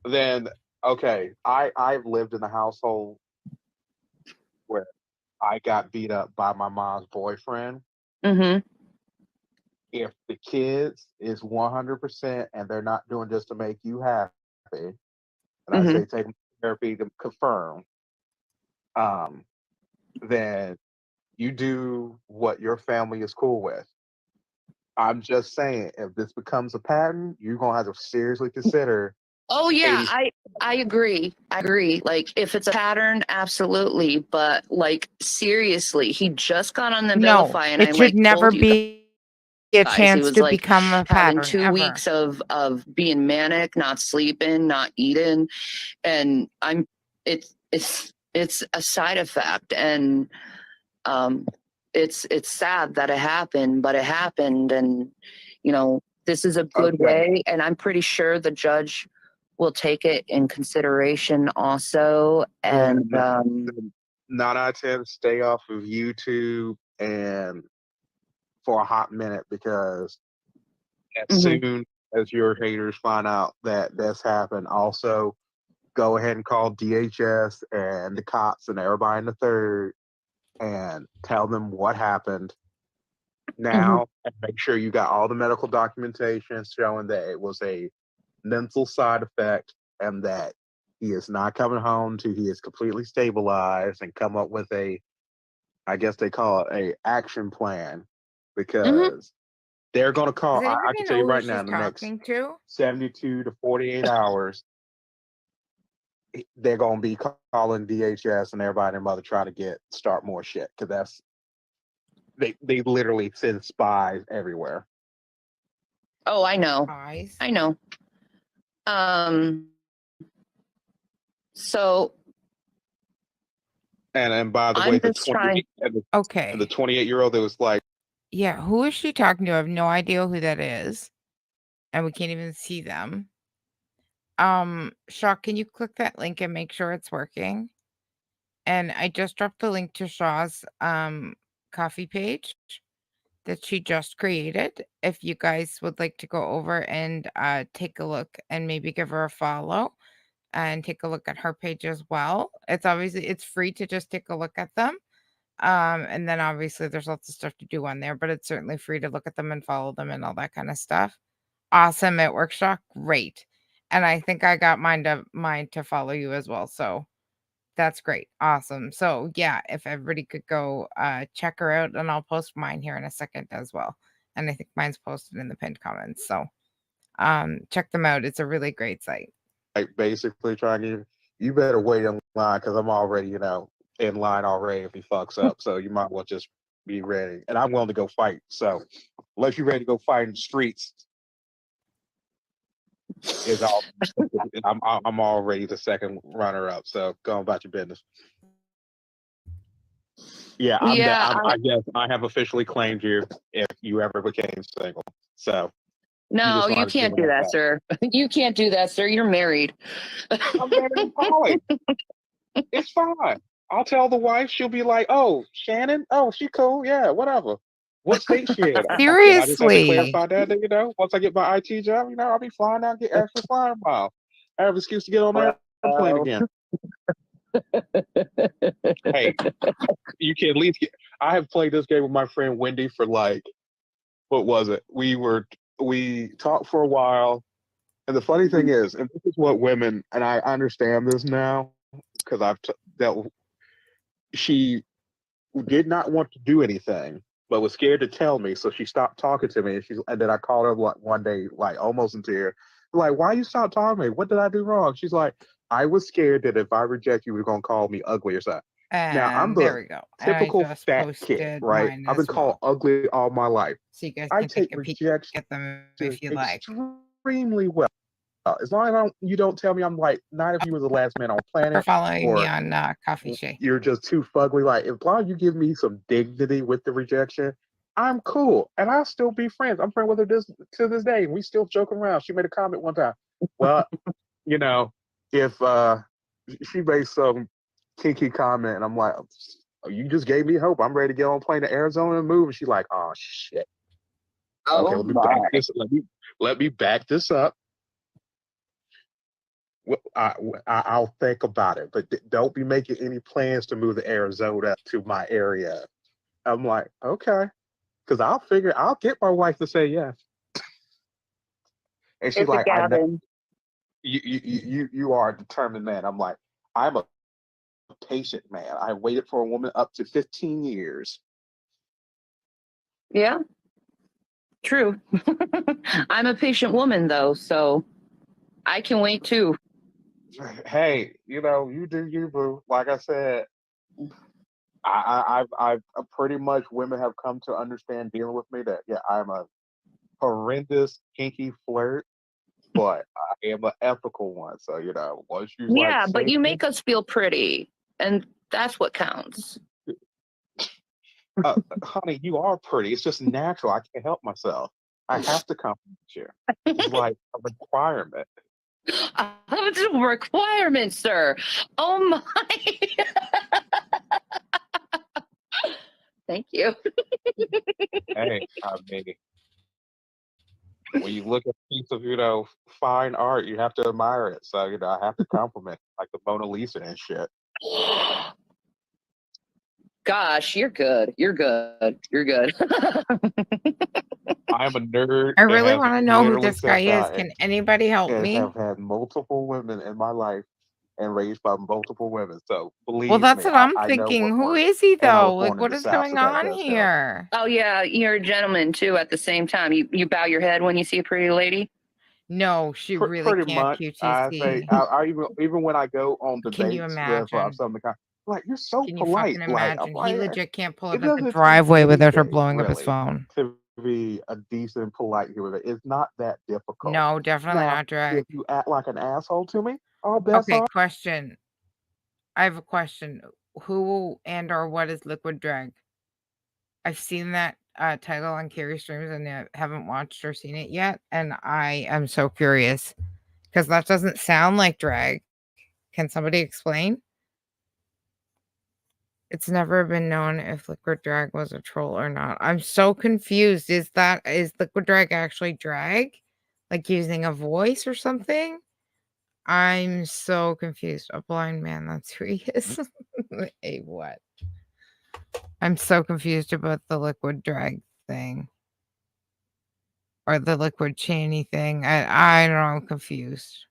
Then, okay, I've lived in a household where I got beat up by my mom's boyfriend.
Mm-hmm.
If the kids is 100% and they're not doing just to make you happy, and I say take them to therapy to confirm, then you do what your family is cool with. I'm just saying, if this becomes a pattern, you're gonna have to seriously consider.
Oh yeah, I agree. I agree. Like if it's a pattern, absolutely. But like seriously, he just got on the
No,
Abilify, and I
it should
like
never
told you
be a
guys,
chance
it was
to
like
become a
having
pattern
2
ever.
weeks of being manic, not sleeping, not eating, and it's a side effect, and it's sad that it happened, but it happened, and this is a good way, and I'm pretty sure the judge will take it in consideration also. And
Then 9 out of 10, stay off of YouTube and for a hot minute, because as soon as your haters find out that this happened, also go ahead and call DHS and the cops and everybody in the third and tell them what happened now, and make sure you got all the medical documentation showing that it was a mental side effect and that he is not coming home till he is completely stabilized, and come up with I guess they call it a action plan, because they're going to call.
Does
I
anybody
can tell you
know who
right now,
she's
in the next
talking to?
72 to 48 hours, they're going to be calling DHS and everybody and their mother trying to start more shit, because they literally send spies everywhere.
Oh, I know.
Eyes.
I know. So
And by the
I'm
way, the
just trying.
28
Okay.
and the 28-year-old that was like,
Yeah, who is she talking to? I have no idea who that is. And we can't even see them. Shaw, can you click that link and make sure it's working? And I just dropped the link to Shaw's coffee page that she just created. If you guys would like to go over and take a look and maybe give her a follow and take a look at her page as well. It's free to just take a look at them. And then obviously there's lots of stuff to do on there, but it's certainly free to look at them and follow them and all that kind of stuff. Awesome. It works, Shaw. Great. And I think I got mine to follow you as well. So That's great. Awesome. So yeah, if everybody could go check her out, and I'll post mine here in a second as well. And I think mine's posted in the pinned comments. So check them out. It's a really great site.
Like basically trying to, you better wait in line because I'm already, in line already if he fucks up. So you might well just be ready. And I'm willing to go fight. So unless you're ready to go fight in the streets, is all. I'm already the second runner up. So go about your business. Yeah, I guess I have officially claimed you if you ever became single. So
No, you can't do that, sir. You can't do that, sir. You're married.
I'm married to Polly. It's fine. I'll tell the wife. She'll be like, "Oh, Shannon. Oh, she cool. Yeah, whatever. What state she in?" I just have to
Seriously.
clarify that. Once I get my IT job, I'll be flying out, get extra flying miles. I have an excuse to get on the airplane again. Hey, you can at least get. I have played this game with my friend Wendy for like, what was it? We talked for a while, and the funny thing is, and this is what women, and I understand this now because I've dealt. She did not want to do anything, but was scared to tell me, so she stopped talking to me. And then I called her one day, like almost in tears, like, "Why you stopped talking to me? What did I do wrong?" She's like, "I was scared that if I reject you, you're gonna call me ugly or something." Now I'm
There
the
we go.
typical
And I just
fat kid,
posted
right?
mine
I've been
as
called
well.
ugly all my life.
So you guys
I
can
take
take a peek
rejection
at them if you like.
extremely well. As long as you don't tell me I'm like, not if you were the last man on
For
planet,
following me
or
on Coffee Shay.
you're just too fugly. Like, as long as you give me some dignity with the rejection, I'm cool, and I'll still be friends. I'm friends with her to this day. We still joke around. She made a comment one time. Well, if she made some kinky comment, and I'm like, "Oh, you just gave me hope. I'm ready to get on a plane to Arizona and move." And she's like, "Oh shit. Okay, let me back this up. Well, I'll think about it, but don't be making any plans to move to Arizona to my area." I'm like, okay, because I'll get my wife to say yes. And she's
It's a
like, "I know
Gavin.
you are a determined man." I'm like, "I'm a patient man. I waited for a woman up to 15 years."
Yeah, true. I'm a patient woman, though, so I can wait too.
Hey, you do you, boo. Like I said, I've pretty much, women have come to understand dealing with me that, yeah, I'm a horrendous kinky flirt, but I am an ethical one. So once you
Yeah, but
say,
you make us feel pretty, and that's what counts.
honey, you are pretty. It's just natural. I can't help myself. I have to compliment you. It's like a requirement.
It's a requirement, sir. Oh my. Thank you.
Hey, I mean, when you look at a piece of fine art, you have to admire it. So I have to compliment it, like the Mona Lisa and shit.
Gosh, you're good. You're good. You're good.
I am a nerd.
I really
that has
want to know who
literally
this guy
sat
is.
down
Can anybody help
and
me?
have had multiple women in my life and raised by multiple women. So believe
Well, that's
me,
what I'm
I know
thinking.
what
Who
works.
is he
And I was
though?
born
Like,
in
what
the
is
South,
going
so that
on
does help.
here?
Oh yeah, you're a gentleman too. At the same time, you bow your head when you see a pretty lady.
No, she really
Pretty
can't
much. I say,
QTC.
I even when I go on
Can you
debates with
imagine?
some of the kind, like, you're so
Can you
polite.
fucking
Like, I'm
imagine? He
like,
legit can't pull
it
up at the
doesn't take
driveway without her
anything
blowing up his
really
phone.
to be a decent, polite human. It's not that difficult.
No, definitely
Now,
not drag.
if you act like an asshole to me, all bets
Okay,
are.
question. I have a question. Who and or what is liquid drag? I've seen that title on Carrie Streams and I haven't watched or seen it yet, and I am so curious because that doesn't sound like drag. Can somebody explain? It's never been known if liquid drag was a troll or not. I'm so confused. Is liquid drag actually drag? Like using a voice or something? I'm so confused. A blind man, that's who he is. A what? I'm so confused about the liquid drag thing. Or the liquid Shanny thing. I don't know, I'm confused.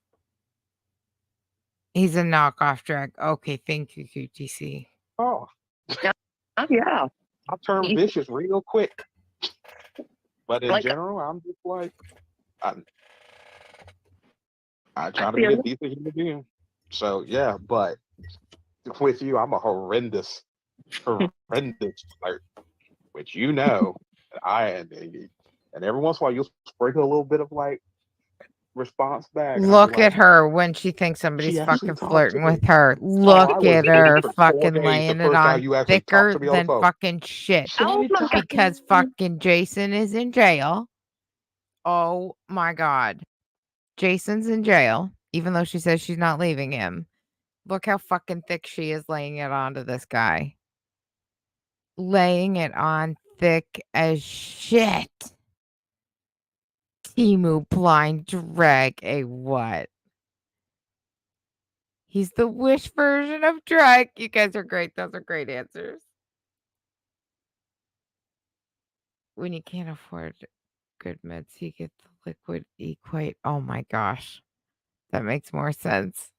He's a knockoff drag. Okay, thank you, QTC.
Oh,
Yeah.
I'll turn
He-
vicious real quick. But in
Like-
general, I'm just like, I try to
feel
be a
you.
decent human being. So yeah, but with you, I'm a horrendous flirt, which you know, and every once in a while you'll sprinkle a little bit of like response back. And I'll be
Look
like,
at her when she thinks somebody's
she actually
fucking
talked to
flirting
me.
with her.
I
Look
was
at her
waiting for 4
fucking
days
laying
the
it
first time
on
you actually talked
thicker
to me on the
than
phone.
fucking shit.
Oh my God.
Because fucking Jason is in jail. Oh my God. Jason's in jail, even though she says she's not leaving him. Look how fucking thick she is laying it on to this guy. Laying it on thick as shit. Timu blind drag a what? He's the Wish version of drag. You guys are great. Those are great answers. When you can't afford good meds, you get the liquid equate. Oh my gosh. That makes more sense.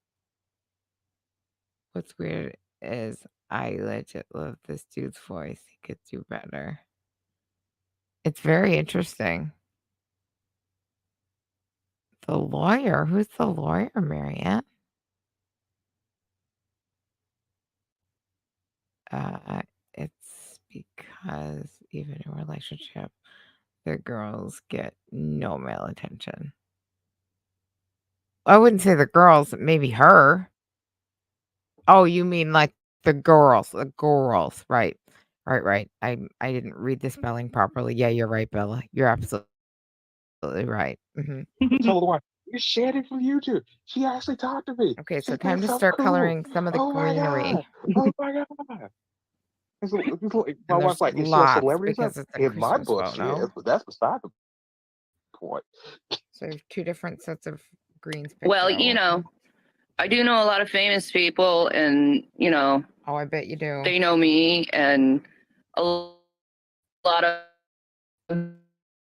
What's weird is I legit love this dude's voice. He could do better. It's very interesting. The lawyer? Who's the lawyer, Marianne? It's because even in a relationship, the girls get no male attention. I wouldn't say the girls, maybe her. Oh, you mean like the girls, right. Right. I didn't read the spelling properly. Yeah, you're right, Bella. You're absolutely right. Mhm.
Tell the wife, you shared it from YouTube. She actually talked to me.
Okay, so
She
time
thinks
to
I'm
start
cool.
coloring some of the
Oh my
greenery.
God. Oh my God. My
And
wife's
there's
like, is she a
lots
celebrity?
because it's a
In my
Christmas
book, she is,
photo.
but that's beside the point.
So I have 2 different sets of greens picked
Well,
out.
you know, I do know a lot of famous people, and you know,
Oh, I bet you do.
they know me, and a lot of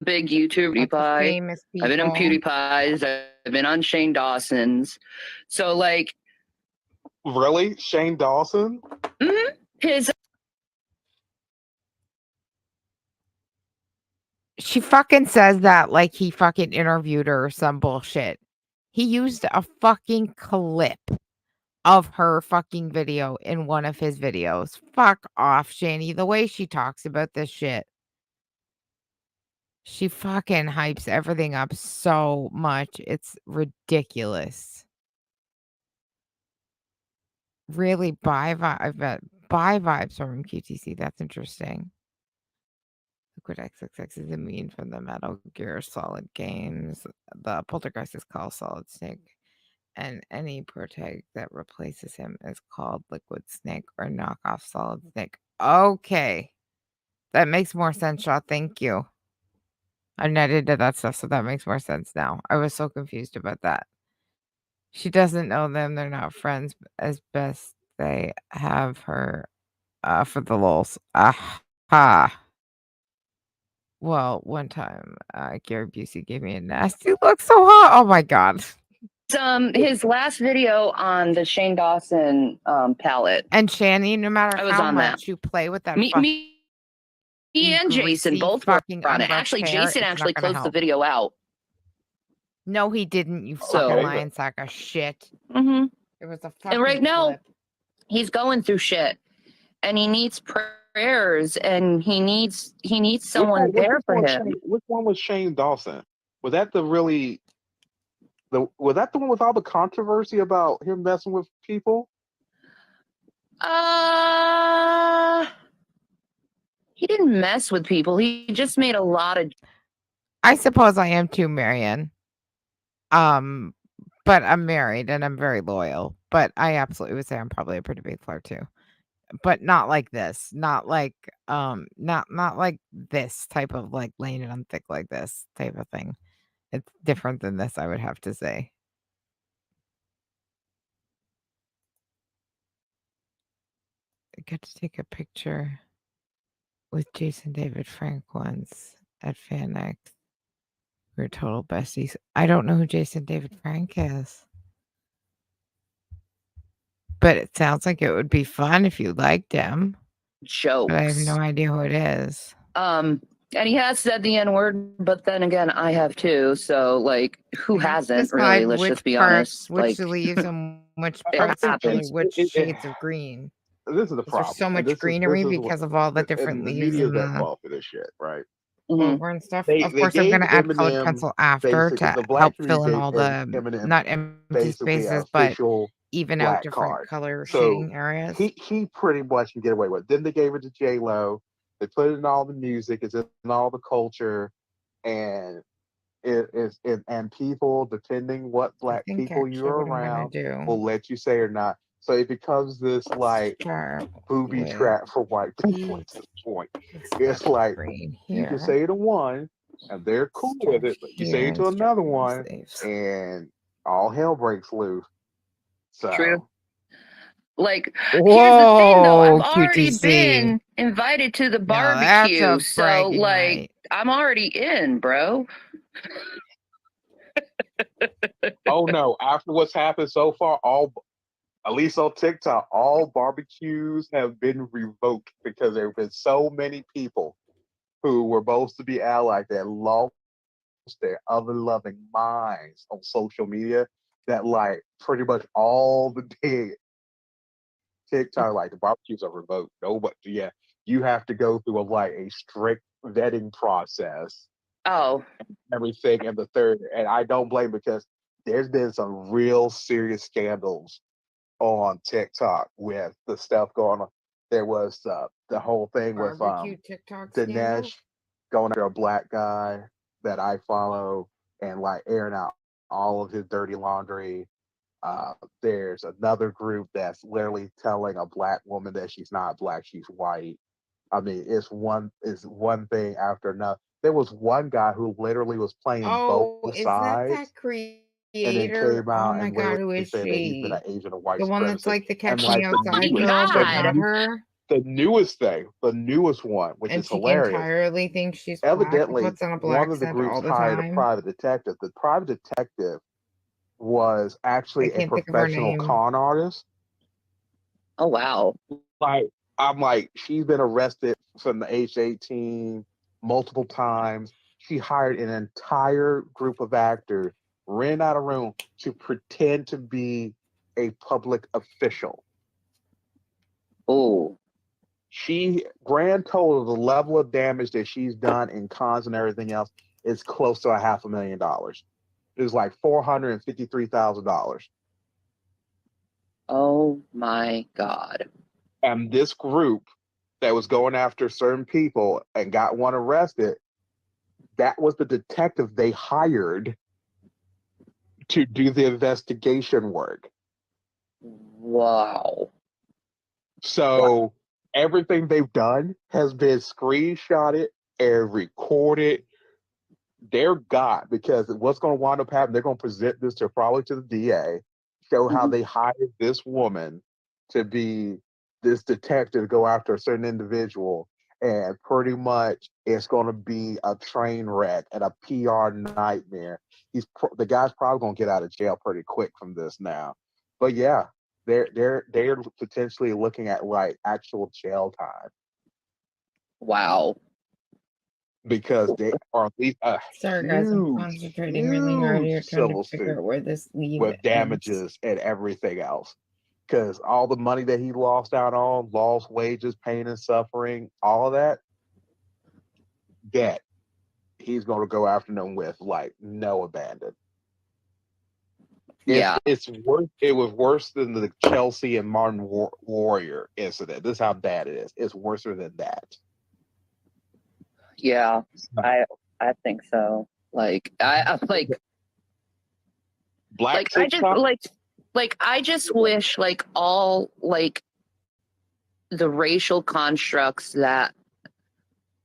big YouTube
Lots of
PewDiePie.
famous
I've been on
people.
PewDiePie's. I've been on Shane Dawson's. So like,
Really? Shane Dawson?
his
She fucking says that like he fucking interviewed her or some bullshit. He used a fucking clip of her fucking video in one of his videos. Fuck off, Shanny. The way she talks about this shit. She fucking hypes everything up so much. It's ridiculous. Really buy vibes from QTC. That's interesting. Liquid XXX is immune from the Metal Gear Solid games. The Poltergeist is called Solid Snake. And any protag that replaces him is called Liquid Snake or knockoff Solid Snake. Okay. That makes more sense, Shaw. Thank you. I never did that stuff, so that makes more sense now. I was so confused about that. She doesn't know them. They're not friends. As best they have her for the lols. Aha. Well, one time, Gary Busey gave me a nasty look so hot. Oh my God.
his last video on the Shane Dawson palette.
And Shanny, no matter
I was
how
on
much
that.
you play with that
Me and Jason
greasy
both were
fucking
on it.
unbrushed
Actually,
hair,
Jason
it's
actually
not gonna
closed the
help.
video out.
No, he didn't, you
So-
fucking lying sack of shit.
Mm-hmm.
It was a fucking
And right now,
clip.
he's going through shit, and he needs prayers, and he needs someone there for him.
Which one was Shane Dawson? Was that was that the one with all the controversy about him messing with people?
He didn't mess with people. He just made a lot of.
I suppose I am too, Marianne. But I'm married and I'm very loyal. But I absolutely would say I'm probably a pretty big flirt too. But not like this. Not like not like this type of like laying it on thick like this type of thing. It's different than this, I would have to say. I got to take a picture with Jason David Frank once at FanX. We're total besties. I don't know who Jason David Frank is. But it sounds like it would be fun if you liked him.
Jokes.
But I have no idea who it is.
And he has said the N-word, but then again, I have too. So, like, who hasn't really?
Decide
Let's
which
just be
parts,
honest.
which
Like,
leaves and which
it
parts of color,
happens.
which shades of green.
This is the
'Cause there's so
problem, and
much greenery because of all the different
and the
leaves
media
and
is at
the
fault for this shit, right?
clover and stuff.
They
Of course, I'm
gave
gonna add colored
Eminem
pencil after
basically
to
the black
help
community
fill in
gave
all the
Eminem
not empty
basically an
spaces, but
official
even out
black
different
card.
color
So
shading areas.
he pretty much can get away with it. Then they gave it to J-Lo. They put it in all the music, it's in all the culture, and and people, depending what
I
black
think
people
actually
you're
what I'm gonna
around,
do
will let you say or not. So it becomes this like
start
booby
with
trap for white people at this point.
this
It's like
green
you can
here.
say to one and they're cool with it, but you say
Here
it to
and start
another
with
one
these leaves.
and all hell breaks loose. So
True. Like, here's the thing though, I've
Whoa,
already
QTC.
been invited to the
Now that's
barbecue,
a
so
bragging
like
right.
I'm already in, bro.
Oh no! After what's happened so far, at least on TikTok, all barbecues have been revoked because there have been so many people who were supposed to be allies that lost their other loving minds on social media. That like pretty much all the dead TikTok, like the barbecues are revoked. Nobody, yeah, you have to go through a strict vetting process.
Oh,
Everything and the third, and I don't blame because there's been some real serious scandals on TikTok with the stuff going on. There was the whole thing with
Barbecue TikTok scandal.
Dinesh going after a black guy that I follow and like airing out all of his dirty laundry. There's another group that's literally telling a black woman that she's not black, she's white. I mean, it's one thing after another. There was one guy who literally was playing
Oh,
both
is that
sides and then
creator?
came
Oh
out
my
and
god,
literally
who is
said that he's been an
she?
agent of white
The one that's
supremacy.
like the
And
Catch Me
like
Outside
my
girl. Is
God.
that her?
the newest thing, the newest one, which
And
is
she
hilarious.
entirely thinks she's black and
Evidently,
puts on a
one
black
of the
scent
groups
all the
hired a
time.
private detective. The private detective was
I
actually a
can't think of her
professional
name.
con artist.
Oh wow.
Like I'm like, she's been arrested from the age 18 multiple times. She hired an entire group of actors, ran out of room to pretend to be a public official.
Oh.
She grand total the level of damage that she's done in cons and everything else is close to $500,000. It was like $453,000.
Oh my God.
And this group that was going after certain people and got one arrested, that was the detective they hired to do the investigation work.
Wow.
So everything they've done has been screenshotted and recorded. They're got because what's going to wind up happening, they're going to present this probably to the DA, show how they hired this woman to be this detective to go after a certain individual, and pretty much it's going to be a train wreck and a PR nightmare. The guy's probably going to get out of jail pretty quick from this now. But yeah, they're potentially looking at like actual jail time
Wow.
because they are at least a
Sorry guys, I'm concentrating really hard here trying to
civil
figure
suit
out where this leaf
with
ends.
damages and everything else. Because all the money that he lost out on, lost wages, pain and suffering, all of that, he's going to go after them with like no abandon.
Yeah.
It was worse than the Chelsea and Martin Warrior incident. This is how bad it is. It's worse than that.
Yeah. I think so. Like I like
Black
I just
TikTok?
I just wish like all like the racial constructs that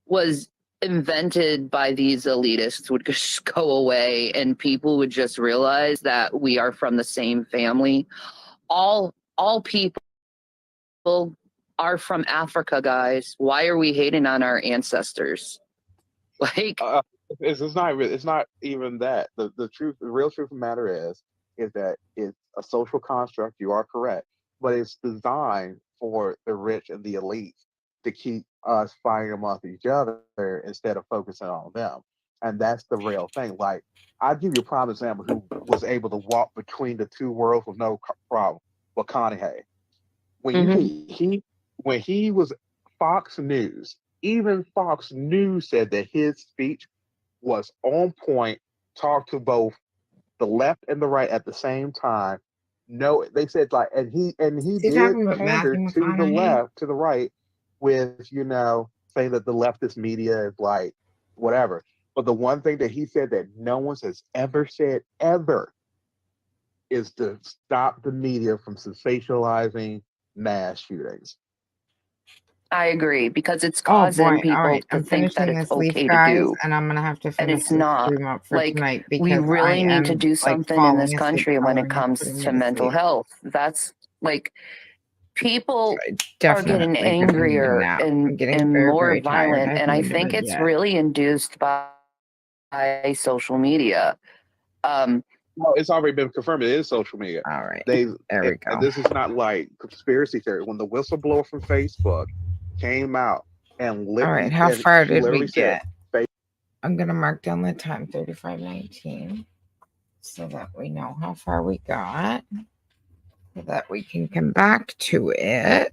was invented by these elitists would just go away and people would just realize that we are from the same family. All people are from Africa, guys. Why are we hating on our ancestors? Like
it's not even that. The real truth of the matter is that it's a social construct. You are correct.
but it's designed for the rich and the elite to keep us fighting amongst each other instead of focusing on them. And that's the real thing. Like, I'll give you a prime example who was able to walk between the two worlds with no problem. McConaughey. When you when he was Fox News, even Fox News said that his speech was on point, talked to both the left and the right at the same time. No, they said like, and he
Is he
did
talking about
pander
Matthew
to the
McConaughey?
left, to the right, with saying that the leftist media is like whatever. But the one thing that he said that no one has ever said ever is to stop the media from sensationalizing mass shootings.
I agree, because it's
Oh
causing
boy. All
people
right.
to
I'm
think that
finishing
it's
this leaf,
okay to
guys,
do,
and I'm gonna have to
and
finish
it's
this
not.
stream up for
Like,
tonight
we
because I
really need to
am
do
like
something in this
falling asleep,
country when it
coloring and
comes
putting me
to
to
mental
sleep.
health. That's like, people are getting
Definitely gonna need a
angrier
nap. I'm getting
and
very,
more
very tired. I
violent, and
haven't
I
been to
think
bed
it's
yet.
really induced by social media.
No, it's already been confirmed. It is social media.
All right.
They
There we go.
and this is not like conspiracy theory. When the whistleblower from Facebook came out and
All right. How far
she
did we
literally said,
get? I'm gonna mark down the time, 35:19, so that we know how far we got, so that we can come back to it.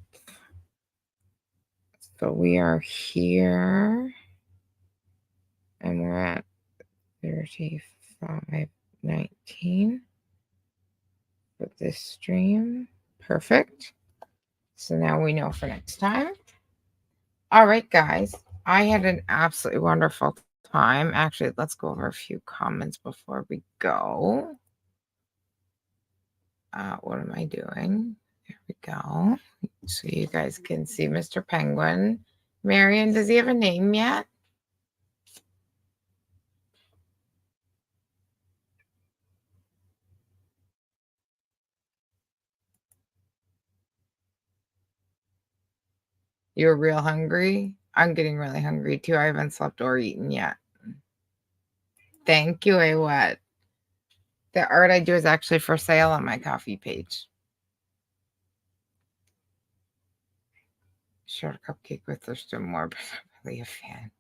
So we are here, and we're at 35:19 for this stream. Perfect. So now we know for next time. All right, guys. I had an absolutely wonderful time. Actually, let's go over a few comments before we go. What am I doing? There we go. So you guys can see Mr. Penguin. Marion, does he have a name yet? You're real hungry? I'm getting really hungry too. I haven't slept or eaten yet. Thank you, Awet. The art I do is actually for sale on my coffee page. Short cupcake with Thurston more, but I'm really a fan.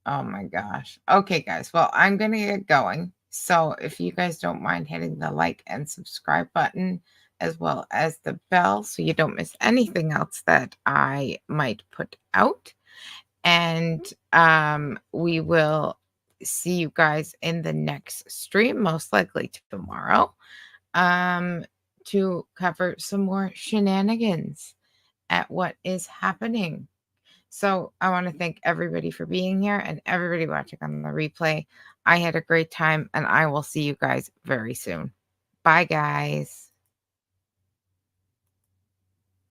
Oh my gosh. Okay, guys. Well, I'm going to get going. So if you guys don't mind hitting the like and subscribe button, as well as the bell, so you don't miss anything else that I might put out. And we will see you guys in the next stream, most likely tomorrow, to cover some more shenanigans at what is happening. So I want to thank everybody for being here and everybody watching on the replay. I had a great time, and I will see you guys very soon. Bye, guys.